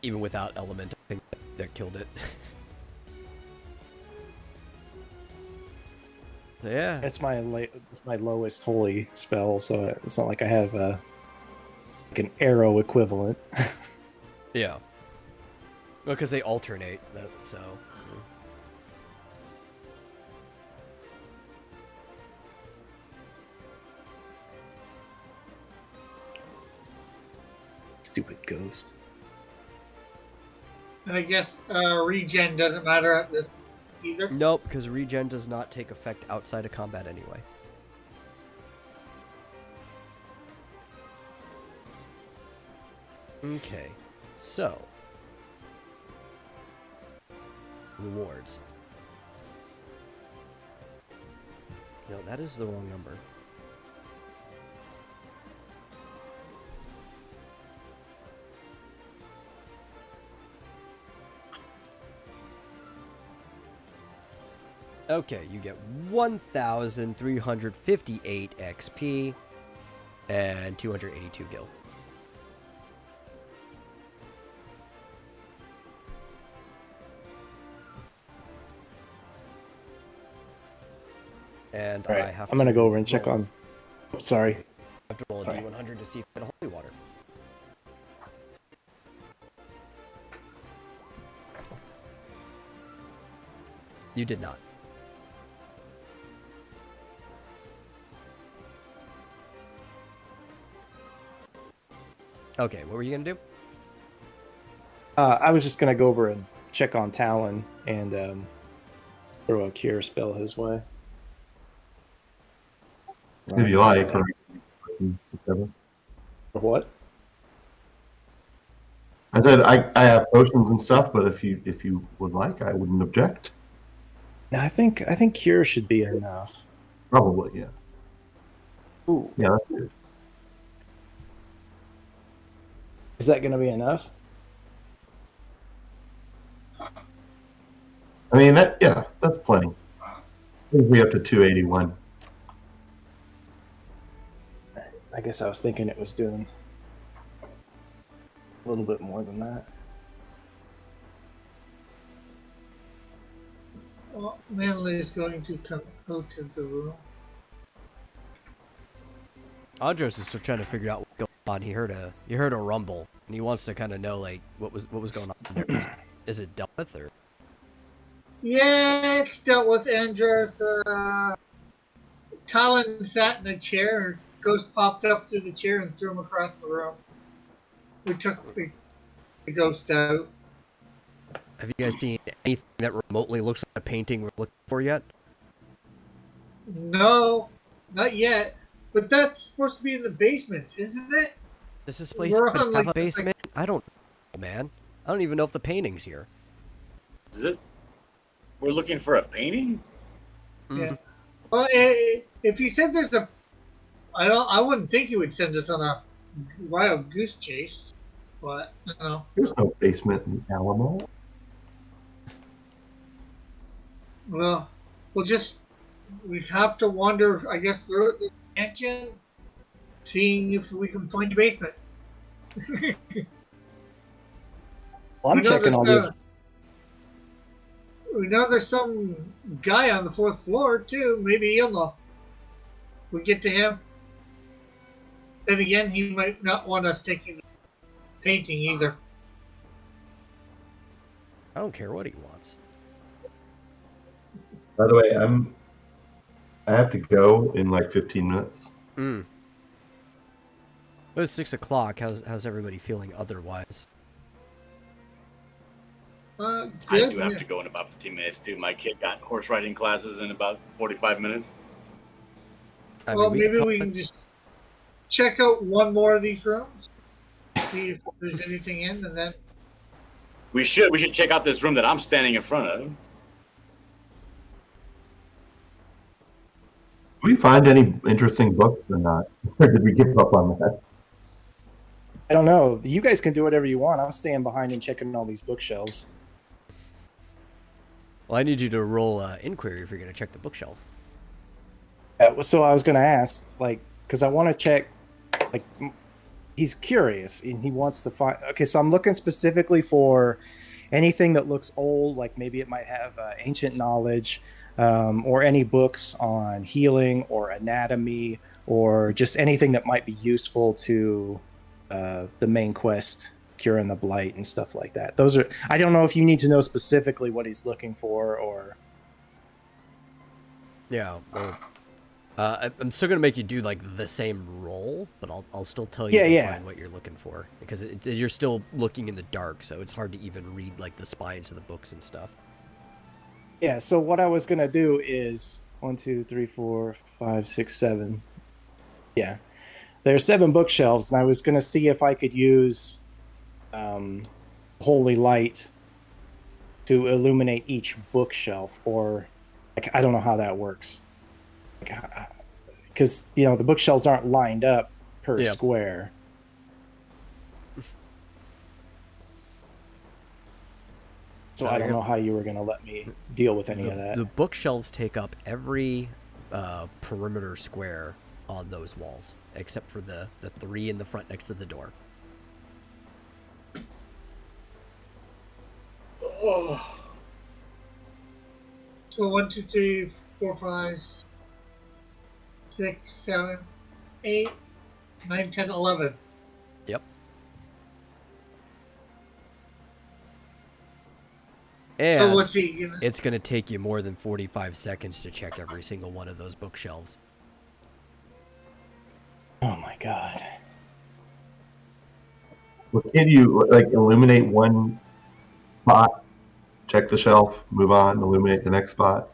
Even without element, I think that killed it. Yeah. It's my lowest holy spell, so it's not like I have like an arrow equivalent. Yeah. Well, because they alternate, so. Stupid ghost. And I guess regen doesn't matter at this either. Nope, because regen does not take effect outside of combat anyway. Okay, so. Rewards. No, that is the wrong number. Okay, you get 1,358 XP and 282 gil. And All right, I have I'm gonna to go over and check roll- on. Oh, sorry. I have to roll a D100 to see if I get holy water. You did not. Okay, what were you gonna do? I was just gonna go over and check on Talon and throw a cure spell his way. If you like, or whichever. Or what? I said I have potions and stuff, but if you would like, I wouldn't object. No, I think cure should be enough. Probably, yeah. Ooh, Yeah, that's good. is that gonna be enough? I mean, that's plenty. We up to 281. I guess I was thinking it was doing a little bit more than that. Well, Manly is going to go to the room. Andros is still trying to figure out what's going on. He heard a rumble, and he wants to kind of know like what was going on there. Is it dealt with or? Yeah, it's dealt with. Andros. Talon sat in a chair. Ghost popped up through the chair and threw him across the room. We took the ghost out. Have you guys seen anything that remotely looks like a painting we're looking for yet? No, not yet. But that's supposed to be in the basement, isn't it? Does this place We're even on, have like, a basement? I don't know, man. I don't even know if the painting's here. Is it? We're looking for a painting? Yeah. Well, if he said there's a, I wouldn't think he would send us on a wild goose chase. But you know, There's no basement in the Alamo. well, we have to wander, I guess, through the mansion, seeing if we can find the basement. Well, I'm We know checking there's all these. We know there's some guy on the 4th floor too. Maybe he'll know. We get to him. Then again, he might not want us taking the painting either. I don't care what he wants. By the way, I have to go in like 15 minutes. It was 6 o'clock. How's everybody feeling otherwise? Good. I do have to go in about 15 minutes too. My kid got horse riding classes in about 45 minutes. I Well, mean, maybe we can just check out one more of these rooms, see if there's anything in, and then We should check out this room that I'm standing in front of. Did we find any interesting books or not? Or did we give up on that? I don't know. You guys can do whatever you want. I'm staying behind and checking all these bookshelves. well, I need you to roll inquiry if you're going to check the bookshelf. So I was going to ask, like, because I want to check, like, he's curious and he wants to find. Okay, so I'm looking specifically for anything that looks old, like maybe it might have ancient knowledge, or any books on healing or anatomy, or just anything that might be useful to the main quest, curing the blight and stuff like that. Those are. I don't know if you need to know specifically what he's looking for, or. Yeah. Well, I'm still gonna make you do like the same roll, but I'll still tell you to find what you're looking for because you're still looking in the dark, so it's hard to even read like the spines of the books and stuff. Yeah. So what I was gonna do is 1, 2, 3, 4, 5, 6, 7. Yeah, there's 7 bookshelves, and I was gonna see if I could use holy light to illuminate each bookshelf, or like I don't know how that works. Because the bookshelves aren't lined up per square. So I don't know how you were going to let me deal with any of that. The bookshelves take up every perimeter square on those walls, except for the 3 in the front next to the door. Oh. So 1, 2, 3, 4, 5, 6, 7, 8, 9, 10, 11. Yep. And So what's he? it's going to take you more than 45 seconds to check every single one of those bookshelves. Oh my god. Well, can you like illuminate one spot, check the shelf, move on, illuminate the next spot?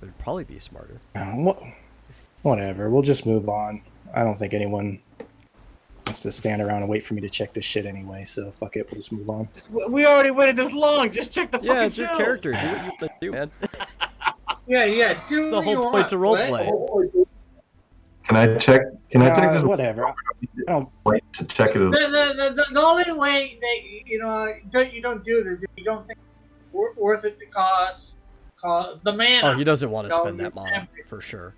It would probably be smarter. Whatever. We'll just move on. I don't think anyone wants to stand around and wait for me to check this shit anyway, so fuck it. We'll just move on. We already waited this long. Just check the fucking Yeah, it's your shelf. character. Do what you want to do, man. Yeah. Do It's the what you whole want, point to what? roleplay. Can I check? Can I check this? Whatever. I don't. Wait to check it. The only way that you don't do this if you don't think it's worth it to cost the mana. Oh, he doesn't want to No, spend that it's mana, empty. for sure.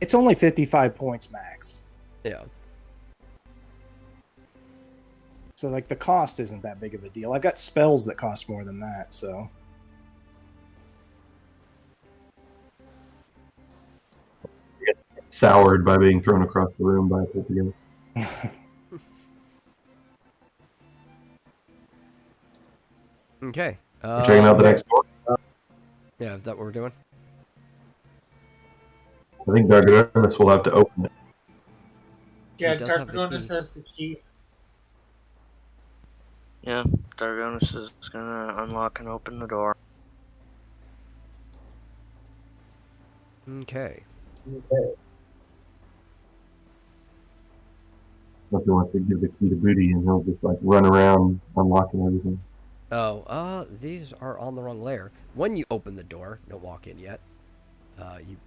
It's only 55 points max. Yeah. So, like, the cost isn't that big of a deal. I've got spells that cost more than that, so. Soured by being thrown across the room by a again. Okay. We're checking out the next door. Yeah, is that what we're doing? I think Dargonis will have to open it. He Yeah, does have the Darkonis key. has the key. Yeah, Dargonis is gonna unlock and open the door. Okay. If he wants to give the key to Booty, and he'll just like run around unlocking everything. Oh, these are on the wrong layer. When you open the door, don't walk in yet.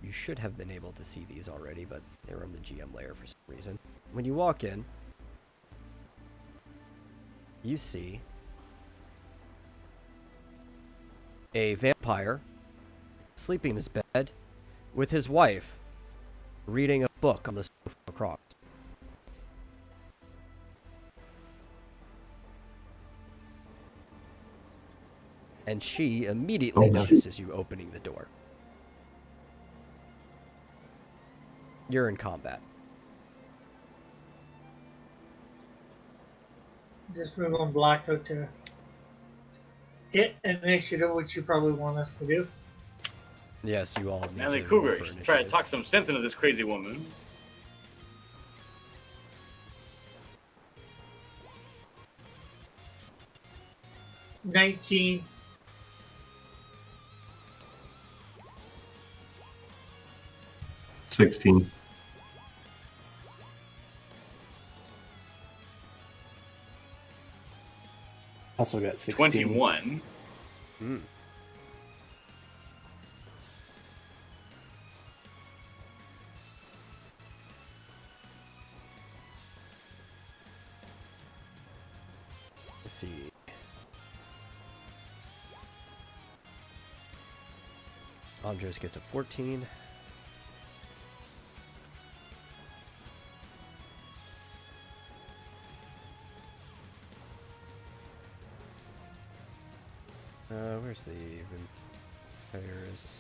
You should have been able to see these already, but they were on the GM layer for some reason. When you walk in, you see a vampire sleeping in his bed with his wife reading a book on the sofa across. And she immediately notices you opening the door. You're in combat. Just move on Blackout to hit initiative, which you probably want us to do. Yes, you all need Natalie to roll Cougar, for try to initiative. talk some sense into this crazy woman. $19. $16. Also got 16. 21. Hmm. Let's see. Andres gets a 14. Where's the vampires?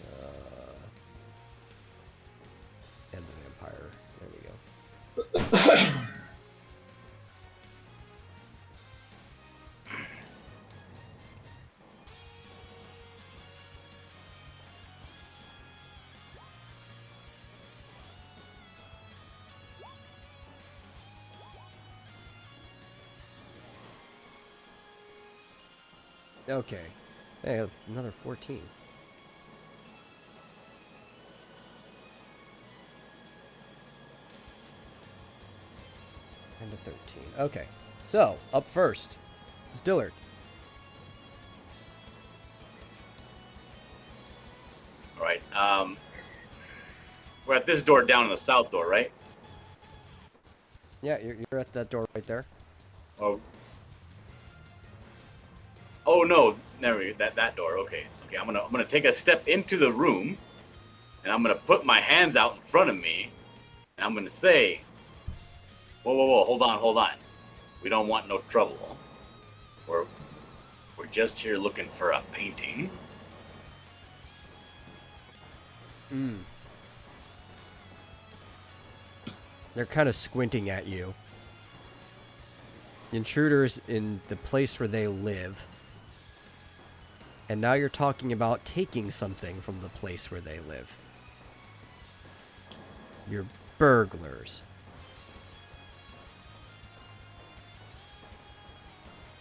And the vampire. There we go. Okay. Hey, another 14. And a 13. Okay. So, up first is Dillard. All right. We're at this door down in the south door, right? Yeah, you're at that door right there. Oh, Oh no, never that door. Okay. I'm gonna take a step into the room, and I'm gonna put my hands out in front of me, and I'm gonna say, whoa, hold on. We don't want no trouble. We're just here looking for a painting. They're kind of squinting at you. Intruders in the place where they live. And now you're talking about taking something from the place where they live. You're burglars.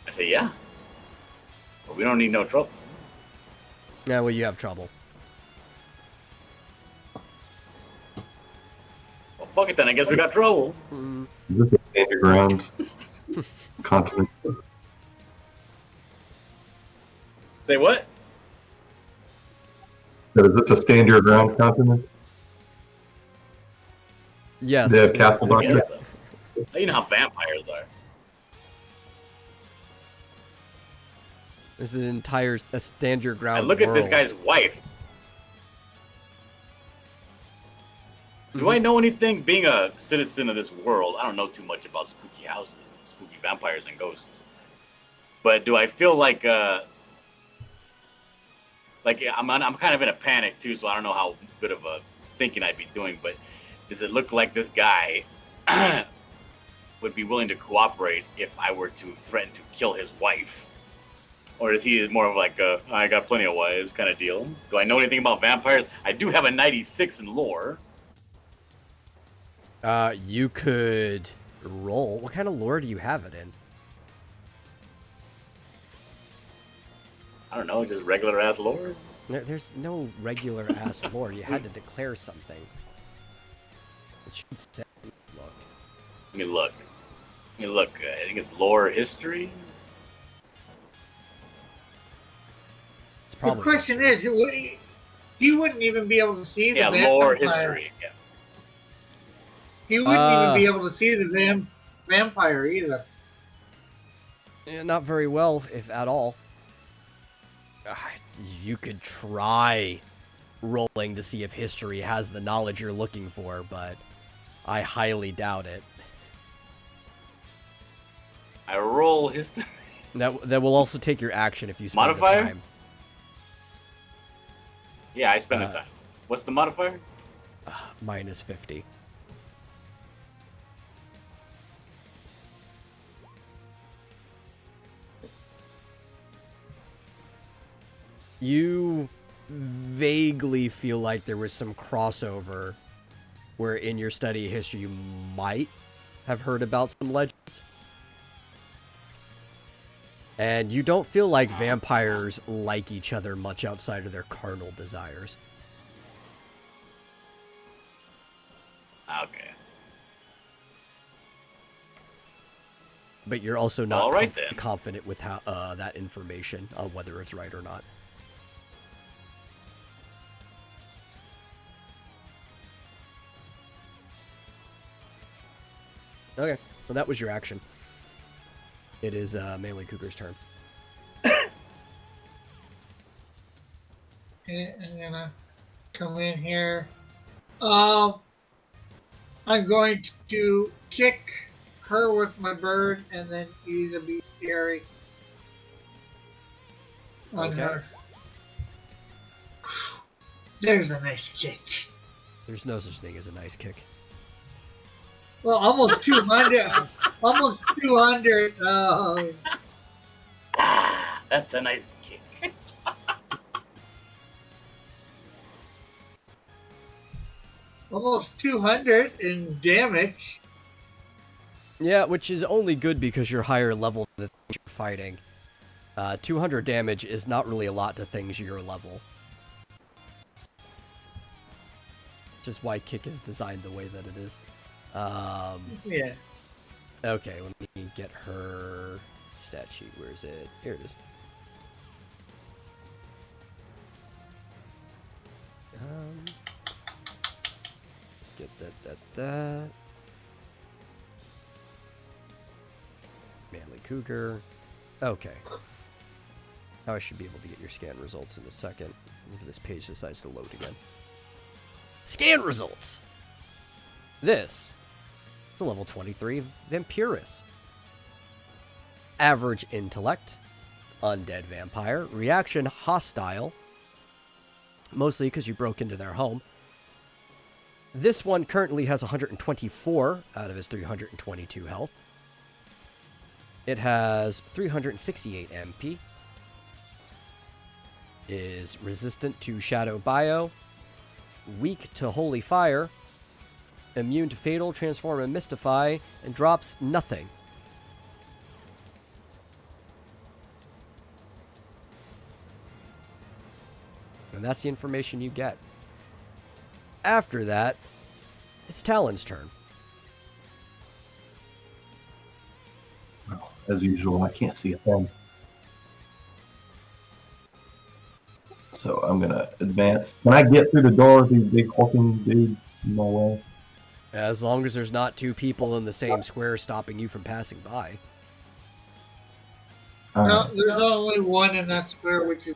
I say, yeah. But we don't need no trouble. Yeah, well, you have trouble. Well, fuck it then. I guess we got trouble. Is this a stand your ground continent? Say what? Is this a stand your ground continent? Yes. They have castle I doctrine? guess so. You know how vampires are. This is an entire stand your ground And look at this world. guy's wife. Do I know anything? Being a citizen of this world, I don't know too much about spooky houses and spooky vampires and ghosts. But do I feel like I'm kind of in a panic too, so I don't know how good of a thinking I'd be doing. But does it look like this guy would be willing to cooperate if I were to threaten to kill his wife? Or is he more of like a, I got plenty of wives kind of deal? Do I know anything about vampires? I do have a 96 in lore. You could roll. What kind of lore do you have it in? I don't know, just regular ass lore. There's no regular ass lore. You had to declare something. It should say, look. Let me look. I think it's lore history. It's The probably question is, he wouldn't even be able to see the Yeah, vampire. lore history. Yeah. He wouldn't even be able to see the vampire either. Yeah, not very well, if at all. You could try rolling to see if history has the knowledge you're looking for, but I highly doubt it. I roll history. That will also take your action if you spend Modifier? the time. Yeah, I spend the time. What's the modifier? Minus 50. You vaguely feel like there was some crossover where in your study of history you might have heard about some legends. And you don't feel like vampires like each other much outside of their carnal desires. Okay. But you're also not All right, then. confident with how that information on whether it's right or not. Okay, well that was your action. It is Melee Cougar's turn. Okay, I'm gonna come in here. I'm going to kick her with my bird and then use a bestiary on Okay. her. There's a nice kick. There's no such thing as a nice kick. Well, almost 200. Almost 200. That's a nice kick. Almost 200 in damage. Yeah, which is only good because you're higher level than the things you're fighting. 200 damage is not really a lot to things your level. Just why kick is designed the way that it is. Yeah. Okay, let me get her stat sheet. Where is it? Here it is. Get that. Manly Cougar. Okay. Now I should be able to get your scan results in a second if this page decides to load again. Scan results! This is a level 23 Vampirus. Average intellect, undead vampire, reaction hostile, mostly because you broke into their home. This one currently has 124 out of his 322 health. It has 368 MP. Is resistant to Shadow Bio, weak to Holy Fire, immune to Fatal, Transform, and Mystify, and drops nothing. And that's the information you get. After that, it's Talon's turn. Well, as usual, I can't see a thing. So I'm gonna advance. Can I get through the door with these big hulking dudes in my way? As long as there's not two people in the same square stopping you from passing by. No, there's only one in that square, which is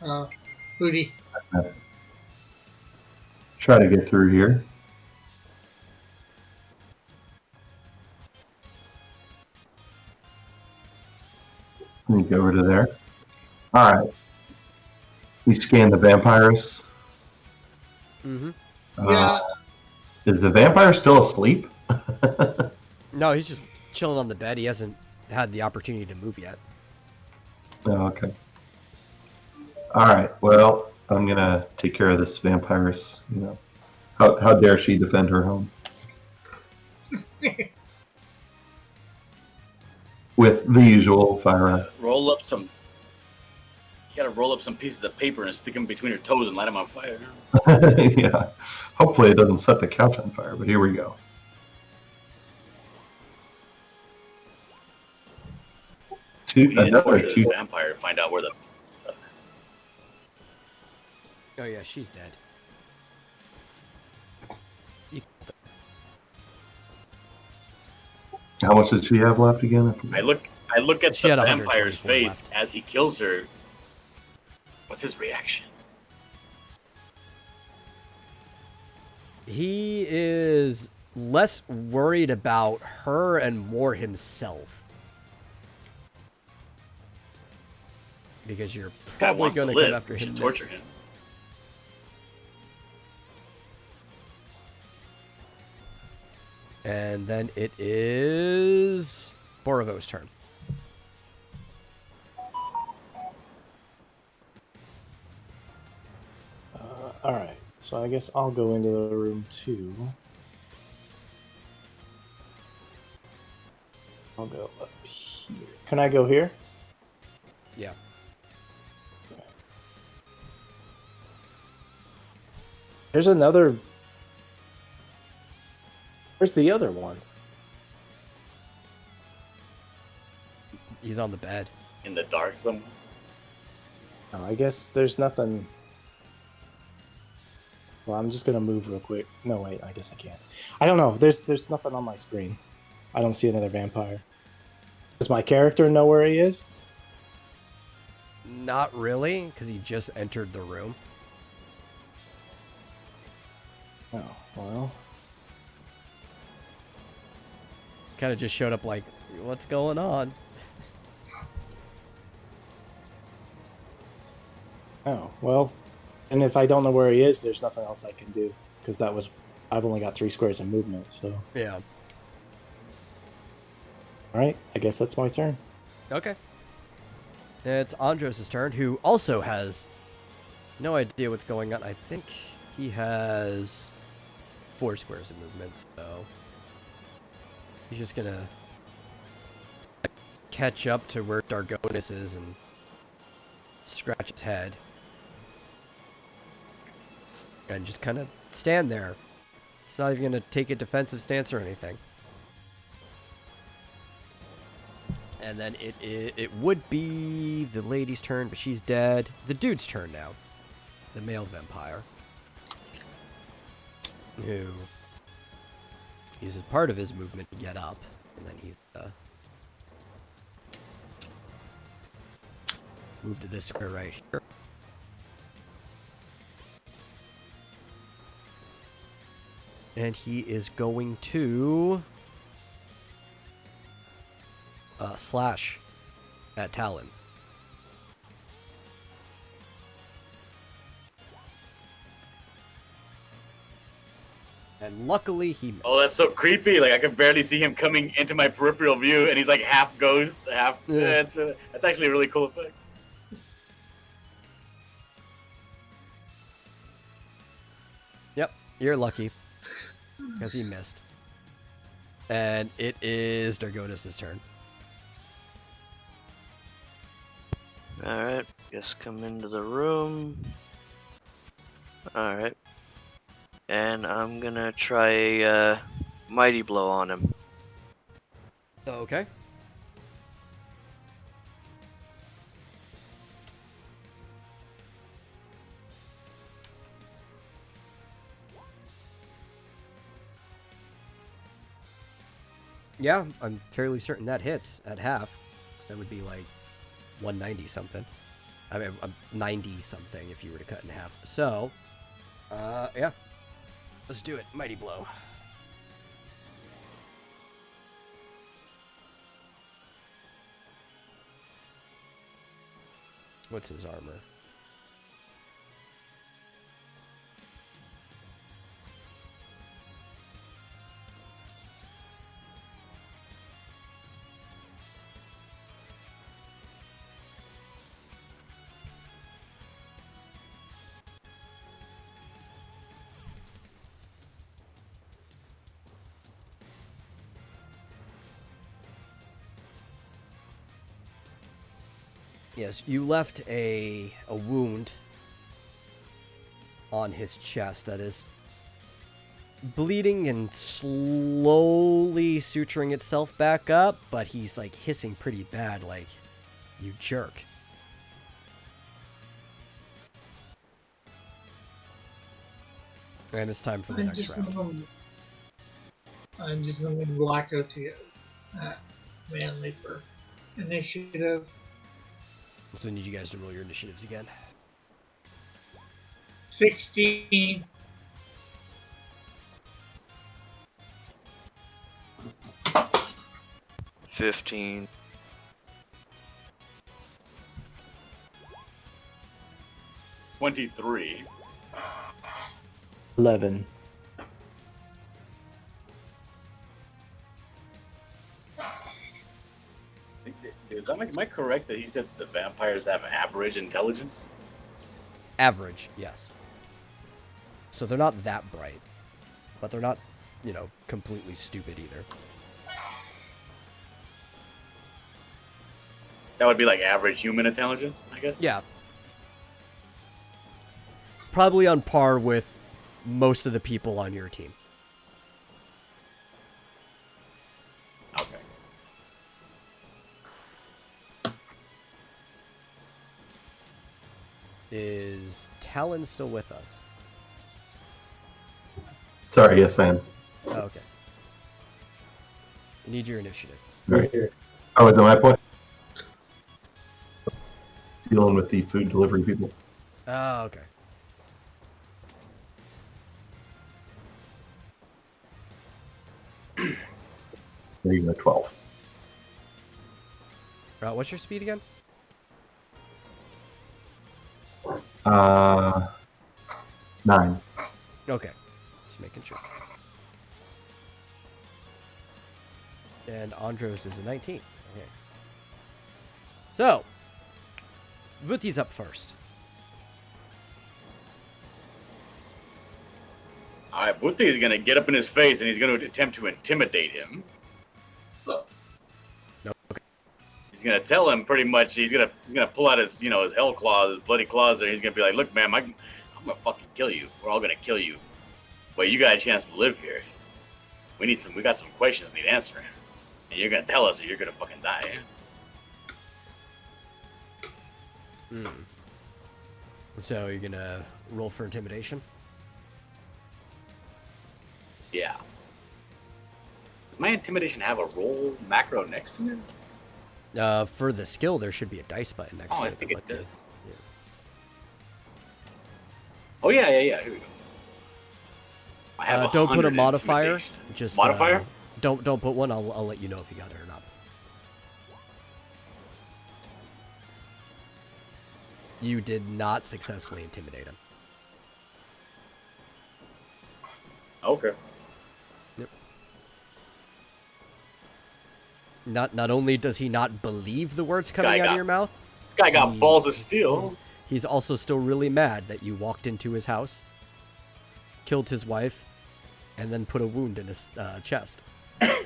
Hootie. Try to get through here. Sneak over to there. Alright. We scan the vampires. Mm-hmm. Yeah. Is the vampire still asleep? No, he's just chilling on the bed. He hasn't had the opportunity to move yet. Oh, okay. Alright, well, I'm gonna take care of this vampiress, you know. How dare she defend her home? With the usual fire. Roll up some. You gotta roll up some pieces of paper and stick them between her toes and light them on fire. Yeah. Hopefully it doesn't set the couch on fire, but here we go. We need to Another torture this two. vampire to find out where the stuff is. Oh yeah, she's dead. How much does she have left again? I look at She the had vampire's 124 face left. as he kills her. What's his reaction? He is less worried about her and more himself. Because you're This guy probably wants to going to come live. after We him should torture next. him. And then it is Borovo's turn. Alright, so I guess I'll go into the room too. I'll go up here. Can I go here? Yeah. There's another. Where's the other one? He's on the bed. In the dark somewhere. Oh, I guess there's nothing. Well, I'm just gonna move real quick. No, wait, I guess I can't. I don't know. There's nothing on my screen. I don't see another vampire. Does my character know where he is? Not really, because he just entered the room. Oh, well. Kind of just showed up like, what's going on? Oh, well. And if I don't know where he is, there's nothing else I can do. Because I've only got 3 squares of movement, so. Yeah. Alright, I guess that's my turn. Okay. It's Andros' turn, who also has no idea what's going on. I think he has 4 squares of movement, so he's just gonna catch up to where Dargonis is and scratch its head. And just kind of stand there. It's not even gonna take a defensive stance or anything. And then it would be the lady's turn, but she's dead. The dude's turn now. The male vampire. Who uses part of his movement to get up. And then he's move to this square right here. And he is going to slash at Talon. And luckily he missed. Oh, that's so creepy. Like I can barely see him coming into my peripheral view, and he's like half ghost, half. Yeah. That's actually a really cool effect. Yep, you're lucky. Because he missed. And it is Dargonis' turn. Alright, just come into the room. Alright. And I'm gonna try a mighty blow on him. Okay. Yeah, I'm fairly certain that hits at half. So that would be like 190 something. I mean, 90 something if you were to cut in half. So, yeah. Let's do it. Mighty blow. What's his armor? Yes, you left a wound on his chest that is bleeding and slowly suturing itself back up, but he's like hissing pretty bad, like, you jerk. And it's time for the next round. I'm just going to black out to you, Manly, for initiative. So I need you guys to roll your initiatives again. 16. $15. 23. 11. Am I correct that he said the vampires have average intelligence? Average, yes. So they're not that bright, but they're not, you know, completely stupid either. That would be like average human intelligence, I guess? Yeah. Probably on par with most of the people on your team. Okay. Is Talon still with us? Sorry, yes, I am. Oh, okay. I need your initiative. Right here. Oh, is it my point? Dealing with the food delivery people. Oh, okay. There you go, 12. What's your speed again? 9. Okay. Just making sure. And Andros is a 19. Okay. So, Vuti's up first. Alright, Butti is gonna get up in his face and he's gonna attempt to intimidate him. Okay. He's gonna tell him pretty much. He's gonna pull out his his hell claws, his bloody claws. There, he's gonna be like, "Look, man, I'm gonna fucking kill you. We're all gonna kill you, but you got a chance to live here. We got some questions need answering, and you're gonna tell us or you're gonna fucking die." So you're gonna roll for intimidation? Yeah. Does my intimidation have a roll macro next to it? For the skill, there should be a dice button next Oh, to I it. think that it let you- does. Oh yeah. Here we go. I have don't put a 100 modifier. intimidation. Just Modifier? don't put one. I'll let you know if you got it or not. You did not successfully intimidate him. Okay. Yep. Not only does he not believe the words coming out of your mouth, This guy got balls of steel. he's also still really mad that you walked into his house, killed his wife, and then put a wound in his chest. I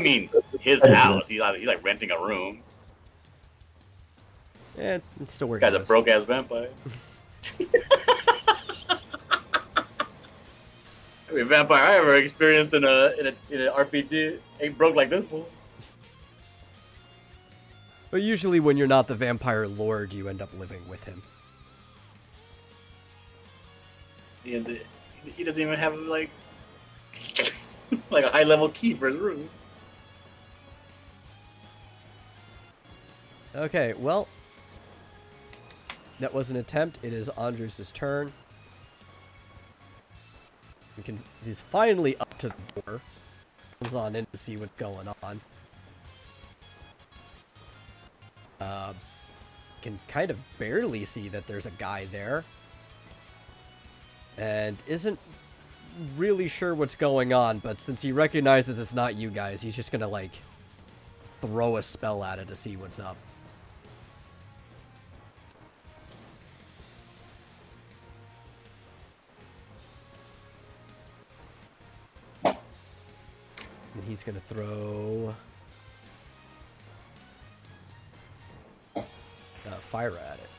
mean, his house. He's like renting a room. Yeah, it's still This working. guy's a broke ass vampire. Every vampire I ever experienced in an RPG ain't broke like this fool. But usually when you're not the vampire lord, you end up living with him. He doesn't even have like like a high level key for his room. Okay, well, that was an attempt. It is Andres' turn. He's finally up to the door. Comes on in to see what's going on. Can kind of barely see that there's a guy there. And isn't really sure what's going on, but since he recognizes it's not you guys, he's just gonna, like, throw a spell at it to see what's up. And he's gonna throw fire at it.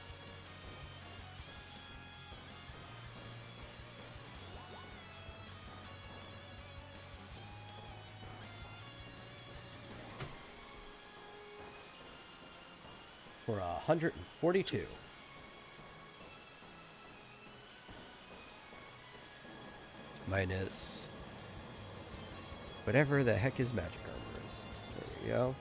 For 142. Minus whatever the heck his magic armor is. There we go.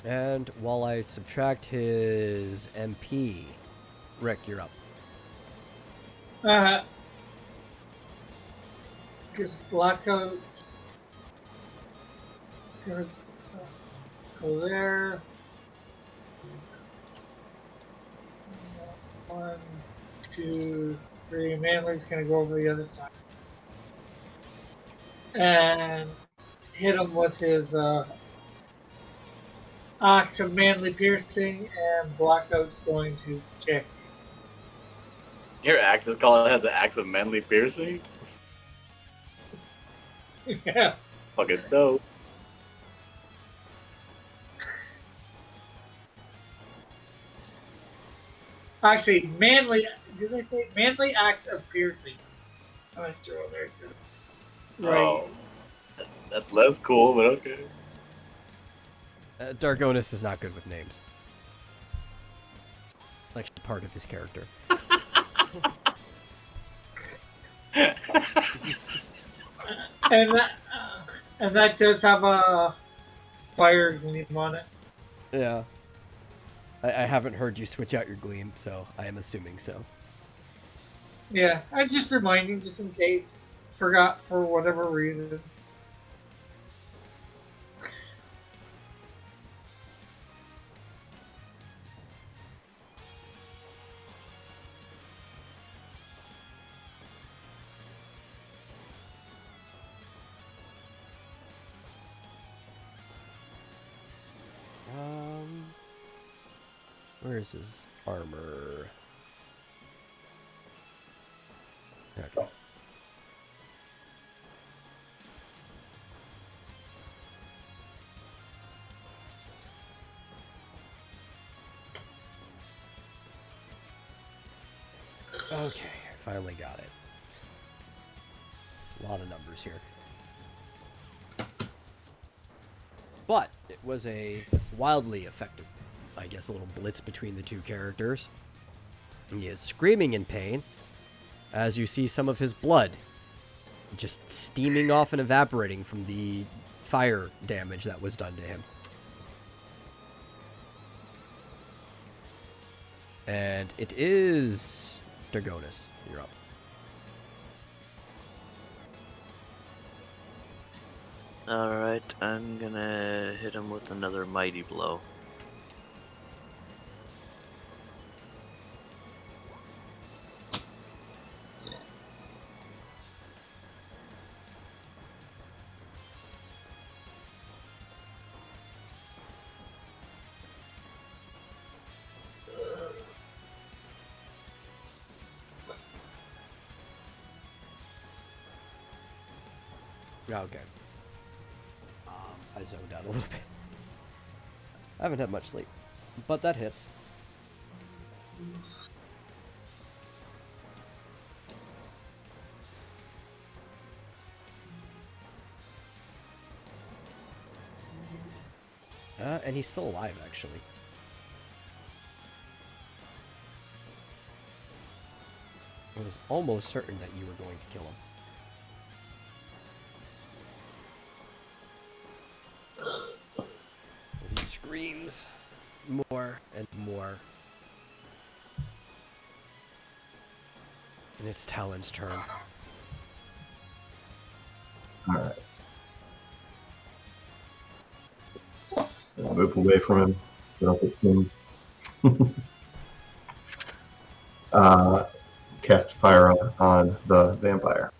And while I subtract his MP, Rick, you're up. Just blackouts. Gonna go there. 1, 2, 3. Manly's gonna go over the other side. And hit him with his axe of manly piercing, and blackout's going to check. Your axe is called has an axe of manly piercing. Yeah. Fucking dope. Actually, manly. Did they say manly axe of piercing? I'm not sure what they're saying. Right. Oh, that's less cool, but okay. Dargonis is not good with names. It's actually part of his character. And that does have a fire gleam on it. Yeah. I haven't heard you switch out your gleam, so I am assuming so. Yeah, I just reminding, just in case. Forgot for whatever reason. Where is his armor? Okay. Okay, I finally got it. A lot of numbers here. But it was a wildly effective, I guess, a little blitz between the two characters. He is screaming in pain as you see some of his blood just steaming off and evaporating from the fire damage that was done to him. And it is Dragonis. You're up. Alright, I'm gonna hit him with another mighty blow. Okay. I zoned out a little bit. I haven't had much sleep, but that hits. And he's still alive, actually. I was almost certain that you were going to kill him. As he screams more and more. And it's Talon's turn. Alright. I'll move away from him. Get off him. Cast fire on the vampire.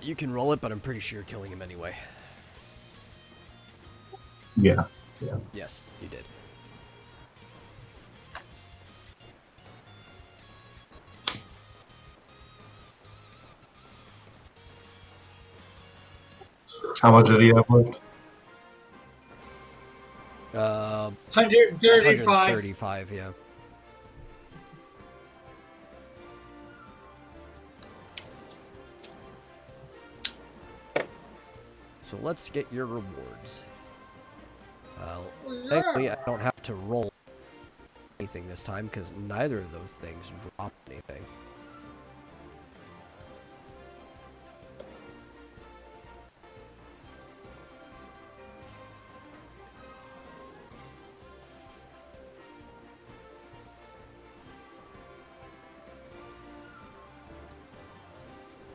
You can roll it, but I'm pretty sure you're killing him anyway. Yeah. Yes, you did. How much did he have left? 135. 135, yeah. So let's get your rewards. Thankfully, I don't have to roll anything this time because neither of those things drop anything.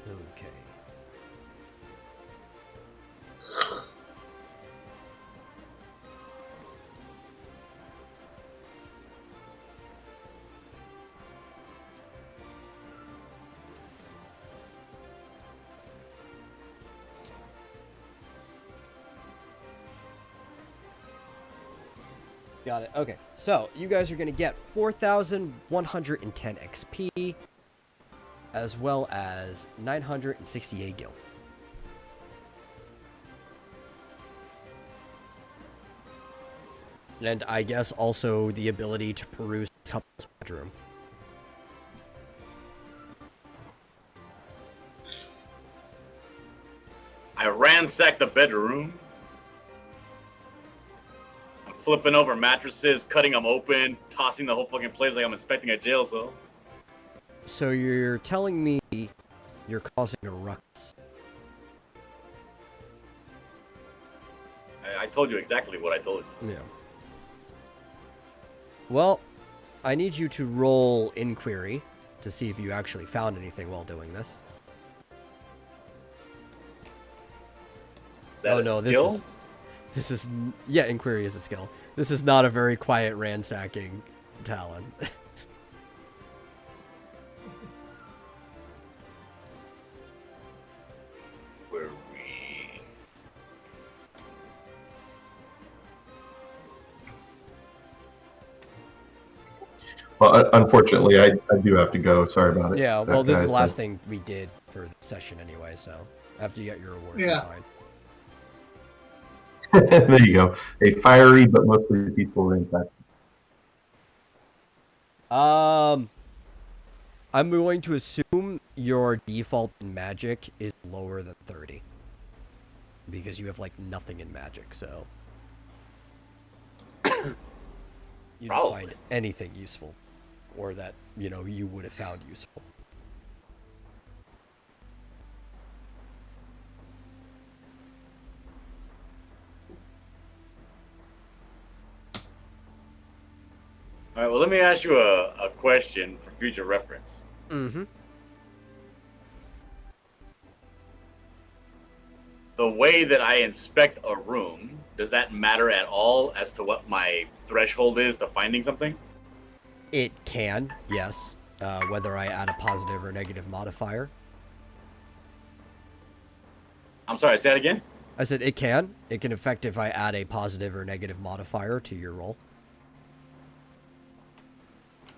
Okay. Got it. Okay. So, you guys are going to get 4,110 XP as well as 968 gil. And I guess also the ability to peruse couple's bedroom. I ransacked the bedroom. I'm flipping over mattresses, cutting them open, tossing the whole fucking place like I'm inspecting a jail cell. So you're telling me you're causing a ruckus? I told you exactly what I told you. Yeah. Well, I need you to roll inquiry to see if you actually found anything while doing this. Is that a skill? This is yeah, inquiry is a skill. This is not a very quiet ransacking Talon. Where we? Well, unfortunately, I do have to go. Sorry about it. Yeah, well, this is the guys. last thing we did for the session anyway, so after you get your rewards, Yeah. you're fine. There you go. A fiery but mostly peaceful ransack. I'm going to assume your default in magic is lower than 30. Because you have, like, nothing in magic, so... you don't Probably. find anything useful. Or that, you know, you would have found useful. All right, well, let me ask you a question for future reference. Mm-hmm. The way that I inspect a room, does that matter at all as to what my threshold is to finding something? It can, yes. Whether I add a positive or negative modifier. I'm sorry, say that again? I said it can. It can affect if I add a positive or negative modifier to your roll.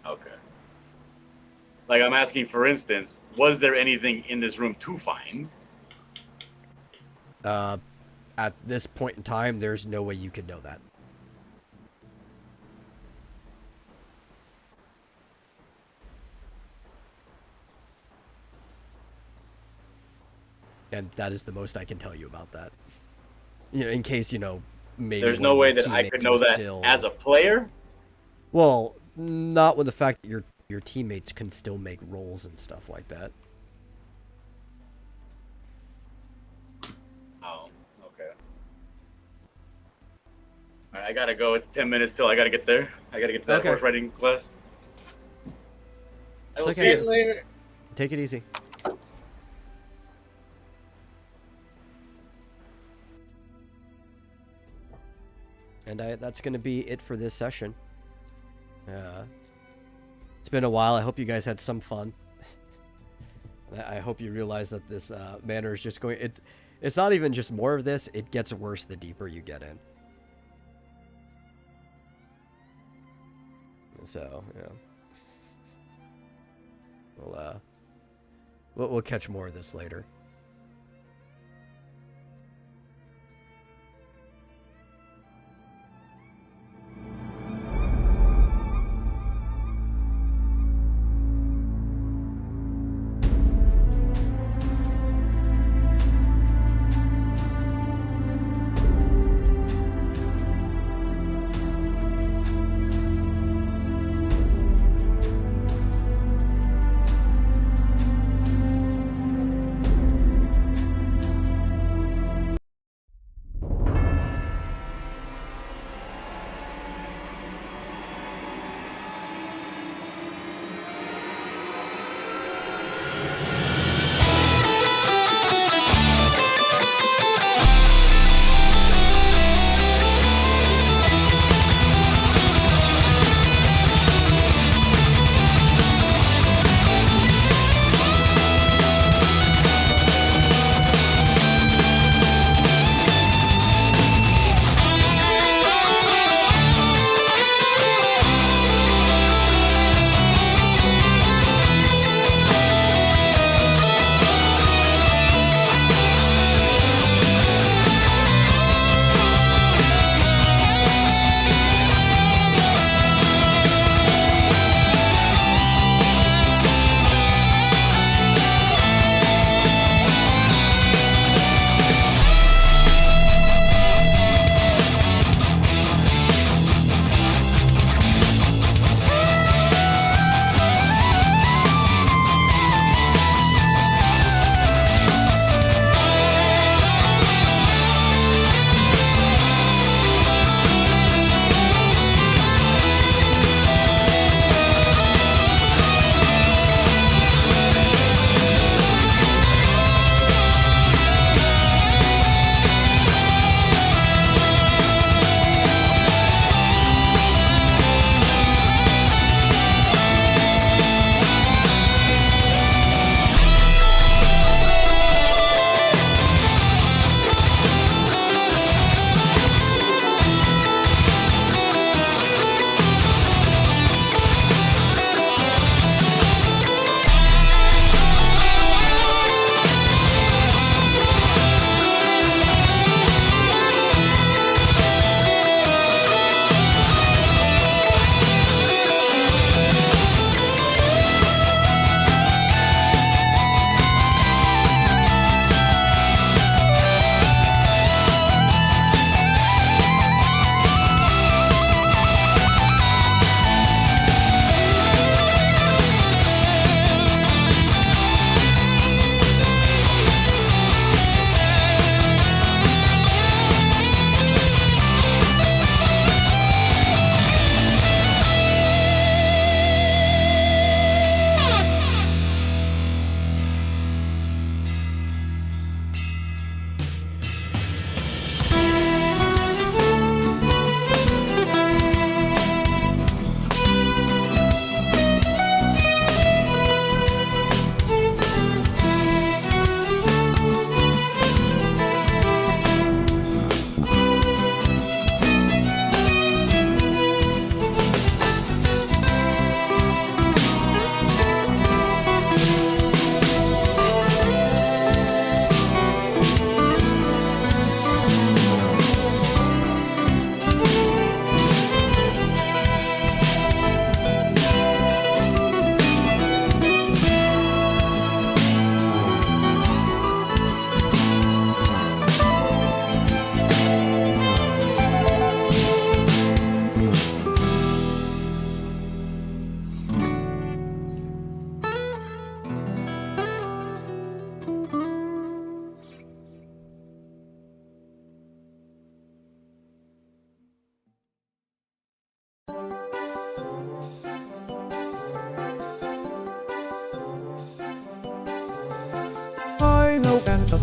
Okay. Like, I'm asking, for instance, was there anything in this room to find? At this point in time, there's no way you could know that. And that is the most I can tell you about that. You know, in case, you know, maybe... There's one no of way your that I could teammates know was that still... as a player? Well, not with the fact that your teammates can still make rolls and stuff like that. Oh, okay. All right, I gotta go. It's 10 minutes till I gotta get there. I gotta get to that Okay. horse riding class. I will It's see okay. you. Later. Take it easy. And that's going to be it for this session. It's been a while. I hope you guys had some fun. I hope you realize that this manor is just going... It's not even just more of this. It gets worse the deeper you get in. So, yeah. We'll catch more of this later.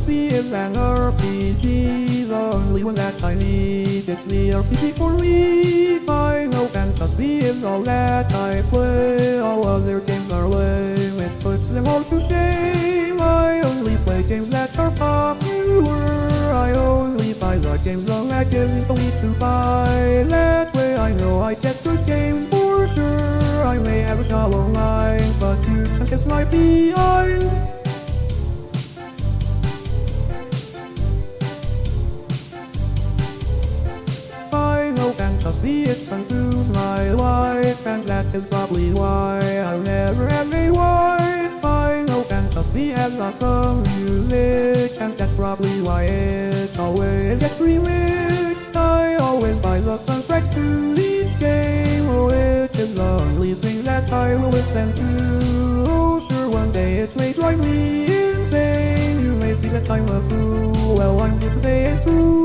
Fantasy is an RPG, the only one that I need. It's the RPG for me. Final Fantasy is all that I play. All other games are lame, it puts them all to shame. I only play games that are popular. I only buy the games the magazines don't need to buy. That way I know I get good games for sure. I may have a shallow mind, but you can kiss my behind. Final Fantasy, it consumes my life, and that is probably why I'll never have a wife. Final Fantasy has awesome music, and that's probably why it always gets remixed. I always buy the soundtrack to each game, which is the only thing that I will listen to. Oh, sure, one day it may drive me insane. You may think that I'm a fool, well, I'm here to say it's true.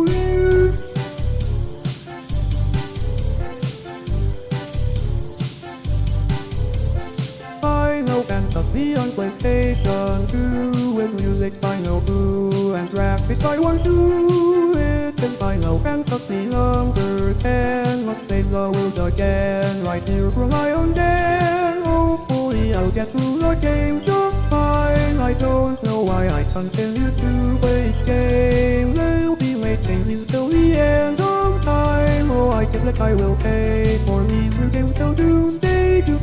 Final Fantasy on PlayStation 2 with music by No Boo and graphics I want to. It is Final Fantasy number 10. Must save the world again, right here from my own den. Hopefully I'll get through the game just fine. I don't know why I continue to play each game. There'll be made changes till the end of time. Oh, I guess that I will pay for these new games till doomsday. Do